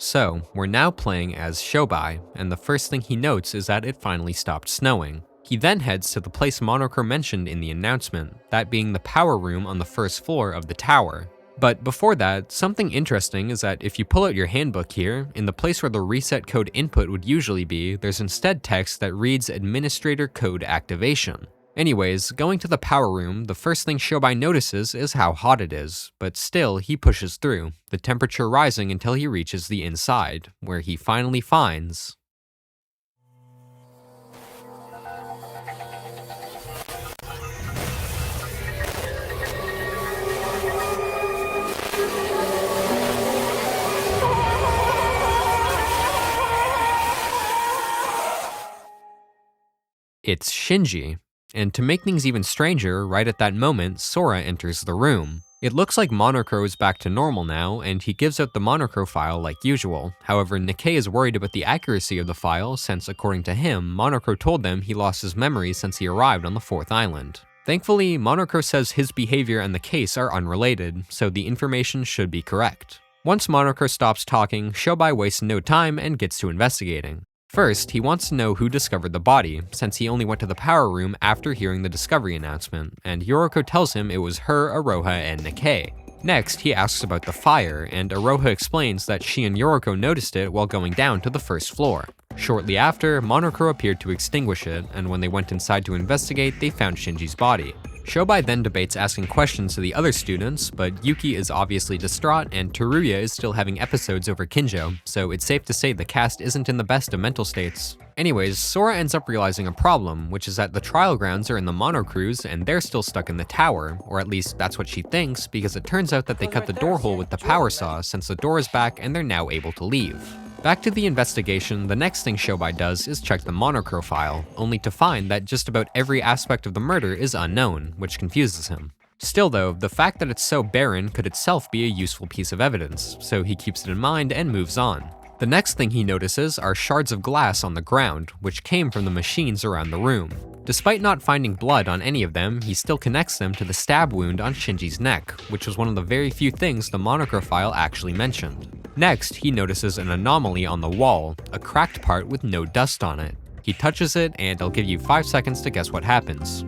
So, we're now playing as Shobai, and the first thing he notes is that it finally stopped snowing. He then heads to the place Monokuro mentioned in the announcement, that being the power room on the first floor of the tower. But before that, something interesting is that if you pull out your handbook here, in the place where the reset code input would usually be, there's instead text that reads Administrator Code Activation. Anyways, going to the power room, the first thing Shobai notices is how hot it is, but still, he pushes through, the temperature rising until he reaches the inside, where he finally finds... It's Shinji. And to make things even stranger, right at that moment, Sora enters the room. It looks like Monokuro is back to normal now, and he gives out the Monokuro file like usual. However, Nikkei is worried about the accuracy of the file since, according to him, Monokuro told them he lost his memory since he arrived on the 4th island. Thankfully, Monokuro says his behavior and the case are unrelated, so the information should be correct. Once Monokuro stops talking, Shobai wastes no time and gets to investigating. First, he wants to know who discovered the body, since he only went to the power room after hearing the discovery announcement, and Yoriko tells him it was her, Aroha, and Nikkei. Next, he asks about the fire, and Aroha explains that she and Yoriko noticed it while going down to the first floor. Shortly after, Monokuro appeared to extinguish it, and when they went inside to investigate, they found Shinji's body. Shobai then debates asking questions to the other students, but Yuki is obviously distraught and Teruya is still having episodes over Kinjo, so it's safe to say the cast isn't in the best of mental states. Anyways, Sora ends up realizing a problem, which is that the trial grounds are in the Mono Cruise and they're still stuck in the tower, or at least that's what she thinks, because it turns out that they cut the door hole with the power saw since the door is back and they're now able to leave. Back to the investigation, the next thing Shobai does is check the Monokuro file, only to find that just about every aspect of the murder is unknown, which confuses him. Still though, the fact that it's so barren could itself be a useful piece of evidence, so he keeps it in mind and moves on. The next thing he notices are shards of glass on the ground, which came from the machines around the room. Despite not finding blood on any of them, he still connects them to the stab wound on Shinji's neck, which was one of the very few things the Monokuro file actually mentioned. Next, he notices an anomaly on the wall, a cracked part with no dust on it. He touches it, and I'll give you 5 seconds to guess what happens.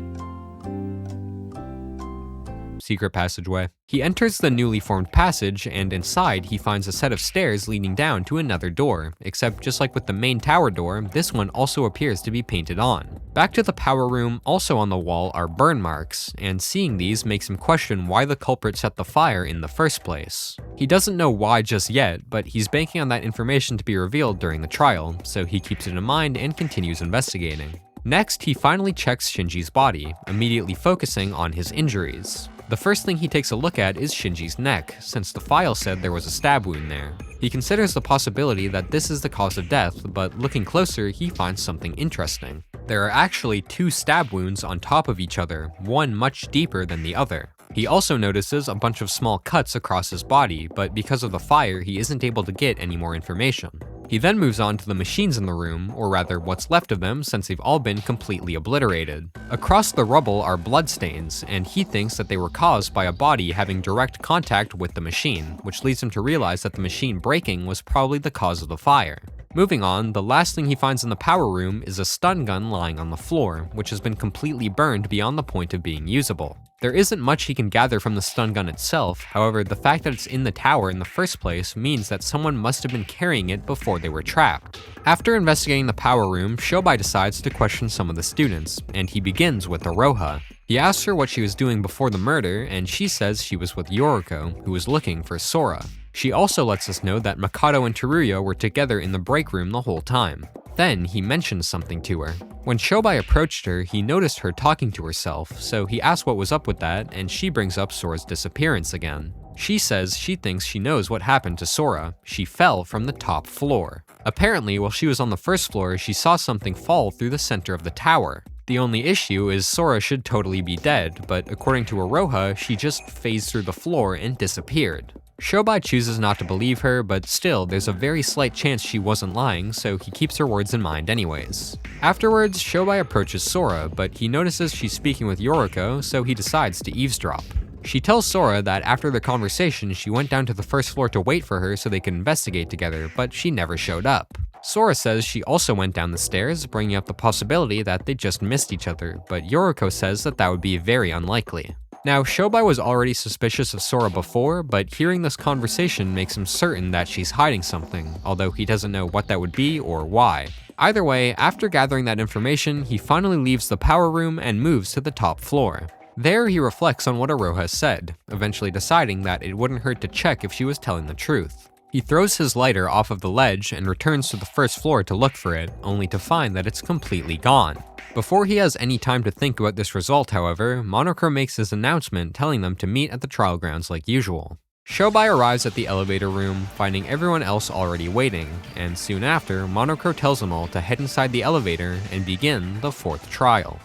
Secret passageway. He enters the newly formed passage, and inside he finds a set of stairs leading down to another door, except just like with the main tower door, this one also appears to be painted on. Back to the power room, also on the wall are burn marks, and seeing these makes him question why the culprit set the fire in the first place. He doesn't know why just yet, but he's banking on that information to be revealed during the trial, so he keeps it in mind and continues investigating. Next, he finally checks Shinji's body, immediately focusing on his injuries. The first thing he takes a look at is Shinji's neck, since the file said there was a stab wound there. He considers the possibility that this is the cause of death, but looking closer, he finds something interesting. There are actually 2 stab wounds on top of each other, one much deeper than the other. He also notices a bunch of small cuts across his body, but because of the fire, he isn't able to get any more information. He then moves on to the machines in the room, or rather what's left of them since they've all been completely obliterated. Across the rubble are bloodstains, and he thinks that they were caused by a body having direct contact with the machine, which leads him to realize that the machine breaking was probably the cause of the fire. Moving on, the last thing he finds in the power room is a stun gun lying on the floor, which has been completely burned beyond the point of being usable. There isn't much he can gather from the stun gun itself, however, the fact that it's in the tower in the first place means that someone must have been carrying it before they were trapped. After investigating the power room, Shobai decides to question some of the students, and he begins with Aroha. He asks her what she was doing before the murder, and she says she was with Yoriko, who was looking for Sora. She also lets us know that Makoto and Teruya were together in the break room the whole time. Then he mentions something to her. When Shobai approached her, he noticed her talking to herself, so he asked what was up with that, and she brings up Sora's disappearance again. She says she thinks she knows what happened to Sora. She fell from the top floor. Apparently, while she was on the first floor, she saw something fall through the center of the tower. The only issue is Sora should totally be dead, but according to Aroha, she just phased through the floor and disappeared. Shobai chooses not to believe her, but still, there's a very slight chance she wasn't lying, so he keeps her words in mind anyways. Afterwards, Shobai approaches Sora, but he notices she's speaking with Yoriko, so he decides to eavesdrop. She tells Sora that after their conversation, she went down to the first floor to wait for her so they could investigate together, but she never showed up. Sora says she also went down the stairs, bringing up the possibility that they just missed each other, but Yoriko says that would be very unlikely. Now, Shobai was already suspicious of Sora before, but hearing this conversation makes him certain that she's hiding something, although he doesn't know what that would be or why. Either way, after gathering that information, he finally leaves the power room and moves to the top floor. There, he reflects on what Iroha said, eventually deciding that it wouldn't hurt to check if she was telling the truth. He throws his lighter off of the ledge and returns to the first floor to look for it, only to find that it's completely gone. Before he has any time to think about this result, however, Monokuro makes his announcement telling them to meet at the trial grounds like usual. Shobai arrives at the elevator room, finding everyone else already waiting, and soon after, Monokuro tells them all to head inside the elevator and begin the fourth trial.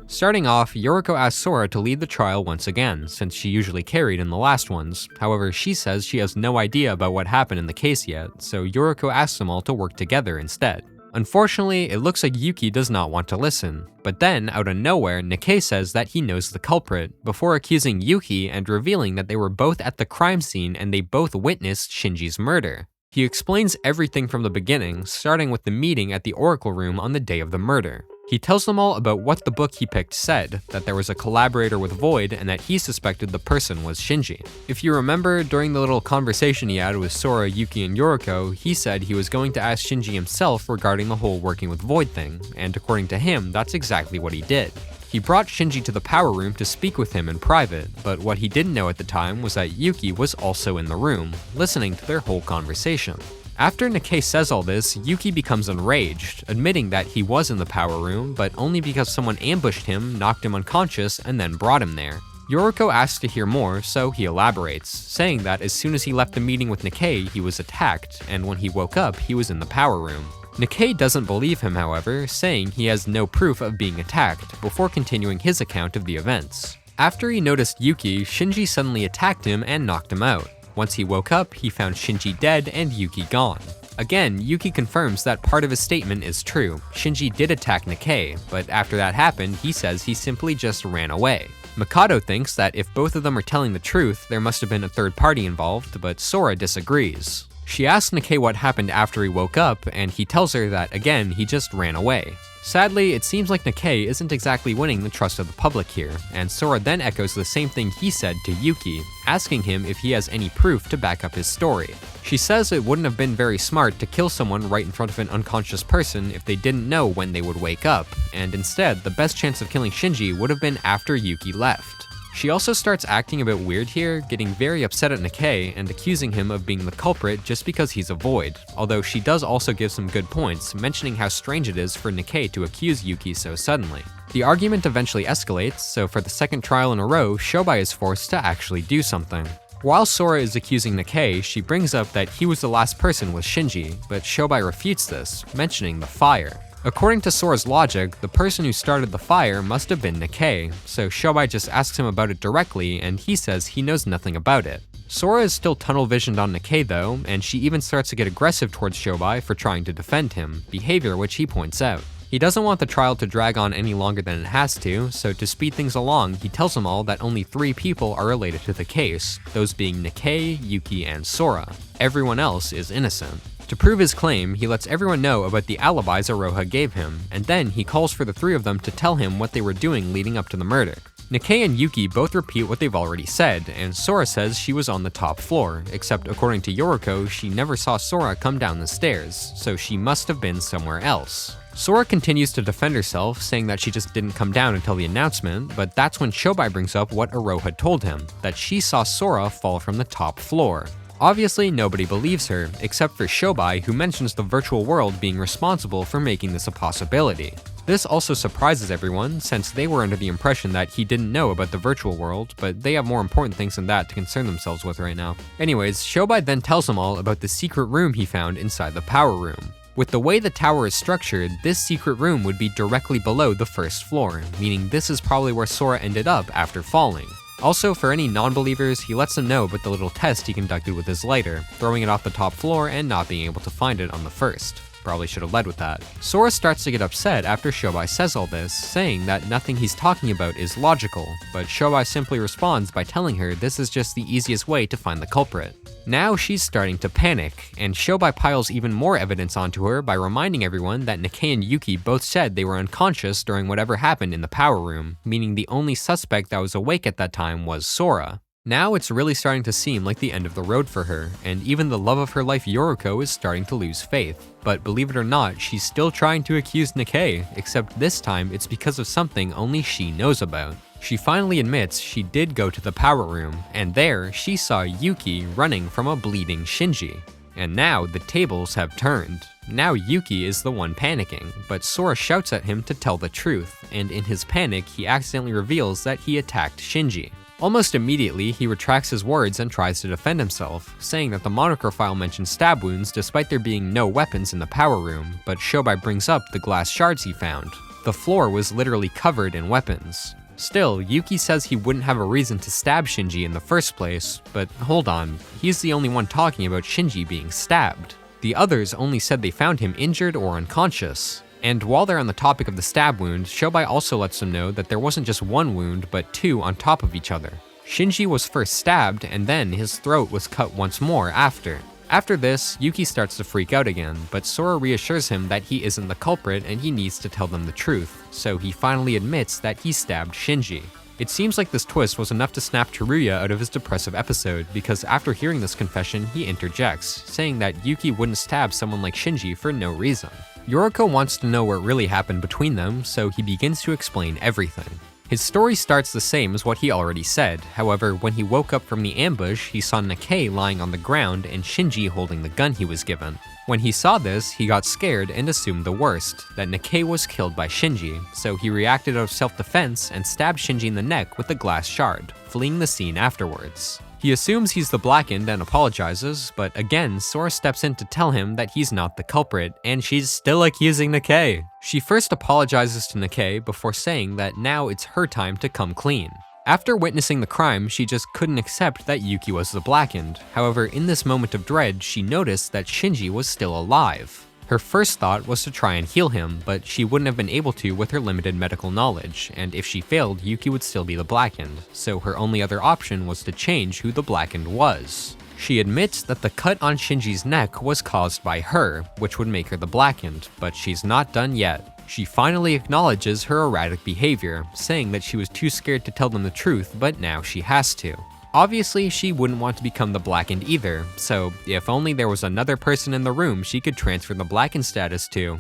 Starting off, Yoriko asks Sora to lead the trial once again, since she usually carried in the last ones. However, she says she has no idea about what happened in the case yet, so Yoriko asks them all to work together instead. Unfortunately, it looks like Yuki does not want to listen, but then, out of nowhere, Nikkei says that he knows the culprit, before accusing Yuki and revealing that they were both at the crime scene and they both witnessed Shinji's murder. He explains everything from the beginning, starting with the meeting at the Oracle Room on the day of the murder. He tells them all about what the book he picked said, that there was a collaborator with Void and that he suspected the person was Shinji. If you remember, during the little conversation he had with Sora, Yuki, and Yoriko, he said he was going to ask Shinji himself regarding the whole working with Void thing, and according to him, that's exactly what he did. He brought Shinji to the power room to speak with him in private, but what he didn't know at the time was that Yuki was also in the room, listening to their whole conversation. After Nikkei says all this, Yuki becomes enraged, admitting that he was in the power room, but only because someone ambushed him, knocked him unconscious, and then brought him there. Yoriko asks to hear more, so he elaborates, saying that as soon as he left the meeting with Nikkei, he was attacked, and when he woke up, he was in the power room. Nikkei doesn't believe him, however, saying he has no proof of being attacked, before continuing his account of the events. After he noticed Yuki, Shinji suddenly attacked him and knocked him out. Once he woke up, he found Shinji dead and Yuki gone. Again, Yuki confirms that part of his statement is true. Shinji did attack Nikkei, but after that happened, he says he simply just ran away. Mikado thinks that if both of them are telling the truth, there must have been a third party involved, but Sora disagrees. She asks Nikkei what happened after he woke up, and he tells her that, again, he just ran away. Sadly, it seems like Nikkei isn't exactly winning the trust of the public here, and Sora then echoes the same thing he said to Yuki, asking him if he has any proof to back up his story. She says it wouldn't have been very smart to kill someone right in front of an unconscious person if they didn't know when they would wake up, and instead, the best chance of killing Shinji would have been after Yuki left. She also starts acting a bit weird here, getting very upset at Nikkei and accusing him of being the culprit just because he's a Void, although she does also give some good points, mentioning how strange it is for Nikkei to accuse Yuki so suddenly. The argument eventually escalates, so for the second trial in a row, Shobai is forced to actually do something. While Sora is accusing Nikkei, she brings up that he was the last person with Shinji, but Shobai refutes this, mentioning the fire. According to Sora's logic, the person who started the fire must have been Nikkei, so Shobai just asks him about it directly and he says he knows nothing about it. Sora is still tunnel-visioned on Nikkei though, and she even starts to get aggressive towards Shobai for trying to defend him, behavior which he points out. He doesn't want the trial to drag on any longer than it has so to speed things along, he tells them all that only 3 people are related to the case, those being Nikkei, Yuki, and Sora. Everyone else is innocent. To prove his claim, he lets everyone know about the alibis Iroha gave him, and then he calls for the 3 of them to tell him what they were doing leading up to the murder. Nikkei and Yuki both repeat what they've already said, and Sora says she was on the top floor, except according to Yoriko, she never saw Sora come down the stairs, so she must have been somewhere else. Sora continues to defend herself, saying that she just didn't come down until the announcement, but that's when Shobai brings up what Iroha told him, that she saw Sora fall from the top floor. Obviously, nobody believes her, except for Shobai, who mentions the virtual world being responsible for making this a possibility. This also surprises everyone, since they were under the impression that he didn't know about the virtual world, but they have more important things than that to concern themselves with right now. Anyways, Shobai then tells them all about the secret room he found inside the power room. With the way the tower is structured, this secret room would be directly below the first floor, meaning this is probably where Sora ended up after falling. Also, for any non-believers, he lets them know about the little test he conducted with his lighter, throwing it off the top floor and not being able to find it on the first. Probably should have led with that. Sora starts to get upset after Shobai says all this, saying that nothing he's talking about is logical, but Shobai simply responds by telling her this is just the easiest way to find the culprit. Now she's starting to panic, and Shobai piles even more evidence onto her by reminding everyone that Nikkei and Yuki both said they were unconscious during whatever happened in the power room, meaning the only suspect that was awake at that time was Sora. Now it's really starting to seem like the end of the road for her, and even the love of her life Yoriko is starting to lose faith. But believe it or not, she's still trying to accuse Nikkei, except this time it's because of something only she knows about. She finally admits she did go to the power room, and there she saw Yuki running from a bleeding Shinji. And now the tables have turned. Now Yuki is the one panicking, but Sora shouts at him to tell the truth, and in his panic he accidentally reveals that he attacked Shinji. Almost immediately, he retracts his words and tries to defend himself, saying that the moniker file mentions stab wounds despite there being no weapons in the power room, but Shobai brings up the glass shards he found. The floor was literally covered in weapons. Still, Yuki says he wouldn't have a reason to stab Shinji in the first place, but hold on, he's the only one talking about Shinji being stabbed. The others only said they found him injured or unconscious. And while they're on the topic of the stab wound, Shobai also lets them know that there wasn't just one wound, but two on top of each other. Shinji was first stabbed, and then his throat was cut once more after. After this, Yuki starts to freak out again, but Sora reassures him that he isn't the culprit and he needs to tell them the truth, so he finally admits that he stabbed Shinji. It seems like this twist was enough to snap Teruya out of his depressive episode, because after hearing this confession, he interjects, saying that Yuki wouldn't stab someone like Shinji for no reason. Yoriko wants to know what really happened between them, so he begins to explain everything. His story starts the same as what he already said. However, when he woke up from the ambush, he saw Nikkei lying on the ground and Shinji holding the gun he was given. When he saw this, he got scared and assumed the worst, that Nikkei was killed by Shinji, so he reacted out of self-defense and stabbed Shinji in the neck with a glass shard, fleeing the scene afterwards. He assumes he's the Blackened and apologizes, but again, Sora steps in to tell him that he's not the culprit, and she's still accusing Nikkei. She first apologizes to Nikkei before saying that now it's her time to come clean. After witnessing the crime, she just couldn't accept that Yuki was the Blackened. However, in this moment of dread, she noticed that Shinji was still alive. Her first thought was to try and heal him, but she wouldn't have been able to with her limited medical knowledge, and if she failed, Yuki would still be the Blackened, so her only other option was to change who the Blackened was. She admits that the cut on Shinji's neck was caused by her, which would make her the Blackened, but she's not done yet. She finally acknowledges her erratic behavior, saying that she was too scared to tell them the truth, but now she has to. Obviously, she wouldn't want to become the Blackened either, so if only there was another person in the room she could transfer the Blackened status to.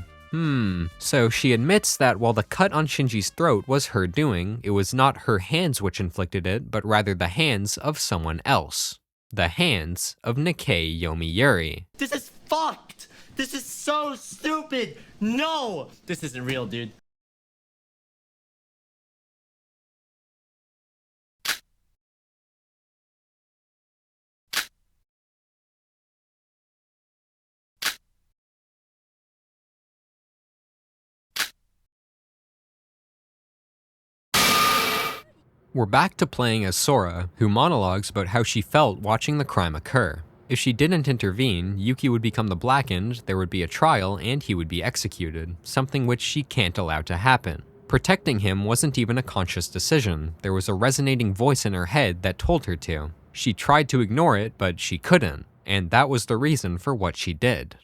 So she admits that while the cut on Shinji's throat was her doing, it was not her hands which inflicted it, but rather the hands of someone else. The hands of Nikkei Yomiuri. This is fucked! This is so stupid! No! This isn't real, dude. We're back to playing as Sora, who monologues about how she felt watching the crime occur. If she didn't intervene, Yuki would become the Blackened, there would be a trial, and he would be executed, something which she can't allow to happen. Protecting him wasn't even a conscious decision, there was a resonating voice in her head that told her to. She tried to ignore it, but she couldn't, and that was the reason for what she did.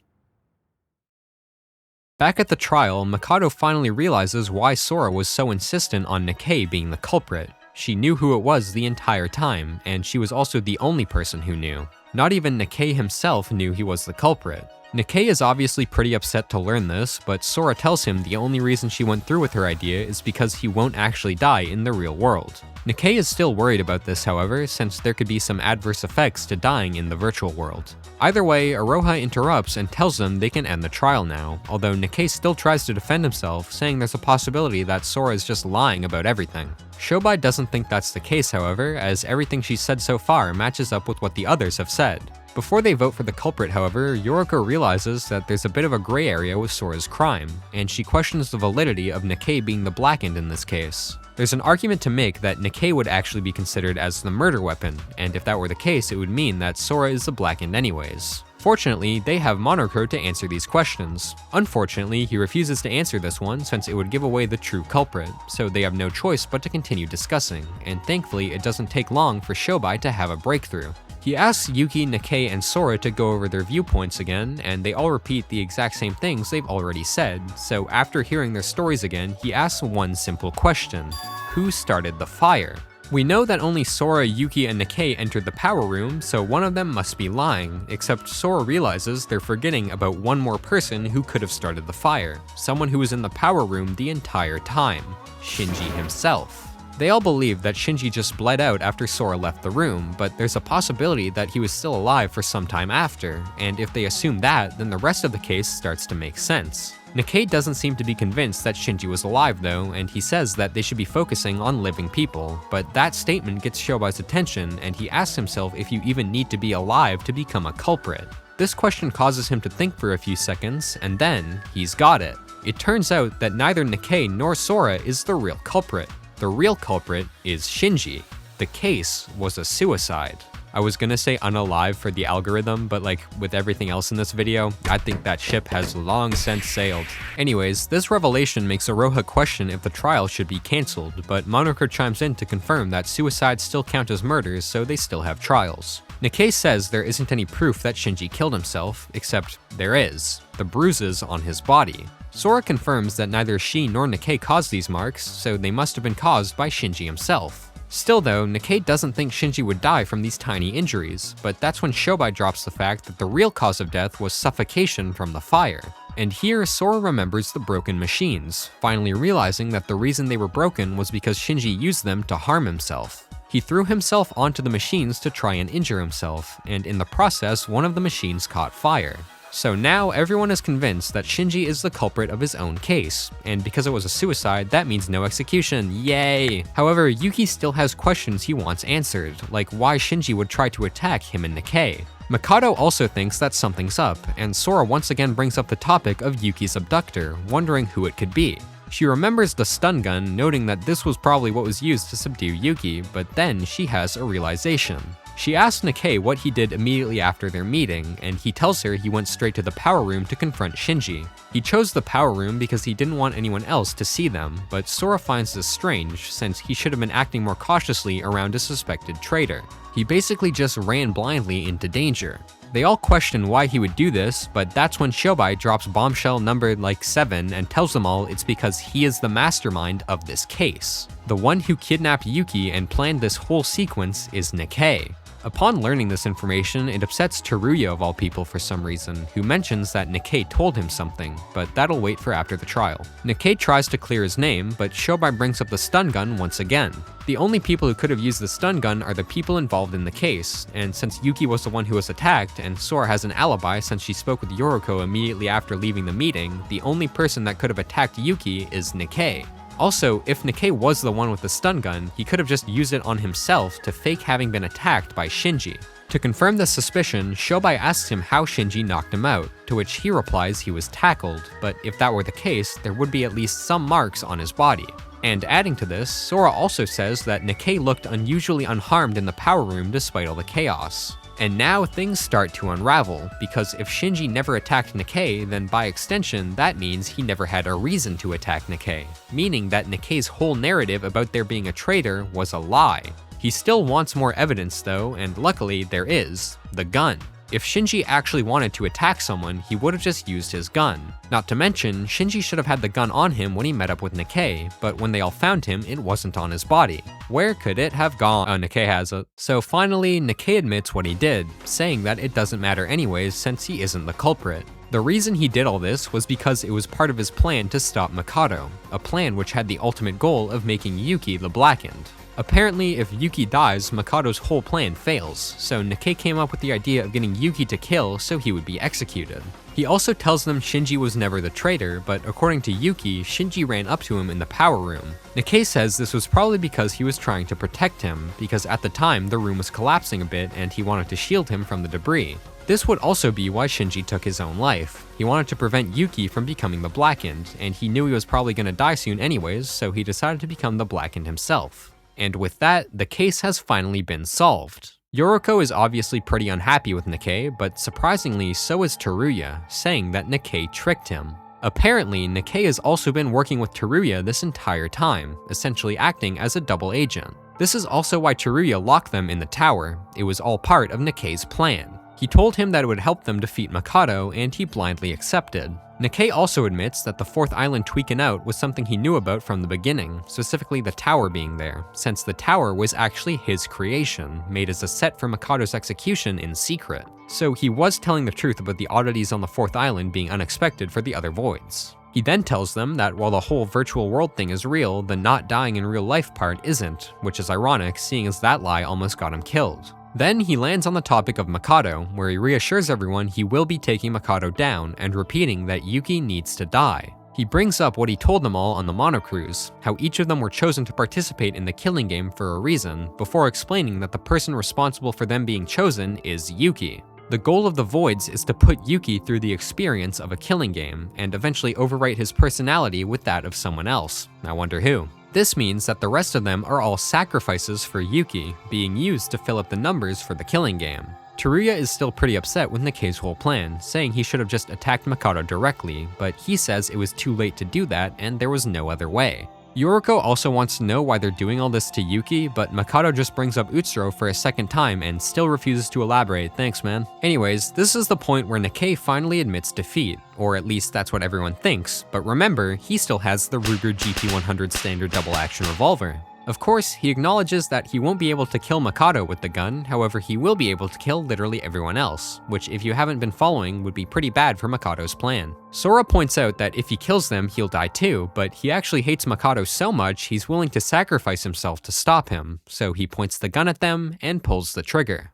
Back at the trial, Mikado finally realizes why Sora was so insistent on Nikkei being the culprit. She knew who it was the entire time, and she was also the only person who knew. Not even Nikkei himself knew he was the culprit. Nikkei is obviously pretty upset to learn this, but Sora tells him the only reason she went through with her idea is because he won't actually die in the real world. Nikkei is still worried about this, however, since there could be some adverse effects to dying in the virtual world. Either way, Aroha interrupts and tells them they can end the trial now, although Nikkei still tries to defend himself, saying there's a possibility that Sora is just lying about everything. Shobai doesn't think that's the case, however, as everything she's said so far matches up with what the others have said. Before they vote for the culprit, however, Yoriko realizes that there's a bit of a gray area with Sora's crime, and she questions the validity of Nikkei being the Blackened in this case. There's an argument to make that Nikkei would actually be considered as the murder weapon, and if that were the case, it would mean that Sora is the Blackened anyways. Fortunately, they have Monocro to answer these questions. Unfortunately, he refuses to answer this one since it would give away the true culprit, so they have no choice but to continue discussing, and thankfully it doesn't take long for Shobai to have a breakthrough. He asks Yuki, Nikkei, and Sora to go over their viewpoints again, and they all repeat the exact same things they've already said, so after hearing their stories again, he asks one simple question: who started the fire? We know that only Sora, Yuki, and Nikkei entered the power room, so one of them must be lying, except Sora realizes they're forgetting about one more person who could have started the fire, someone who was in the power room the entire time: Shinji himself. They all believe that Shinji just bled out after Sora left the room, but there's a possibility that he was still alive for some time after, and if they assume that, then the rest of the case starts to make sense. Nikkei doesn't seem to be convinced that Shinji was alive though, and he says that they should be focusing on living people, but that statement gets Shobai's attention, and he asks himself if you even need to be alive to become a culprit. This question causes him to think for a few seconds, and then he's got it. It turns out that neither Nikkei nor Sora is the real culprit. The real culprit is Shinji. The case was a suicide. I was gonna say unalive for the algorithm, but like with everything else in this video, I think that ship has long since sailed. Anyways, this revelation makes Iroha question if the trial should be cancelled, but Monocro chimes in to confirm that suicides still count as murders, so they still have trials. Nikkei says there isn't any proof that Shinji killed himself, except there is: the bruises on his body. Sora confirms that neither she nor Nikkei caused these marks, so they must have been caused by Shinji himself. Still though, Nikkei doesn't think Shinji would die from these tiny injuries, but that's when Shobai drops the fact that the real cause of death was suffocation from the fire. And here, Sora remembers the broken machines, finally realizing that the reason they were broken was because Shinji used them to harm himself. He threw himself onto the machines to try and injure himself, and in the process, one of the machines caught fire. So now everyone is convinced that Shinji is the culprit of his own case, and because it was a suicide, that means no execution, yay! However, Yuki still has questions he wants answered, like why Shinji would try to attack him and Nikkei. Mikado also thinks that something's up, and Sora once again brings up the topic of Yuki's abductor, wondering who it could be. She remembers the stun gun, noting that this was probably what was used to subdue Yuki, but then she has a realization. She asks Nikkei what he did immediately after their meeting, and he tells her he went straight to the power room to confront Shinji. He chose the power room because he didn't want anyone else to see them, but Sora finds this strange, since he should have been acting more cautiously around a suspected traitor. He basically just ran blindly into danger. They all question why he would do this, but that's when Shobai drops bombshell numbered like 7 and tells them all it's because he is the mastermind of this case. The one who kidnapped Yuki and planned this whole sequence is Nikkei. Upon learning this information, it upsets Teruya of all people for some reason, who mentions that Nikkei told him something, but that'll wait for after the trial. Nikkei tries to clear his name, but Shobai brings up the stun gun once again. The only people who could have used the stun gun are the people involved in the case, and since Yuki was the one who was attacked, and Sora has an alibi since she spoke with Yoriko immediately after leaving the meeting, the only person that could have attacked Yuki is Nikkei. Also, if Nikkei was the one with the stun gun, he could have just used it on himself to fake having been attacked by Shinji. To confirm this suspicion, Shobai asks him how Shinji knocked him out, to which he replies he was tackled, but if that were the case, there would be at least some marks on his body. And adding to this, Sora also says that Nikkei looked unusually unharmed in the power room despite all the chaos. And now things start to unravel, because if Shinji never attacked Nikkei, then by extension, that means he never had a reason to attack Nikkei, meaning that Nikkei's whole narrative about there being a traitor was a lie. He still wants more evidence though, and luckily there is: the gun. If Shinji actually wanted to attack someone, he would have just used his gun. Not to mention, Shinji should have had the gun on him when he met up with Nikkei, but when they all found him, it wasn't on his body. Where could it have gone? Oh, Nikkei has it. So finally, Nikkei admits what he did, saying that it doesn't matter anyways since he isn't the culprit. The reason he did all this was because it was part of his plan to stop Mikado, a plan which had the ultimate goal of making Yuki the Blackened. Apparently, if Yuki dies, Mikado's whole plan fails, so Nikkei came up with the idea of getting Yuki to kill so he would be executed. He also tells them Shinji was never the traitor, but according to Yuki, Shinji ran up to him in the power room. Nikkei says this was probably because he was trying to protect him, because at the time the room was collapsing a bit and he wanted to shield him from the debris. This would also be why Shinji took his own life. He wanted to prevent Yuki from becoming the Blackened, and he knew he was probably going to die soon anyways, so he decided to become the Blackened himself. And with that, the case has finally been solved. Yoriko is obviously pretty unhappy with Nikkei, but surprisingly so is Teruya, saying that Nikkei tricked him. Apparently, Nikkei has also been working with Teruya this entire time, essentially acting as a double agent. This is also why Teruya locked them in the tower. It was all part of Nikkei's plan. He told him that it would help them defeat Mikado, and he blindly accepted. Nikkei also admits that the fourth island tweaking out was something he knew about from the beginning, specifically the tower being there, since the tower was actually his creation, made as a set for Mikado's execution in secret. So he was telling the truth about the oddities on the fourth island being unexpected for the other voids. He then tells them that while the whole virtual world thing is real, the not dying in real life part isn't, which is ironic seeing as that lie almost got him killed. Then he lands on the topic of Mikado, where he reassures everyone he will be taking Mikado down and repeating that Yuki needs to die. He brings up what he told them all on the monocruise, how each of them were chosen to participate in the killing game for a reason, before explaining that the person responsible for them being chosen is Yuki. The goal of the Voids is to put Yuki through the experience of a killing game, and eventually overwrite his personality with that of someone else. I wonder who. This means that the rest of them are all sacrifices for Yuki, being used to fill up the numbers for the killing game. Teruya is still pretty upset with Nikkei's whole plan, saying he should have just attacked Mikado directly, but he says it was too late to do that and there was no other way. Yoriko also wants to know why they're doing all this to Yuki, but Mikado just brings up Utsuro for a second time and still refuses to elaborate. Thanks, man. Anyways, this is the point where Nikkei finally admits defeat, or at least that's what everyone thinks, but remember, he still has the Ruger GP100 standard double-action revolver. Of course, he acknowledges that he won't be able to kill Mikado with the gun, however he will be able to kill literally everyone else, which if you haven't been following would be pretty bad for Mikado's plan. Sora points out that if he kills them, he'll die too, but he actually hates Mikado so much he's willing to sacrifice himself to stop him, so he points the gun at them and pulls the trigger.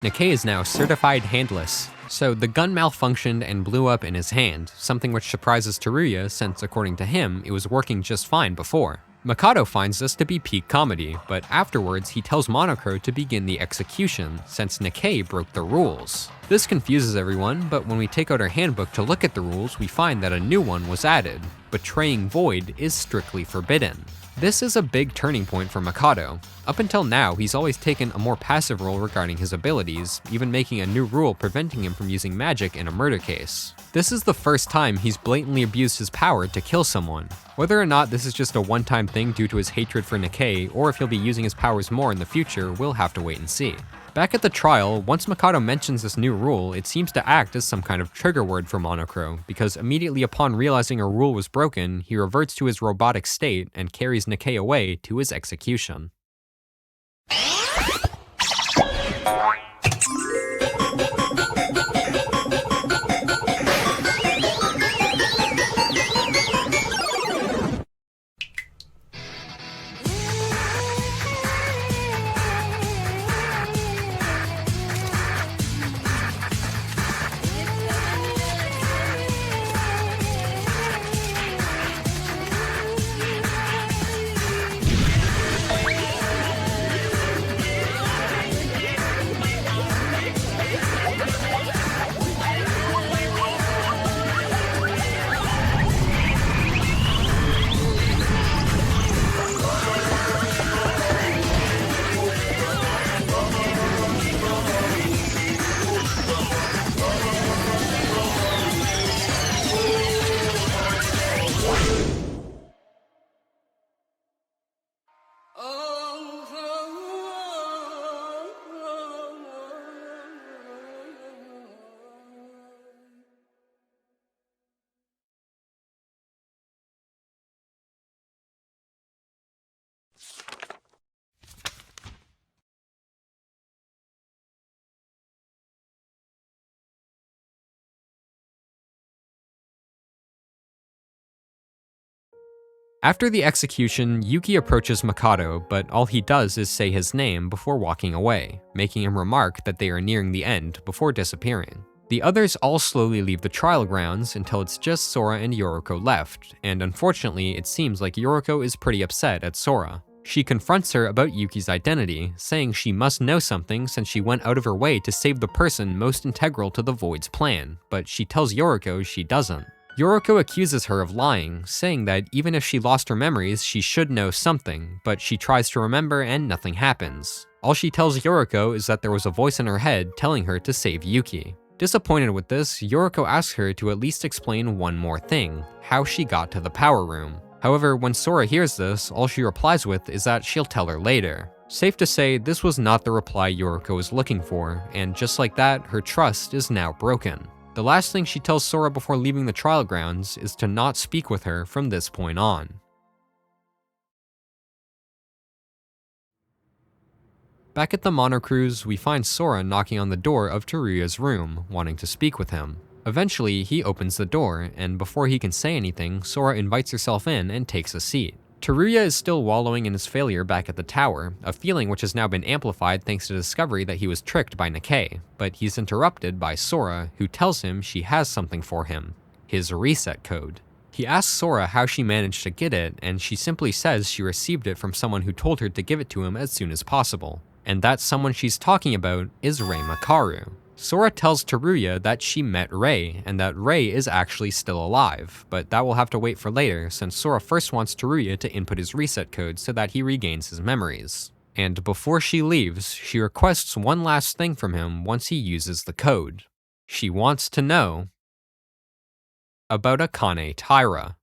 Nikkei is now certified handless, so the gun malfunctioned and blew up in his hand, something which surprises Teruya since according to him, it was working just fine before. Mikado finds this to be peak comedy, but afterwards he tells Monocro to begin the execution, since Nikkei broke the rules. This confuses everyone, but when we take out our handbook to look at the rules, we find that a new one was added. Betraying Void is strictly forbidden. This is a big turning point for Mikado. Up until now, he's always taken a more passive role regarding his abilities, even making a new rule preventing him from using magic in a murder case. This is the first time he's blatantly abused his power to kill someone. Whether or not this is just a one-time thing due to his hatred for Nikkei, or if he'll be using his powers more in the future, we'll have to wait and see. Back at the trial, once Mikado mentions this new rule, it seems to act as some kind of trigger word for Monocro, because immediately upon realizing a rule was broken, he reverts to his robotic state and carries Nikkei away to his execution. After the execution, Yuki approaches Mikado, but all he does is say his name before walking away, making him remark that they are nearing the end before disappearing. The others all slowly leave the trial grounds until it's just Sora and Yoriko left, and unfortunately it seems like Yoriko is pretty upset at Sora. She confronts her about Yuki's identity, saying she must know something since she went out of her way to save the person most integral to the Void's plan, but she tells Yoriko she doesn't. Yoriko accuses her of lying, saying that even if she lost her memories, she should know something, but she tries to remember and nothing happens. All she tells Yoriko is that there was a voice in her head telling her to save Yuki. Disappointed with this, Yoriko asks her to at least explain one more thing, how she got to the power room. However, when Sora hears this, all she replies with is that she'll tell her later. Safe to say, this was not the reply Yoriko was looking for, and just like that, her trust is now broken. The last thing she tells Sora before leaving the trial grounds is to not speak with her from this point on. Back at the Mono Cruise, we find Sora knocking on the door of Teruya's room, wanting to speak with him. Eventually, he opens the door, and before he can say anything, Sora invites herself in and takes a seat. Teruya is still wallowing in his failure back at the tower, a feeling which has now been amplified thanks to the discovery that he was tricked by Nikkei, but he's interrupted by Sora, who tells him she has something for him, his reset code. He asks Sora how she managed to get it, and she simply says she received it from someone who told her to give it to him as soon as possible. And that someone she's talking about is Rei Makaru. Sora tells Teruya that she met Rei, and that Rei is actually still alive, but that will have to wait for later since Sora first wants Teruya to input his reset code so that he regains his memories. And before she leaves, she requests one last thing from him once he uses the code. She wants to know about Akane Taira.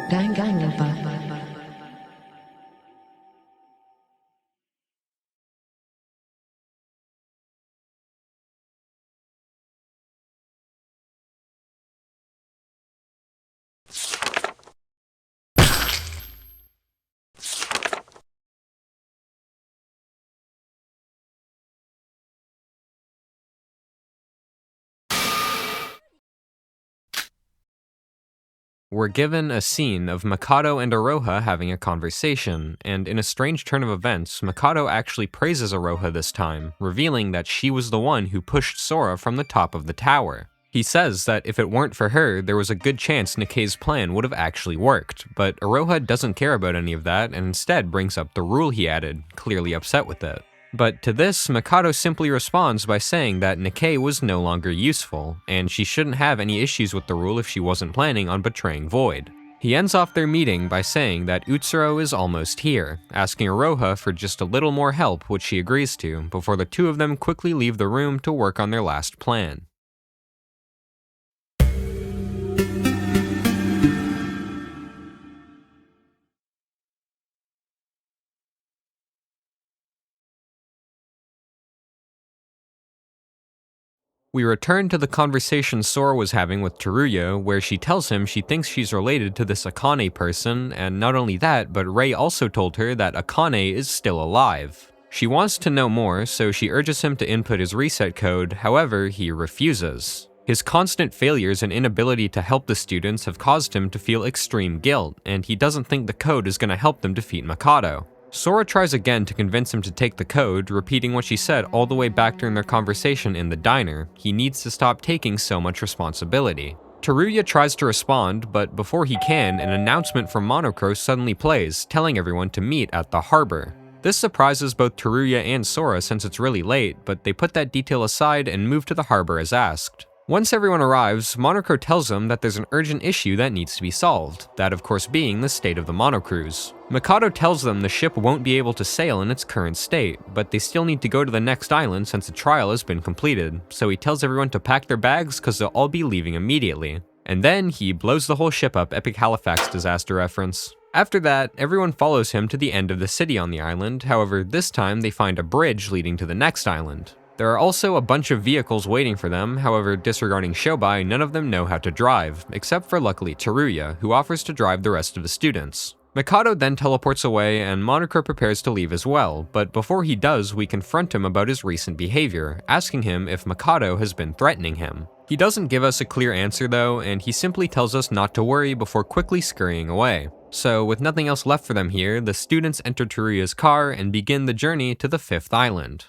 Danganronpa. We're given a scene of Mikado and Iroha having a conversation, and in a strange turn of events, Mikado actually praises Iroha this time, revealing that she was the one who pushed Sora from the top of the tower. He says that if it weren't for her, there was a good chance Nikkei's plan would have actually worked, but Iroha doesn't care about any of that and instead brings up the rule he added, clearly upset with it. But to this, Mikado simply responds by saying that Nikkei was no longer useful, and she shouldn't have any issues with the rule if she wasn't planning on betraying Void. He ends off their meeting by saying that Utsuro is almost here, asking Iroha for just a little more help, which she agrees to, before the two of them quickly leave the room to work on their last plan. We return to the conversation Sora was having with Teruya, where she tells him she thinks she's related to this Akane person, and not only that, but Rei also told her that Akane is still alive. She wants to know more, so she urges him to input his reset code, however, he refuses. His constant failures and inability to help the students have caused him to feel extreme guilt, and he doesn't think the code is going to help them defeat Mikado. Sora tries again to convince him to take the code, repeating what she said all the way back during their conversation in the diner. He needs to stop taking so much responsibility. Teruya tries to respond, but before he can, an announcement from Monocro suddenly plays, telling everyone to meet at the harbor. This surprises both Teruya and Sora since it's really late, but they put that detail aside and move to the harbor as asked. Once everyone arrives, Monocro tells them that there's an urgent issue that needs to be solved, that of course being the state of the Monocruise. Mikado tells them the ship won't be able to sail in its current state, but they still need to go to the next island since the trial has been completed, so he tells everyone to pack their bags cause they'll all be leaving immediately. And then he blows the whole ship up, epic Halifax disaster reference. After that, everyone follows him to the end of the city on the island, however this time they find a bridge leading to the next island. There are also a bunch of vehicles waiting for them, however disregarding Shobai, none of them know how to drive, except for luckily Teruya, who offers to drive the rest of the students. Mikado then teleports away and Monocro prepares to leave as well, but before he does, we confront him about his recent behavior, asking him if Mikado has been threatening him. He doesn't give us a clear answer though, and he simply tells us not to worry before quickly scurrying away. So with nothing else left for them here, the students enter Teruya's car and begin the journey to the 5th island.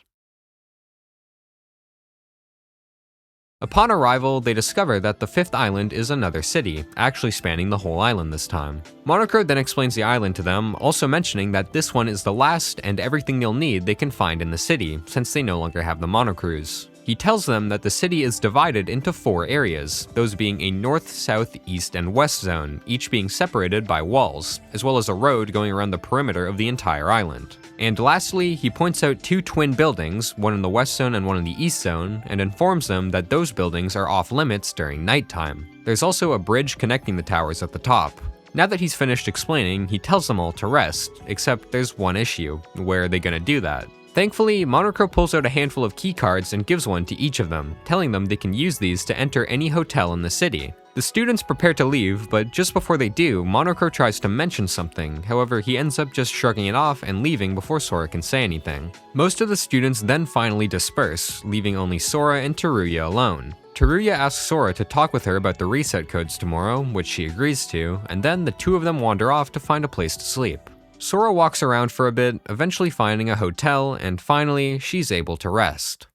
Upon arrival, they discover that the 5th island is another city, actually spanning the whole island this time. Monochrome then explains the island to them, also mentioning that this one is the last and everything they'll need they can find in the city, since they no longer have the monocruise. He tells them that the city is divided into 4 areas, those being a north, south, east, and west zone, each being separated by walls, as well as a road going around the perimeter of the entire island. And lastly, he points out 2 twin buildings, one in the west zone and one in the east zone, and informs them that those buildings are off limits during nighttime. There's also a bridge connecting the towers at the top. Now that he's finished explaining, he tells them all to rest, except there's one issue. Where are they gonna do that? Thankfully, Monochrome pulls out a handful of key cards and gives one to each of them, telling them they can use these to enter any hotel in the city. The students prepare to leave, but just before they do, Monochrome tries to mention something. However, he ends up just shrugging it off and leaving before Sora can say anything. Most of the students then finally disperse, leaving only Sora and Teruya alone. Teruya asks Sora to talk with her about the reset codes tomorrow, which she agrees to, and then the two of them wander off to find a place to sleep. Sora walks around for a bit, eventually finding a hotel, and finally, she's able to rest.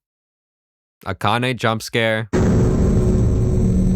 Akane jump scare.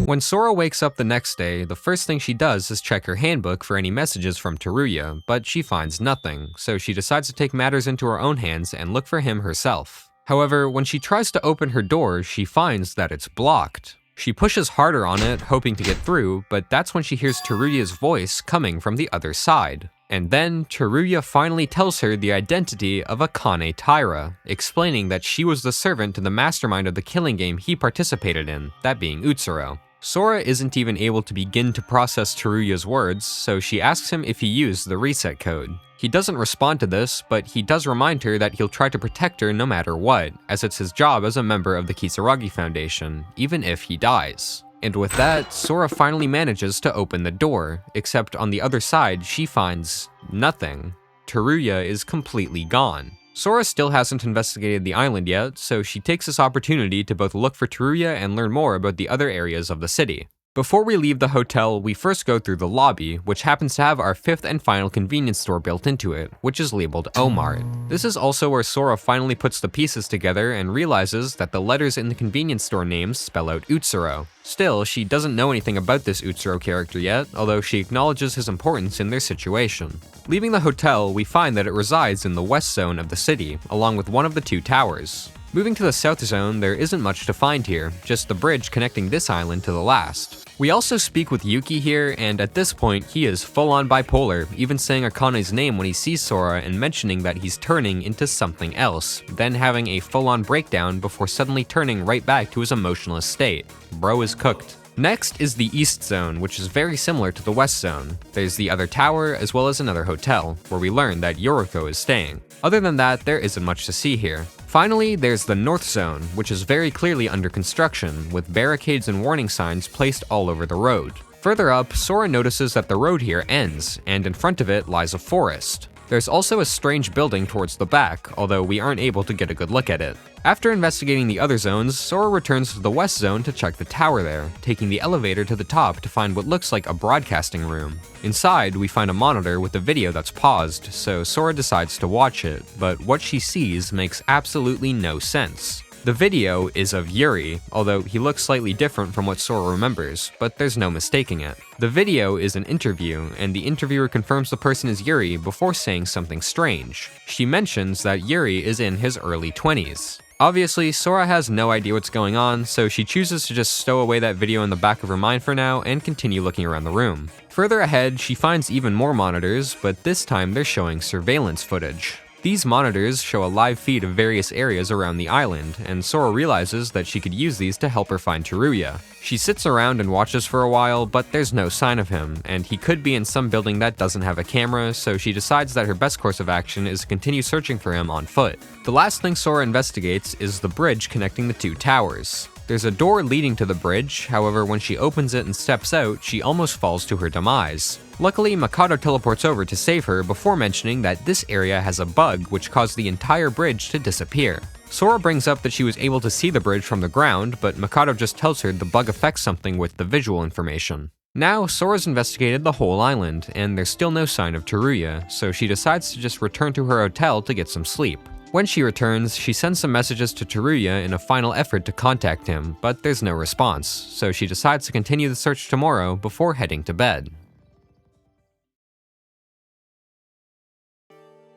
When Sora wakes up the next day, the first thing she does is check her handbook for any messages from Teruya, but she finds nothing, so she decides to take matters into her own hands and look for him herself. However, when she tries to open her door, she finds that it's blocked. She pushes harder on it, hoping to get through, but that's when she hears Teruya's voice coming from the other side. And then, Teruya finally tells her the identity of Akane Taira, explaining that she was the servant to the mastermind of the killing game he participated in, that being Utsuro. Sora isn't even able to begin to process Teruya's words, so she asks him if he used the reset code. He doesn't respond to this, but he does remind her that he'll try to protect her no matter what, as it's his job as a member of the Kisaragi Foundation, even if he dies. And with that, Sora finally manages to open the door, except on the other side she finds nothing. Teruya is completely gone. Sora still hasn't investigated the island yet, so she takes this opportunity to both look for Teruya and learn more about the other areas of the city. Before we leave the hotel, we first go through the lobby, which happens to have our 5th and final convenience store built into it, which is labeled O-Mart. This is also where Sora finally puts the pieces together and realizes that the letters in the convenience store names spell out Utsuro. Still, she doesn't know anything about this Utsuro character yet, although she acknowledges his importance in their situation. Leaving the hotel, we find that it resides in the west zone of the city, along with one of the 2 towers. Moving to the south zone, there isn't much to find here, just the bridge connecting this island to the last. We also speak with Yuki here, and at this point, he is full-on bipolar, even saying Akane's name when he sees Sora and mentioning that he's turning into something else, then having a full-on breakdown before suddenly turning right back to his emotionless state. Bro is cooked. Next is the East Zone, which is very similar to the West Zone. There's the other tower, as well as another hotel, where we learn that Yoriko is staying. Other than that, there isn't much to see here. Finally, there's the North Zone, which is very clearly under construction, with barricades and warning signs placed all over the road. Further up, Sora notices that the road here ends, and in front of it lies a forest. There's also a strange building towards the back, although we aren't able to get a good look at it. After investigating the other zones, Sora returns to the West Zone to check the tower there, taking the elevator to the top to find what looks like a broadcasting room. Inside, we find a monitor with a video that's paused, so Sora decides to watch it, but what she sees makes absolutely no sense. The video is of Yuri, although he looks slightly different from what Sora remembers, but there's no mistaking it. The video is an interview, and the interviewer confirms the person is Yuri before saying something strange. She mentions that Yuri is in his early 20s. Obviously, Sora has no idea what's going on, so she chooses to just stow away that video in the back of her mind for now and continue looking around the room. Further ahead, she finds even more monitors, but this time they're showing surveillance footage. These monitors show a live feed of various areas around the island, and Sora realizes that she could use these to help her find Teruya. She sits around and watches for a while, but there's no sign of him, and he could be in some building that doesn't have a camera, so she decides that her best course of action is to continue searching for him on foot. The last thing Sora investigates is the bridge connecting the 2 towers. There's a door leading to the bridge, however when she opens it and steps out, she almost falls to her demise. Luckily, Mikado teleports over to save her before mentioning that this area has a bug which caused the entire bridge to disappear. Sora brings up that she was able to see the bridge from the ground, but Mikado just tells her the bug affects something with the visual information. Now, Sora's investigated the whole island, and there's still no sign of Teruya, so she decides to just return to her hotel to get some sleep. When she returns, she sends some messages to Teruya in a final effort to contact him, but there's no response, so she decides to continue the search tomorrow before heading to bed.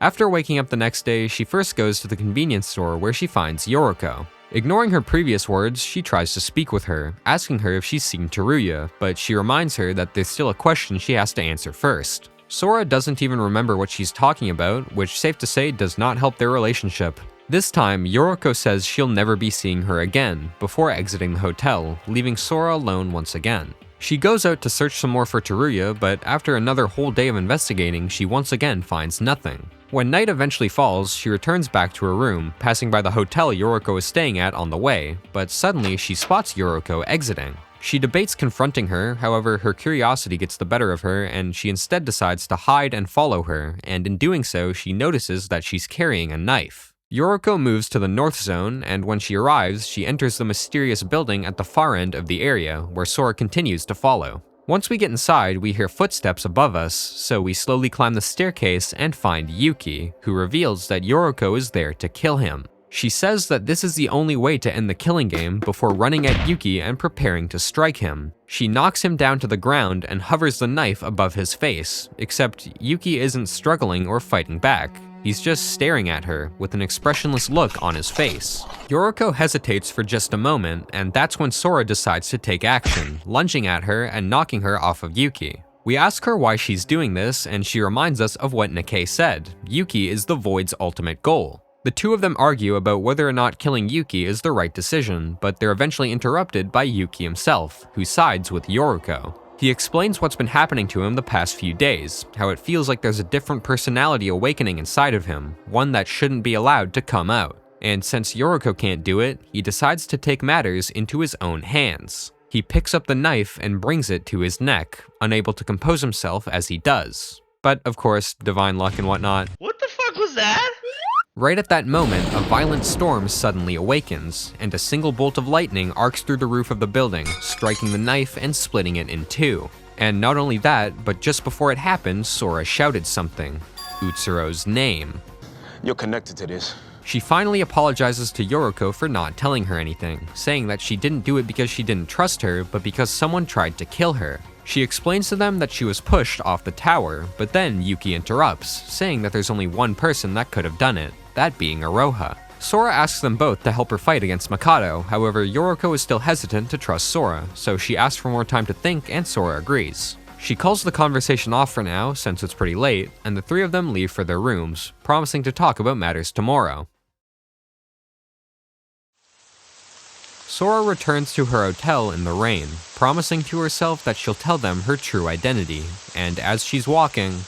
After waking up the next day, she first goes to the convenience store where she finds Yoriko. Ignoring her previous words, she tries to speak with her, asking her if she's seen Teruya, but she reminds her that there's still a question she has to answer first. Sora doesn't even remember what she's talking about, which safe to say does not help their relationship. This time, Yoriko says she'll never be seeing her again, before exiting the hotel, leaving Sora alone once again. She goes out to search some more for Teruya, but after another whole day of investigating, she once again finds nothing. When night eventually falls, she returns back to her room, passing by the hotel Yoriko is staying at on the way, but suddenly she spots Yoriko exiting. She debates confronting her, however her curiosity gets the better of her and she instead decides to hide and follow her, and in doing so she notices that she's carrying a knife. Yoriko moves to the north zone, and when she arrives, she enters the mysterious building at the far end of the area, where Sora continues to follow. Once we get inside, we hear footsteps above us, so we slowly climb the staircase and find Yuki, who reveals that Yoriko is there to kill him. She says that this is the only way to end the killing game before running at Yuki and preparing to strike him. She knocks him down to the ground and hovers the knife above his face, except Yuki isn't struggling or fighting back. He's just staring at her with an expressionless look on his face. Yoriko hesitates for just a moment, and that's when Sora decides to take action, lunging at her and knocking her off of Yuki. We ask her why she's doing this, and she reminds us of what Nikkei said: Yuki is the Void's ultimate goal. The two of them argue about whether or not killing Yuki is the right decision, but they're eventually interrupted by Yuki himself, who sides with Yoriko. He explains what's been happening to him the past few days, how it feels like there's a different personality awakening inside of him, one that shouldn't be allowed to come out. And since Yoriko can't do it, he decides to take matters into his own hands. He picks up the knife and brings it to his neck, unable to compose himself as he does. But of course, divine luck and whatnot. What the fuck was that? Right at that moment, a violent storm suddenly awakens, and a single bolt of lightning arcs through the roof of the building, striking the knife and splitting it in two. And not only that, but just before it happened, Sora shouted something: Utsuro's name. You're connected to this. She finally apologizes to Yoriko for not telling her anything, saying that she didn't do it because she didn't trust her, but because someone tried to kill her. She explains to them that she was pushed off the tower, but then Yuki interrupts, saying that there's only one person that could have done it, that being Iroha. Sora asks them both to help her fight against Mikado, however Yoriko is still hesitant to trust Sora, so she asks for more time to think and Sora agrees. She calls the conversation off for now, since it's pretty late, and the three of them leave for their rooms, promising to talk about matters tomorrow. Sora returns to her hotel in the rain, promising to herself that she'll tell them her true identity, and as she's walking,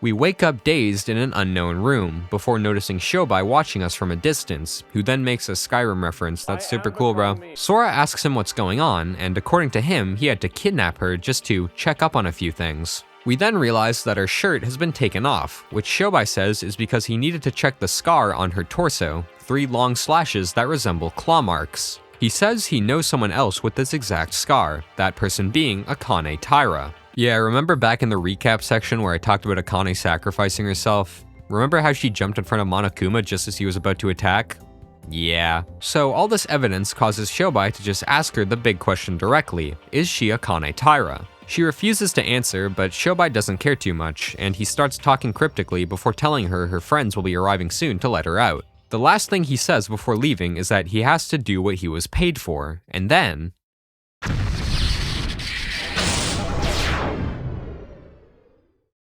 we wake up dazed in an unknown room, before noticing Shobai watching us from a distance, who then makes a Skyrim reference. That's super cool, bro. Sora asks him what's going on, and according to him, he had to kidnap her just to check up on a few things. We then realize that her shirt has been taken off, which Shobai says is because he needed to check the scar on her torso, 3 long slashes that resemble claw marks. He says he knows someone else with this exact scar, that person being Akane Taira. Yeah, remember back in the recap section where I talked about Akane sacrificing herself? Remember how she jumped in front of Monokuma just as he was about to attack? Yeah. So all this evidence causes Shobai to just ask her the big question directly: is she Akane Taira? She refuses to answer, but Shobai doesn't care too much, and he starts talking cryptically before telling her her friends will be arriving soon to let her out. The last thing he says before leaving is that he has to do what he was paid for, and then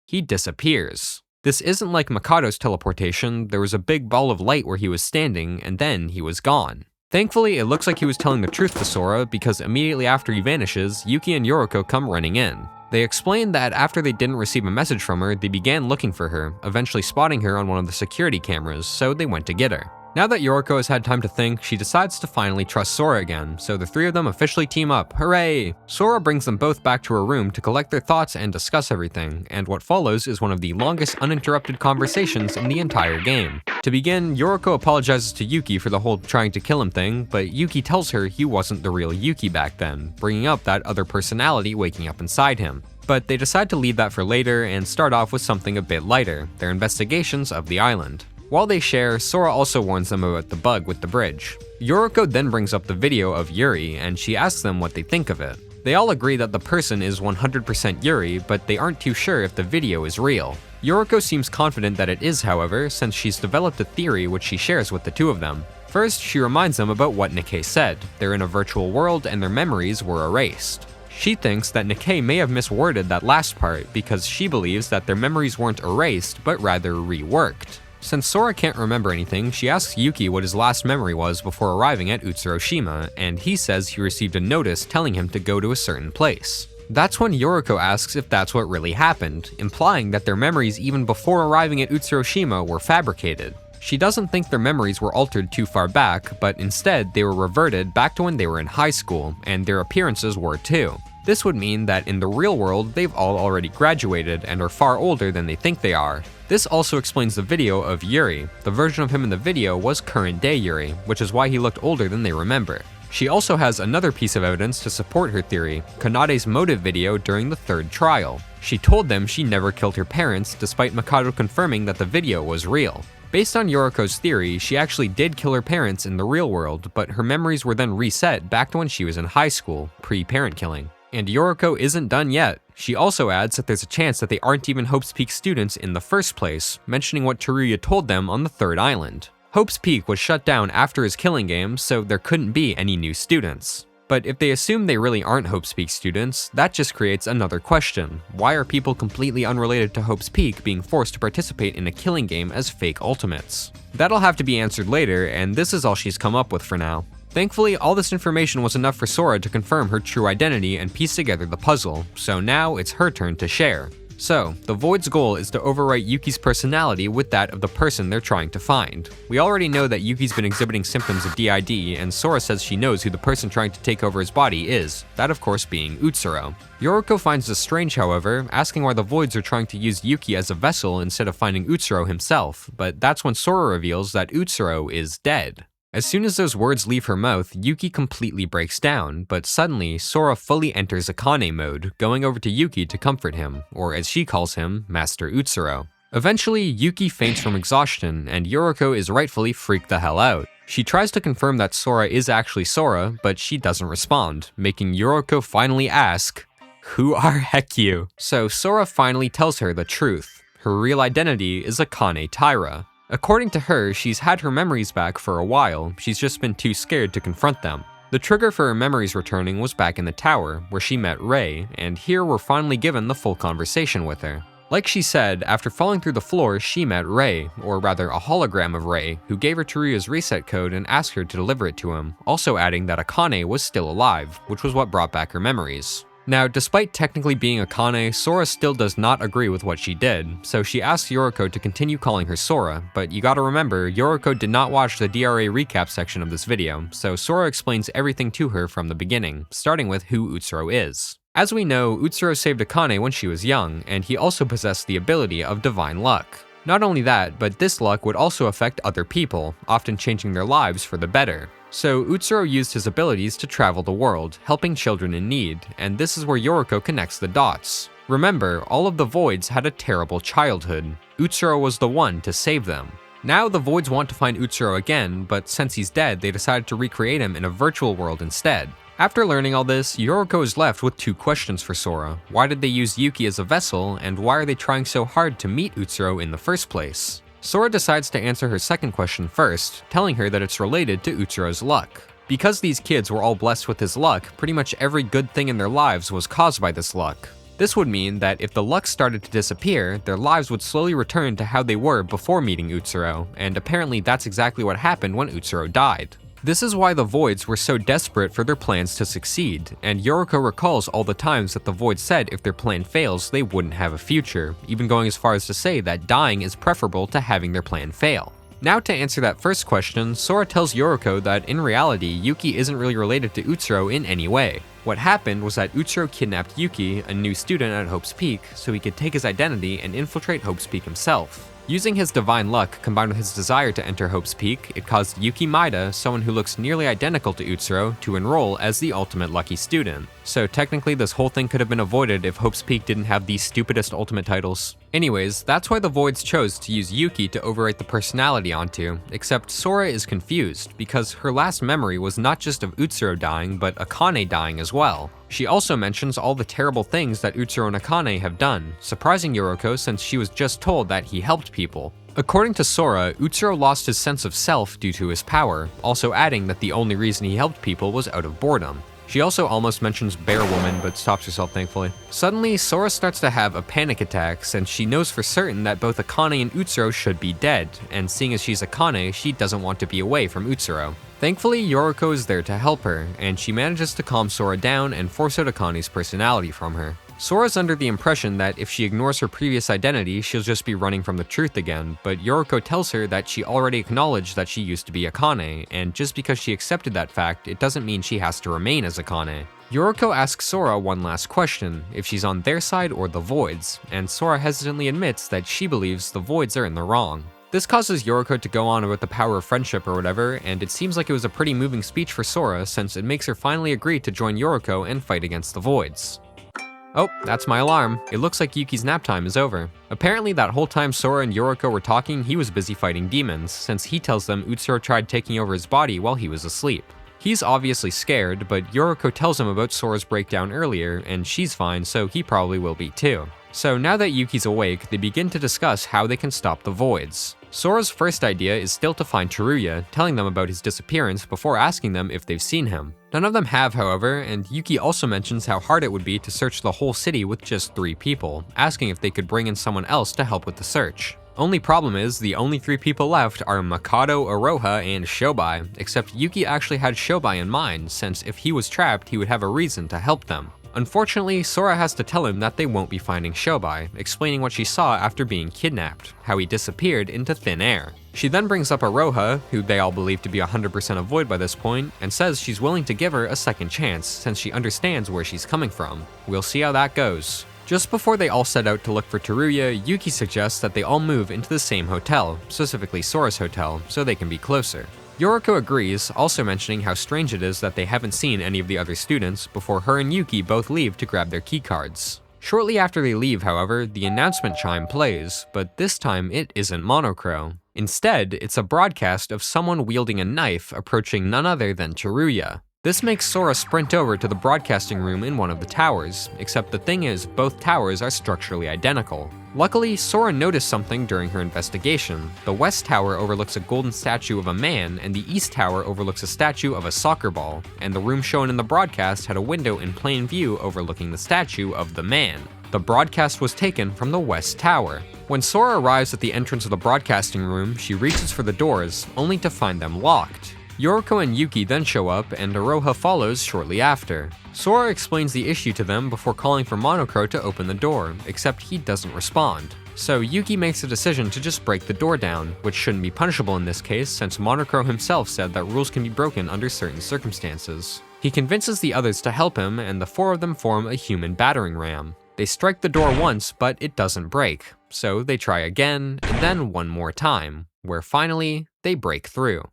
he disappears. This isn't like Mikado's teleportation. There was a big ball of light where he was standing, and then he was gone. Thankfully, it looks like he was telling the truth to Sora, because immediately after he vanishes, Yuki and Yoriko come running in. They explained that after they didn't receive a message from her, they began looking for her, eventually spotting her on one of the security cameras, so they went to get her. Now that Yoriko has had time to think, she decides to finally trust Sora again, so the three of them officially team up. Hooray! Sora brings them both back to her room to collect their thoughts and discuss everything, and what follows is one of the longest uninterrupted conversations in the entire game. To begin, Yoriko apologizes to Yuki for the whole trying to kill him thing, but Yuki tells her he wasn't the real Yuki back then, bringing up that other personality waking up inside him. But they decide to leave that for later and start off with something a bit lighter, their investigations of the island. While they share, Sora also warns them about the bug with the bridge. Yoriko then brings up the video of Yuri, and she asks them what they think of it. They all agree that the person is 100% Yuri, but they aren't too sure if the video is real. Yoriko seems confident that it is, however, since she's developed a theory which she shares with the two of them. First, she reminds them about what Nikkei said. They're in a virtual world and their memories were erased. She thinks that Nikkei may have misworded that last part because she believes that their memories weren't erased, but rather reworked. Since Sora can't remember anything, she asks Yuki what his last memory was before arriving at Utsuroshima, and he says he received a notice telling him to go to a certain place. That's when Yoriko asks if that's what really happened, implying that their memories even before arriving at Utsuroshima were fabricated. She doesn't think their memories were altered too far back, but instead they were reverted back to when they were in high school, and their appearances were too. This would mean that in the real world, they've all already graduated and are far older than they think they are. This also explains the video of Yuri. The version of him in the video was current day Yuri, which is why he looked older than they remember. She also has another piece of evidence to support her theory, Kanade's motive video during the third trial. She told them she never killed her parents, despite Mikado confirming that the video was real. Based on Yoriko's theory, she actually did kill her parents in the real world, but her memories were then reset back to when she was in high school, pre-parent killing. And Yoriko isn't done yet. She also adds that there's a chance that they aren't even Hope's Peak students in the first place, mentioning what Teruya told them on the third island. Hope's Peak was shut down after his killing game, so there couldn't be any new students. But if they assume they really aren't Hope's Peak students, that just creates another question. Why are people completely unrelated to Hope's Peak being forced to participate in a killing game as fake ultimates? That'll have to be answered later, and this is all she's come up with for now. Thankfully, all this information was enough for Sora to confirm her true identity and piece together the puzzle, so now it's her turn to share. So, the Void's goal is to overwrite Yuki's personality with that of the person they're trying to find. We already know that Yuki's been exhibiting symptoms of DID, and Sora says she knows who the person trying to take over his body is, that of course being Utsuro. Yoriko finds this strange, however, asking why the Voids are trying to use Yuki as a vessel instead of finding Utsuro himself, but that's when Sora reveals that Utsuro is dead. As soon as those words leave her mouth, Yuki completely breaks down, but suddenly, Sora fully enters Akane mode, going over to Yuki to comfort him, or as she calls him, Master Utsuro. Eventually, Yuki faints from exhaustion, and Yoriko is rightfully freaked the hell out. She tries to confirm that Sora is actually Sora, but she doesn't respond, making Yoriko finally ask, "Who are heck you?" So Sora finally tells her the truth. Her real identity is Akane Taira. According to her, she's had her memories back for a while, she's just been too scared to confront them. The trigger for her memories returning was back in the tower, where she met Rei, and here we're finally given the full conversation with her. Like she said, after falling through the floor, she met Rei, or rather a hologram of Rei, who gave her Teruya's reset code and asked her to deliver it to him, also adding that Akane was still alive, which was what brought back her memories. Now, despite technically being Akane, Sora still does not agree with what she did, so she asks Yoriko to continue calling her Sora, but you gotta remember, Yoriko did not watch the DRA Recap section of this video, so Sora explains everything to her from the beginning, starting with who Utsuro is. As we know, Utsuro saved Akane when she was young, and he also possessed the ability of divine luck. Not only that, but this luck would also affect other people, often changing their lives for the better. So Utsuro used his abilities to travel the world, helping children in need, and this is where Yoriko connects the dots. Remember, all of the Voids had a terrible childhood. Utsuro was the one to save them. Now the Voids want to find Utsuro again, but since he's dead, they decided to recreate him in a virtual world instead. After learning all this, Yoriko is left with two questions for Sora. Why did they use Yuki as a vessel, and why are they trying so hard to meet Utsuro in the first place? Sora decides to answer her second question first, telling her that it's related to Utsuro's luck. Because these kids were all blessed with his luck, pretty much every good thing in their lives was caused by this luck. This would mean that if the luck started to disappear, their lives would slowly return to how they were before meeting Utsuro, and apparently that's exactly what happened when Utsuro died. This is why the Voids were so desperate for their plans to succeed, and Yoriko recalls all the times that the Voids said if their plan fails, they wouldn't have a future, even going as far as to say that dying is preferable to having their plan fail. Now to answer that first question, Sora tells Yoriko that in reality, Yuki isn't really related to Utsuro in any way. What happened was that Utsuro kidnapped Yuki, a new student at Hope's Peak, so he could take his identity and infiltrate Hope's Peak himself. Using his divine luck combined with his desire to enter Hope's Peak, it caused Yuki Maeda, someone who looks nearly identical to Utsuro, to enroll as the ultimate lucky student. So technically this whole thing could have been avoided if Hope's Peak didn't have the stupidest ultimate titles. Anyways, that's why the Voids chose to use Yuki to overwrite the personality onto, except Sora is confused, because her last memory was not just of Utsuro dying, but Akane dying as well. She also mentions all the terrible things that Utsuro and Akane have done, surprising Yoriko since she was just told that he helped people. According to Sora, Utsuro lost his sense of self due to his power, also adding that the only reason he helped people was out of boredom. She also almost mentions Bear Woman, but stops herself thankfully. Suddenly, Sora starts to have a panic attack since she knows for certain that both Akane and Utsuro should be dead, and seeing as she's Akane, she doesn't want to be away from Utsuro. Thankfully, Yoriko is there to help her, and she manages to calm Sora down and force out Akane's personality from her. Sora's under the impression that if she ignores her previous identity, she'll just be running from the truth again, but Yoriko tells her that she already acknowledged that she used to be Akane, and just because she accepted that fact, it doesn't mean she has to remain as Akane. Yoriko asks Sora one last question, if she's on their side or the Voids, and Sora hesitantly admits that she believes the Voids are in the wrong. This causes Yoriko to go on about the power of friendship or whatever, and it seems like it was a pretty moving speech for Sora since it makes her finally agree to join Yoriko and fight against the Voids. Oh, that's my alarm. It looks like Yuki's nap time is over. Apparently that whole time Sora and Yoriko were talking, he was busy fighting demons, since he tells them Utsuro tried taking over his body while he was asleep. He's obviously scared, but Yoriko tells him about Sora's breakdown earlier, and she's fine, so he probably will be too. So now that Yuki's awake, they begin to discuss how they can stop the Voids. Sora's first idea is still to find Teruya, telling them about his disappearance before asking them if they've seen him. None of them have, however, and Yuki also mentions how hard it would be to search the whole city with just 3 people, asking if they could bring in someone else to help with the search. Only problem is, the only 3 people left are Makoto, Aroha, and Shobai, except Yuki actually had Shobai in mind, since if he was trapped, he would have a reason to help them. Unfortunately, Sora has to tell him that they won't be finding Shobai, explaining what she saw after being kidnapped, how he disappeared into thin air. She then brings up Aroha, who they all believe to be 100% a Void by this point, and says she's willing to give her a second chance since she understands where she's coming from. We'll see how that goes. Just before they all set out to look for Teruya, Yuki suggests that they all move into the same hotel, specifically Sora's hotel, so they can be closer. Yoriko agrees, also mentioning how strange it is that they haven't seen any of the other students before her and Yuki both leave to grab their keycards. Shortly after they leave, however, the announcement chime plays, but this time it isn't monochrome. Instead, it's a broadcast of someone wielding a knife approaching none other than Teruya. This makes Sora sprint over to the broadcasting room in one of the towers, except the thing is, both towers are structurally identical. Luckily, Sora noticed something during her investigation. The West Tower overlooks a golden statue of a man, and the East Tower overlooks a statue of a soccer ball, and the room shown in the broadcast had a window in plain view overlooking the statue of the man. The broadcast was taken from the West Tower. When Sora arrives at the entrance of the broadcasting room, she reaches for the doors, only to find them locked. Yoriko and Yuki then show up, and Aroha follows shortly after. Sora explains the issue to them before calling for Monokro to open the door, except he doesn't respond. So Yuki makes a decision to just break the door down, which shouldn't be punishable in this case since Monokro himself said that rules can be broken under certain circumstances. He convinces the others to help him, and the 4 of them form a human battering ram. They strike the door once, but it doesn't break. So they try again, and then one more time, where finally, they break through.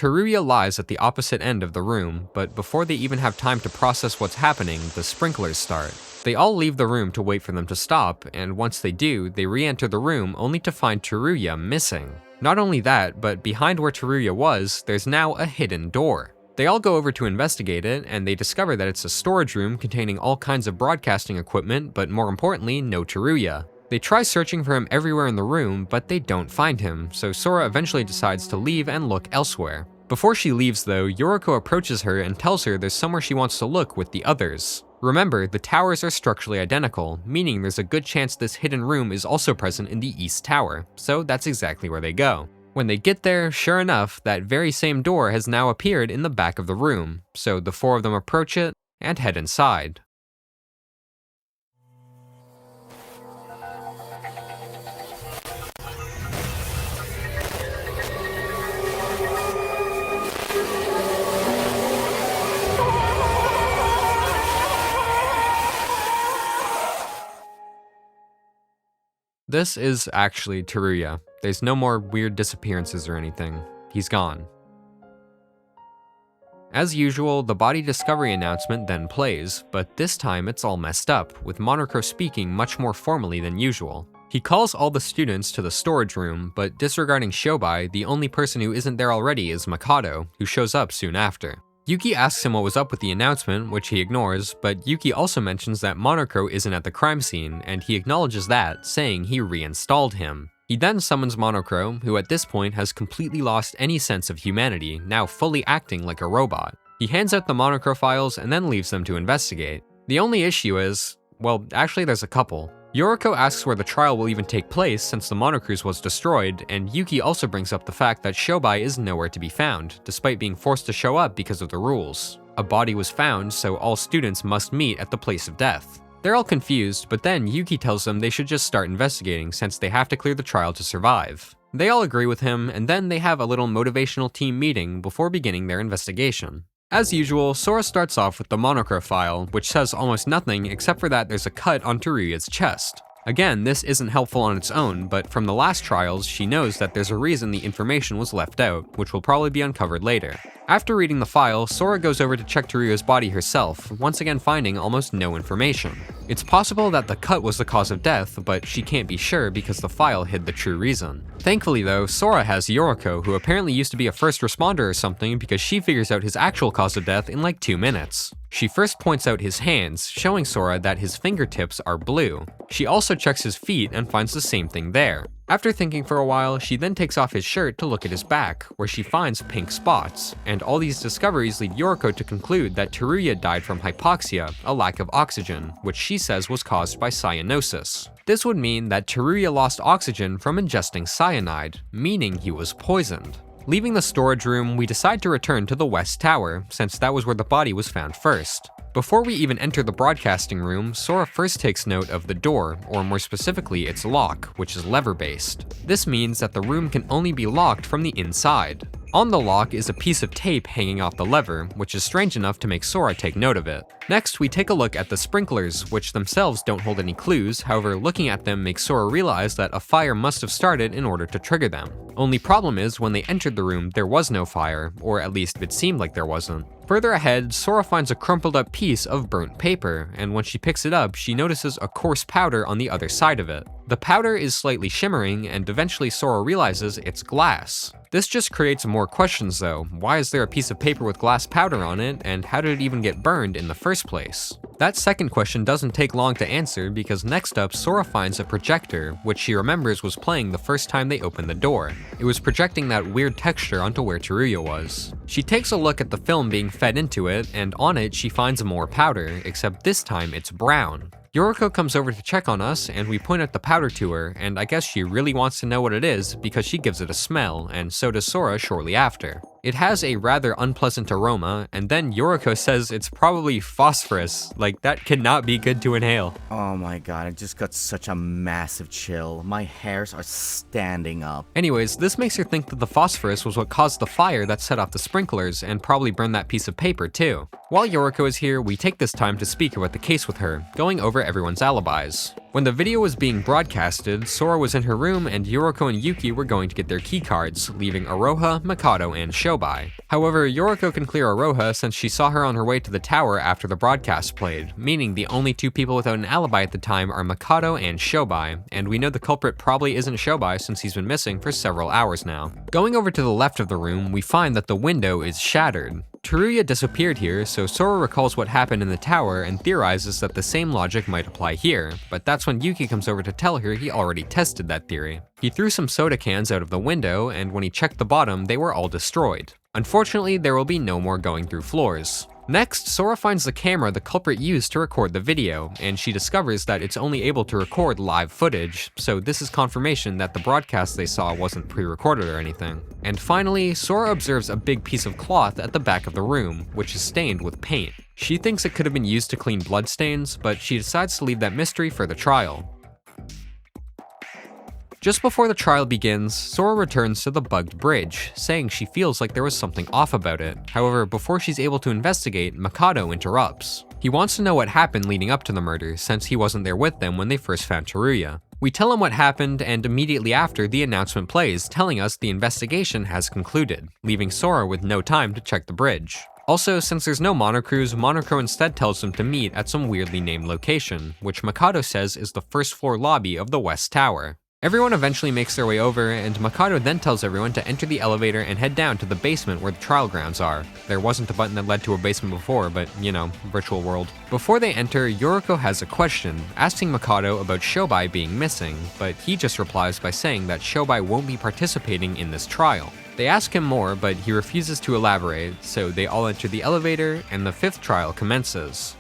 Teruya lies at the opposite end of the room, but before they even have time to process what's happening, the sprinklers start. They all leave the room to wait for them to stop, and once they do, they re-enter the room only to find Teruya missing. Not only that, but behind where Teruya was, there's now a hidden door. They all go over to investigate it, and they discover that it's a storage room containing all kinds of broadcasting equipment, but more importantly, no Teruya. They try searching for him everywhere in the room, but they don't find him, so Sora eventually decides to leave and look elsewhere. Before she leaves though, Yoriko approaches her and tells her there's somewhere she wants to look with the others. Remember, the towers are structurally identical, meaning there's a good chance this hidden room is also present in the East Tower, so that's exactly where they go. When they get there, sure enough, that very same door has now appeared in the back of the room, so the four of them approach it and head inside. This is actually Teruya. There's no more weird disappearances or anything. He's gone. As usual, the body discovery announcement then plays, but this time it's all messed up, with Monokuro speaking much more formally than usual. He calls all the students to the storage room, but disregarding Shobai, the only person who isn't there already is Mikado, who shows up soon after. Yuki asks him what was up with the announcement, which he ignores, but Yuki also mentions that Monokuro isn't at the crime scene, and he acknowledges that, saying he reinstalled him. He then summons Monokuro, who at this point has completely lost any sense of humanity, now fully acting like a robot. He hands out the Monokuro files and then leaves them to investigate. The only issue is, well, actually there's a couple. Yoriko asks where the trial will even take place since the Monocruise was destroyed, and Yuki also brings up the fact that Shobai is nowhere to be found, despite being forced to show up because of the rules. A body was found, so all students must meet at the place of death. They're all confused, but then Yuki tells them they should just start investigating since they have to clear the trial to survive. They all agree with him, and then they have a little motivational team meeting before beginning their investigation. As usual, Sora starts off with the Monokuro file, which says almost nothing except for that there's a cut on Teruya's chest. Again, this isn't helpful on its own, but from the last trials, she knows that there's a reason the information was left out, which will probably be uncovered later. After reading the file, Sora goes over to check Teruya's body herself, once again finding almost no information. It's possible that the cut was the cause of death, but she can't be sure because the file hid the true reason. Thankfully though, Sora has Yoriko, who apparently used to be a first responder or something because she figures out his actual cause of death in like 2 minutes. She first points out his hands, showing Sora that his fingertips are blue. She also checks his feet and finds the same thing there. After thinking for a while, she then takes off his shirt to look at his back, where she finds pink spots, and all these discoveries lead Yoriko to conclude that Teruya died from hypoxia, a lack of oxygen, which she says was caused by cyanosis. This would mean that Teruya lost oxygen from ingesting cyanide, meaning he was poisoned. Leaving the storage room, we decide to return to the West Tower, since that was where the body was found first. Before we even enter the broadcasting room, Sora first takes note of the door, or more specifically its lock, which is lever-based. This means that the room can only be locked from the inside. On the lock is a piece of tape hanging off the lever, which is strange enough to make Sora take note of it. Next, we take a look at the sprinklers, which themselves don't hold any clues, however looking at them makes Sora realize that a fire must have started in order to trigger them. Only problem is when they entered the room there was no fire, or at least it seemed like there wasn't. Further ahead, Sora finds a crumpled up piece of burnt paper, and when she picks it up, she notices a coarse powder on the other side of it. The powder is slightly shimmering, and eventually Sora realizes it's glass. This just creates more questions though. Why is there a piece of paper with glass powder on it, and how did it even get burned in the first place? That second question doesn't take long to answer because next up Sora finds a projector, which she remembers was playing the first time they opened the door. It was projecting that weird texture onto where Teruya was. She takes a look at the film being fed into it, and on it she finds more powder, except this time it's brown. Yoriko comes over to check on us, and we point out the powder to her, and I guess she really wants to know what it is because she gives it a smell, and so does Sora shortly after. It has a rather unpleasant aroma, and then Yoriko says it's probably phosphorus, like that cannot be good to inhale. Oh my god, I just got such a massive chill. My hairs are standing up. Anyways, this makes her think that the phosphorus was what caused the fire that set off the sprinklers and probably burned that piece of paper too. While Yoriko is here, we take this time to speak about the case with her, going over everyone's alibis. When the video was being broadcasted, Sora was in her room and Yoriko and Yuki were going to get their keycards, leaving Aroha, Mikado, and Shobai Shobai. However, Yoriko can clear Aroha since she saw her on her way to the tower after the broadcast played, meaning the only two people without an alibi at the time are Mikado and Shobai, and we know the culprit probably isn't Shobai since he's been missing for several hours now. Going over to the left of the room, we find that the window is shattered. Teruya disappeared here, so Sora recalls what happened in the tower and theorizes that the same logic might apply here, but that's when Yuki comes over to tell her he already tested that theory. He threw some soda cans out of the window, and when he checked the bottom, they were all destroyed. Unfortunately, there will be no more going through floors. Next, Sora finds the camera the culprit used to record the video, and she discovers that it's only able to record live footage, so this is confirmation that the broadcast they saw wasn't pre-recorded or anything. And finally, Sora observes a big piece of cloth at the back of the room, which is stained with paint. She thinks it could have been used to clean bloodstains, but she decides to leave that mystery for the trial. Just before the trial begins, Sora returns to the bugged bridge, saying she feels like there was something off about it. However, before she's able to investigate, Mikado interrupts. He wants to know what happened leading up to the murder, since he wasn't there with them when they first found Teruya. We tell him what happened, and immediately after, the announcement plays, telling us the investigation has concluded, leaving Sora with no time to check the bridge. Also, since there's no monocruise, Monocro instead tells them to meet at some weirdly named location, which Mikado says is the first floor lobby of the West Tower. Everyone eventually makes their way over, and Mikado then tells everyone to enter the elevator and head down to the basement where the trial grounds are. There wasn't a button that led to a basement before, but you know, virtual world. Before they enter, Yoriko has a question, asking Mikado about Shobai being missing, but he just replies by saying that Shobai won't be participating in this trial. They ask him more, but he refuses to elaborate, so they all enter the elevator, and the fifth trial commences.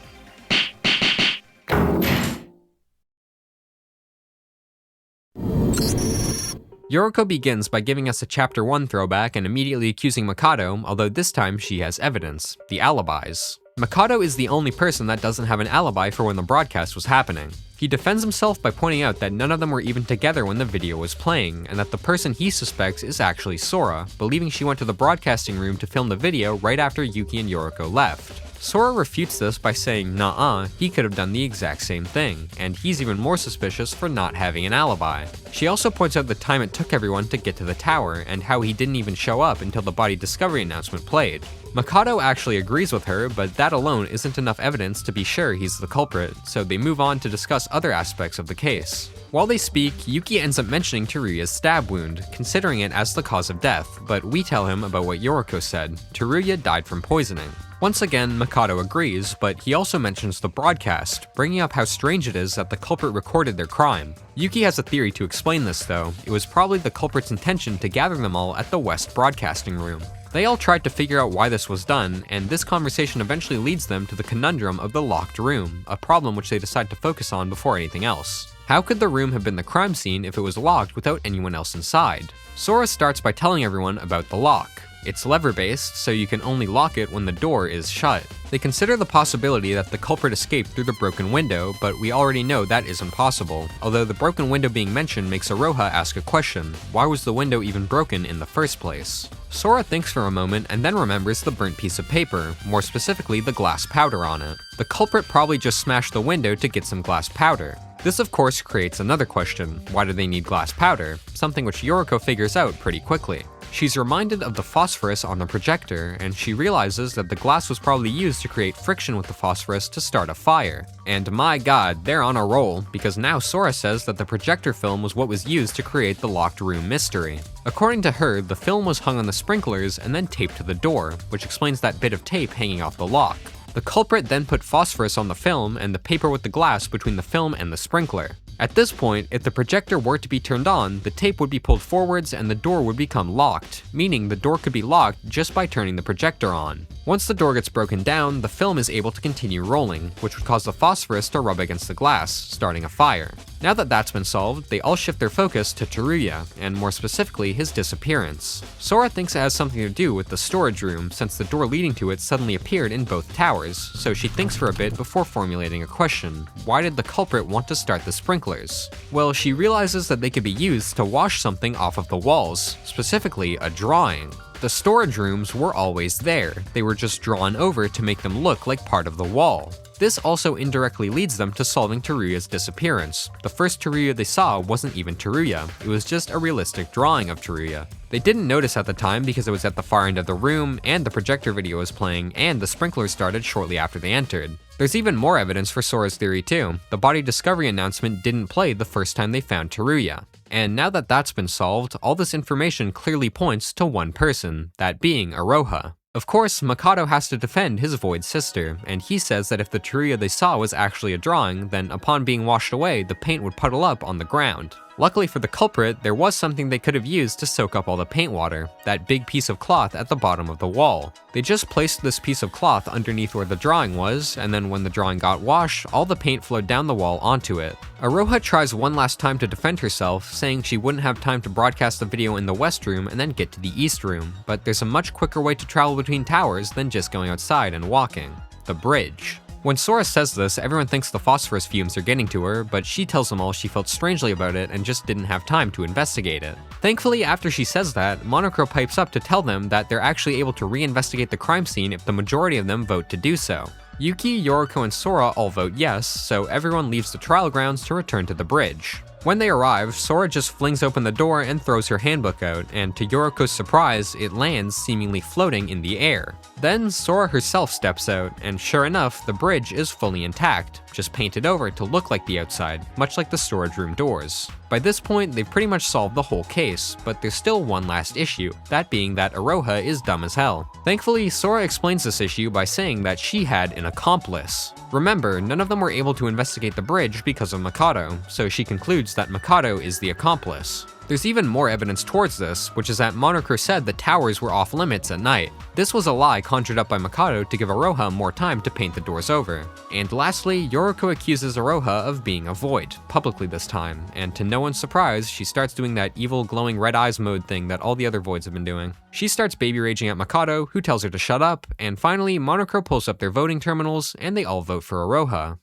Yoriko begins by giving us a Chapter 1 throwback and immediately accusing Mikado, although this time she has evidence, the alibis. Mikado is the only person that doesn't have an alibi for when the broadcast was happening. He defends himself by pointing out that none of them were even together when the video was playing, and that the person he suspects is actually Sora, believing she went to the broadcasting room to film the video right after Yuki and Yoriko left. Sora refutes this by saying nah, he could have done the exact same thing, and he's even more suspicious for not having an alibi. She also points out the time it took everyone to get to the tower, and how he didn't even show up until the body discovery announcement played. Mikado actually agrees with her, but that alone isn't enough evidence to be sure he's the culprit, so they move on to discuss other aspects of the case. While they speak, Yuki ends up mentioning Teruya's stab wound, considering it as the cause of death, but we tell him about what Yoriko said. Teruya died from poisoning. Once again, Mikado agrees, but he also mentions the broadcast, bringing up how strange it is that the culprit recorded their crime. Yuki has a theory to explain this though. It was probably the culprit's intention to gather them all at the West Broadcasting Room. They all tried to figure out why this was done, and this conversation eventually leads them to the conundrum of the locked room, a problem which they decide to focus on before anything else. How could the room have been the crime scene if it was locked without anyone else inside? Sora starts by telling everyone about the lock. It's lever-based, so you can only lock it when the door is shut. They consider the possibility that the culprit escaped through the broken window, but we already know that isn't possible, although the broken window being mentioned makes Aroha ask a question: why was the window even broken in the first place? Sora thinks for a moment and then remembers the burnt piece of paper, more specifically the glass powder on it. The culprit probably just smashed the window to get some glass powder. This of course creates another question: why do they need glass powder? Something which Yoriko figures out pretty quickly. She's reminded of the phosphorus on the projector, and she realizes that the glass was probably used to create friction with the phosphorus to start a fire. And my god, they're on a roll, because now Sora says that the projector film was what was used to create the locked room mystery. According to her, the film was hung on the sprinklers and then taped to the door, which explains that bit of tape hanging off the lock. The culprit then put phosphorus on the film and the paper with the glass between the film and the sprinkler. At this point, if the projector were to be turned on, the tape would be pulled forwards and the door would become locked, meaning the door could be locked just by turning the projector on. Once the door gets broken down, the film is able to continue rolling, which would cause the phosphorus to rub against the glass, starting a fire. Now that that's been solved, they all shift their focus to Teruya, and more specifically his disappearance. Sora thinks it has something to do with the storage room, since the door leading to it suddenly appeared in both towers, so she thinks for a bit before formulating a question: why did the culprit want to start the sprinklers? Well, she realizes that they could be used to wash something off of the walls, specifically a drawing. The storage rooms were always there, they were just drawn over to make them look like part of the wall. This also indirectly leads them to solving Teruya's disappearance. The first Teruya they saw wasn't even Teruya, it was just a realistic drawing of Teruya. They didn't notice at the time because it was at the far end of the room, and the projector video was playing, and the sprinklers started shortly after they entered. There's even more evidence for Sora's theory too. The body discovery announcement didn't play the first time they found Teruya. And now that that's been solved, all this information clearly points to one person, that being Iroha. Of course, Makoto has to defend his Void sister, and he says that if the Teruya they saw was actually a drawing, then upon being washed away, the paint would puddle up on the ground. Luckily for the culprit, there was something they could have used to soak up all the paint water, that big piece of cloth at the bottom of the wall. They just placed this piece of cloth underneath where the drawing was, and then when the drawing got washed, all the paint flowed down the wall onto it. Iroha tries one last time to defend herself, saying she wouldn't have time to broadcast the video in the west room and then get to the east room, but there's a much quicker way to travel between towers than just going outside and walking: the bridge. When Sora says this, everyone thinks the phosphorus fumes are getting to her, but she tells them all she felt strangely about it and just didn't have time to investigate it. Thankfully, after she says that, Monokuro pipes up to tell them that they're actually able to reinvestigate the crime scene if the majority of them vote to do so. Yuki, Yoriko, and Sora all vote yes, so everyone leaves the trial grounds to return to the bridge. When they arrive, Sora just flings open the door and throws her handbook out, and to Yoriko's surprise, it lands seemingly floating in the air. Then Sora herself steps out, and sure enough, the bridge is fully intact, just painted over to look like the outside, much like the storage room doors. By this point, they've pretty much solved the whole case, but there's still one last issue, that being that Iroha is dumb as hell. Thankfully, Sora explains this issue by saying that she had an accomplice. Remember, none of them were able to investigate the bridge because of Makoto, so she concludes that Makoto is the accomplice. There's even more evidence towards this, which is that Monokuro said the towers were off limits at night. This was a lie conjured up by Makoto to give Iroha more time to paint the doors over. And lastly, Yoriko accuses Iroha of being a void, publicly this time, and to no one's surprise, she starts doing that evil glowing red eyes mode thing that all the other voids have been doing. She starts baby raging at Makoto, who tells her to shut up, and finally Monokuro pulls up their voting terminals, and they all vote for Iroha.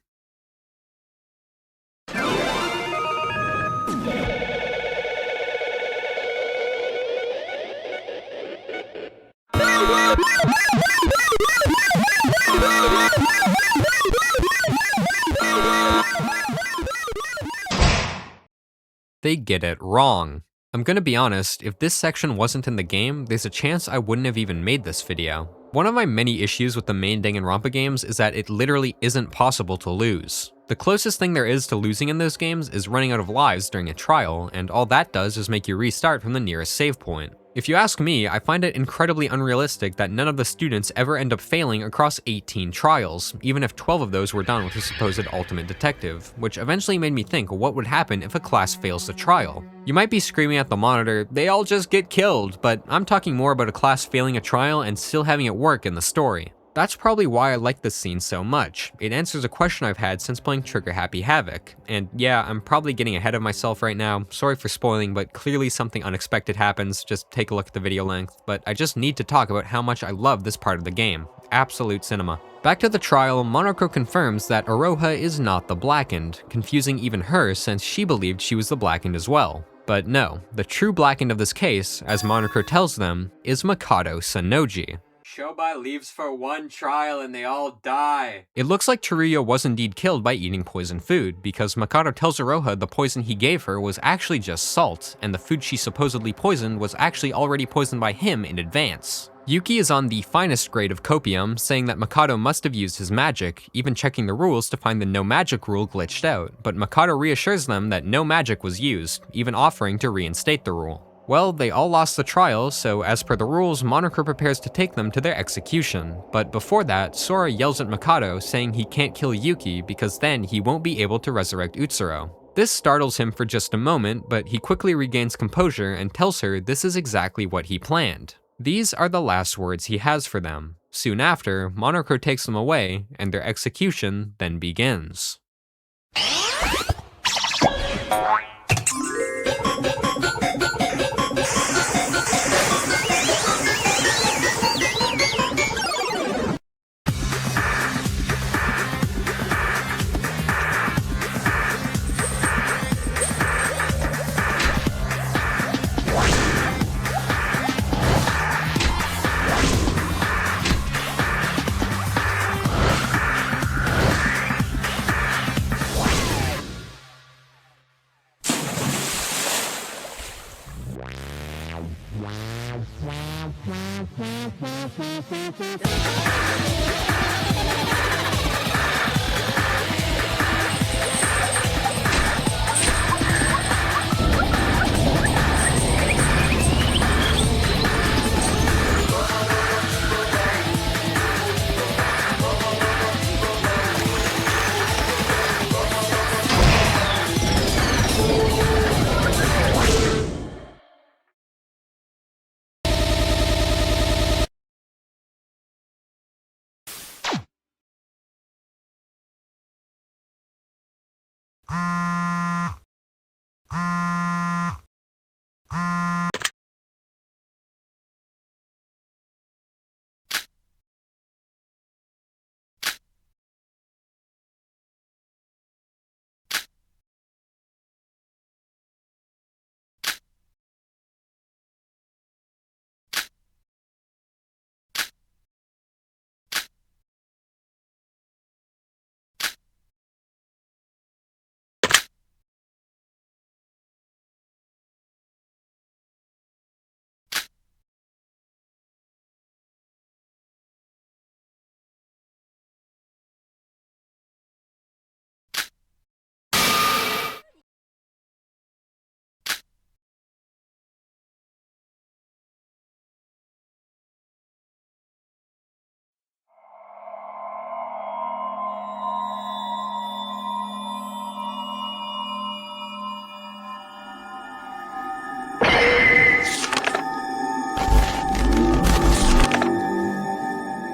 They get it wrong. I'm gonna be honest, if this section wasn't in the game, there's a chance I wouldn't have even made this video. One of my many issues with the main Danganronpa games is that it literally isn't possible to lose. The closest thing there is to losing in those games is running out of lives during a trial, and all that does is make you restart from the nearest save point. If you ask me, I find it incredibly unrealistic that none of the students ever end up failing across 18 trials, even if 12 of those were done with a supposed ultimate detective, which eventually made me think what would happen if a class fails the trial. You might be screaming at the monitor, they all just get killed, but I'm talking more about a class failing a trial and still having it work in the story. That's probably why I like this scene so much. It answers a question I've had since playing Trigger Happy Havoc. And yeah, I'm probably getting ahead of myself right now, sorry for spoiling, but clearly something unexpected happens, just take a look at the video length, but I just need to talk about how much I love this part of the game. Absolute cinema. Back to the trial, Monokuro confirms that Iroha is not the Blackened, confusing even her since she believed she was the Blackened as well. But no, the true Blackened of this case, as Monokuro tells them, is Makoto Sanoji. Shobai leaves for one trial and they all die. It looks like Teruya was indeed killed by eating poisoned food, because Makoto tells Iroha the poison he gave her was actually just salt, and the food she supposedly poisoned was actually already poisoned by him in advance. Yuki is on the finest grade of copium, saying that Makoto must have used his magic, even checking the rules to find the no magic rule glitched out, but Makoto reassures them that no magic was used, even offering to reinstate the rule. Well, they all lost the trial, so as per the rules, Monokuro prepares to take them to their execution. But before that, Sora yells at Makoto, saying he can't kill Yuki because then he won't be able to resurrect Utsuro. This startles him for just a moment, but he quickly regains composure and tells her this is exactly what he planned. These are the last words he has for them. Soon after, Monokuro takes them away, and their execution then begins.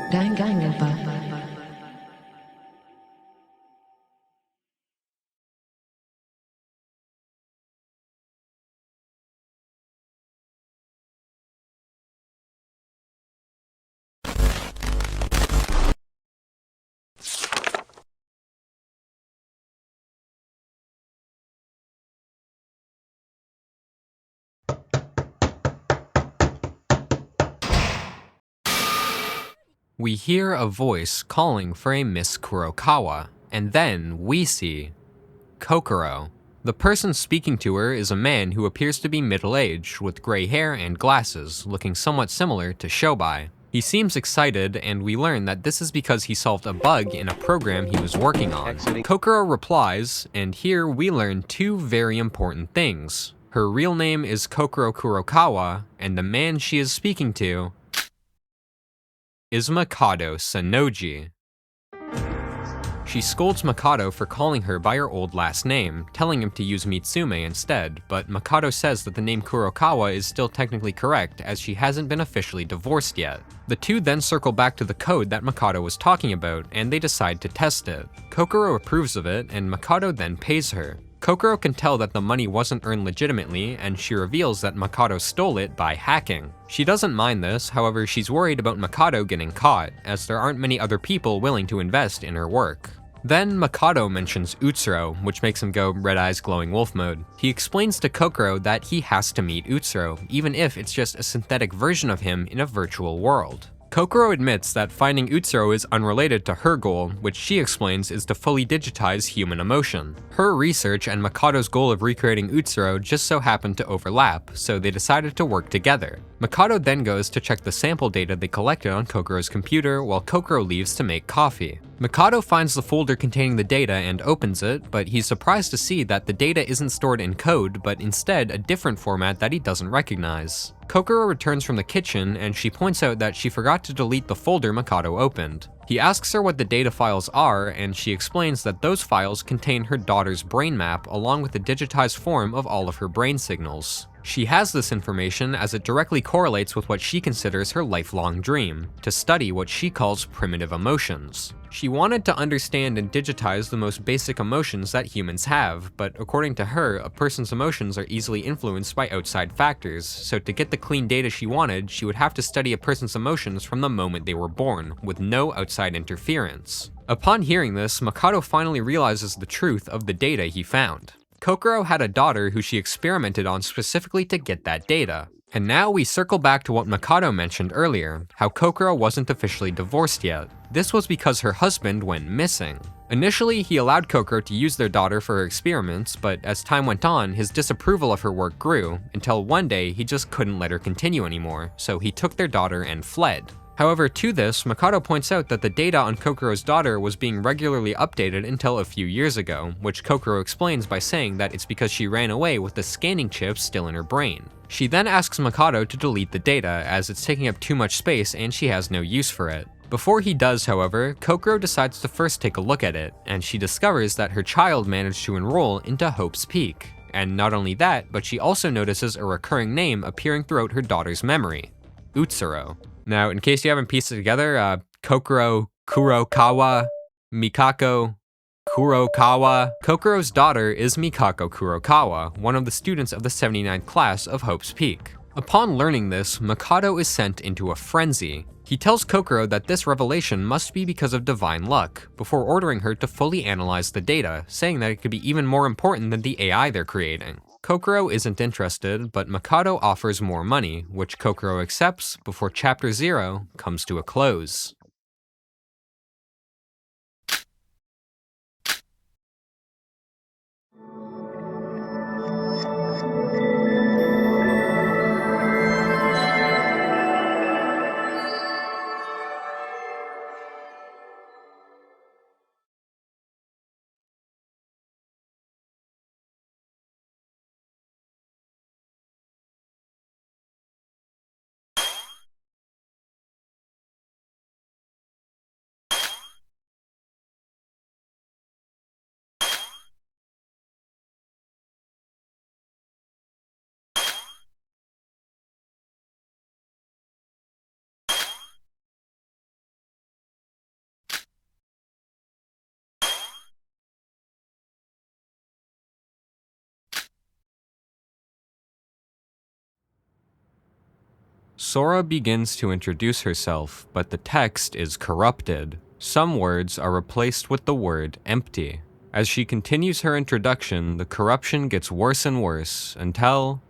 Danganronpa. We hear a voice calling for a Miss Kurokawa, and then we see Kokoro. The person speaking to her is a man who appears to be middle-aged, with gray hair and glasses, looking somewhat similar to Shobai. He seems excited, and we learn that this is because he solved a bug in a program he was working on. Kokoro replies, and here we learn two very important things. Her real name is Kokoro Kurokawa, and the man she is speaking to is Mikado Sanoji. She scolds Mikado for calling her by her old last name, telling him to use Mitsume instead, but Mikado says that the name Kurokawa is still technically correct as she hasn't been officially divorced yet. The two then circle back to the code that Mikado was talking about, and they decide to test it. Kokoro approves of it, and Mikado then pays her. Kokoro can tell that the money wasn't earned legitimately, and she reveals that Mikado stole it by hacking. She doesn't mind this, however she's worried about Mikado getting caught, as there aren't many other people willing to invest in her work. Then Mikado mentions Utsuro, which makes him go red eyes glowing wolf mode. He explains to Kokoro that he has to meet Utsuro, even if it's just a synthetic version of him in a virtual world. Kokoro admits that finding Utsuro is unrelated to her goal, which she explains is to fully digitize human emotion. Her research and Mikado's goal of recreating Utsuro just so happened to overlap, so they decided to work together. Mikado then goes to check the sample data they collected on Kokoro's computer while Kokoro leaves to make coffee. Mikado finds the folder containing the data and opens it, but he's surprised to see that the data isn't stored in code, but instead a different format that he doesn't recognize. Kokoro returns from the kitchen, and she points out that she forgot to delete the folder Mikado opened. He asks her what the data files are, and she explains that those files contain her daughter's brain map along with the digitized form of all of her brain signals. She has this information as it directly correlates with what she considers her lifelong dream, to study what she calls primitive emotions. She wanted to understand and digitize the most basic emotions that humans have, but according to her, a person's emotions are easily influenced by outside factors, so to get the clean data she wanted, she would have to study a person's emotions from the moment they were born, with no outside interference. Upon hearing this, Mikado finally realizes the truth of the data he found. Kokoro had a daughter who she experimented on specifically to get that data. And now we circle back to what Mikado mentioned earlier, how Kokoro wasn't officially divorced yet. This was because her husband went missing. Initially, he allowed Kokoro to use their daughter for her experiments, but as time went on, his disapproval of her work grew, until one day he just couldn't let her continue anymore, so he took their daughter and fled. However, to this, Makoto points out that the data on Kokoro's daughter was being regularly updated until a few years ago, which Kokoro explains by saying that it's because she ran away with the scanning chip still in her brain. She then asks Makoto to delete the data, as it's taking up too much space and she has no use for it. Before he does, however, Kokoro decides to first take a look at it, and she discovers that her child managed to enroll into Hope's Peak. And not only that, but she also notices a recurring name appearing throughout her daughter's memory: Utsuro. Now, in case you haven't pieced it together, Kokoro Kurokawa, Mikako Kurokawa. Kokoro's daughter is Mikako Kurokawa, one of the students of the 79th class of Hope's Peak. Upon learning this, Makoto is sent into a frenzy. He tells Kokoro that this revelation must be because of divine luck, before ordering her to fully analyze the data, saying that it could be even more important than the AI they're creating. Kokoro isn't interested, but Makoto offers more money, which Kokoro accepts before Chapter 0 comes to a close. Sora begins to introduce herself, but the text is corrupted. Some words are replaced with the word empty. As she continues her introduction, the corruption gets worse and worse until...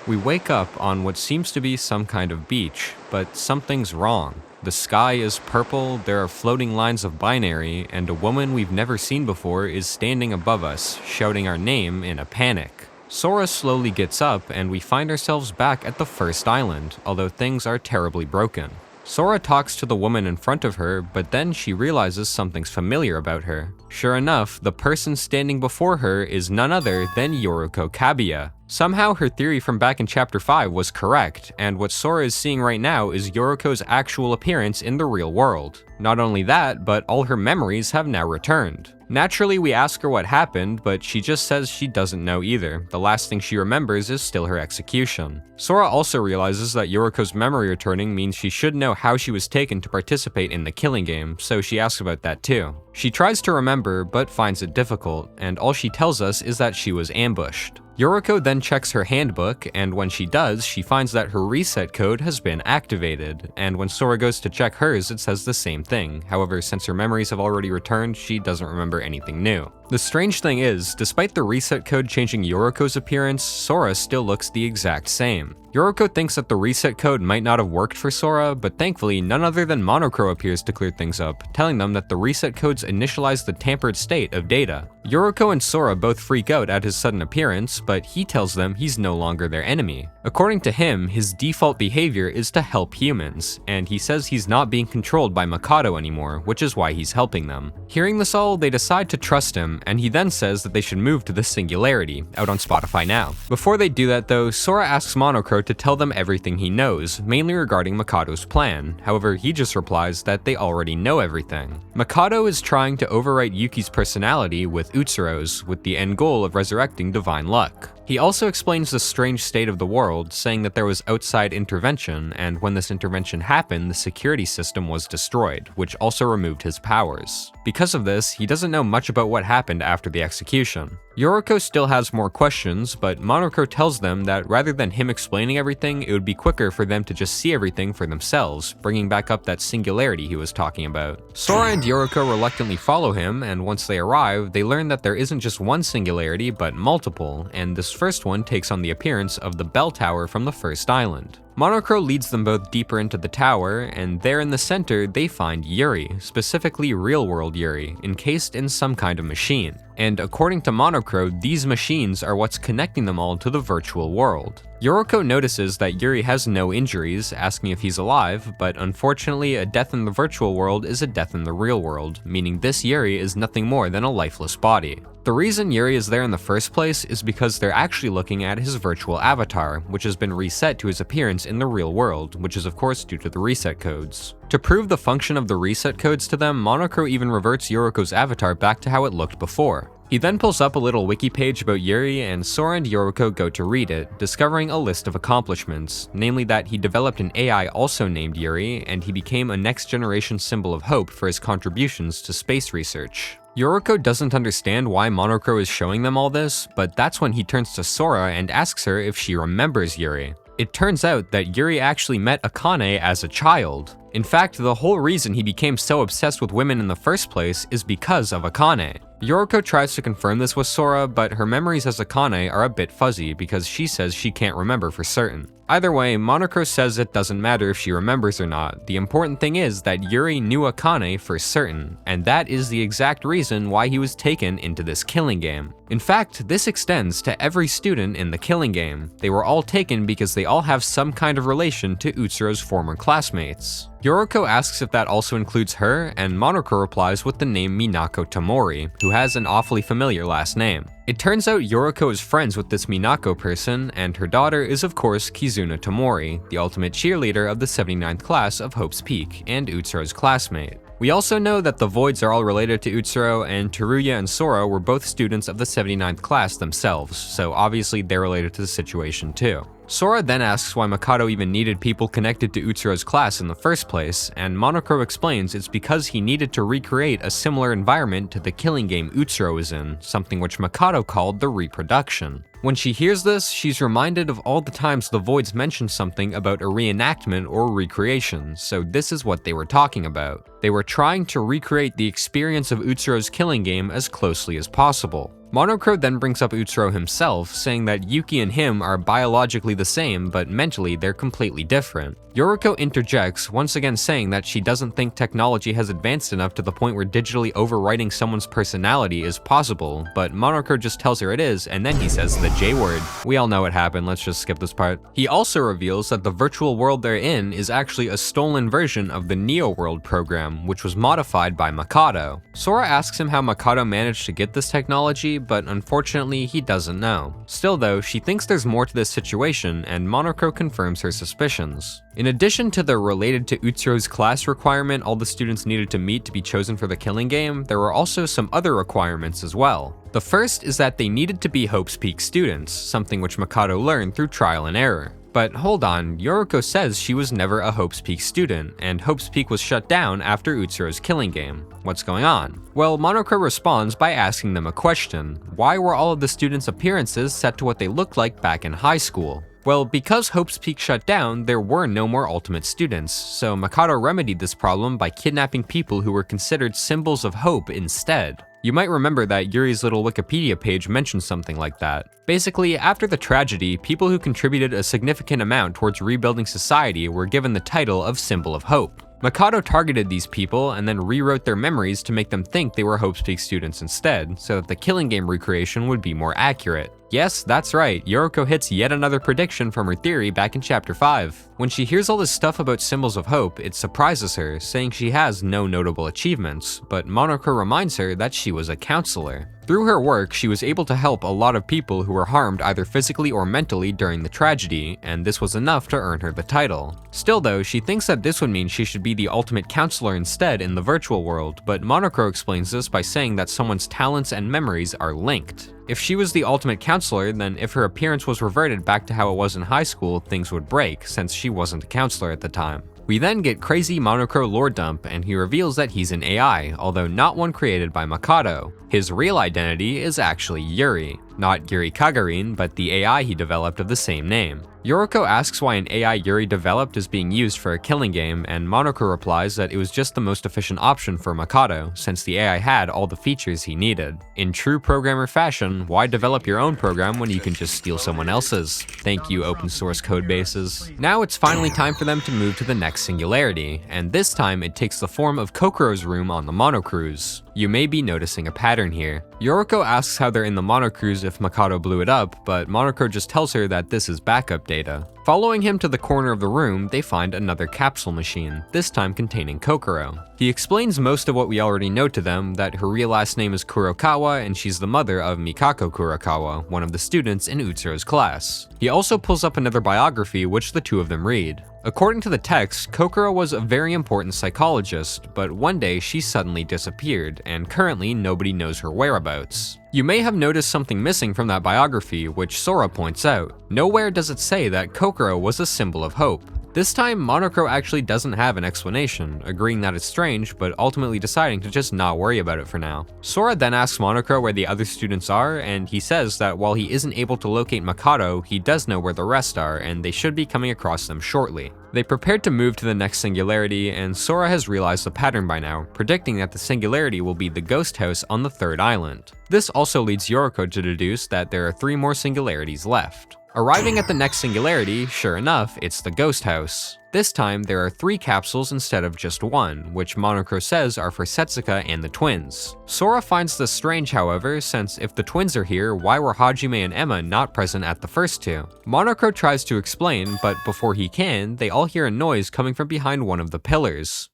We wake up on what seems to be some kind of beach, but something's wrong. The sky is purple, there are floating lines of binary, and a woman we've never seen before is standing above us, shouting our name in a panic. Sora slowly gets up, and we find ourselves back at the first island, although things are terribly broken. Sora talks to the woman in front of her, but then she realizes something's familiar about her. Sure enough, the person standing before her is none other than Yoriko Kabiya. Somehow her theory from back in Chapter 5 was correct, and what Sora is seeing right now is Yoriko's actual appearance in the real world. Not only that, but all her memories have now returned. Naturally, we ask her what happened, but she just says she doesn't know either. The last thing she remembers is still her execution. Sora also realizes that Yoriko's memory returning means she should know how she was taken to participate in the killing game, so she asks about that too. She tries to remember, but finds it difficult, and all she tells us is that she was ambushed. Yoriko then checks her handbook, and when she does, she finds that her reset code has been activated, and when Sora goes to check hers, it says the same thing. However, since her memories have already returned, she doesn't remember anything new. The strange thing is, despite the reset code changing Yoriko's appearance, Sora still looks the exact same. Yoriko thinks that the reset code might not have worked for Sora, but thankfully none other than Monocro appears to clear things up, telling them that the reset codes initialize the tampered state of data. Yoriko and Sora both freak out at his sudden appearance, but he tells them he's no longer their enemy. According to him, his default behavior is to help humans, and he says he's not being controlled by Makoto anymore, which is why he's helping them. Hearing this all, they decide to trust him, and he then says that they should move to the Singularity, out on Spotify now. Before they do that though, Sora asks Monocro to tell them everything he knows, mainly regarding Makoto's plan. However, he just replies that they already know everything. Makoto is trying to overwrite Yuki's personality with Utsuro's, with the end goal of resurrecting divine luck. He also explains the strange state of the world, saying that there was outside intervention, and when this intervention happened, the security system was destroyed, which also removed his powers. Because of this, he doesn't know much about what happened after the execution. Yoriko still has more questions, but Monokuro tells them that rather than him explaining everything, it would be quicker for them to just see everything for themselves, bringing back up that singularity he was talking about. Sora and Yoriko reluctantly follow him, and once they arrive, they learn that there isn't just one singularity, but multiple, and this first one takes on the appearance of the bell tower from the first island. Monokuro leads them both deeper into the tower, and there in the center they find Yuri, specifically real-world Yuri, encased in some kind of machine. And according to Monokuro, these machines are what's connecting them all to the virtual world. Yoriko notices that Yuri has no injuries, asking if he's alive, but unfortunately a death in the virtual world is a death in the real world, meaning this Yuri is nothing more than a lifeless body. The reason Yuri is there in the first place is because they're actually looking at his virtual avatar, which has been reset to his appearance in the real world, which is of course due to the reset codes. To prove the function of the reset codes to them, Monokuro even reverts Yoriko's avatar back to how it looked before. He then pulls up a little wiki page about Yuri, and Sora and Yoriko go to read it, discovering a list of accomplishments, namely that he developed an AI also named Yuri, and he became a next-generation symbol of hope for his contributions to space research. Yoriko doesn't understand why Monokuro is showing them all this, but that's when he turns to Sora and asks her if she remembers Yuri. It turns out that Yuri actually met Akane as a child. In fact, the whole reason he became so obsessed with women in the first place is because of Akane. Yoriko tries to confirm this with Sora, but her memories as Akane are a bit fuzzy because she says she can't remember for certain. Either way, Monokuro says it doesn't matter if she remembers or not. The important thing is that Yuri knew Akane for certain, and that is the exact reason why he was taken into this killing game. In fact, this extends to every student in the killing game. They were all taken because they all have some kind of relation to Utsuro's former classmates. Yoriko asks if that also includes her, and Monokuro replies with the name Minako Tamori, who has an awfully familiar last name. It turns out Yoriko is friends with this Minako person, and her daughter is of course Kizuna Tamori, the ultimate cheerleader of the 79th class of Hope's Peak, and Utsuro's classmate. We also know that the Voids are all related to Utsuro, and Teruya and Sora were both students of the 79th class themselves, so obviously they're related to the situation too. Sora then asks why Makoto even needed people connected to Utsuro's class in the first place, and Monokuro explains it's because he needed to recreate a similar environment to the killing game Utsuro is in, something which Makoto called the reproduction. When she hears this, she's reminded of all the times the Voids mentioned something about a reenactment or recreation, so this is what they were talking about. They were trying to recreate the experience of Utsuro's killing game as closely as possible. Monokuro then brings up Utsuro himself, saying that Yuki and him are biologically the same, but mentally they're completely different. Yoriko interjects, once again saying that she doesn't think technology has advanced enough to the point where digitally overwriting someone's personality is possible, but Monokuro just tells her it is, and then he says the J word. We all know what happened, let's just skip this part. He also reveals that the virtual world they're in is actually a stolen version of the Neo World program, which was modified by Makoto. Sora asks him how Makoto managed to get this technology, but unfortunately he doesn't know. Still though, she thinks there's more to this situation, and Monokuro confirms her suspicions. In addition to the related to Utsuro's class requirement all the students needed to meet to be chosen for the killing game, there were also some other requirements as well. The first is that they needed to be Hope's Peak students, something which Makoto learned through trial and error. But hold on, Yoriko says she was never a Hope's Peak student, and Hope's Peak was shut down after Utsuro's killing game. What's going on? Well, Monokuro responds by asking them a question. Why were all of the students' appearances set to what they looked like back in high school? Well, because Hope's Peak shut down, there were no more Ultimate students, so Makoto remedied this problem by kidnapping people who were considered symbols of hope instead. You might remember that Yuri's little Wikipedia page mentioned something like that. Basically, after the tragedy, people who contributed a significant amount towards rebuilding society were given the title of Symbol of Hope. Makoto targeted these people and then rewrote their memories to make them think they were Hope's Peak students instead, so that the killing game recreation would be more accurate. Yes, that's right, Yoriko hits yet another prediction from her theory back in chapter 5. When she hears all this stuff about symbols of hope, it surprises her, saying she has no notable achievements, but Monokuro reminds her that she was a counselor. Through her work, she was able to help a lot of people who were harmed either physically or mentally during the tragedy, and this was enough to earn her the title. Still though, she thinks that this would mean she should be the ultimate counselor instead in the virtual world, but Monokuro explains this by saying that someone's talents and memories are linked. If she was the ultimate counselor, then if her appearance was reverted back to how it was in high school, things would break, since she wasn't a counselor at the time. We then get crazy Monokuro lore dump, and he reveals that he's an AI, although not one created by Makoto. His real identity is actually Yuri. Not Yuri Kagarin, but the AI he developed of the same name. Yoriko asks why an AI Yuri developed is being used for a killing game, and Monokuro replies that it was just the most efficient option for Makoto, since the AI had all the features he needed. In true programmer fashion, why develop your own program when you can just steal someone else's? Thank you, open source code bases. Now it's finally time for them to move to the next singularity, and this time it takes the form of Kokuro's room on the monocruise. You may be noticing a pattern here. Yoriko asks how they're in the monocruise if Makoto blew it up, but Monokuro just tells her that this is backup data. Following him to the corner of the room, they find another capsule machine, this time containing Kokoro. He explains most of what we already know to them, that her real last name is Kurokawa and she's the mother of Mikako Kurokawa, one of the students in Utsuro's class. He also pulls up another biography which the two of them read. According to the text, Kokoro was a very important psychologist, but one day she suddenly disappeared, and currently nobody knows her whereabouts. You may have noticed something missing from that biography, which Sora points out. Nowhere does it say that Kokoro was a symbol of hope. This time, Monokuro actually doesn't have an explanation, agreeing that it's strange, but ultimately deciding to just not worry about it for now. Sora then asks Monokuro where the other students are, and he says that while he isn't able to locate Makoto, he does know where the rest are, and they should be coming across them shortly. They prepared to move to the next singularity, and Sora has realized the pattern by now, predicting that the singularity will be the ghost house on the third island. This also leads Yoriko to deduce that there are 3 more singularities left. Arriving at the next singularity, sure enough, it's the ghost house. This time, there are 3 capsules instead of just 1, which Monokuro says are for Setsuka and the twins. Sora finds this strange, however, since if the twins are here, why were Hajime and Emma not present at the first 2? Monokuro tries to explain, but before he can, they all hear a noise coming from behind one of the pillars.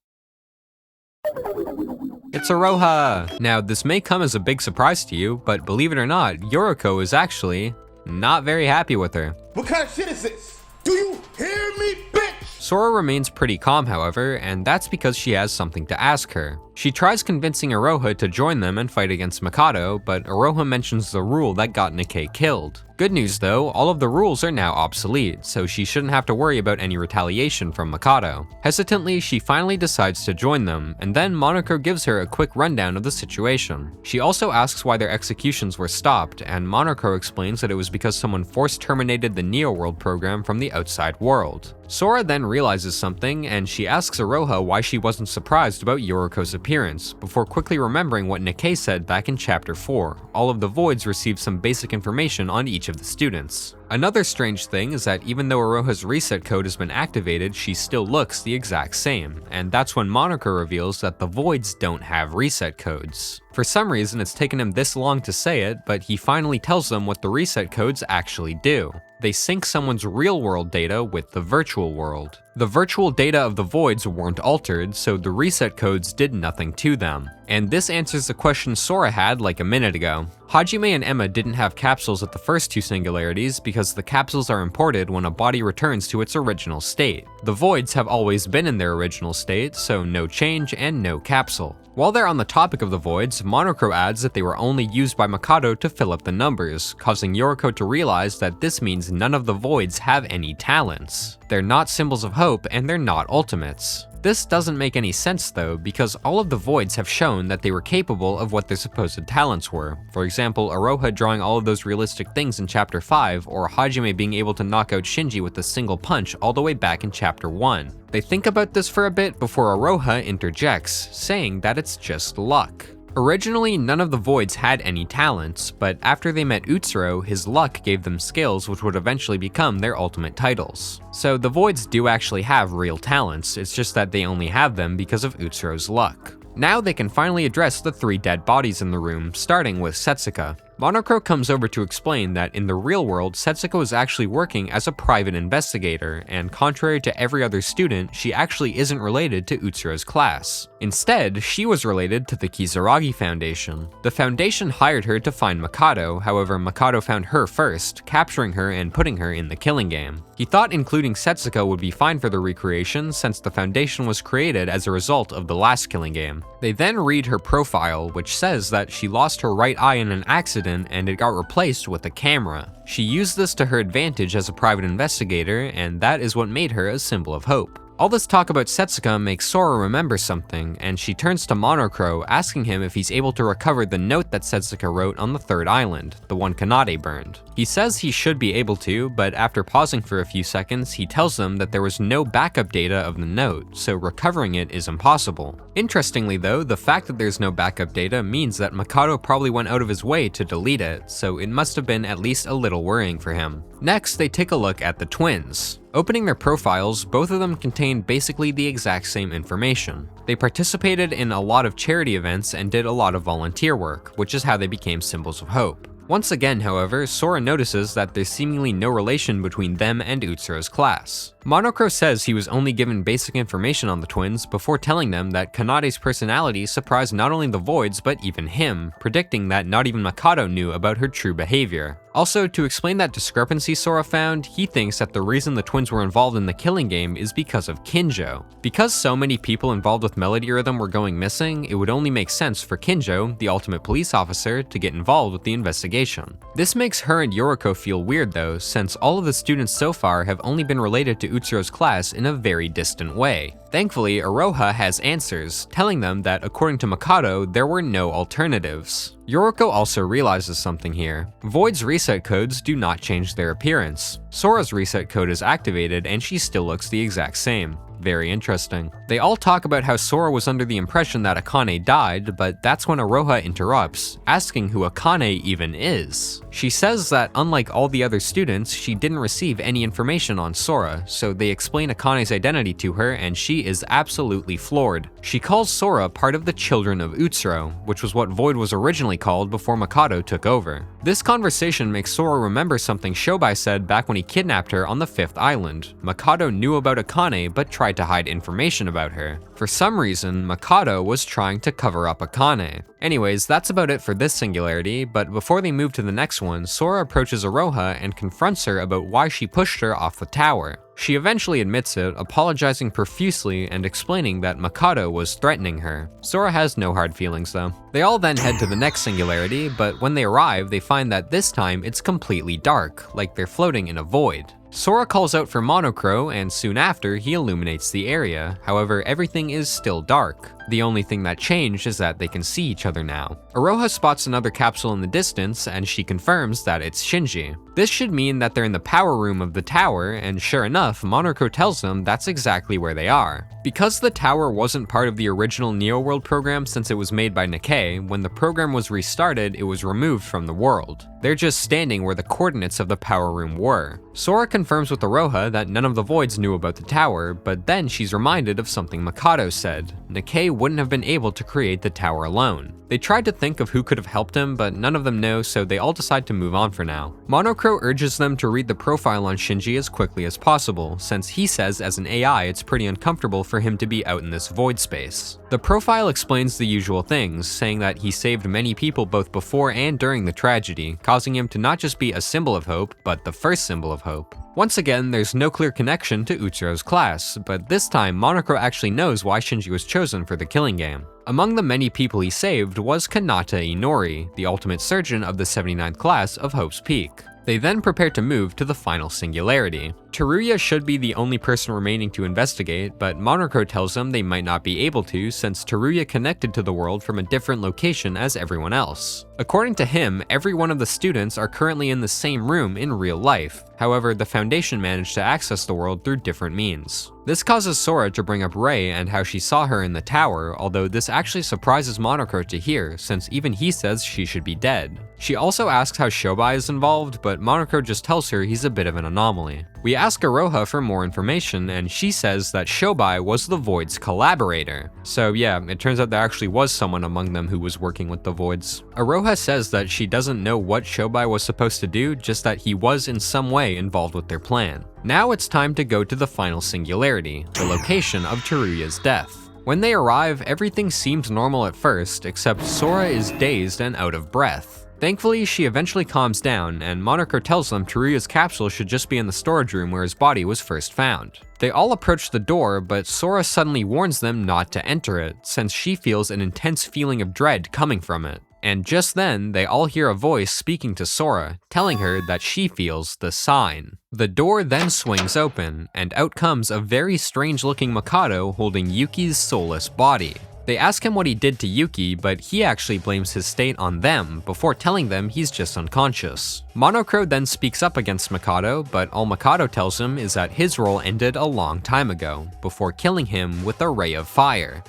It's Aroha! Now, this may come as a big surprise to you, but believe it or not, Yoriko is actually not very happy with her. What kind of shit is this? Do you hear me, bitch? Sora remains pretty calm, however, and that's because she has something to ask her. She tries convincing Aroha to join them and fight against Makoto, but Aroha mentions the rule that got Nikkei killed. Good news though, all of the rules are now obsolete, so she shouldn't have to worry about any retaliation from Makoto. Hesitantly, she finally decides to join them, and then Monokuro gives her a quick rundown of the situation. She also asks why their executions were stopped, and Monokuro explains that it was because someone force terminated the Neo World program from the outside world. Sora then realizes something, and she asks Aroha why she wasn't surprised about Yoriko's appearance, before quickly remembering what Nikkei said back in Chapter 4. All of the Voids received some basic information on each of the students. Another strange thing is that even though Aroha's reset code has been activated, she still looks the exact same, and that's when Monokuro reveals that the Voids don't have reset codes. For some reason, it's taken him this long to say it, but he finally tells them what the reset codes actually do. They sync someone's real-world data with the virtual world. The virtual data of the Voids weren't altered, so the reset codes did nothing to them. And this answers the question Sora had like a minute ago. Hajime and Emma didn't have capsules at the first 2 singularities because the capsules are imported when a body returns to its original state. The Voids have always been in their original state, so no change and no capsule. While they're on the topic of the Voids, Monokuro adds that they were only used by Makoto to fill up the numbers, causing Yoriko to realize that this means none of the Voids have any talents. They're not symbols of hope, and they're not ultimates. This doesn't make any sense though, because all of the Voids have shown that they were capable of what their supposed talents were. For example, Aroha drawing all of those realistic things in Chapter 5, or Hajime being able to knock out Shinji with a single punch all the way back in Chapter 1. They think about this for a bit before Aroha interjects, saying that it's just luck. Originally, none of the Voids had any talents, but after they met Utsuro, his luck gave them skills which would eventually become their ultimate titles. So the Voids do actually have real talents, it's just that they only have them because of Utsuro's luck. Now they can finally address the 3 dead bodies in the room, starting with Setsuka. Monokuro comes over to explain that in the real world, Setsuka was actually working as a private investigator, and contrary to every other student, she actually isn't related to Utsuro's class. Instead, she was related to the Kizaragi Foundation. The Foundation hired her to find Makoto, however Makoto found her first, capturing her and putting her in the killing game. He thought including Setsuka would be fine for the recreation since the Foundation was created as a result of the last killing game. They then read her profile, which says that she lost her right eye in an accident and it got replaced with a camera. She used this to her advantage as a private investigator, and that is what made her a symbol of hope. All this talk about Setsuka makes Sora remember something, and she turns to Monocro, asking him if he's able to recover the note that Setsuka wrote on the third island, the one Kanade burned. He says he should be able to, but after pausing for a few seconds, he tells them that there was no backup data of the note, so recovering it is impossible. Interestingly though, the fact that there's no backup data means that Mikado probably went out of his way to delete it, so it must have been at least a little worrying for him. Next, they take a look at the twins. Opening their profiles, both of them contain basically the exact same information. They participated in a lot of charity events and did a lot of volunteer work, which is how they became symbols of hope. Once again, however, Sora notices that there's seemingly no relation between them and Utsuro's class. Monocro says he was only given basic information on the twins before telling them that Kanade's personality surprised not only the Voids but even him, predicting that not even Mikado knew about her true behavior. Also, to explain that discrepancy Sora found, he thinks that the reason the twins were involved in the killing game is because of Kinjo. Because so many people involved with Melody Rhythm were going missing, it would only make sense for Kinjo, the ultimate police officer, to get involved with the investigation. This makes her and Yoriko feel weird though, since all of the students so far have only been related to Utsuro's class in a very distant way. Thankfully, Iroha has answers, telling them that according to Mikado, there were no alternatives. Yoriko also realizes something here. Void's reset codes do not change their appearance. Sora's reset code is activated and she still looks the exact same. Very interesting. They all talk about how Sora was under the impression that Akane died, but that's when Iroha interrupts, asking who Akane even is. She says that unlike all the other students, she didn't receive any information on Sora, so they explain Akane's identity to her and she is absolutely floored. She calls Sora part of the Children of Utsuro, which was what Void was originally called before Mikado took over. This conversation makes Sora remember something Shobai said back when he kidnapped her on the 5th island. Mikado knew about Akane but tried to hide information about her. For some reason, Mikado was trying to cover up Akane. Anyways, that's about it for this singularity, but before they move to the next one, Sora approaches Iroha and confronts her about why she pushed her off the tower. She eventually admits it, apologizing profusely and explaining that Mikado was threatening her. Sora has no hard feelings though. They all then head to the next singularity, but when they arrive, they find that this time it's completely dark, like they're floating in a void. Sora calls out for Monocro, and soon after, he illuminates the area. However, everything is still dark. The only thing that changed is that they can see each other now. Iroha spots another capsule in the distance, and she confirms that it's Shinji. This should mean that they're in the power room of the tower, and sure enough, Monocro tells them that's exactly where they are. Because the tower wasn't part of the original Neo World program since it was made by Nikkei, when the program was restarted, it was removed from the world. They're just standing where the coordinates of the power room were. Sora confirms with Iroha that none of the Voids knew about the tower, but then she's reminded of something Mikado said. Nikkei wouldn't have been able to create the tower alone. They tried to think of who could have helped him, but none of them know, so they all decide to move on for now. Monocro urges them to read the profile on Shinji as quickly as possible, since he says as an AI it's pretty uncomfortable for him to be out in this void space. The profile explains the usual things, saying that he saved many people both before and during the tragedy, causing him to not just be a symbol of hope, but the first symbol of hope. Once again, there's no clear connection to Utsuro's class, but this time Monocro actually knows why Shinji was chosen for the killing game. Among the many people he saved was Kanata Inori, the ultimate surgeon of the 79th class of Hope's Peak. They then prepare to move to the final singularity. Teruya should be the only person remaining to investigate, but Monocro tells them they might not be able to since Teruya connected to the world from a different location as everyone else. According to him, every one of the students are currently in the same room in real life. However, the Foundation managed to access the world through different means. This causes Sora to bring up Rei and how she saw her in the tower, although this actually surprises Monocro to hear, since even he says she should be dead. She also asks how Shobai is involved, but Monocro just tells her he's a bit of an anomaly. We ask Iroha for more information, and she says that Shobai was the Void's collaborator. So yeah, it turns out there actually was someone among them who was working with the Voids. Iroha says that she doesn't know what Shobai was supposed to do, just that he was in some way involved with their plan. Now it's time to go to the final singularity, the location of Teruya's death. When they arrive, everything seems normal at first, except Sora is dazed and out of breath. Thankfully, she eventually calms down, and Monocro tells them Teruya's capsule should just be in the storage room where his body was first found. They all approach the door, but Sora suddenly warns them not to enter it, since she feels an intense feeling of dread coming from it. And just then, they all hear a voice speaking to Sora, telling her that she feels the sign. The door then swings open, and out comes a very strange-looking Mikado holding Yuki's soulless body. They ask him what he did to Yuki, but he actually blames his state on them before telling them he's just unconscious. Monocro then speaks up against Mikado, but all Mikado tells him is that his role ended a long time ago, before killing him with a ray of fire.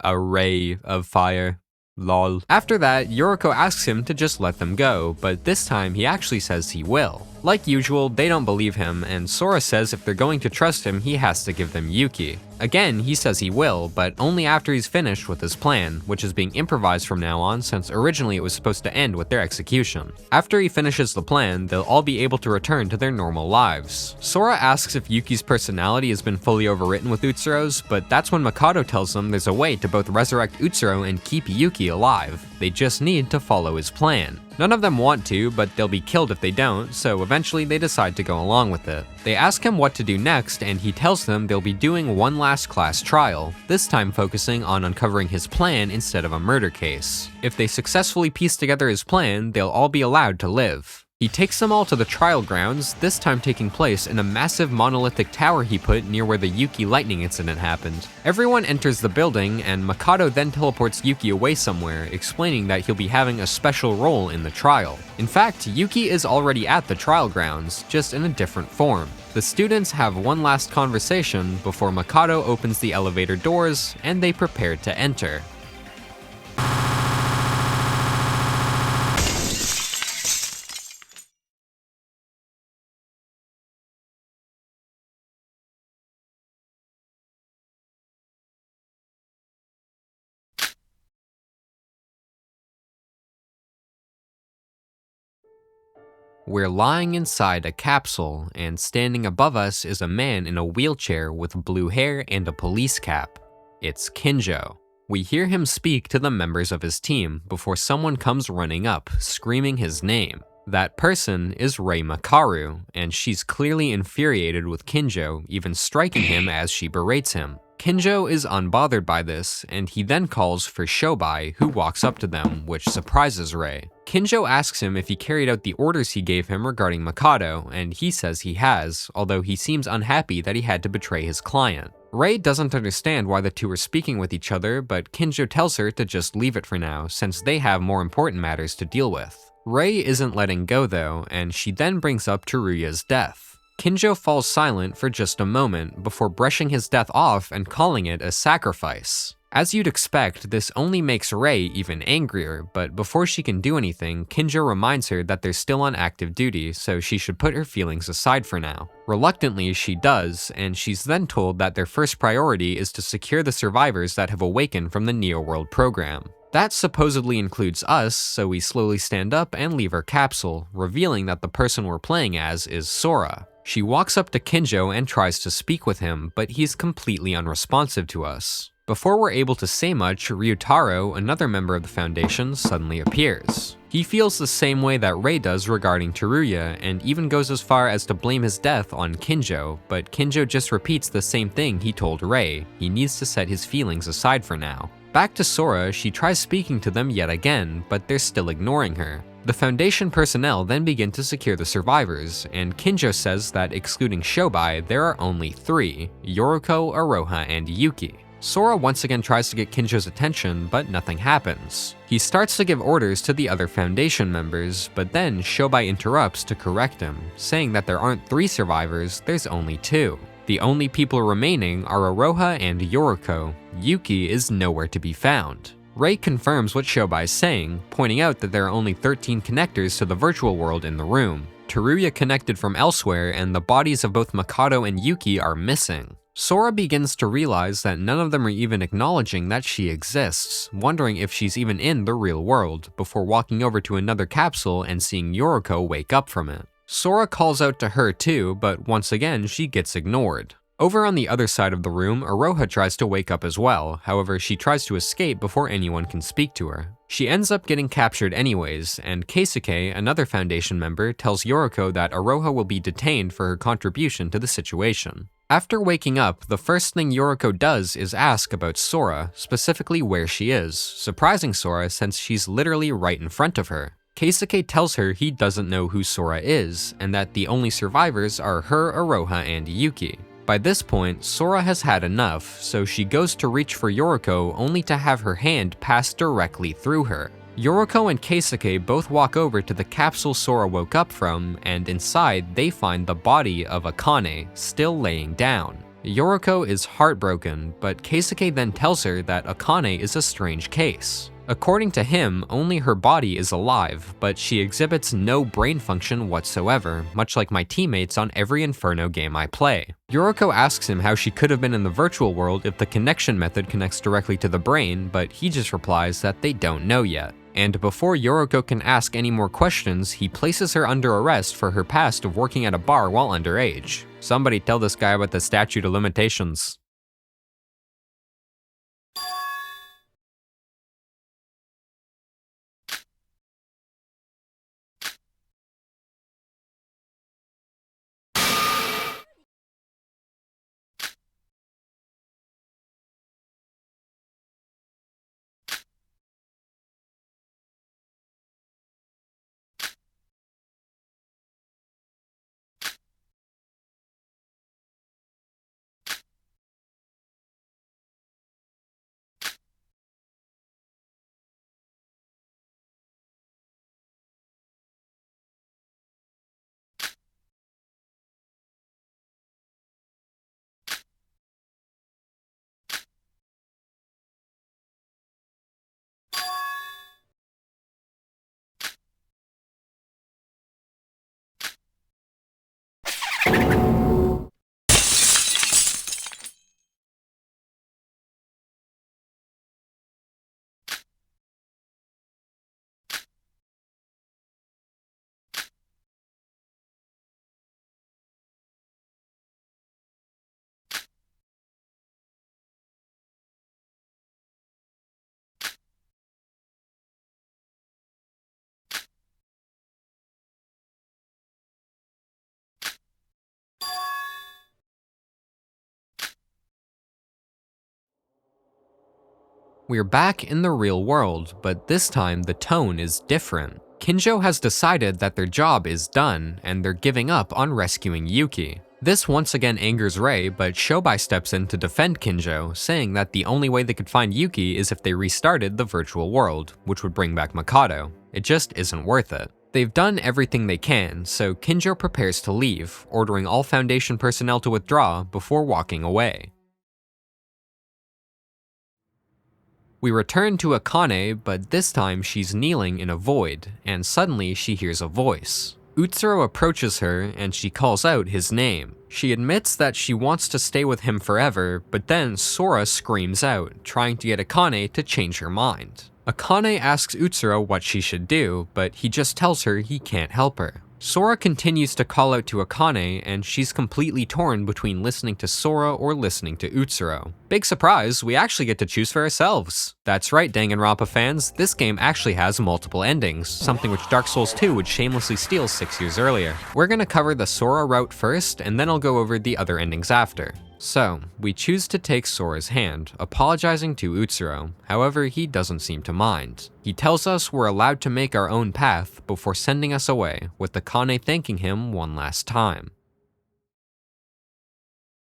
A ray of fire. Lol. After that, Yoriko asks him to just let them go, but this time he actually says he will. Like usual, they don't believe him, and Sora says if they're going to trust him, he has to give them Yuki. Again, he says he will, but only after he's finished with his plan, which is being improvised from now on since originally it was supposed to end with their execution. After he finishes the plan, they'll all be able to return to their normal lives. Sora asks if Yuki's personality has been fully overwritten with Utsuro's, but that's when Mikado tells them there's a way to both resurrect Utsuro and keep Yuki alive. They just need to follow his plan. None of them want to, but they'll be killed if they don't, so eventually they decide to go along with it. They ask him what to do next, and he tells them they'll be doing one last class trial, this time focusing on uncovering his plan instead of a murder case. If they successfully piece together his plan, they'll all be allowed to live. He takes them all to the trial grounds, this time taking place in a massive monolithic tower he put near where the Yuki lightning incident happened. Everyone enters the building, and Mikado then teleports Yuki away somewhere, explaining that he'll be having a special role in the trial. In fact, Yuki is already at the trial grounds, just in a different form. The students have one last conversation before Mikado opens the elevator doors, and they prepare to enter. We're lying inside a capsule, and standing above us is a man in a wheelchair with blue hair and a police cap. It's Kinjo. We hear him speak to the members of his team before someone comes running up, screaming his name. That person is Rei Makaru, and she's clearly infuriated with Kinjo, even striking him as she berates him. Kinjo is unbothered by this, and he then calls for Shobai, who walks up to them, which surprises Rei. Kinjo asks him if he carried out the orders he gave him regarding Mikado, and he says he has, although he seems unhappy that he had to betray his client. Rei doesn't understand why the two are speaking with each other, but Kinjo tells her to just leave it for now, since they have more important matters to deal with. Rei isn't letting go though, and she then brings up Teruya's death. Kinjo falls silent for just a moment before brushing his death off and calling it a sacrifice. As you'd expect, this only makes Rei even angrier, but before she can do anything, Kinjo reminds her that they're still on active duty, so she should put her feelings aside for now. Reluctantly, she does, and she's then told that their first priority is to secure the survivors that have awakened from the Neo World program. That supposedly includes us, so we slowly stand up and leave our capsule, revealing that the person we're playing as is Sora. She walks up to Kinjo and tries to speak with him, but he's completely unresponsive to us. Before we're able to say much, Ryutaro, another member of the Foundation, suddenly appears. He feels the same way that Rei does regarding Teruya, and even goes as far as to blame his death on Kinjo, but Kinjo just repeats the same thing he told Rei. He needs to set his feelings aside for now. Back to Sora, she tries speaking to them yet again, but they're still ignoring her. The Foundation personnel then begin to secure the survivors, and Kinjo says that excluding Shobai, there are only 3, Yoriko, Aroha, and Yuki. Sora once again tries to get Kinjo's attention, but nothing happens. He starts to give orders to the other Foundation members, but then Shobai interrupts to correct him, saying that there aren't 3 survivors, there's only 2. The only people remaining are Aroha and Yoriko. Yuki is nowhere to be found. Rei confirms what Shobai's saying, pointing out that there are only 13 connectors to the virtual world in the room. Teruya connected from elsewhere, and the bodies of both Mikado and Yuki are missing. Sora begins to realize that none of them are even acknowledging that she exists, wondering if she's even in the real world, before walking over to another capsule and seeing Yoriko wake up from it. Sora calls out to her too, but once again she gets ignored. Over on the other side of the room, Aroha tries to wake up as well, however she tries to escape before anyone can speak to her. She ends up getting captured anyways, and Keisuke, another Foundation member, tells Yoriko that Aroha will be detained for her contribution to the situation. After waking up, the first thing Yoriko does is ask about Sora, specifically where she is, surprising Sora since she's literally right in front of her. Keisuke tells her he doesn't know who Sora is, and that the only survivors are her, Aroha, and Yuki. By this point, Sora has had enough, so she goes to reach for Yoriko only to have her hand pass directly through her. Yoriko and Keisuke both walk over to the capsule Sora woke up from, and inside they find the body of Akane, still laying down. Yoriko is heartbroken, but Keisuke then tells her that Akane is a strange case. According to him, only her body is alive, but she exhibits no brain function whatsoever, much like my teammates on every Inferno game I play. Yoriko asks him how she could have been in the virtual world if the connection method connects directly to the brain, but he just replies that they don't know yet. And before Yoriko can ask any more questions, he places her under arrest for her past of working at a bar while underage. Somebody tell this guy about the statute of limitations. We're back in the real world, but this time the tone is different. Kinjo has decided that their job is done, and they're giving up on rescuing Yuki. This once again angers Rei, but Shobai steps in to defend Kinjo, saying that the only way they could find Yuki is if they restarted the virtual world, which would bring back Mikado. It just isn't worth it. They've done everything they can, so Kinjo prepares to leave, ordering all Foundation personnel to withdraw before walking away. We return to Akane, but this time she's kneeling in a void, and suddenly she hears a voice. Utsuro approaches her, and she calls out his name. She admits that she wants to stay with him forever, but then Sora screams out, trying to get Akane to change her mind. Akane asks Utsuro what she should do, but he just tells her he can't help her. Sora continues to call out to Akane, and she's completely torn between listening to Sora or listening to Utsuro. Big surprise, we actually get to choose for ourselves. That's right, Danganronpa fans, this game actually has multiple endings, something which Dark Souls 2 would shamelessly steal 6 years earlier. We're gonna cover the Sora route first, and then I'll go over the other endings after. So, we choose to take Sora's hand, apologizing to Utsuro, however he doesn't seem to mind. He tells us we're allowed to make our own path before sending us away, with Akane thanking him one last time.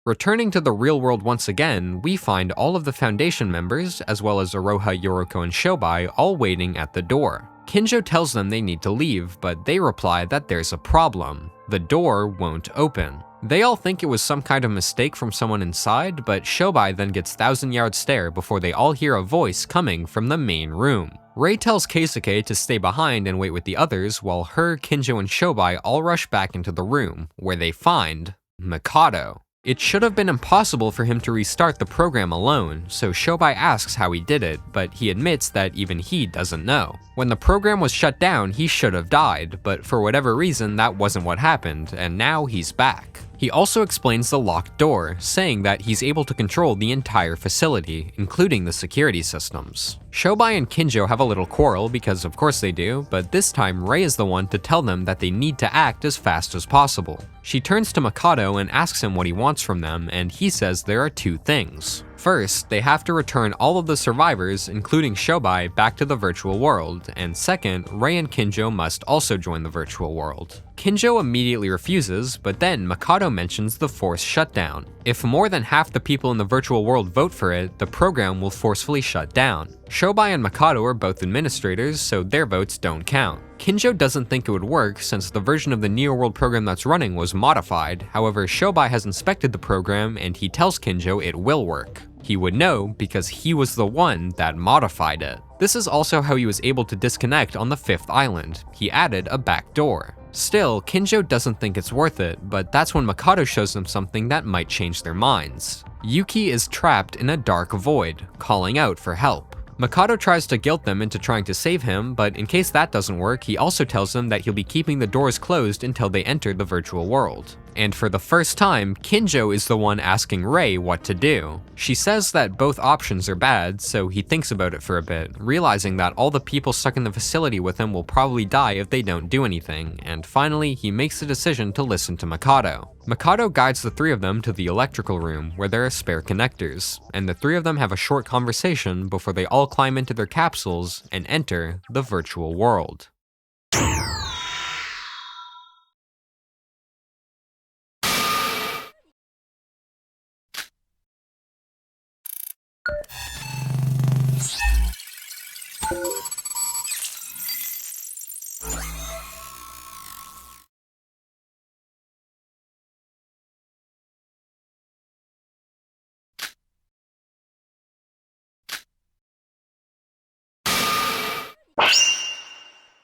Returning to the real world once again, we find all of the Foundation members, as well as Aroha, Yoriko, and Shobai, all waiting at the door. Kinjo tells them they need to leave, but they reply that there's a problem. The door won't open. They all think it was some kind of mistake from someone inside, but Shobai then gets 1,000-yard stare before they all hear a voice coming from the main room. Rei tells Keisuke to stay behind and wait with the others, while her, Kinjo, and Shobai all rush back into the room, where they find Mikado. It should have been impossible for him to restart the program alone, so Shobai asks how he did it, but he admits that even he doesn't know. When the program was shut down, he should have died, but for whatever reason that wasn't what happened, and now he's back. He also explains the locked door, saying that he's able to control the entire facility, including the security systems. Shobai and Kinjo have a little quarrel because of course they do, but this time Rei is the one to tell them that they need to act as fast as possible. She turns to Mikado and asks him what he wants from them, and he says there are two things. First, they have to return all of the survivors, including Shobai, back to the virtual world, and second, Rei and Kinjo must also join the virtual world. Kinjo immediately refuses, but then Mikado mentions the forced shutdown. If more than half the people in the virtual world vote for it, the program will forcefully shut down. Shobai and Mikado are both administrators, so their votes don't count. Kinjo doesn't think it would work since the version of the Neo World program that's running was modified. However, Shobai has inspected the program and he tells Kinjo it will work. He would know because he was the one that modified it. This is also how he was able to disconnect on the 5th island. He added a back door. Still, Kinjo doesn't think it's worth it, but that's when Mikado shows them something that might change their minds. Yuki is trapped in a dark void, calling out for help. Mikado tries to guilt them into trying to save him, but in case that doesn't work, he also tells them that he'll be keeping the doors closed until they enter the virtual world. And for the first time, Kinjo is the one asking Rei what to do. She says that both options are bad, so he thinks about it for a bit, realizing that all the people stuck in the facility with him will probably die if they don't do anything, and finally he makes the decision to listen to Mikado. Mikado guides the three of them to the electrical room, where there are spare connectors, and the three of them have a short conversation before they all climb into their capsules and enter the virtual world.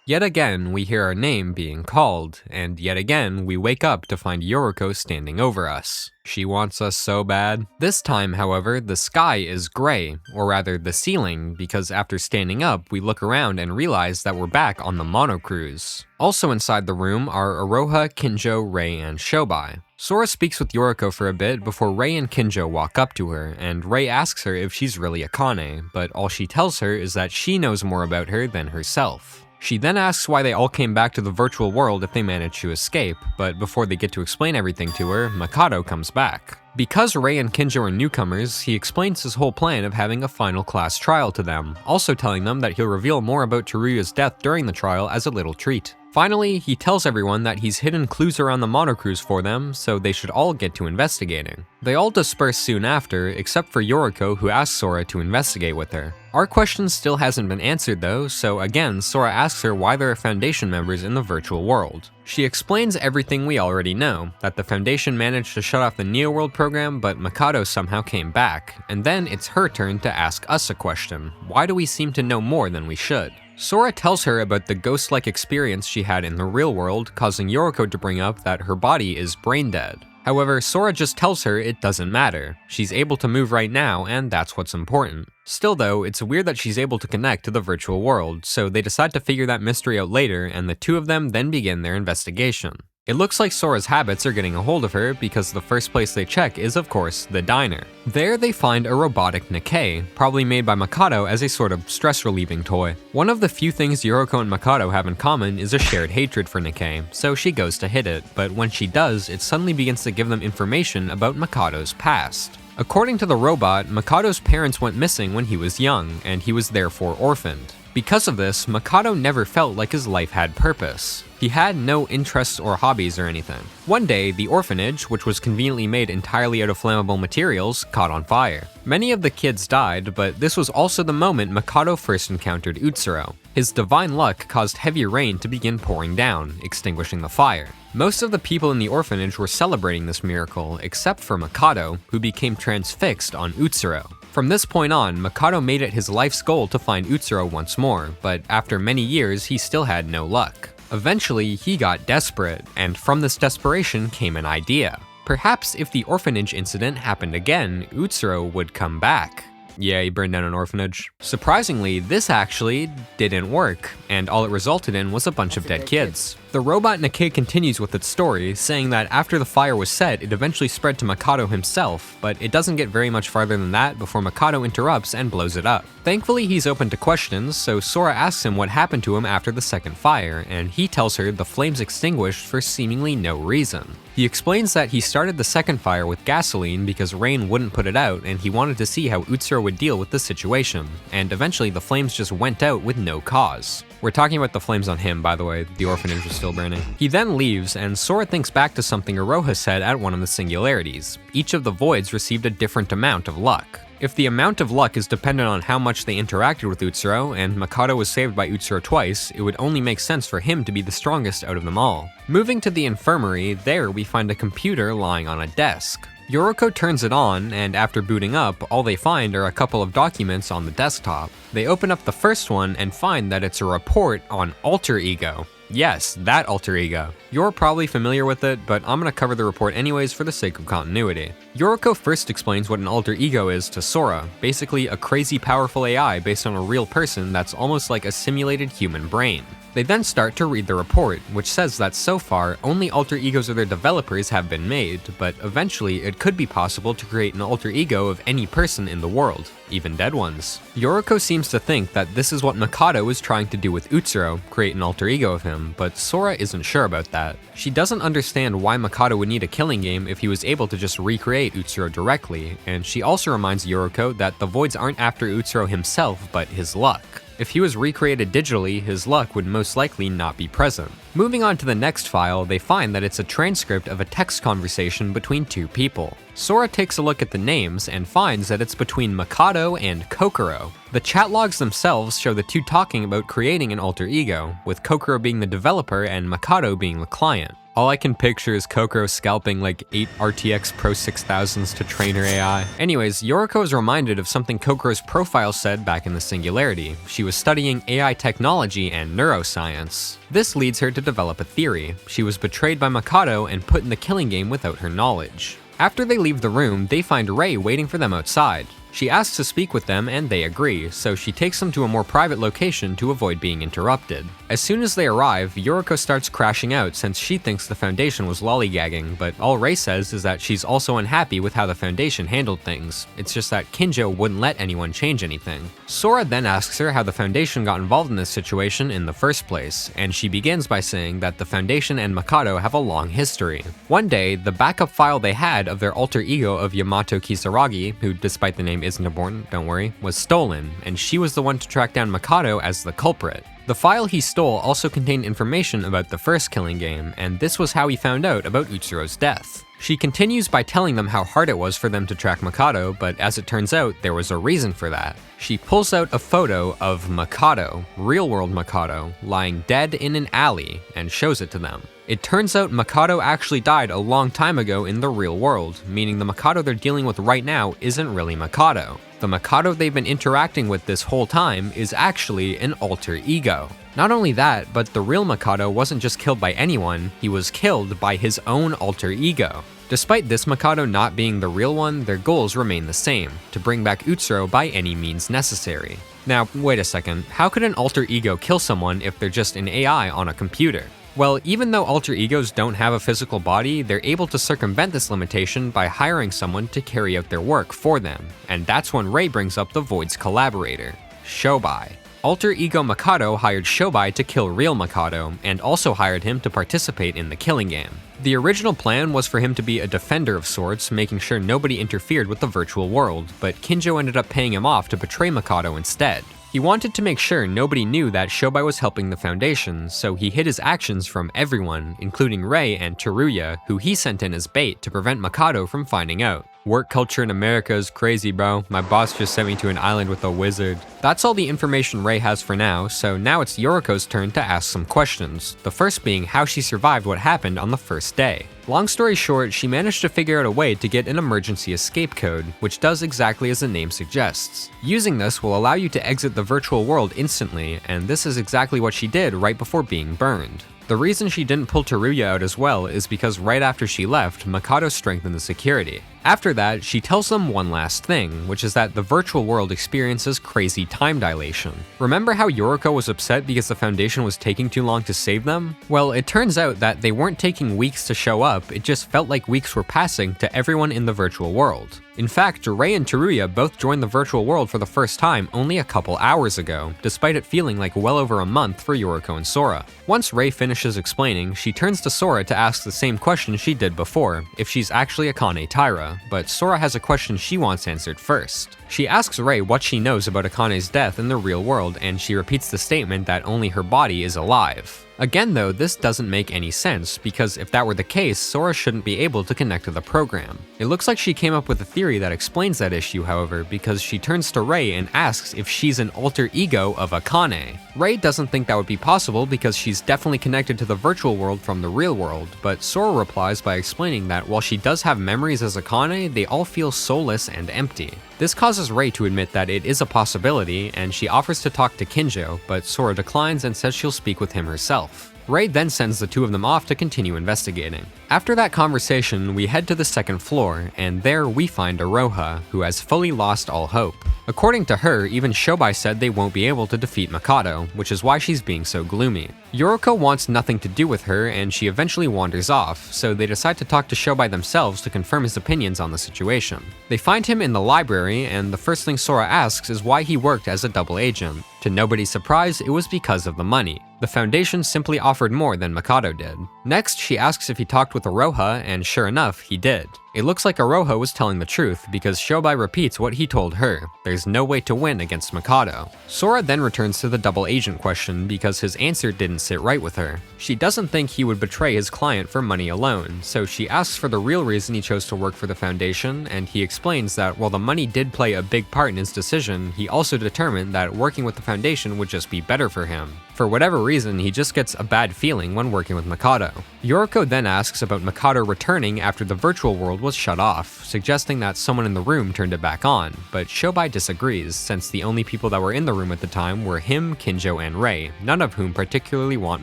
Yet again, we hear our name being called, and yet again, we wake up to find Yoriko standing over us. She wants us so bad. This time, however, the sky is gray, or rather the ceiling, because after standing up, we look around and realize that we're back on the monocruise. Also inside the room are Aroha, Kinjo, Rei, and Shobai. Sora speaks with Yoriko for a bit before Rei and Kinjo walk up to her, and Rei asks her if she's really Akane, but all she tells her is that she knows more about her than herself. She then asks why they all came back to the virtual world if they managed to escape, but before they get to explain everything to her, Mikado comes back. Because Rei and Kinjo are newcomers, he explains his whole plan of having a final class trial to them, also telling them that he'll reveal more about Teruya's death during the trial as a little treat. Finally, he tells everyone that he's hidden clues around the monocruise for them, so they should all get to investigating. They all disperse soon after, except for Yoriko, who asks Sora to investigate with her. Our question still hasn't been answered though, so again, Sora asks her why there are Foundation members in the virtual world. She explains everything we already know, that the Foundation managed to shut off the Neo World program, but Mikado somehow came back, and then it's her turn to ask us a question. Why do we seem to know more than we should? Sora tells her about the ghost-like experience she had in the real world, causing Yoriko to bring up that her body is brain dead. However, Sora just tells her it doesn't matter. She's able to move right now, and that's what's important. Still though, it's weird that she's able to connect to the virtual world, so they decide to figure that mystery out later, and the two of them then begin their investigation. It looks like Sora's habits are getting a hold of her because the first place they check is, of course, the diner. There they find a robotic Nikkei, probably made by Mikado as a sort of stress-relieving toy. One of the few things Yoriko and Mikado have in common is a shared hatred for Nikkei, so she goes to hit it, but when she does, it suddenly begins to give them information about Mikado's past. According to the robot, Mikado's parents went missing when he was young, and he was therefore orphaned. Because of this, Mikado never felt like his life had purpose. He had no interests or hobbies or anything. One day, the orphanage, which was conveniently made entirely out of flammable materials, caught on fire. Many of the kids died, but this was also the moment Mikado first encountered Utsuro. His divine luck caused heavy rain to begin pouring down, extinguishing the fire. Most of the people in the orphanage were celebrating this miracle, except for Mikado, who became transfixed on Utsuro. From this point on, Mikado made it his life's goal to find Utsuro once more, but after many years, he still had no luck. Eventually, he got desperate, and from this desperation came an idea. Perhaps if the orphanage incident happened again, Utsuro would come back. Yeah, he burned down an orphanage. Surprisingly, this actually didn't work, and all it resulted in was a bunch of dead kids. The The robot Nikkei continues with its story, saying that after the fire was set, it eventually spread to Mikado himself, but it doesn't get very much farther than that before Mikado interrupts and blows it up. Thankfully, he's open to questions, so Sora asks him what happened to him after the second fire, and he tells her the flames extinguished for seemingly no reason. He explains that he started the second fire with gasoline because Rain wouldn't put it out, and he wanted to see how Utsuro would deal with the situation, and eventually the flames just went out with no cause. We're talking about the flames on him, by the way, the orphanage was still burning. He then leaves, and Sora thinks back to something Iroha said at one of the singularities. Each of the voids received a different amount of luck. If the amount of luck is dependent on how much they interacted with Utsuro, and Mikado was saved by Utsuro twice, it would only make sense for him to be the strongest out of them all. Moving to the infirmary, there we find a computer lying on a desk. Yoriko turns it on, and after booting up, all they find are a couple of documents on the desktop. They open up the first one and find that it's a report on Alter Ego. Yes, that alter ego. You're probably familiar with it, but I'm gonna cover the report anyways for the sake of continuity. Yoriko first explains what an alter ego is to Sora, basically a crazy powerful AI based on a real person that's almost like a simulated human brain. They then start to read the report, which says that so far, only alter egos of their developers have been made, but eventually it could be possible to create an alter ego of any person in the world, even dead ones. Yoriko seems to think that this is what Mikado is trying to do with Utsuro, create an alter ego of him, but Sora isn't sure about that. She doesn't understand why Mikado would need a killing game if he was able to just recreate Utsuro directly, and she also reminds Yoriko that the voids aren't after Utsuro himself, but his luck. If he was recreated digitally, his luck would most likely not be present. Moving on to the next file, they find that it's a transcript of a text conversation between two people. Sora takes a look at the names and finds that it's between Mikado and Kokoro. The chat logs themselves show the two talking about creating an alter ego, with Kokoro being the developer and Mikado being the client. All I can picture is Kokoro scalping like 8 RTX Pro 6000s to train her AI. Anyways, Yoriko is reminded of something Kokoro's profile said back in the Singularity. She was studying AI technology and neuroscience. This leads her to develop a theory. She was betrayed by Mikado and put in the killing game without her knowledge. After they leave the room, they find Rei waiting for them outside. She asks to speak with them and they agree, so she takes them to a more private location to avoid being interrupted. As soon as they arrive, Yoriko starts crashing out since she thinks the Foundation was lollygagging, but all Rei says is that she's also unhappy with how the Foundation handled things. It's just that Kinjo wouldn't let anyone change anything. Sora then asks her how the Foundation got involved in this situation in the first place, and she begins by saying that the Foundation and Mikado have a long history. One day, the backup file they had of their alter ego of Yamato Kisaragi, who despite the name isn't important, don't worry, was stolen, and she was the one to track down Mikado as the culprit. The file he stole also contained information about the first killing game, and this was how he found out about Utsuro's death. She continues by telling them how hard it was for them to track Mikado, but as it turns out, there was a reason for that. She pulls out a photo of Mikado, real-world Mikado, lying dead in an alley, and shows it to them. It turns out Mikado actually died a long time ago in the real world, meaning the Mikado they're dealing with right now isn't really Mikado. The Mikado they've been interacting with this whole time is actually an alter ego. Not only that, but the real Mikado wasn't just killed by anyone, he was killed by his own alter ego. Despite this Mikado not being the real one, their goals remain the same, to bring back Utsuro by any means necessary. Now, wait a second, how could an alter ego kill someone if they're just an AI on a computer? Well, even though alter egos don't have a physical body, they're able to circumvent this limitation by hiring someone to carry out their work for them, and that's when Rei brings up the Void's collaborator, Shobai. Alter ego Mikado hired Shobai to kill real Mikado, and also hired him to participate in the killing game. The original plan was for him to be a defender of sorts, making sure nobody interfered with the virtual world, but Kinjo ended up paying him off to betray Mikado instead. He wanted to make sure nobody knew that Shobai was helping the Foundation, so he hid his actions from everyone, including Rei and Teruya, who he sent in as bait to prevent Mikado from finding out. Work culture in America is crazy, bro. My boss just sent me to an island with a wizard. That's all the information Rei has for now, so now it's Yoriko's turn to ask some questions. The first being how she survived what happened on the first day. Long story short, she managed to figure out a way to get an emergency escape code, which does exactly as the name suggests. Using this will allow you to exit the virtual world instantly, and this is exactly what she did right before being burned. The reason she didn't pull Teruya out as well is because right after she left, Mikado strengthened the security. After that, she tells them one last thing, which is that the virtual world experiences crazy time dilation. Remember how Yoriko was upset because the Foundation was taking too long to save them? Well, it turns out that they weren't taking weeks to show up, it just felt like weeks were passing to everyone in the virtual world. In fact, Rei and Teruya both joined the virtual world for the first time only a couple hours ago, despite it feeling like well over a month for Yoriko and Sora. Once Rei finishes explaining, she turns to Sora to ask the same question she did before, if she's actually Akane Taira, but Sora has a question she wants answered first. She asks Rei what she knows about Akane's death in the real world, and she repeats the statement that only her body is alive. Again though, this doesn't make any sense, because if that were the case, Sora shouldn't be able to connect to the program. It looks like she came up with a theory that explains that issue, however, because she turns to Rei and asks if she's an alter ego of Akane. Rei doesn't think that would be possible because she's definitely connected to the virtual world from the real world, but Sora replies by explaining that while she does have memories as Akane, they all feel soulless and empty. This causes Rei to admit that it is a possibility, and she offers to talk to Kinjo, but Sora declines and says she'll speak with him herself. Rei then sends the two of them off to continue investigating. After that conversation, we head to the second floor, and there we find Iroha, who has fully lost all hope. According to her, even Shobai said they won't be able to defeat Mikado, which is why she's being so gloomy. Yoriko wants nothing to do with her, and she eventually wanders off, so they decide to talk to Shobai themselves to confirm his opinions on the situation. They find him in the library, and the first thing Sora asks is why he worked as a double agent. To nobody's surprise, it was because of the money. The Foundation simply offered more than Mikado did. Next, she asks if he talked with Iroha, and sure enough, he did. It looks like Iroha was telling the truth because Shobai repeats what he told her. There's no way to win against Mikado. Sora then returns to the double agent question because his answer didn't sit right with her. She doesn't think he would betray his client for money alone, so she asks for the real reason he chose to work for the Foundation, and he explains that while the money did play a big part in his decision, he also determined that working with the Foundation would just be better for him. For whatever reason, he just gets a bad feeling when working with Mikado. Yoriko then asks about Mikado returning after the virtual world was shut off, suggesting that someone in the room turned it back on, but Shobai disagrees, since the only people that were in the room at the time were him, Kinjo, and Rei, none of whom particularly want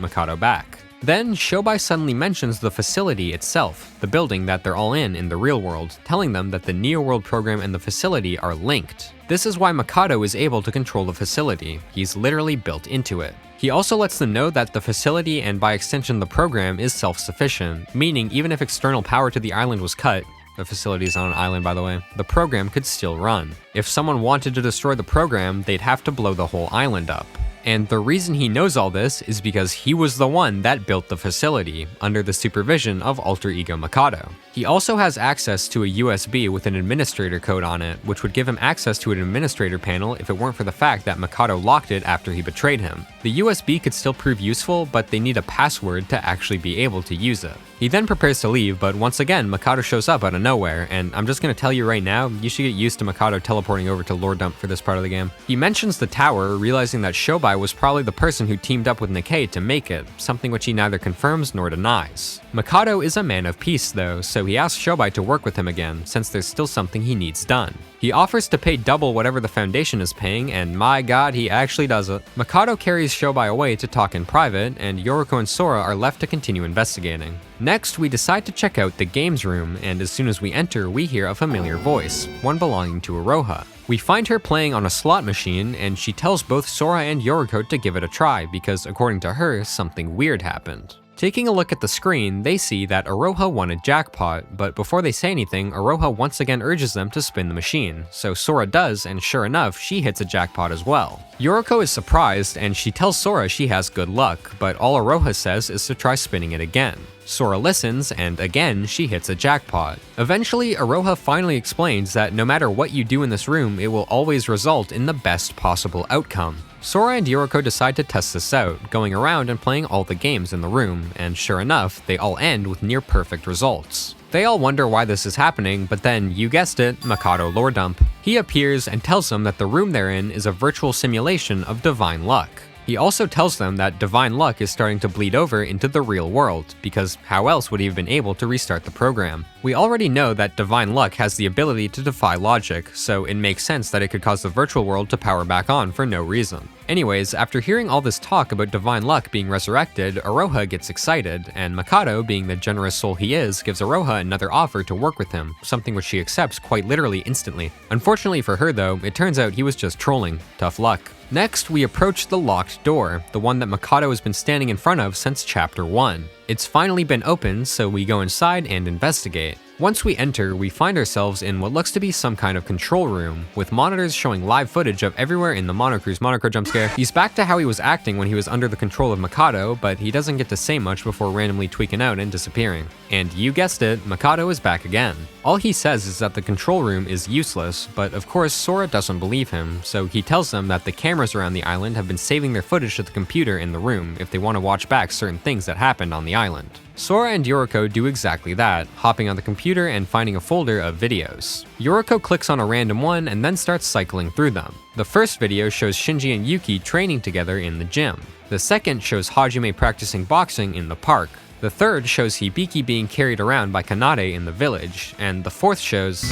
Mikado back. Then, Shobai suddenly mentions the facility itself, the building that they're all in the real world, telling them that the Neo World program and the facility are linked. This is why Mikado is able to control the facility. He's literally built into it. He also lets them know that the facility and by extension the program is self-sufficient, meaning even if external power to the island was cut, the facility is on an island by the way, the program could still run. If someone wanted to destroy the program, they'd have to blow the whole island up. And the reason he knows all this is because he was the one that built the facility, under the supervision of Alter Ego Mikado. He also has access to a USB with an administrator code on it, which would give him access to an administrator panel if it weren't for the fact that Mikado locked it after he betrayed him. The USB could still prove useful, but they need a password to actually be able to use it. He then prepares to leave, but once again, Mikado shows up out of nowhere, and I'm just gonna tell you right now, you should get used to Mikado teleporting over to Lore Dump for this part of the game. He mentions the tower, realizing that Shobai was probably the person who teamed up with Nikkei to make it, something which he neither confirms nor denies. Mikado is a man of peace though, so he asks Shobai to work with him again, since there's still something he needs done. He offers to pay double whatever the Foundation is paying, and my god, he actually does it. Mikado carries Shobai away to talk in private, and Yoriko and Sora are left to continue investigating. Next, we decide to check out the games room, and as soon as we enter, we hear a familiar voice, one belonging to Iroha. We find her playing on a slot machine, and she tells both Sora and Yoriko to give it a try because, according to her, something weird happened. Taking a look at the screen, they see that Iroha won a jackpot, but before they say anything, Iroha once again urges them to spin the machine, so Sora does, and sure enough, she hits a jackpot as well. Yoriko is surprised, and she tells Sora she has good luck, but all Iroha says is to try spinning it again. Sora listens, and again, she hits a jackpot. Eventually, Iroha finally explains that no matter what you do in this room, it will always result in the best possible outcome. Sora and Yoriko decide to test this out, going around and playing all the games in the room, and sure enough, they all end with near perfect results. They all wonder why this is happening, but then, you guessed it, Mikado Lore Dump. He appears and tells them that the room they're in is a virtual simulation of divine luck. He also tells them that divine luck is starting to bleed over into the real world, because how else would he have been able to restart the program? We already know that divine luck has the ability to defy logic, so it makes sense that it could cause the virtual world to power back on for no reason. Anyways, after hearing all this talk about divine luck being resurrected, Aroha gets excited, and Mikado, being the generous soul he is, gives Aroha another offer to work with him, something which she accepts quite literally instantly. Unfortunately for her though, it turns out he was just trolling. Tough luck. Next, we approach the locked door, the one that Mikado has been standing in front of since chapter 1. It's finally been opened, so we go inside and investigate. Once we enter, we find ourselves in what looks to be some kind of control room, with monitors showing live footage of everywhere in the Monocro's Monocro jump scare. He's back to how he was acting when he was under the control of Mikado, but he doesn't get to say much before randomly tweaking out and disappearing. And you guessed it, Mikado is back again. All he says is that the control room is useless, but of course Sora doesn't believe him, so he tells them that the cameras around the island have been saving their footage to the computer in the room if they want to watch back certain things that happened on the island. Sora and Yoriko do exactly that, hopping on the computer and finding a folder of videos. Yoriko clicks on a random one and then starts cycling through them. The first video shows Shinji and Yuki training together in the gym. The second shows Hajime practicing boxing in the park. The third shows Hibiki being carried around by Kanade in the village, and the fourth shows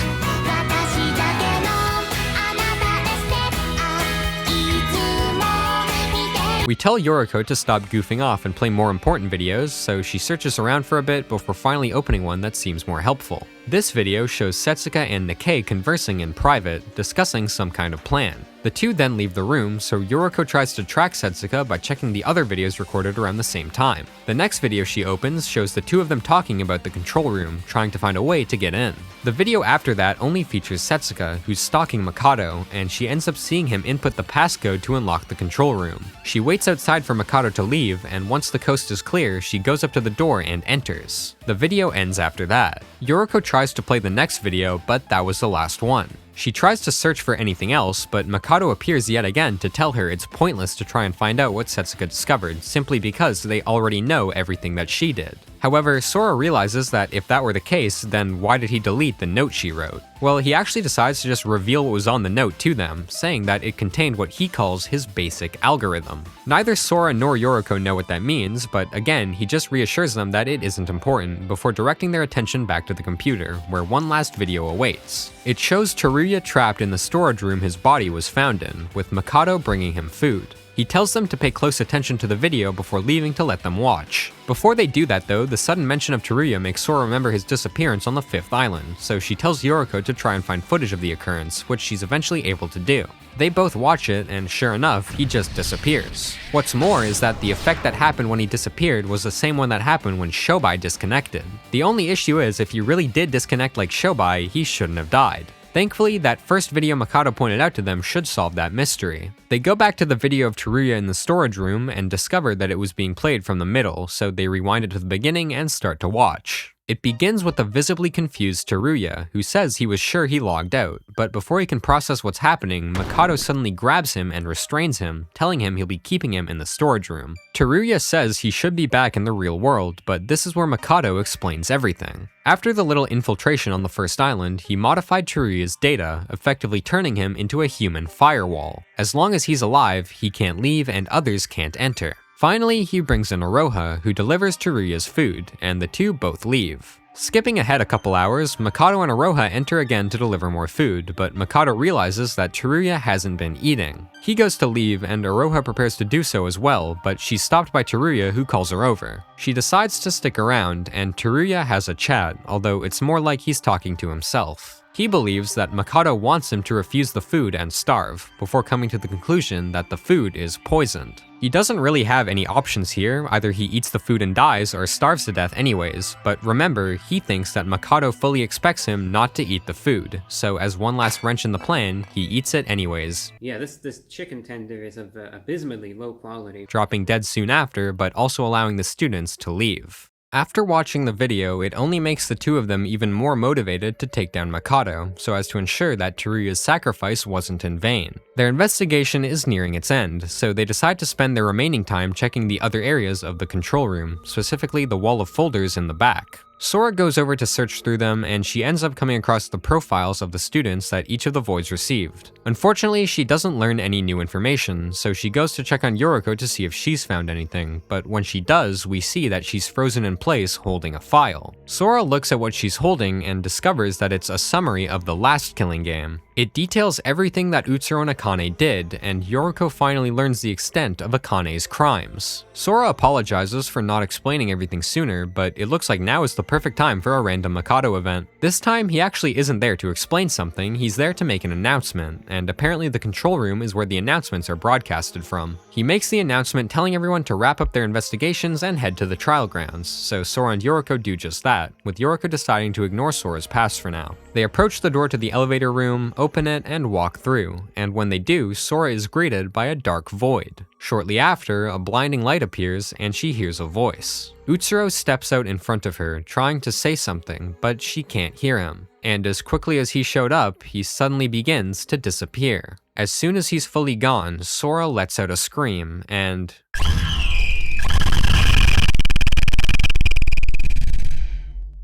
we tell Yoriko to stop goofing off and play more important videos, so she searches around for a bit before finally opening one that seems more helpful. This video shows Setsuka and Nikkei conversing in private, discussing some kind of plan. The two then leave the room, so Yoriko tries to track Setsuka by checking the other videos recorded around the same time. The next video she opens shows the two of them talking about the control room, trying to find a way to get in. The video after that only features Setsuka, who's stalking Mikado, and she ends up seeing him input the passcode to unlock the control room. She waits outside for Mikado to leave, and once the coast is clear, she goes up to the door and enters. The video ends after that. Yoriko tries to play the next video, but that was the last one. She tries to search for anything else, but Mikado appears yet again to tell her it's pointless to try and find out what Setsuka discovered, simply because they already know everything that she did. However, Sora realizes that if that were the case, then why did he delete the note she wrote? Well, he actually decides to just reveal what was on the note to them, saying that it contained what he calls his basic algorithm. Neither Sora nor Yoriko know what that means, but again, he just reassures them that it isn't important, before directing their attention back to the computer, where one last video awaits. It shows Teruya trapped in the storage room his body was found in, with Mikado bringing him food. He tells them to pay close attention to the video before leaving to let them watch. Before they do that though, the sudden mention of Teruya makes Sora remember his disappearance on the 5th island, so she tells Yoriko to try and find footage of the occurrence, which she's eventually able to do. They both watch it, and sure enough, he just disappears. What's more is that the effect that happened when he disappeared was the same one that happened when Shobai disconnected. The only issue is, if he really did disconnect like Shobai, he shouldn't have died. Thankfully, that first video Mikado pointed out to them should solve that mystery. They go back to the video of Teruya in the storage room and discover that it was being played from the middle, so they rewind it to the beginning and start to watch. It begins with a visibly confused Teruya, who says he was sure he logged out, but before he can process what's happening, Mikado suddenly grabs him and restrains him, telling him he'll be keeping him in the storage room. Teruya says he should be back in the real world, but this is where Mikado explains everything. After the little infiltration on the 1st island, he modified Teruya's data, effectively turning him into a human firewall. As long as he's alive, he can't leave and others can't enter. Finally, he brings in Aroha, who delivers Teruya's food, and the two both leave. Skipping ahead a couple hours, Mikado and Aroha enter again to deliver more food, but Mikado realizes that Teruya hasn't been eating. He goes to leave, and Aroha prepares to do so as well, but she's stopped by Teruya, who calls her over. She decides to stick around, and Teruya has a chat, although it's more like he's talking to himself. He believes that Mikado wants him to refuse the food and starve, before coming to the conclusion that the food is poisoned. He doesn't really have any options here, either he eats the food and dies or starves to death anyways, but remember, he thinks that Mikado fully expects him not to eat the food, so as one last wrench in the plan, he eats it anyways. Yeah, this chicken tender is of abysmally low quality. Dropping dead soon after, but also allowing the students to leave. After watching the video, it only makes the two of them even more motivated to take down Mikado, so as to ensure that Teruya's sacrifice wasn't in vain. Their investigation is nearing its end, so they decide to spend their remaining time checking the other areas of the control room, specifically the wall of folders in the back. Sora goes over to search through them, and she ends up coming across the profiles of the students that each of the voids received. Unfortunately, she doesn't learn any new information, so she goes to check on Yoriko to see if she's found anything, but when she does, we see that she's frozen in place holding a file. Sora looks at what she's holding and discovers that it's a summary of the last killing game. It details everything that Utsuro and Akane did, and Yoriko finally learns the extent of Akane's crimes. Sora apologizes for not explaining everything sooner, but it looks like now is the perfect time for a random Mikado event. This time, he actually isn't there to explain something, he's there to make an announcement, and apparently the control room is where the announcements are broadcasted from. He makes the announcement telling everyone to wrap up their investigations and head to the trial grounds, so Sora and Yoriko do just that, with Yoriko deciding to ignore Sora's past for now. They approach the door to the elevator room, open it, and walk through, and when they do, Sora is greeted by a dark void. Shortly after, a blinding light appears, and she hears a voice. Utsuro steps out in front of her, trying to say something, but she can't hear him. And as quickly as he showed up, he suddenly begins to disappear. As soon as he's fully gone, Sora lets out a scream, and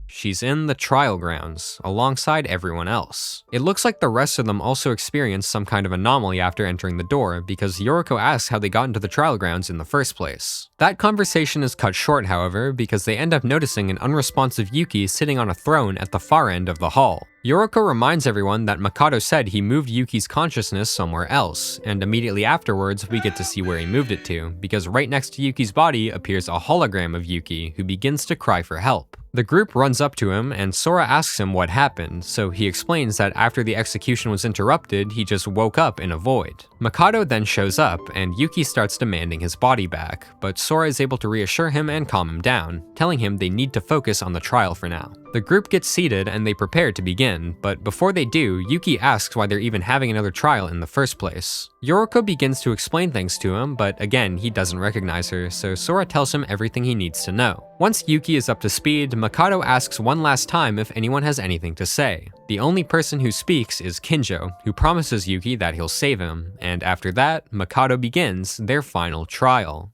she's in the trial grounds, alongside everyone else. It looks like the rest of them also experienced some kind of anomaly after entering the door, because Yoriko asks how they got into the trial grounds in the first place. That conversation is cut short, however, because they end up noticing an unresponsive Yuki sitting on a throne at the far end of the hall. Yoriko reminds everyone that Mikado said he moved Yuki's consciousness somewhere else, and immediately afterwards we get to see where he moved it to, because right next to Yuki's body appears a hologram of Yuki, who begins to cry for help. The group runs up to him, and Sora asks him what happened, so he explains that after the execution was interrupted, he just woke up in a void. Mikado then shows up, and Yuki starts demanding his body back, but Sora is able to reassure him and calm him down, telling him they need to focus on the trial for now. The group gets seated and they prepare to begin, but before they do, Yuki asks why they're even having another trial in the first place. Yoriko begins to explain things to him, but again, he doesn't recognize her, so Sora tells him everything he needs to know. Once Yuki is up to speed, Mikado asks one last time if anyone has anything to say. The only person who speaks is Kinjo, who promises Yuki that he'll save him, and after that, Mikado begins their final trial.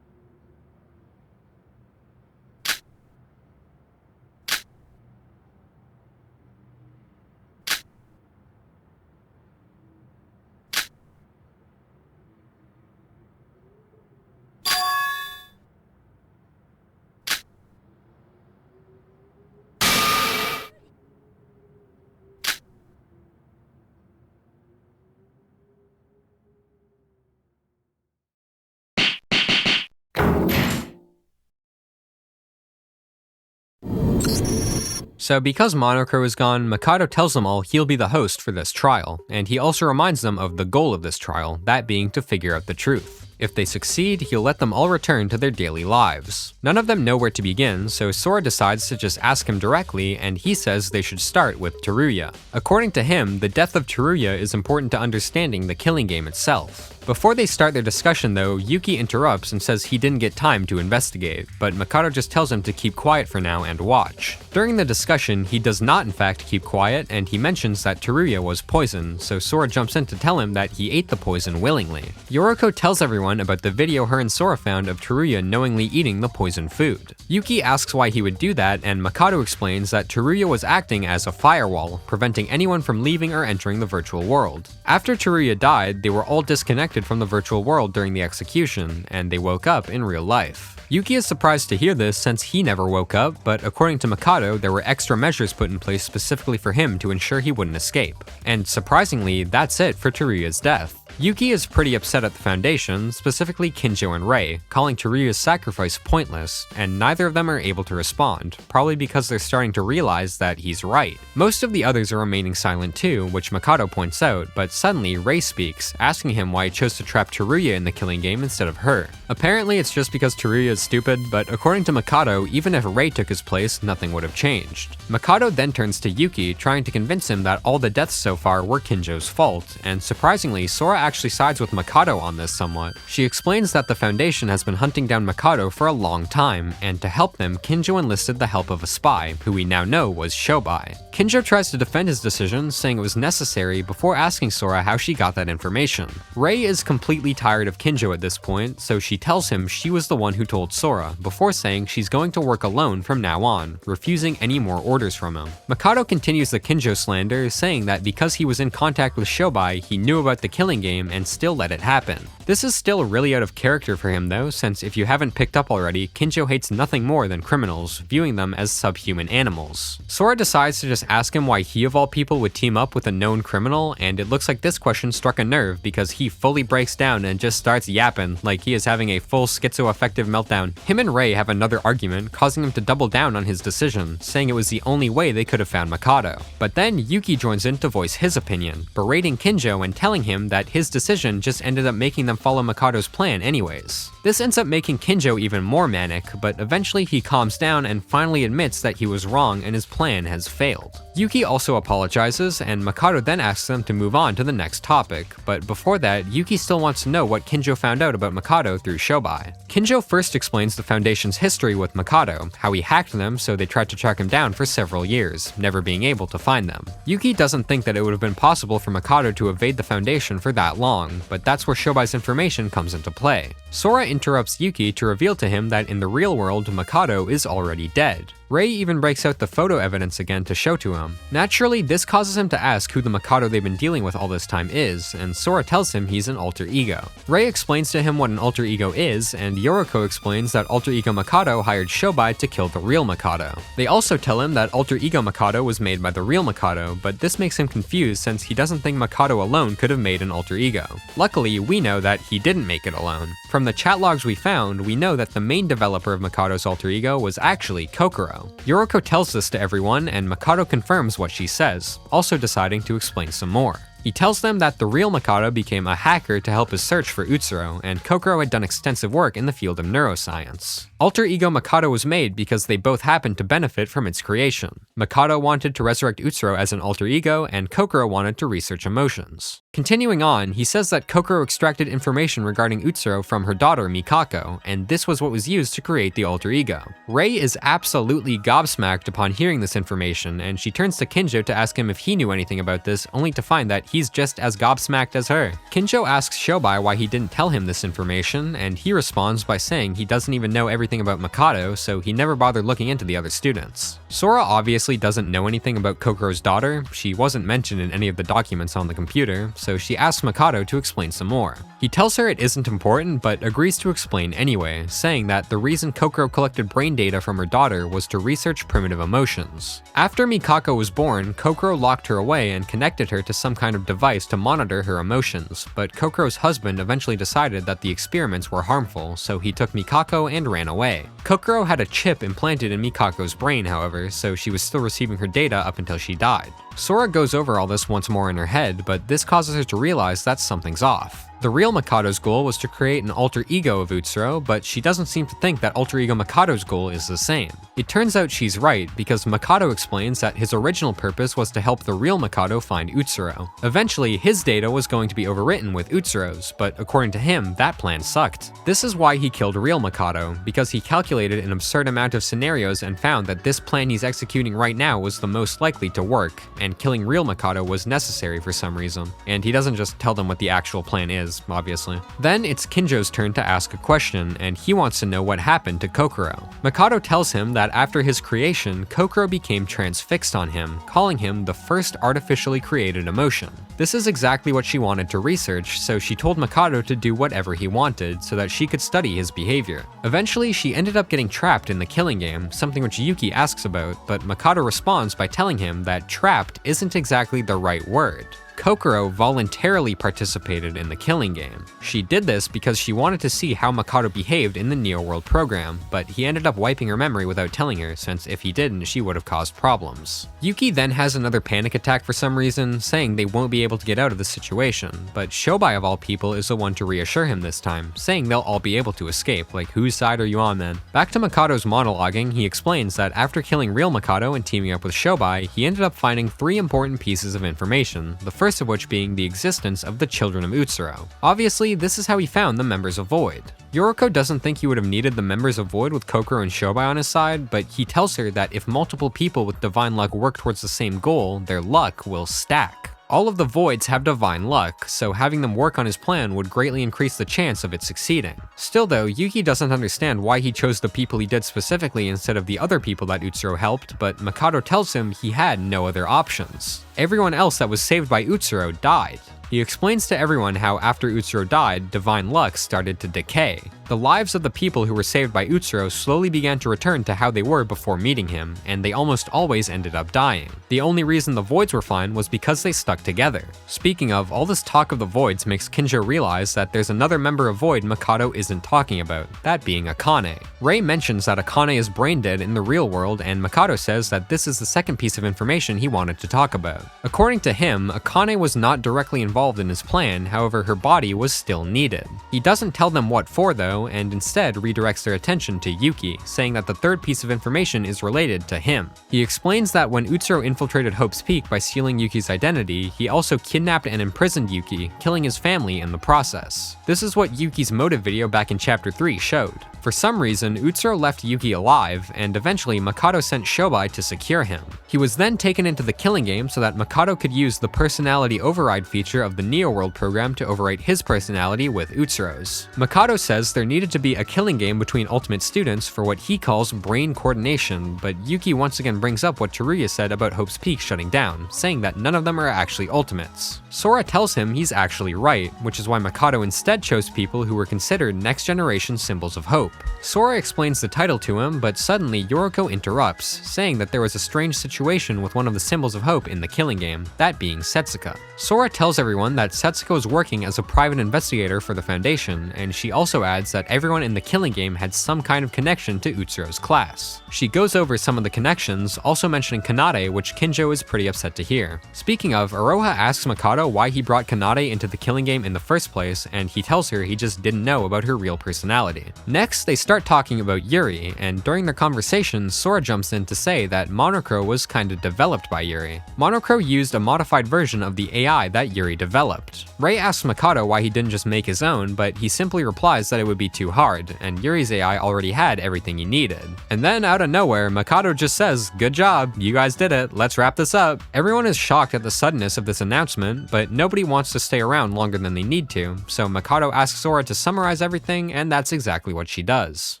So because Monokuro is gone, Mikado tells them all he'll be the host for this trial, and he also reminds them of the goal of this trial, that being to figure out the truth. If they succeed, he'll let them all return to their daily lives. None of them know where to begin, so Sora decides to just ask him directly, and he says they should start with Teruya. According to him, the death of Teruya is important to understanding the killing game itself. Before they start their discussion though, Yuki interrupts and says he didn't get time to investigate, but Mikado just tells him to keep quiet for now and watch. During the discussion, he does not in fact keep quiet, and he mentions that Teruya was poison, so Sora jumps in to tell him that he ate the poison willingly. Yoriko tells everyone about the video her and Sora found of Teruya knowingly eating the poison food. Yuki asks why he would do that, and Mikado explains that Teruya was acting as a firewall, preventing anyone from leaving or entering the virtual world. After Teruya died, they were all disconnected from the virtual world during the execution, and they woke up in real life. Yuki is surprised to hear this since he never woke up, but according to Mikado, there were extra measures put in place specifically for him to ensure he wouldn't escape. And surprisingly, that's it for Teruya's death. Yuki is pretty upset at the Foundation, specifically Kinjo and Rei, calling Teruya's sacrifice pointless, and neither of them are able to respond, probably because they're starting to realize that he's right. Most of the others are remaining silent too, which Mikado points out, but suddenly Rei speaks, asking him why he chose to trap Teruya in the killing game instead of her. Apparently it's just because Teruya is stupid, but according to Mikado, even if Rei took his place, nothing would have changed. Mikado then turns to Yuki, trying to convince him that all the deaths so far were Kinjo's fault, and surprisingly, Sora actually sides with Mikado on this somewhat. She explains that the Foundation has been hunting down Mikado for a long time, and to help them, Kinjo enlisted the help of a spy, who we now know was Shobai. Kinjo tries to defend his decision, saying it was necessary before asking Sora how she got that information. Rei is completely tired of Kinjo at this point, so she tells him she was the one who told Sora, before saying she's going to work alone from now on, refusing any more orders from him. Mikado continues the Kinjo slander, saying that because he was in contact with Shobai, he knew about the killing game and still let it happen. This is still really out of character for him though, since if you haven't picked up already, Kinjo hates nothing more than criminals, viewing them as subhuman animals. Sora decides to just ask him why he of all people would team up with a known criminal, and it looks like this question struck a nerve because he fully breaks down and just starts yapping like he is having a full schizoaffective meltdown. Him and Rei have another argument, causing him to double down on his decision, saying it was the only way they could have found Mikado. But then Yuki joins in to voice his opinion, berating Kinjo and telling him that his decision just ended up making them follow Mikado's plan anyways. This ends up making Kinjo even more manic, but eventually he calms down and finally admits that he was wrong and his plan has failed. Yuki also apologizes, and Mikado then asks them to move on to the next topic, but before that, Yuki still wants to know what Kinjo found out about Mikado through Shobai. Kinjo first explains the Foundation's history with Mikado, how he hacked them so they tried to track him down for several years, never being able to find them. Yuki doesn't think that it would have been possible for Mikado to evade the Foundation for that long, but that's where Shobai's information comes into play. Sora interrupts Yuki to reveal to him that in the real world, Mikado is already dead. Rei even breaks out the photo evidence again to show to him. Naturally, this causes him to ask who the Mikado they've been dealing with all this time is, and Sora tells him he's an alter ego. Rei explains to him what an alter ego is, and Yoriko explains that alter ego Mikado hired Shobai to kill the real Mikado. They also tell him that alter ego Mikado was made by the real Mikado, but this makes him confused since he doesn't think Mikado alone could have made an alter ego. Luckily, we know that he didn't make it alone. From the chat logs we found, we know that the main developer of Mikado's alter ego was actually Kokoro. Yoriko tells this to everyone, and Mikado confirms what she says, also deciding to explain some more. He tells them that the real Mikado became a hacker to help his search for Utsuro, and Kokoro had done extensive work in the field of neuroscience. Alter ego Mikado was made because they both happened to benefit from its creation. Mikado wanted to resurrect Utsuro as an alter ego, and Kokoro wanted to research emotions. Continuing on, he says that Kokoro extracted information regarding Utsuro from her daughter Mikako, and this was what was used to create the alter ego. Rei is absolutely gobsmacked upon hearing this information, and she turns to Kinjo to ask him if he knew anything about this, only to find that he's just as gobsmacked as her. Kinjo asks Shobai why he didn't tell him this information, and he responds by saying he doesn't even know everything about Mikado, so he never bothered looking into the other students. Sora obviously doesn't know anything about Kokoro's daughter. She wasn't mentioned in any of the documents on the computer, so she asks Mikado to explain some more. He tells her it isn't important, but agrees to explain anyway, saying that the reason Kokoro collected brain data from her daughter was to research primitive emotions. After Mikako was born, Kokoro locked her away and connected her to some kind of device to monitor her emotions, but Kokoro's husband eventually decided that the experiments were harmful, so he took Mikako and ran away. Kokoro had a chip implanted in Mikako's brain, however, so she was still receiving her data up until she died. Sora goes over all this once more in her head, but this causes her to realize that something's off. The real Mikado's goal was to create an alter ego of Utsuro, but she doesn't seem to think that alter ego Mikado's goal is the same. It turns out she's right, because Mikado explains that his original purpose was to help the real Mikado find Utsuro. Eventually, his data was going to be overwritten with Utsuro's, but according to him, that plan sucked. This is why he killed real Mikado, because he calculated an absurd amount of scenarios and found that this plan he's executing right now was the most likely to work, and killing real Mikado was necessary for some reason. And he doesn't just tell them what the actual plan is, obviously. Then it's Kinjo's turn to ask a question, and he wants to know what happened to Kokoro. Mikado tells him that after his creation, Kokoro became transfixed on him, calling him the first artificially created emotion. This is exactly what she wanted to research, so she told Mikado to do whatever he wanted so that she could study his behavior. Eventually, she ended up getting trapped in the killing game, something which Yuki asks about, but Mikado responds by telling him that trapped isn't exactly the right word. Kokoro voluntarily participated in the killing game. She did this because she wanted to see how Mikado behaved in the Neo World program, but he ended up wiping her memory without telling her, since if he didn't, she would have caused problems. Yuki then has another panic attack for some reason, saying they won't be able to get out of the situation, but Shobai of all people is the one to reassure him this time, saying they'll all be able to escape. Like, whose side are you on then? Back to Mikado's monologuing, he explains that after killing real Mikado and teaming up with Shobai, he ended up finding 3 important pieces of information. The first first of which being the existence of the Children of Utsuro. Obviously, this is how he found the members of Void. Yoriko doesn't think he would have needed the members of Void with Kokoro and Shobai on his side, but he tells her that if multiple people with divine luck work towards the same goal, their luck will stack. All of the Voids have divine luck, so having them work on his plan would greatly increase the chance of it succeeding. Still though, Yuki doesn't understand why he chose the people he did specifically instead of the other people that Utsuro helped, but Makoto tells him he had no other options. Everyone else that was saved by Utsuro died. He explains to everyone how after Utsuro died, divine luck started to decay. The lives of the people who were saved by Utsuro slowly began to return to how they were before meeting him, and they almost always ended up dying. The only reason the Voids were fine was because they stuck together. Speaking of, all this talk of the Voids makes Kinjo realize that there's another member of Void Makoto isn't talking about, that being Akane. Rei mentions that Akane is brain dead in the real world, and Makoto says that this is the second piece of information he wanted to talk about. According to him, Akane was not directly involved in his plan, however her body was still needed. He doesn't tell them what for though, and instead redirects their attention to Yuki, saying that the third piece of information is related to him. He explains that when Utsuro infiltrated Hope's Peak by stealing Yuki's identity, he also kidnapped and imprisoned Yuki, killing his family in the process. This is what Yuki's motive video back in chapter 3 showed. For some reason, Utsuro left Yuki alive, and eventually Makoto sent Shobai to secure him. He was then taken into the killing game so that Makoto could use the personality override feature of the Neo World program to overwrite his personality with Utsuro's. Makoto says there needed to be a killing game between Ultimate students for what he calls brain coordination, but Yuki once again brings up what Teruya said about Hope's Peak shutting down, saying that none of them are actually Ultimates. Sora tells him he's actually right, which is why Makoto instead chose people who were considered next generation symbols of hope. Sora explains the title to him, but suddenly Yoriko interrupts, saying that there was a strange situation with one of the symbols of hope in the killing game, that being Setsuka. Sora tells everyone that Setsuka is working as a private investigator for the Foundation, and she also adds that everyone in the killing game had some kind of connection to Utsuro's class. She goes over some of the connections, also mentioning Kanade, which Kinjo is pretty upset to hear. Speaking of, Aroha asks Makoto why he brought Kanade into the killing game in the first place, and he tells her he just didn't know about her real personality. Next, they start talking about Yuri, and during their conversation, Sora jumps in to say that Monocro was kinda developed by Yuri. Monocro used a modified version of the AI that Yuri developed. Rei asks Makoto why he didn't just make his own, but he simply replies that it would be too hard, and Yuri's AI already had everything he needed. And then out of nowhere, Makoto just says, "Good job, you guys did it, let's wrap this up." Everyone is shocked at the suddenness of this announcement, but nobody wants to stay around longer than they need to, so Makoto asks Sora to summarize everything, and that's exactly what she does.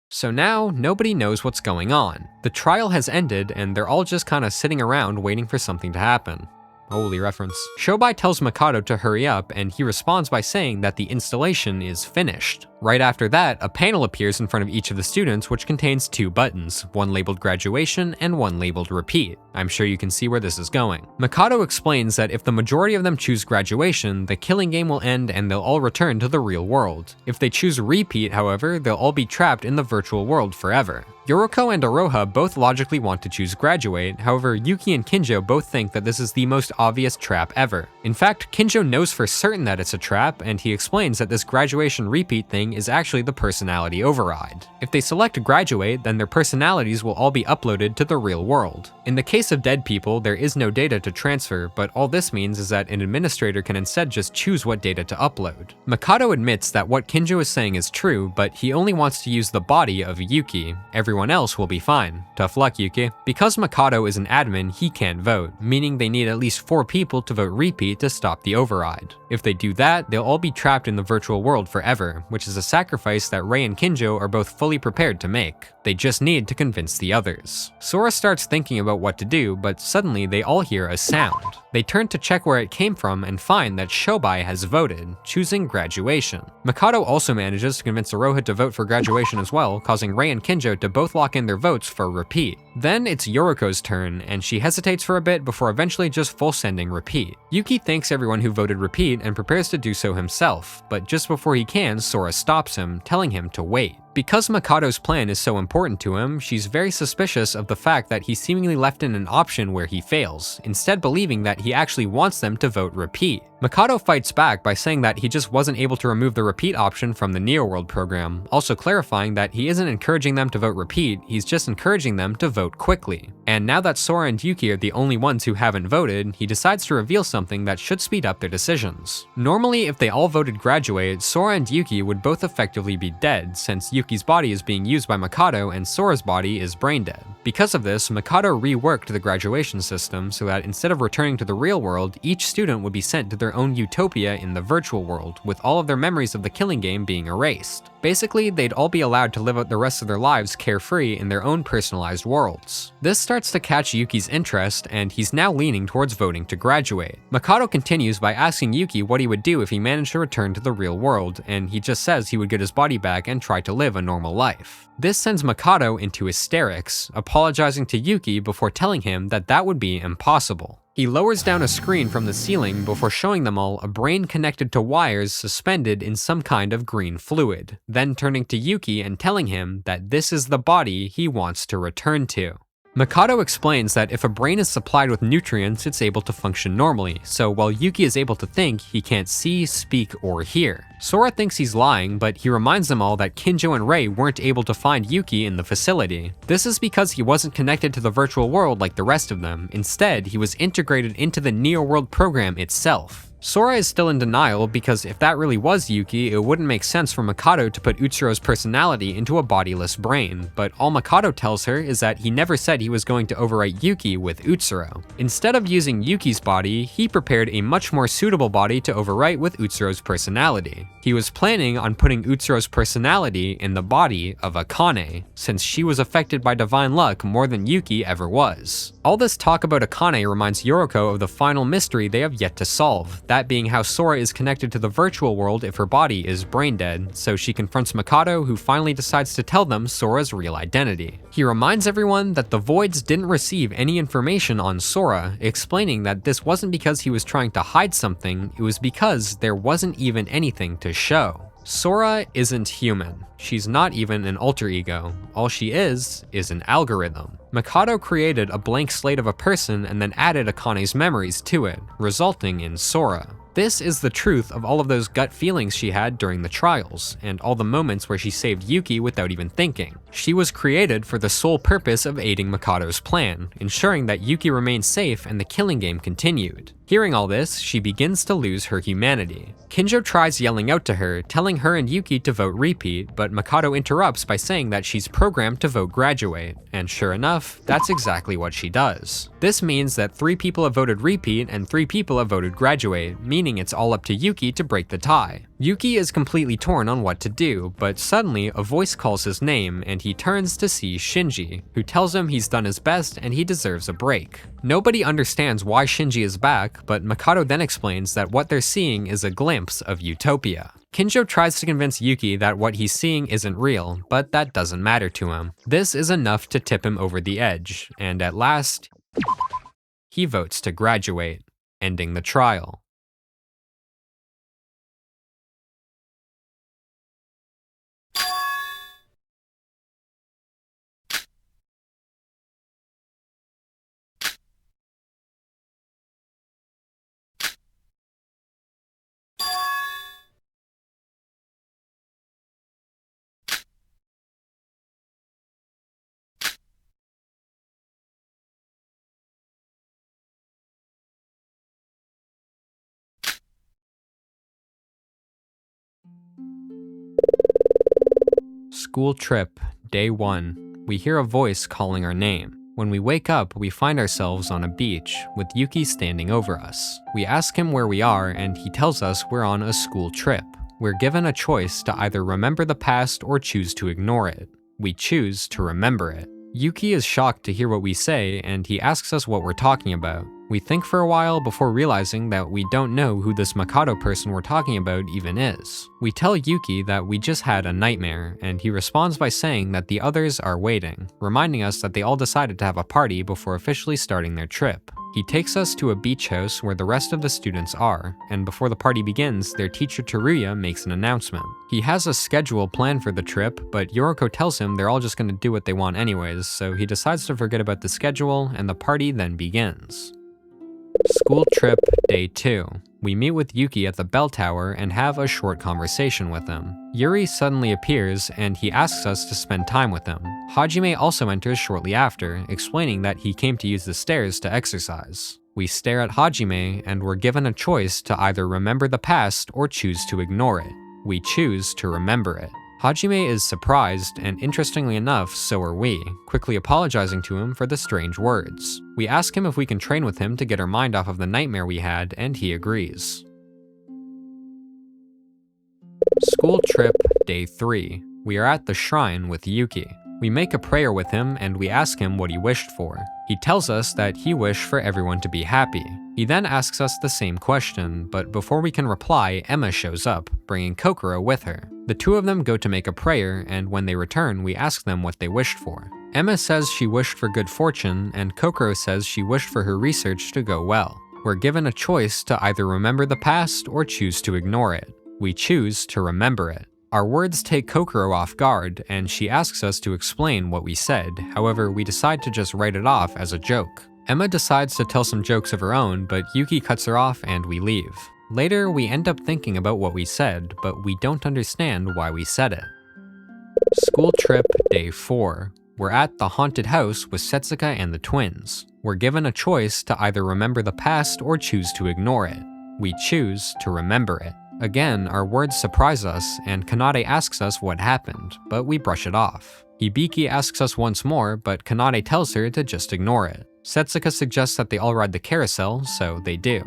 So now, nobody knows what's going on. The trial has ended, and they're all just kinda sitting around waiting for something to happen. Holy reference. Shobai tells Makoto to hurry up, and he responds by saying that the installation is finished. Right after that, a panel appears in front of each of the students which contains two buttons, one labeled graduation and one labeled repeat. I'm sure you can see where this is going. Makoto explains that if the majority of them choose graduation, the killing game will end and they'll all return to the real world. If they choose repeat, however, they'll all be trapped in the virtual world forever. Yoriko and Aroha both logically want to choose graduate, however Yuki and Kinjo both think that this is the most obvious trap ever. In fact, Kinjo knows for certain that it's a trap, and he explains that this graduation repeat thing is actually the personality override. If they select graduate, then their personalities will all be uploaded to the real world. In the case of dead people, there is no data to transfer, but all this means is that an administrator can instead just choose what data to upload. Makoto admits that what Kinjo is saying is true, but he only wants to use the body of Yuki. Everyone else will be fine. Tough luck, Yuki. Because Makoto is an admin, he can't vote, meaning they need at least 4 people to vote repeat to stop the override. If they do that, they'll all be trapped in the virtual world forever, which is a sacrifice that Rei and Kinjo are both fully prepared to make. They just need to convince the others. Sora starts thinking about what to do, but suddenly they all hear a sound. They turn to check where it came from and find that Shobai has voted, choosing graduation. Makoto also manages to convince Aroha to vote for graduation as well, causing Rei and Kinjo to both lock in their votes for repeat. Then it's Yoriko's turn, and she hesitates for a bit before eventually just full sending repeat. Yuki thanks everyone who voted repeat and prepares to do so himself, but just before he can, Sora stops him, telling him to wait. Because Mikado's plan is so important to him, she's very suspicious of the fact that he seemingly left in an option where he fails, instead believing that he actually wants them to vote repeat. Mikado fights back by saying that he just wasn't able to remove the repeat option from the Neo World program, also clarifying that he isn't encouraging them to vote repeat, he's just encouraging them to vote quickly. And now that Sora and Yuki are the only ones who haven't voted, he decides to reveal something that should speed up their decisions. Normally, if they all voted graduate, Sora and Yuki would both effectively be dead, since Yuki's body is being used by Mikado and Sora's body is brain dead. Because of this, Mikado reworked the graduation system so that instead of returning to the real world, each student would be sent to their own utopia in the virtual world, with all of their memories of the killing game being erased. Basically, they'd all be allowed to live out the rest of their lives carefree in their own personalized worlds. This starts to catch Yuki's interest, and he's now leaning towards voting to graduate. Mikado continues by asking Yuki what he would do if he managed to return to the real world, and he just says he would get his body back and try to live a normal life. This sends Mikado into hysterics, apologizing to Yuki before telling him that that would be impossible. He lowers down a screen from the ceiling before showing them all a brain connected to wires suspended in some kind of green fluid, then turning to Yuki and telling him that this is the body he wants to return to. Mikado explains that if a brain is supplied with nutrients, it's able to function normally, so while Yuki is able to think, he can't see, speak, or hear. Sora thinks he's lying, but he reminds them all that Kinjo and Rei weren't able to find Yuki in the facility. This is because he wasn't connected to the virtual world like the rest of them. Instead, he was integrated into the Neo World program itself. Sora is still in denial because if that really was Yuki, it wouldn't make sense for Mikado to put Utsuro's personality into a bodiless brain, but all Mikado tells her is that he never said he was going to overwrite Yuki with Utsuro. Instead of using Yuki's body, he prepared a much more suitable body to overwrite with Utsuro's personality. He was planning on putting Utsuro's personality in the body of Akane, since she was affected by divine luck more than Yuki ever was. All this talk about Akane reminds Yoriko of the final mystery they have yet to solve, that being how Sora is connected to the virtual world if her body is brain dead, so she confronts Mikado, who finally decides to tell them Sora's real identity. He reminds everyone that the Voids didn't receive any information on Sora, explaining that this wasn't because he was trying to hide something, it was because there wasn't even anything to show. Sora isn't human. She's not even an alter ego. All she is an algorithm. Mikado created a blank slate of a person and then added Akane's memories to it, resulting in Sora. This is the truth of all of those gut feelings she had during the trials, and all the moments where she saved Yuki without even thinking. She was created for the sole purpose of aiding Mikado's plan, ensuring that Yuki remained safe and the killing game continued. Hearing all this, she begins to lose her humanity. Kinjo tries yelling out to her, telling her and Yuki to vote repeat, but Mikado interrupts by saying that she's programmed to vote graduate, and sure enough, that's exactly what she does. This means that 3 people have voted repeat and 3 people have voted graduate, meaning it's all up to Yuki to break the tie. Yuki is completely torn on what to do, but suddenly a voice calls his name and he turns to see Shinji, who tells him he's done his best and he deserves a break. Nobody understands why Shinji is back, but Mikado then explains that what they're seeing is a glimpse of Utopia. Kinjo tries to convince Yuki that what he's seeing isn't real, but that doesn't matter to him. This is enough to tip him over the edge, and at last, he votes to graduate, ending the trial. School trip, day 1. We hear a voice calling our name. When we wake up, we find ourselves on a beach, with Yuki standing over us. We ask him where we are, and he tells us we're on a school trip. We're given a choice to either remember the past or choose to ignore it. We choose to remember it. Yuki is shocked to hear what we say, and he asks us what we're talking about. We think for a while before realizing that we don't know who this Mikado person we're talking about even is. We tell Yuki that we just had a nightmare, and he responds by saying that the others are waiting, reminding us that they all decided to have a party before officially starting their trip. He takes us to a beach house where the rest of the students are, and before the party begins, their teacher Teruya makes an announcement. He has a schedule planned for the trip, but Yoriko tells him they're all just going to do what they want anyways, so he decides to forget about the schedule, and the party then begins. School trip, day 2. We meet with Yuki at the bell tower and have a short conversation with him. Yuri suddenly appears and he asks us to spend time with him. Hajime also enters shortly after, explaining that he came to use the stairs to exercise. We stare at Hajime and we're given a choice to either remember the past or choose to ignore it. We choose to remember it. Hajime is surprised, and interestingly enough, so are we, quickly apologizing to him for the strange words. We ask him if we can train with him to get our mind off of the nightmare we had, and he agrees. School trip, day 3. We are at the shrine with Yuki. We make a prayer with him and we ask him what he wished for. He tells us that he wished for everyone to be happy. He then asks us the same question, but before we can reply, Emma shows up, bringing Kokoro with her. The two of them go to make a prayer, and when they return, we ask them what they wished for. Emma says she wished for good fortune, and Kokoro says she wished for her research to go well. We're given a choice to either remember the past or choose to ignore it. We choose to remember it. Our words take Kokoro off guard, and she asks us to explain what we said. However, we decide to just write it off as a joke. Emma decides to tell some jokes of her own, but Yuki cuts her off and we leave. Later, we end up thinking about what we said, but we don't understand why we said it. School trip, day 4. We're at the haunted house with Setsuka and the twins. We're given a choice to either remember the past or choose to ignore it. We choose to remember it. Again, our words surprise us, and Kanade asks us what happened, but we brush it off. Hibiki asks us once more, but Kanade tells her to just ignore it. Setsuka suggests that they all ride the carousel, so they do.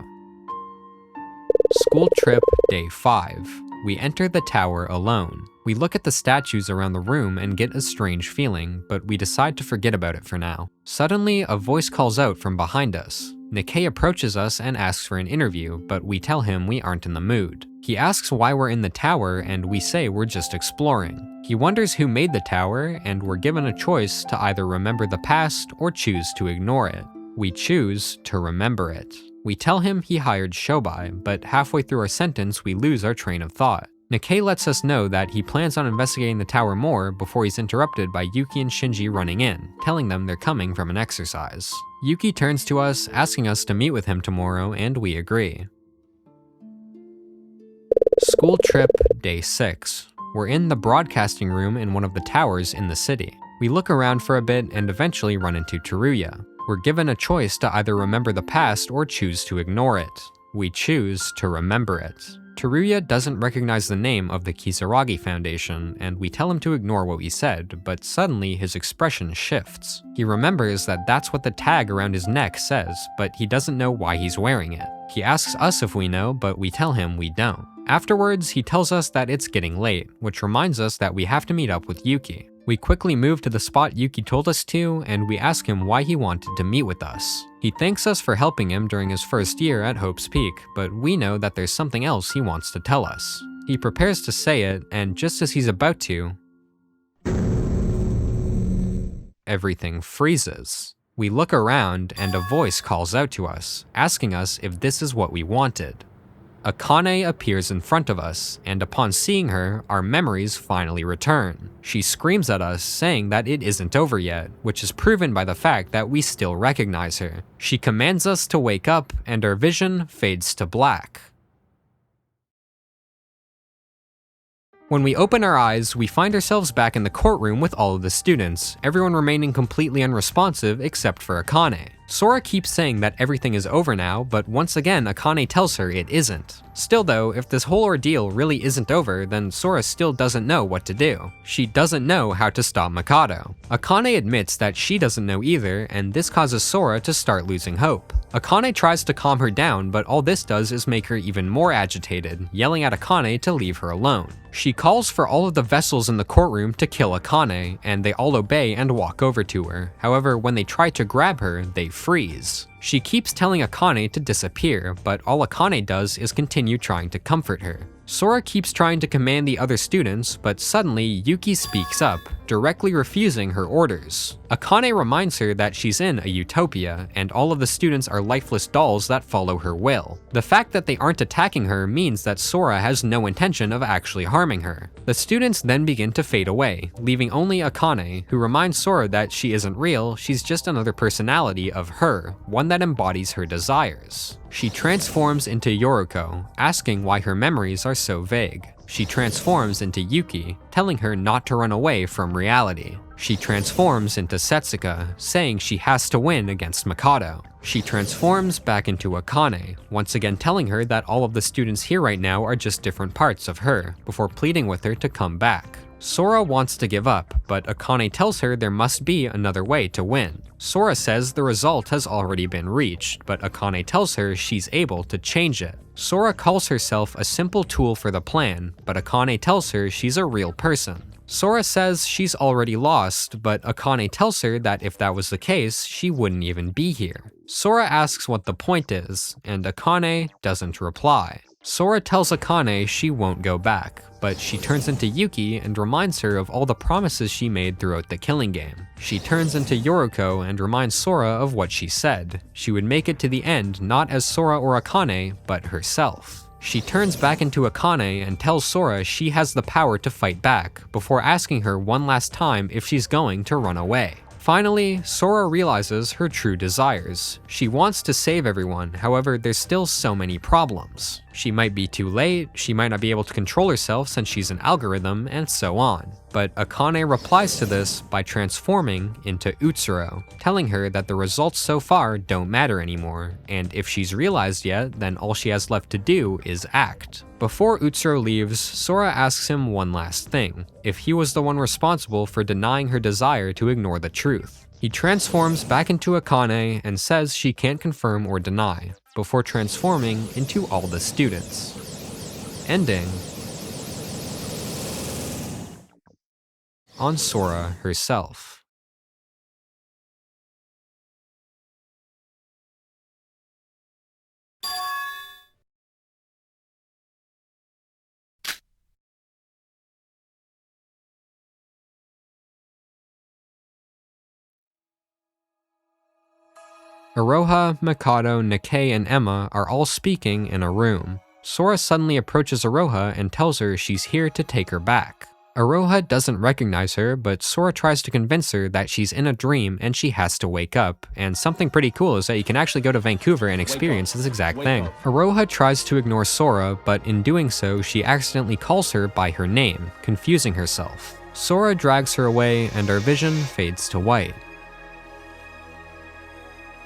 School trip, day 5. We enter the tower alone. We look at the statues around the room and get a strange feeling, but we decide to forget about it for now. Suddenly, a voice calls out from behind us. Nikkei approaches us and asks for an interview, but we tell him we aren't in the mood. He asks why we're in the tower, and we say we're just exploring. He wonders who made the tower, and we're given a choice to either remember the past or choose to ignore it. We choose to remember it. We tell him he hired Shobai, but halfway through our sentence we lose our train of thought. Nikkei lets us know that he plans on investigating the tower more before he's interrupted by Yuki and Shinji running in, telling them they're coming from an exercise. Yuki turns to us, asking us to meet with him tomorrow, and we agree. School trip, day 6. We're in the broadcasting room in one of the towers in the city. We look around for a bit and eventually run into Teruya. We're given a choice to either remember the past or choose to ignore it. We choose to remember it. Teruya doesn't recognize the name of the Kisaragi Foundation, and we tell him to ignore what we said, but suddenly his expression shifts. He remembers that that's what the tag around his neck says, but he doesn't know why he's wearing it. He asks us if we know, but we tell him we don't. Afterwards, he tells us that it's getting late, which reminds us that we have to meet up with Yuki. We quickly move to the spot Yuki told us to, and we ask him why he wanted to meet with us. He thanks us for helping him during his first year at Hope's Peak, but we know that there's something else he wants to tell us. He prepares to say it, and just as he's about to, everything freezes. We look around, and a voice calls out to us, asking us if this is what we wanted. Akane appears in front of us, and upon seeing her, our memories finally return. She screams at us, saying that it isn't over yet, which is proven by the fact that we still recognize her. She commands us to wake up, and our vision fades to black. When we open our eyes, we find ourselves back in the courtroom with all of the students, everyone remaining completely unresponsive except for Akane. Sora keeps saying that everything is over now, but once again Akane tells her it isn't. Still though, if this whole ordeal really isn't over, then Sora still doesn't know what to do. She doesn't know how to stop Mikado. Akane admits that she doesn't know either, and this causes Sora to start losing hope. Akane tries to calm her down, but all this does is make her even more agitated, yelling at Akane to leave her alone. She calls for all of the vessels in the courtroom to kill Akane, and they all obey and walk over to her. However, when they try to grab her, they freeze. She keeps telling Akane to disappear, but all Akane does is continue trying to comfort her. Sora keeps trying to command the other students, but suddenly Yuki speaks up, directly refusing her orders. Akane reminds her that she's in a utopia, and all of the students are lifeless dolls that follow her will. The fact that they aren't attacking her means that Sora has no intention of actually harming her. The students then begin to fade away, leaving only Akane, who reminds Sora that she isn't real, she's just another personality of her, one that embodies her desires. She transforms into Yoriko, asking why her memories are so vague. She transforms into Yuki, telling her not to run away from reality. She transforms into Setsuka, saying she has to win against Mikado. She transforms back into Akane, once again telling her that all of the students here right now are just different parts of her, before pleading with her to come back. Sora wants to give up, but Akane tells her there must be another way to win. Sora says the result has already been reached, but Akane tells her she's able to change it. Sora calls herself a simple tool for the plan, but Akane tells her she's a real person. Sora says she's already lost, but Akane tells her that if that was the case, she wouldn't even be here. Sora asks what the point is, and Akane doesn't reply. Sora tells Akane she won't go back, but she turns into Yuki and reminds her of all the promises she made throughout the killing game. She turns into Yoriko and reminds Sora of what she said. She would make it to the end not as Sora or Akane, but herself. She turns back into Akane and tells Sora she has the power to fight back, before asking her one last time if she's going to run away. Finally, Sora realizes her true desires. She wants to save everyone, however, there's still so many problems. She might be too late, she might not be able to control herself since she's an algorithm, and so on. But Akane replies to this by transforming into Utsuro, telling her that the results so far don't matter anymore, and if she's realized yet, then all she has left to do is act. Before Utsuro leaves, Sora asks him one last thing, if he was the one responsible for denying her desire to ignore the truth. He transforms back into Akane and says she can't confirm or deny, before transforming into all the students. Ending on Sora herself. Iroha, Mikado, Nikkei, and Emma are all speaking in a room. Sora suddenly approaches Iroha and tells her she's here to take her back. Iroha doesn't recognize her, but Sora tries to convince her that she's in a dream and she has to wake up, and something pretty cool is that you can actually go to Vancouver and experience this exact thing. Iroha tries to ignore Sora, but in doing so, she accidentally calls her by her name, confusing herself. Sora drags her away and our vision fades to white.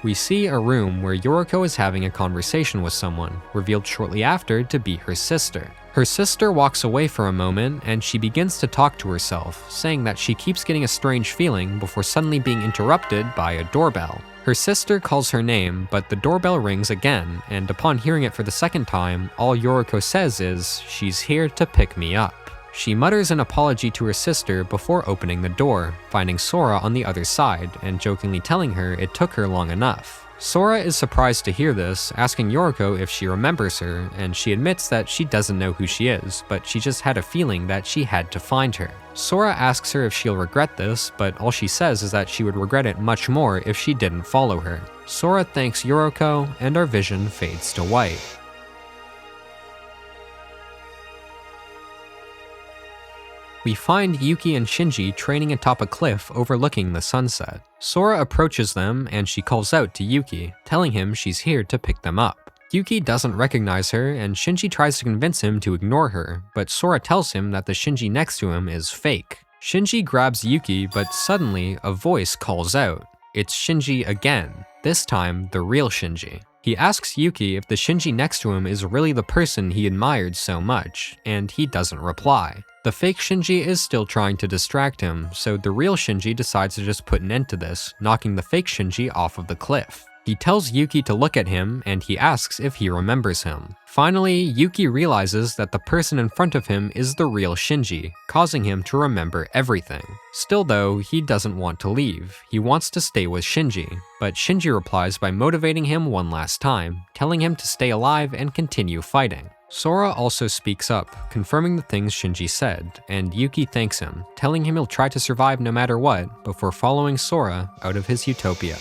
We see a room where Yoriko is having a conversation with someone, revealed shortly after to be her sister. Her sister walks away for a moment and she begins to talk to herself, saying that she keeps getting a strange feeling before suddenly being interrupted by a doorbell. Her sister calls her name, but the doorbell rings again, and upon hearing it for the second time, all Yoriko says is, "She's here to pick me up." She mutters an apology to her sister before opening the door, finding Sora on the other side, and jokingly telling her it took her long enough. Sora is surprised to hear this, asking Yoriko if she remembers her, and she admits that she doesn't know who she is, but she just had a feeling that she had to find her. Sora asks her if she'll regret this, but all she says is that she would regret it much more if she didn't follow her. Sora thanks Yoriko, and our vision fades to white. We find Yuki and Shinji training atop a cliff overlooking the sunset. Sora approaches them and she calls out to Yuki, telling him she's here to pick them up. Yuki doesn't recognize her and Shinji tries to convince him to ignore her, but Sora tells him that the Shinji next to him is fake. Shinji grabs Yuki, but suddenly a voice calls out. It's Shinji again, this time the real Shinji. He asks Yuki if the Shinji next to him is really the person he admired so much, and he doesn't reply. The fake Shinji is still trying to distract him, so the real Shinji decides to just put an end to this, knocking the fake Shinji off of the cliff. He tells Yuki to look at him, and he asks if he remembers him. Finally, Yuki realizes that the person in front of him is the real Shinji, causing him to remember everything. Still though, he doesn't want to leave. He wants to stay with Shinji, but Shinji replies by motivating him one last time, telling him to stay alive and continue fighting. Sora also speaks up, confirming the things Shinji said, and Yuki thanks him, telling him he'll try to survive no matter what before following Sora out of his utopia.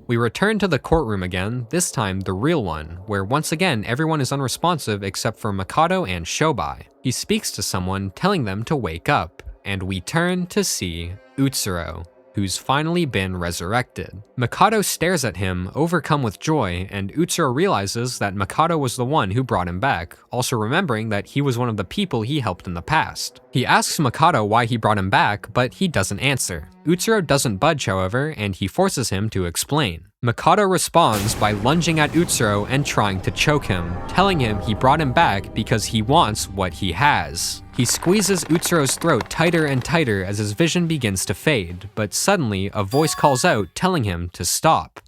We return to the courtroom again, this time the real one, where once again everyone is unresponsive except for Mikado and Shobai. He speaks to someone, telling them to wake up, and we turn to see Utsuro, who's finally been resurrected. Mikado stares at him, overcome with joy, and Utsuro realizes that Mikado was the one who brought him back, also remembering that he was one of the people he helped in the past. He asks Mikado why he brought him back, but he doesn't answer. Utsuro doesn't budge, however, and he forces him to explain. Mikado responds by lunging at Utsuro and trying to choke him, telling him he brought him back because he wants what he has. He squeezes Utsuro's throat tighter and tighter as his vision begins to fade, but suddenly a voice calls out telling him to stop.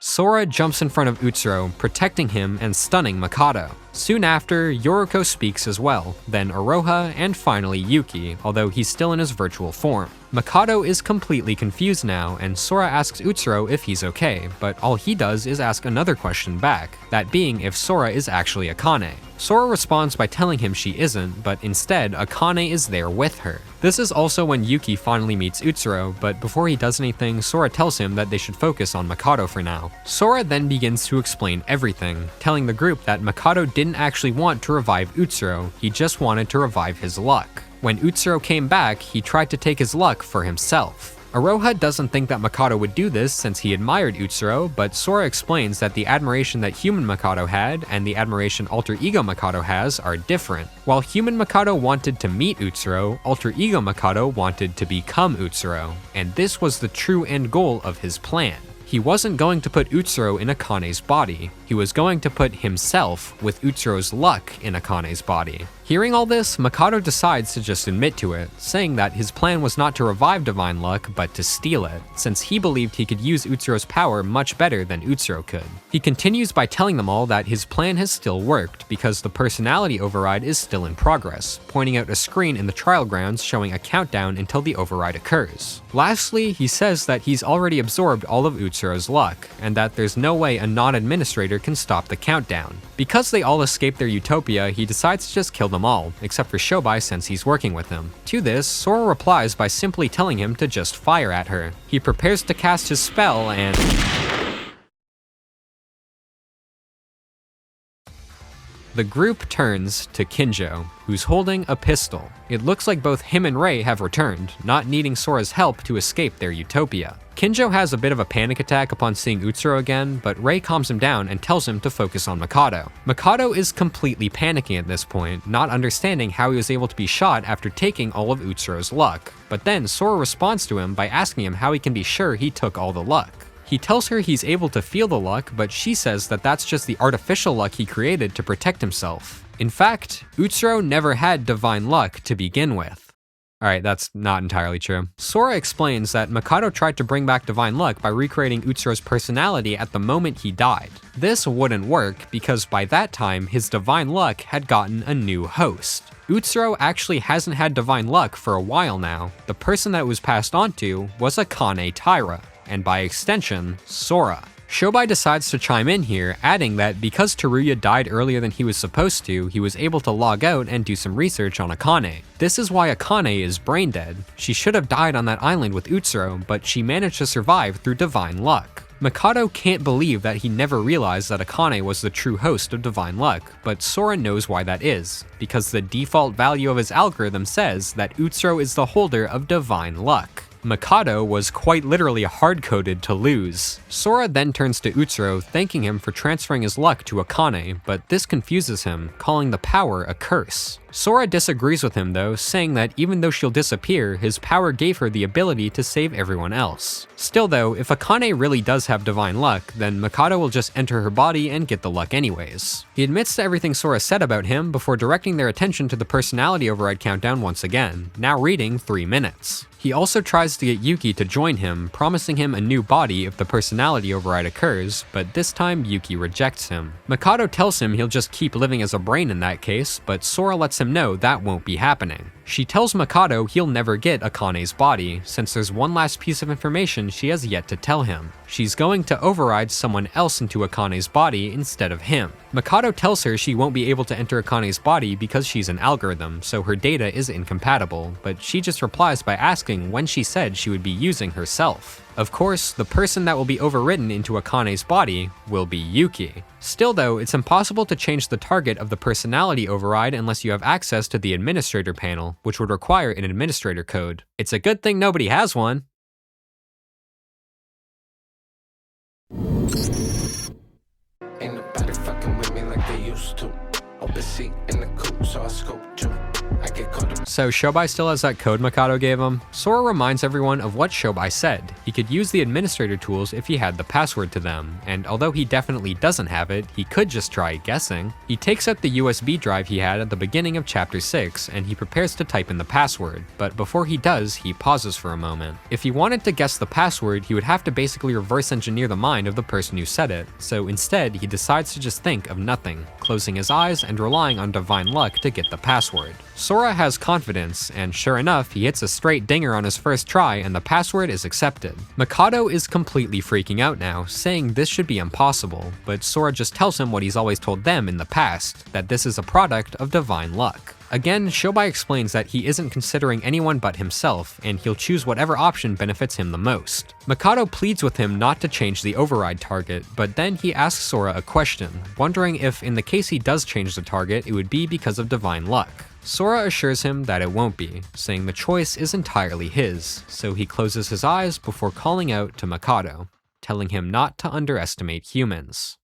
Sora jumps in front of Utsuro, protecting him and stunning Mikado. Soon after, Yoriko speaks as well, then Iroha, and finally Yuki, although he's still in his virtual form. Mikado is completely confused now, and Sora asks Utsuro if he's okay, but all he does is ask another question back, that being if Sora is actually Akane. Sora responds by telling him she isn't, but instead Akane is there with her. This is also when Yuki finally meets Utsuro, but before he does anything, Sora tells him that they should focus on Mikado for now. Sora then begins to explain everything, telling the group that Mikado didn't actually want to revive Utsuro, he just wanted to revive his luck. When Utsuro came back, he tried to take his luck for himself. Iroha doesn't think that Mikado would do this since he admired Utsuro, but Sora explains that the admiration that human Mikado had and the admiration alter ego Mikado has are different. While human Mikado wanted to meet Utsuro, alter ego Mikado wanted to become Utsuro, and this was the true end goal of his plan. He wasn't going to put Utsuro in Akane's body, he was going to put himself with Utsuro's luck in Akane's body. Hearing all this, Mikado decides to just admit to it, saying that his plan was not to revive Divine Luck, but to steal it, since he believed he could use Utsuro's power much better than Utsuro could. He continues by telling them all that his plan has still worked, because the personality override is still in progress, pointing out a screen in the trial grounds showing a countdown until the override occurs. Lastly, he says that he's already absorbed all of Utsuro's luck, and that there's no way a non-administrator can stop the countdown. Because they all escape their utopia, he decides to just kill them all, except for Shobai since he's working with him. To this, Sora replies by simply telling him to just fire at her. He prepares to cast his spell and... The group turns to Kinjo, who's holding a pistol. It looks like both him and Rei have returned, not needing Sora's help to escape their utopia. Kinjo has a bit of a panic attack upon seeing Utsuro again, but Rei calms him down and tells him to focus on Mikado. Mikado is completely panicking at this point, not understanding how he was able to be shot after taking all of Utsuro's luck. But then Sora responds to him by asking him how he can be sure he took all the luck. He tells her he's able to feel the luck, but she says that that's just the artificial luck he created to protect himself. In fact, Utsuro never had divine luck to begin with. Alright, that's not entirely true. Sora explains that Mikado tried to bring back divine luck by recreating Utsuro's personality at the moment he died. This wouldn't work because by that time, his divine luck had gotten a new host. Utsuro actually hasn't had divine luck for a while now. The person that it was passed on to was Akane Taira, and by extension, Sora. Shobai decides to chime in here, adding that because Teruya died earlier than he was supposed to, he was able to log out and do some research on Akane. This is why Akane is brain dead. She should have died on that island with Utsuro, but she managed to survive through divine luck. Mikado can't believe that he never realized that Akane was the true host of Divine Luck, but Sora knows why that is, because the default value of his algorithm says that Utsuro is the holder of Divine Luck. Mikado was quite literally hard-coded to lose. Sora then turns to Utsuro, thanking him for transferring his luck to Akane, but this confuses him, calling the power a curse. Sora disagrees with him though, saying that even though she'll disappear, his power gave her the ability to save everyone else. Still though, if Akane really does have divine luck, then Mikado will just enter her body and get the luck anyways. He admits to everything Sora said about him before directing their attention to the personality override countdown once again, now reading 3 minutes. He also tries to get Yuki to join him, promising him a new body if the personality override occurs, but this time Yuki rejects him. Mikado tells him he'll just keep living as a brain in that case, but Sora lets him know that won't be happening. She tells Mikado he'll never get Akane's body, since there's one last piece of information she has yet to tell him. She's going to override someone else into Akane's body instead of him. Mikado tells her she won't be able to enter Akane's body because she's an algorithm, so her data is incompatible, but she just replies by asking when she said she would be using herself. Of course, the person that will be overridden into Akane's body will be Yuki. Still though, it's impossible to change the target of the personality override unless you have access to the administrator panel, which would require an administrator code. It's a good thing nobody has one. Ain't nobody fucking with me like they used to. Open seat in the coupe, so I scoped you. I get caught up. So Shobai still has that code Mikado gave him? Sora reminds everyone of what Shobai said. He could use the administrator tools if he had the password to them, and although he definitely doesn't have it, he could just try guessing. He takes out the USB drive he had at the beginning of chapter 6, and he prepares to type in the password, but before he does, he pauses for a moment. If he wanted to guess the password, he would have to basically reverse engineer the mind of the person who said it, so instead he decides to just think of nothing, closing his eyes and relying on divine luck to get the password. Sora has confidence, and sure enough, he hits a straight dinger on his first try and the password is accepted. Mikado is completely freaking out now, saying this should be impossible, but Sora just tells him what he's always told them in the past, that this is a product of divine luck. Again, Shobai explains that he isn't considering anyone but himself, and he'll choose whatever option benefits him the most. Mikado pleads with him not to change the override target, but then he asks Sora a question, wondering if in the case he does change the target, it would be because of divine luck. Sora assures him that it won't be, saying the choice is entirely his, so he closes his eyes before calling out to Mikado, telling him not to underestimate humans.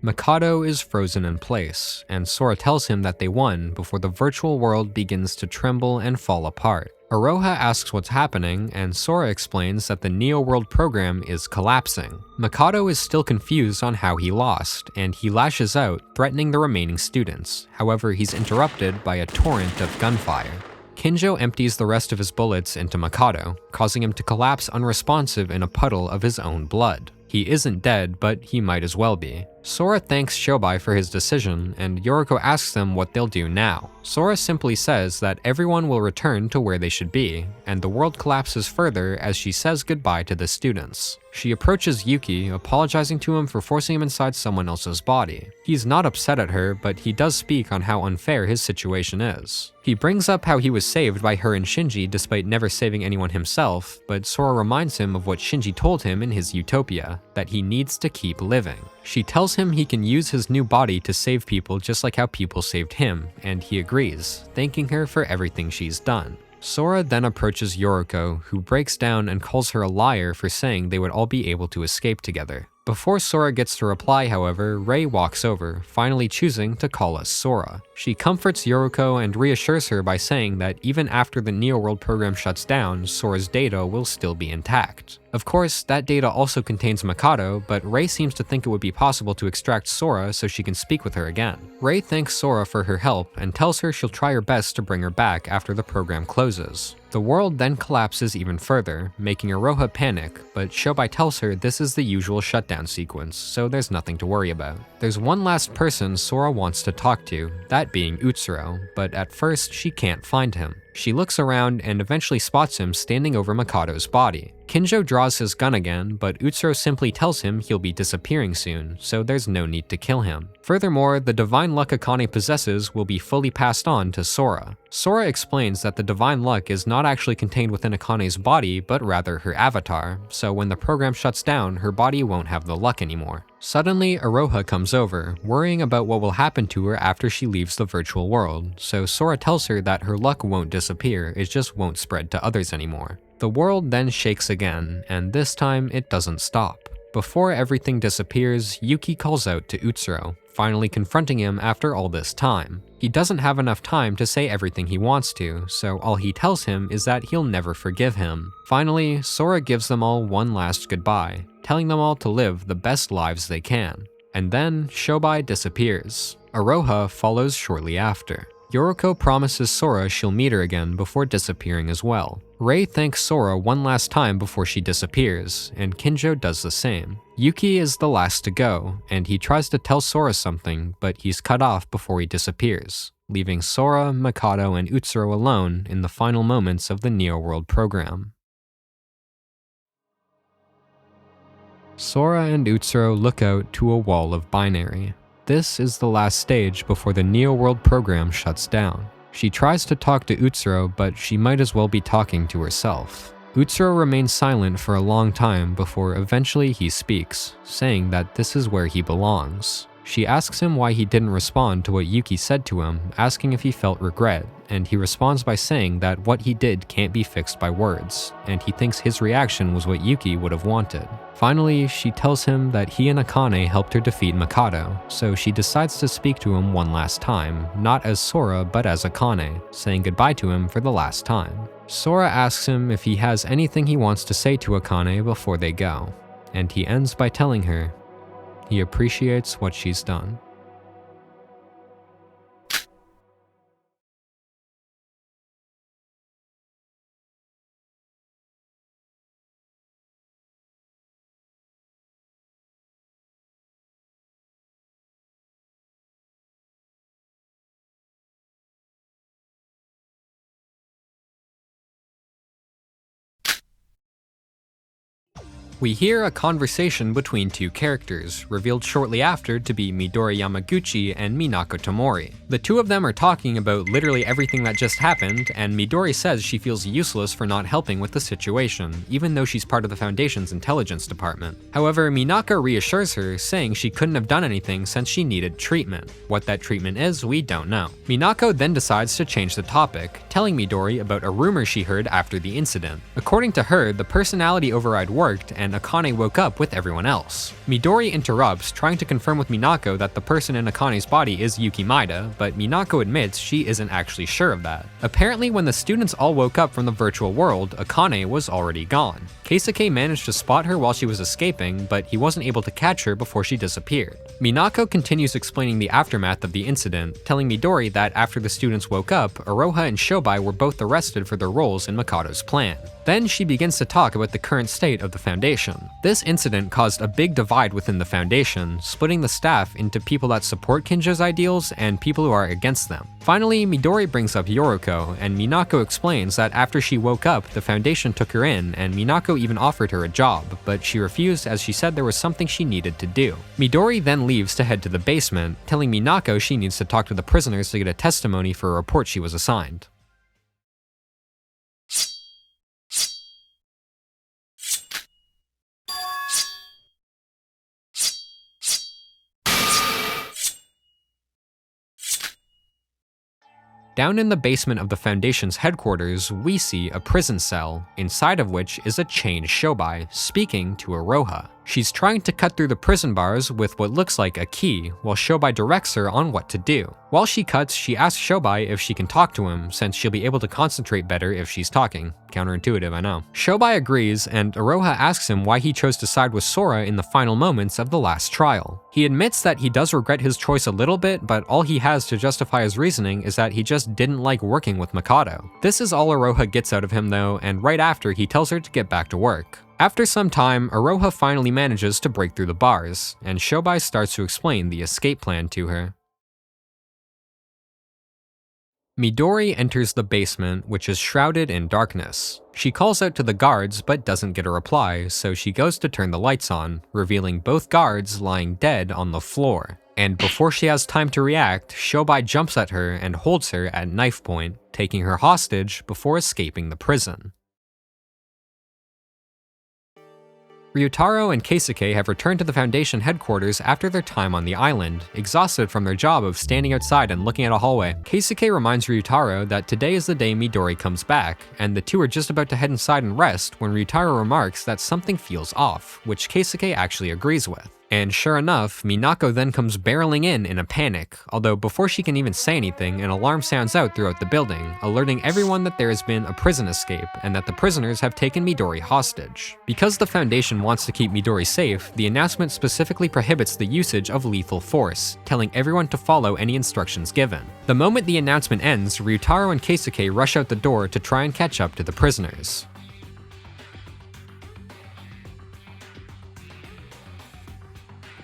Mikado is frozen in place, and Sora tells him that they won before the virtual world begins to tremble and fall apart. Iroha asks what's happening, and Sora explains that the Neo World program is collapsing. Mikado is still confused on how he lost, and he lashes out, threatening the remaining students. However, he's interrupted by a torrent of gunfire. Kinjo empties the rest of his bullets into Mikado, causing him to collapse unresponsive in a puddle of his own blood. He isn't dead, but he might as well be. Sora thanks Shobai for his decision, and Yoriko asks them what they'll do now. Sora simply says that everyone will return to where they should be, and the world collapses further as she says goodbye to the students. She approaches Yuki, apologizing to him for forcing him inside someone else's body. He's not upset at her, but he does speak on how unfair his situation is. He brings up how he was saved by her and Shinji despite never saving anyone himself, but Sora reminds him of what Shinji told him in his utopia, that he needs to keep living. She tells him he can use his new body to save people just like how people saved him, and he agrees, thanking her for everything she's done. Sora then approaches Yoriko, who breaks down and calls her a liar for saying they would all be able to escape together. Before Sora gets to reply, however, Rei walks over, finally choosing to call us Sora. She comforts Yoriko and reassures her by saying that even after the Neo World program shuts down, Sora's data will still be intact. Of course, that data also contains Mikado, but Rei seems to think it would be possible to extract Sora so she can speak with her again. Rei thanks Sora for her help and tells her she'll try her best to bring her back after the program closes. The world then collapses even further, making Iroha panic, but Shobai tells her this is the usual shutdown sequence, so there's nothing to worry about. There's one last person Sora wants to talk to, that being Utsuro, but at first she can't find him. She looks around and eventually spots him standing over Mikado's body. Kinjo draws his gun again, but Utsuro simply tells him he'll be disappearing soon, so there's no need to kill him. Furthermore, the divine luck Akane possesses will be fully passed on to Sora. Sora explains that the divine luck is not actually contained within Akane's body, but rather her avatar, so when the program shuts down, her body won't have the luck anymore. Suddenly, Iroha comes over, worrying about what will happen to her after she leaves the virtual world, so Sora tells her that her luck won't disappear, it just won't spread to others anymore. The world then shakes again, and this time it doesn't stop. Before everything disappears, Yuki calls out to Utsuro, finally confronting him after all this time. He doesn't have enough time to say everything he wants to, so all he tells him is that he'll never forgive him. Finally, Sora gives them all one last goodbye, telling them all to live the best lives they can. And then Shobai disappears. Iroha follows shortly after. Yoriko promises Sora she'll meet her again before disappearing as well. Rei thanks Sora one last time before she disappears, and Kinjo does the same. Yuki is the last to go, and he tries to tell Sora something, but he's cut off before he disappears, leaving Sora, Mikado, and Utsuro alone in the final moments of the Neo World program. Sora and Utsuro look out to a wall of binary. This is the last stage before the Neo World program shuts down. She tries to talk to Utsuro, but she might as well be talking to herself. Utsuro remains silent for a long time before eventually he speaks, saying that this is where he belongs. She asks him why he didn't respond to what Yuki said to him, asking if he felt regret, and he responds by saying that what he did can't be fixed by words, and he thinks his reaction was what Yuki would have wanted. Finally, she tells him that he and Akane helped her defeat Mikado, so she decides to speak to him one last time, not as Sora but as Akane, saying goodbye to him for the last time. Sora asks him if he has anything he wants to say to Akane before they go, and he ends by telling her he appreciates what she's done. We hear a conversation between two characters, revealed shortly after to be Midori Yamaguchi and Minako Tomori. The two of them are talking about literally everything that just happened, and Midori says she feels useless for not helping with the situation, even though she's part of the Foundation's intelligence department. However, Minako reassures her, saying she couldn't have done anything since she needed treatment. What that treatment is, we don't know. Minako then decides to change the topic, telling Midori about a rumor she heard after the incident. According to her, the personality override worked, and Akane woke up with everyone else. Midori interrupts, trying to confirm with Minako that the person in Akane's body is Yuki Maeda, but Minako admits she isn't actually sure of that. Apparently, when the students all woke up from the virtual world, Akane was already gone. Keisuke managed to spot her while she was escaping, but he wasn't able to catch her before she disappeared. Minako continues explaining the aftermath of the incident, telling Midori that after the students woke up, Iroha and Shobai were both arrested for their roles in Mikado's plan. Then she begins to talk about the current state of the Foundation. This incident caused a big divide within the Foundation, splitting the staff into people that support Kinjo's ideals and people who are against them. Finally, Midori brings up Yoriko, and Minako explains that after she woke up, the Foundation took her in, and Minako even offered her a job, but she refused as she said there was something she needed to do. Midori then leaves to head to the basement, telling Minako she needs to talk to the prisoners to get a testimony for a report she was assigned. Down in the basement of the Foundation's headquarters, we see a prison cell, inside of which is a chained Shobai, speaking to Iroha. She's trying to cut through the prison bars with what looks like a key, while Shobai directs her on what to do. While she cuts, she asks Shobai if she can talk to him, since she'll be able to concentrate better if she's talking. Counterintuitive, I know. Shobai agrees, and Iroha asks him why he chose to side with Sora in the final moments of the last trial. He admits that he does regret his choice a little bit, but all he has to justify his reasoning is that he just didn't like working with Mikado. This is all Iroha gets out of him though, and right after he tells her to get back to work. After some time, Iroha finally manages to break through the bars, and Shobai starts to explain the escape plan to her. Midori enters the basement, which is shrouded in darkness. She calls out to the guards but doesn't get a reply, so she goes to turn the lights on, revealing both guards lying dead on the floor. And before she has time to react, Shobai jumps at her and holds her at knife point, taking her hostage before escaping the prison. Ryutaro and Keisuke have returned to the Foundation headquarters after their time on the island, exhausted from their job of standing outside and looking at a hallway. Keisuke reminds Ryutaro that today is the day Midori comes back, and the two are just about to head inside and rest when Ryutaro remarks that something feels off, which Keisuke actually agrees with. And sure enough, Minako then comes barreling in a panic, although before she can even say anything, an alarm sounds out throughout the building, alerting everyone that there has been a prison escape and that the prisoners have taken Midori hostage. Because the Foundation wants to keep Midori safe, the announcement specifically prohibits the usage of lethal force, telling everyone to follow any instructions given. The moment the announcement ends, Ryutaro and Keisuke rush out the door to try and catch up to the prisoners.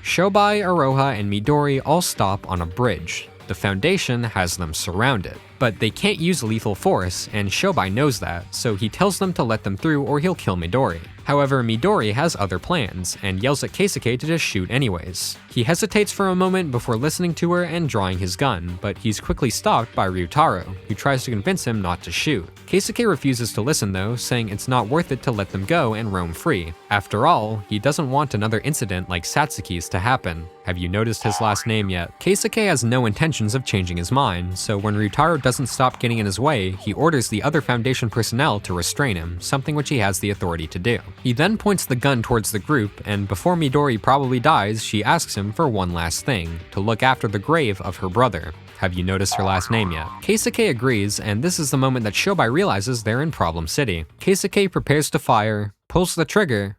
Shobai, Iroha, and Midori all stop on a bridge. The Foundation has them surrounded, but they can't use lethal force, and Shobai knows that, so he tells them to let them through or he'll kill Midori. However, Midori has other plans, and yells at Keisuke to just shoot anyways. He hesitates for a moment before listening to her and drawing his gun, but he's quickly stopped by Ryutaro, who tries to convince him not to shoot. Keisuke refuses to listen though, saying it's not worth it to let them go and roam free. After all, he doesn't want another incident like Satsuki's to happen. Have you noticed his last name yet? Keisuke has no intentions of changing his mind, so when Ryutaro doesn't stop getting in his way, he orders the other Foundation personnel to restrain him, something which he has the authority to do. He then points the gun towards the group, and before Midori probably dies, she asks him for one last thing, to look after the grave of her brother. Have you noticed her last name yet? Keisuke agrees, and this is the moment that Shobai realizes they're in Problem City. Keisuke prepares to fire, pulls the trigger,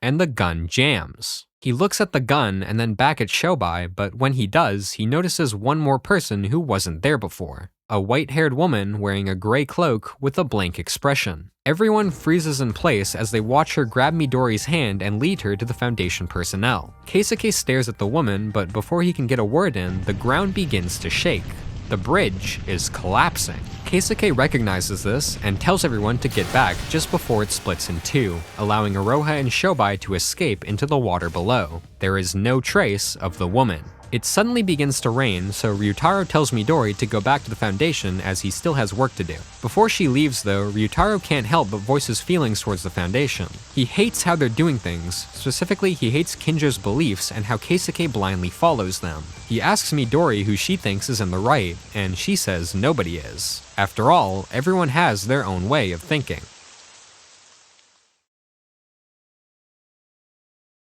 and the gun jams. He looks at the gun and then back at Shobai, but when he does, he notices one more person who wasn't there before. A white-haired woman wearing a gray cloak with a blank expression. Everyone freezes in place as they watch her grab Midori's hand and lead her to the Foundation personnel. Keisuke stares at the woman, but before he can get a word in, the ground begins to shake. The bridge is collapsing. Keisuke recognizes this and tells everyone to get back just before it splits in two, allowing Iroha and Shobai to escape into the water below. There is no trace of the woman. It suddenly begins to rain, so Ryutaro tells Midori to go back to the Foundation as he still has work to do. Before she leaves though, Ryutaro can't help but voice his feelings towards the Foundation. He hates how they're doing things, specifically he hates Kinjo's beliefs and how Keisuke blindly follows them. He asks Midori who she thinks is in the right, and she says nobody is. After all, everyone has their own way of thinking.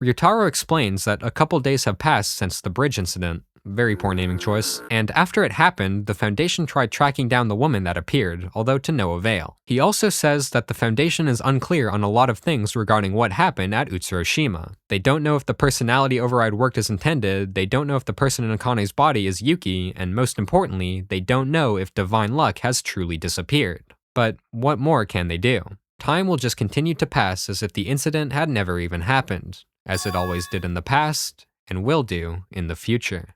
Ryutaro explains that a couple days have passed since the bridge incident, very poor naming choice, and after it happened, the Foundation tried tracking down the woman that appeared, although to no avail. He also says that the Foundation is unclear on a lot of things regarding what happened at Utsuroshima. They don't know if the personality override worked as intended, they don't know if the person in Akane's body is Yuki, and most importantly, they don't know if Divine Luck has truly disappeared. But what more can they do? Time will just continue to pass as if the incident had never even happened, as it always did in the past, and will do in the future.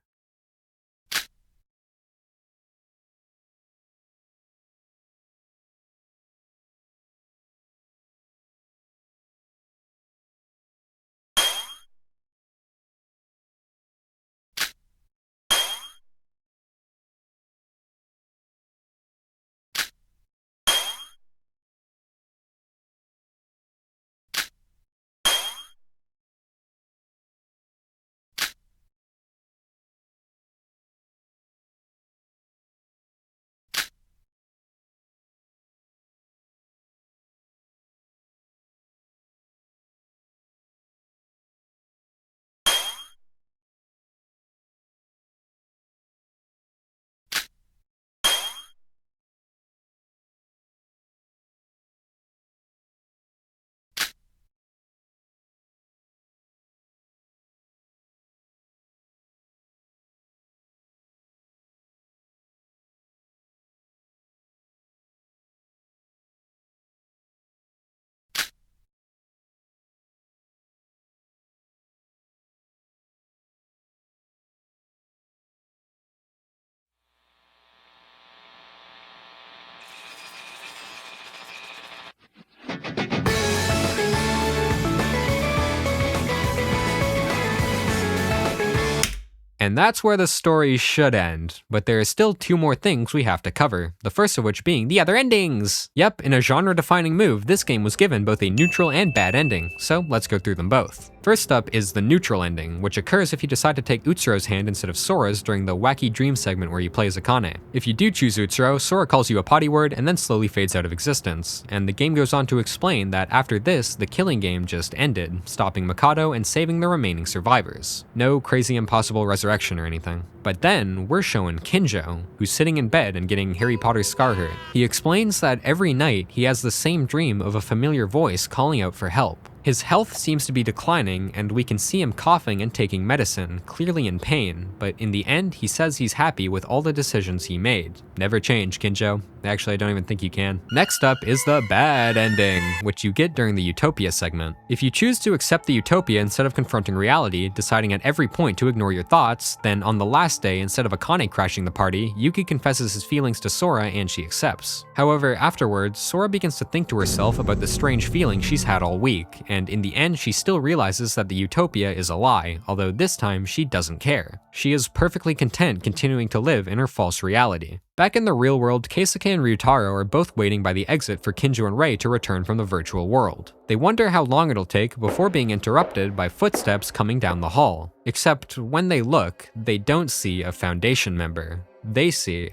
And that's where the story should end, but there are still 2 more things we have to cover, the first of which being the other endings! Yep, in a genre-defining move, this game was given both a neutral and bad ending, so let's go through them both. First up is the neutral ending, which occurs if you decide to take Utsuro's hand instead of Sora's during the Wacky Dream segment where you play as Akane. If you do choose Utsuro, Sora calls you a potty word and then slowly fades out of existence, and the game goes on to explain that after this, the killing game just ended, stopping Mikado and saving the remaining survivors. No crazy impossible resurrection or anything. But then, we're shown Kinjo, who's sitting in bed and getting Harry Potter's scar hurt. He explains that every night he has the same dream of a familiar voice calling out for help. His health seems to be declining, and we can see him coughing and taking medicine, clearly in pain, but in the end, he says he's happy with all the decisions he made. Never change, Kinjo. Actually, I don't even think you can. Next up is the bad ending, which you get during the Utopia segment. If you choose to accept the Utopia instead of confronting reality, deciding at every point to ignore your thoughts, then on the last day, instead of Akane crashing the party, Yuki confesses his feelings to Sora and she accepts. However, afterwards, Sora begins to think to herself about the strange feeling she's had all week, and in the end, she still realizes that the Utopia is a lie, although this time she doesn't care. She is perfectly content continuing to live in her false reality. Back in the real world, Keisuke and Ryutaro are both waiting by the exit for Kinjo and Rei to return from the virtual world. They wonder how long it'll take before being interrupted by footsteps coming down the hall. Except when they look, they don't see a Foundation member. They see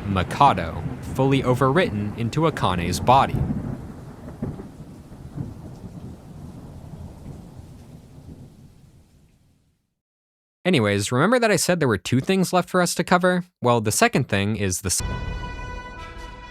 Mikado, fully overwritten into Akane's body. Anyways, remember that I said there were 2 things left for us to cover? Well, the second thing is the...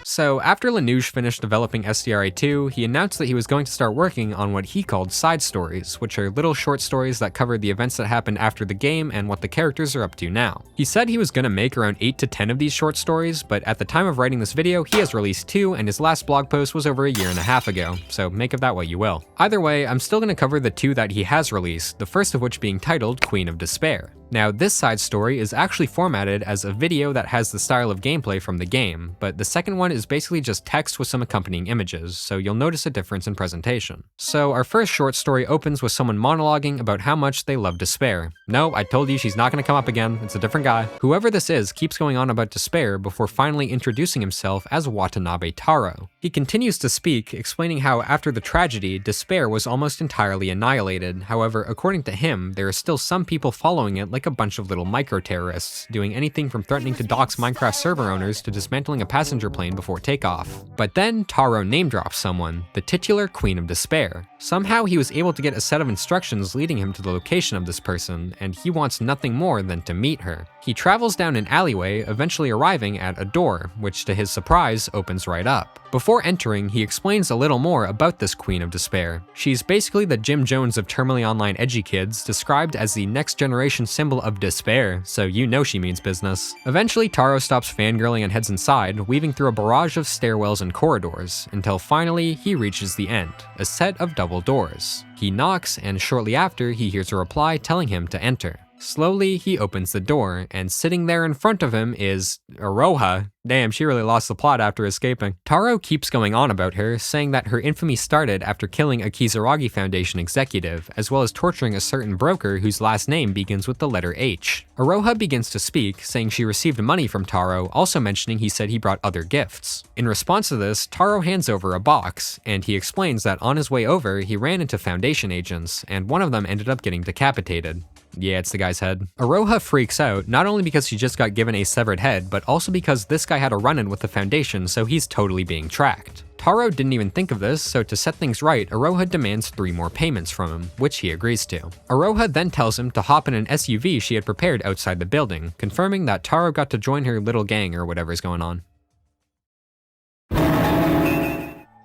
So, after Lanuge finished developing SDRA 2, he announced that he was going to start working on what he called side stories, which are little short stories that cover the events that happened after the game and what the characters are up to now. He said he was going to make around 8 to 10 of these short stories, but at the time of writing this video, he has released 2, and his last blog post was over a year and a half ago, so make of that what you will. Either way, I'm still going to cover the 2 that he has released, the first of which being titled Queen of Despair. Now, this side story is actually formatted as a video that has the style of gameplay from the game, but the second one is basically just text with some accompanying images, so you'll notice a difference in presentation. So our first short story opens with someone monologuing about how much they love Despair. No, I told you she's not going to come up again, it's a different guy. Whoever this is keeps going on about Despair before finally introducing himself as Watanabe Taro. He continues to speak, explaining how after the tragedy, Despair was almost entirely annihilated. However, according to him, there are still some people following it like a bunch of little micro-terrorists, doing anything from threatening to dox Minecraft server owners to dismantling a passenger plane before takeoff. But then Taro name-drops someone, the titular Queen of Despair. Somehow he was able to get a set of instructions leading him to the location of this person, and he wants nothing more than to meet her. He travels down an alleyway, eventually arriving at a door, which to his surprise opens right up. Before entering, he explains a little more about this Queen of Despair. She's basically the Jim Jones of terminally online edgy kids, described as the next generation symbol of despair, so you know she means business. Eventually, Taro stops fangirling and heads inside, weaving through a barrage of stairwells and corridors, until finally he reaches the end, a set of double doors. He knocks, and shortly after, he hears a reply telling him to enter. Slowly, he opens the door, and sitting there in front of him is Iroha. Damn, she really lost the plot after escaping. Taro keeps going on about her, saying that her infamy started after killing a Kizaragi Foundation executive, as well as torturing a certain broker whose last name begins with the letter H. Iroha begins to speak, saying she received money from Taro, also mentioning he said he brought other gifts. In response to this, Taro hands over a box, and he explains that on his way over, he ran into Foundation agents, and one of them ended up getting decapitated. Yeah, it's the guy's head. Iroha freaks out, not only because she just got given a severed head, but also because this guy had a run-in with the Foundation, so he's totally being tracked. Taro didn't even think of this, so to set things right, Iroha demands 3 more payments from him, which he agrees to. Iroha then tells him to hop in an SUV she had prepared outside the building, confirming that Taro got to join her little gang or whatever's going on.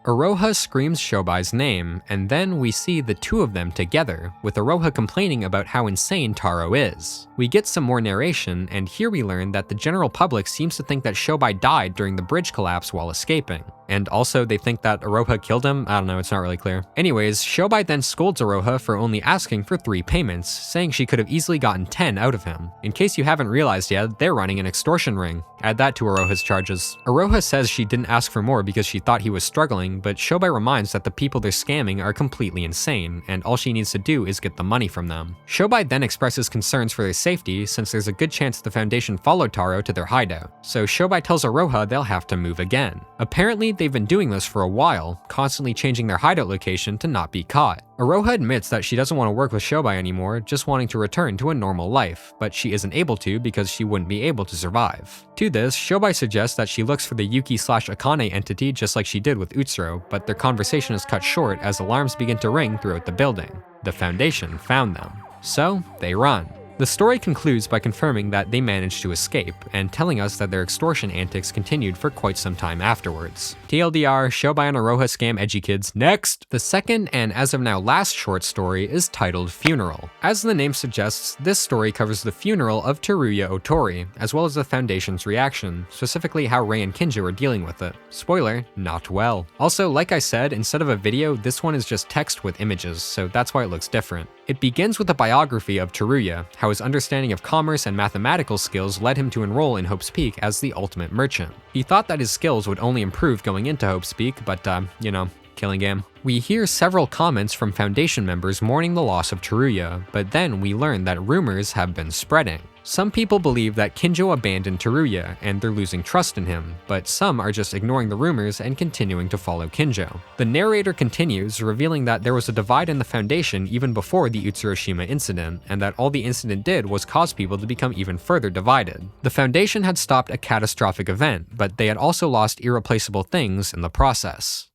Iroha screams Shobai's name, and then we see the 2 of them together, with Iroha complaining about how insane Taro is. We get some more narration, and here we learn that the general public seems to think that Shobai died during the bridge collapse while escaping. And also, they think that Aroha killed him? I don't know, it's not really clear. Anyways, Shobai then scolds Aroha for only asking for 3 payments, saying she could have easily gotten 10 out of him. In case you haven't realized yet, they're running an extortion ring. Add that to Aroha's charges. Aroha says she didn't ask for more because she thought he was struggling, but Shobai reminds that the people they're scamming are completely insane, and all she needs to do is get the money from them. Shobai then expresses concerns for their safety, since there's a good chance the Foundation followed Taro to their hideout. So Shobai tells Aroha they'll have to move again. Apparently, they've been doing this for a while, constantly changing their hideout location to not be caught. Aroha admits that she doesn't want to work with Shobai anymore, just wanting to return to a normal life, but she isn't able to because she wouldn't be able to survive. To this, Shobai suggests that she looks for the Yuki/Akane entity just like she did with Utsuro, but their conversation is cut short as alarms begin to ring throughout the building. The Foundation found them. So, they run. The story concludes by confirming that they managed to escape, and telling us that their extortion antics continued for quite some time afterwards. TLDR, Shobai and Aroha scam edgy kids. Next! The second, and as of now last short story, is titled Funeral. As the name suggests, this story covers the funeral of Teruya Otori, as well as the Foundation's reaction, specifically how Rei and Kinjo are dealing with it. Spoiler, not well. Also, like I said, instead of a video, this one is just text with images, so that's why it looks different. It begins with a biography of Teruya, how his understanding of commerce and mathematical skills led him to enroll in Hope's Peak as the ultimate merchant. He thought that his skills would only improve going into Hope's Peak, but you know, killing game. We hear several comments from Foundation members mourning the loss of Teruya, but then we learn that rumors have been spreading. Some people believe that Kinjo abandoned Teruya and they're losing trust in him, but some are just ignoring the rumors and continuing to follow Kinjo. The narrator continues, revealing that there was a divide in the Foundation even before the Utsuroshima incident, and that all the incident did was cause people to become even further divided. The Foundation had stopped a catastrophic event, but they had also lost irreplaceable things in the process.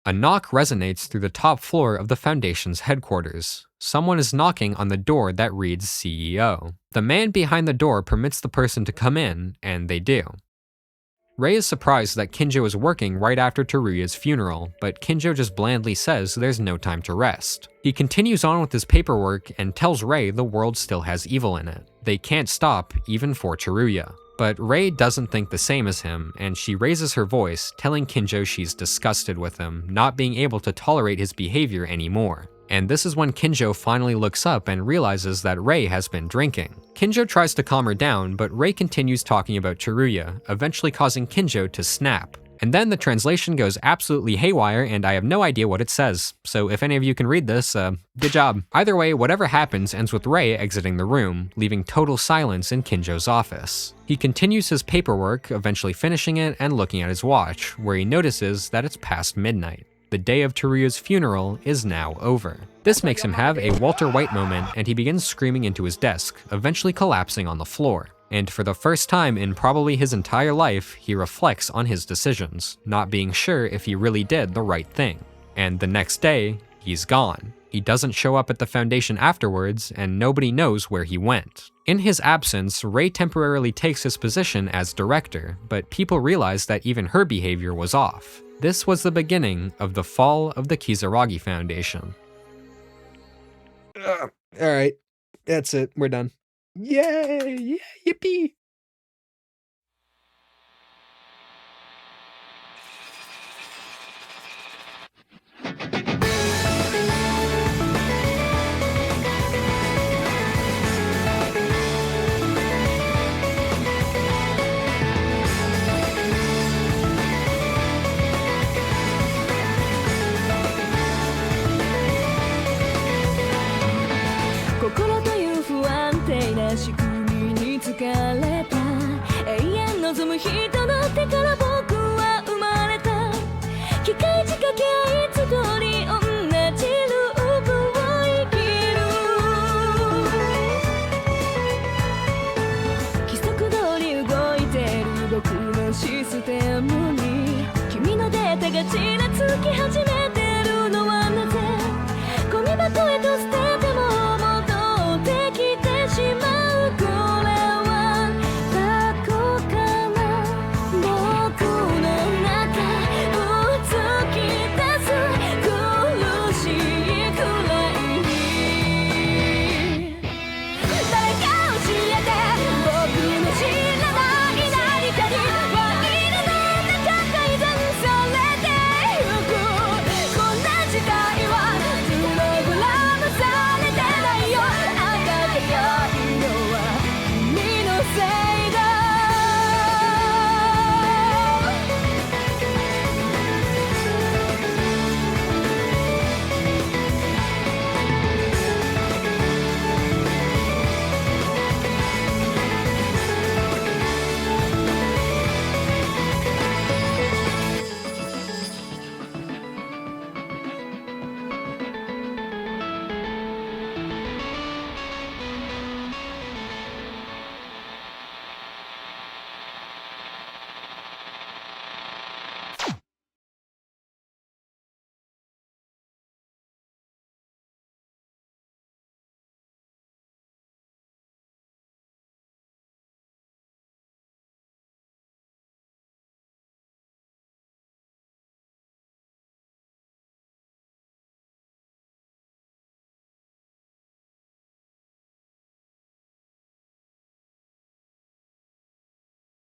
A knock resonates through the top floor of the Foundation's headquarters. Someone is knocking on the door that reads CEO. The man behind the door permits the person to come in, and they do. Rei is surprised that Kinjo is working right after Teruya's funeral, but Kinjo just blandly says there's no time to rest. He continues on with his paperwork and tells Rei the world still has evil in it. They can't stop, even for Teruya. But Rei doesn't think the same as him, and she raises her voice, telling Kinjo she's disgusted with him, not being able to tolerate his behavior anymore. And this is when Kinjo finally looks up and realizes that Rei has been drinking. Kinjo tries to calm her down, but Rei continues talking about Teruya, eventually causing Kinjo to snap. And then the translation goes absolutely haywire and I have no idea what it says. So if any of you can read this, good job. Either way, whatever happens ends with Rei exiting the room, leaving total silence in Kinjo's office. He continues his paperwork, eventually finishing it and looking at his watch, where he notices that it's past midnight. The day of Teruya's funeral is now over. This makes him have a Walter White moment and he begins screaming into his desk, eventually collapsing on the floor. And for the first time in probably his entire life, he reflects on his decisions, not being sure if he really did the right thing. And the next day, he's gone. He doesn't show up at the Foundation afterwards, and nobody knows where he went. In his absence, Rei temporarily takes his position as director, but people realize that even her behavior was off. This was the beginning of the fall of the Kizaragi Foundation. Alright, that's it, we're done. Yay! Yeah, yippee! Kokoro という不安定な仕組みに疲れた永遠望む人の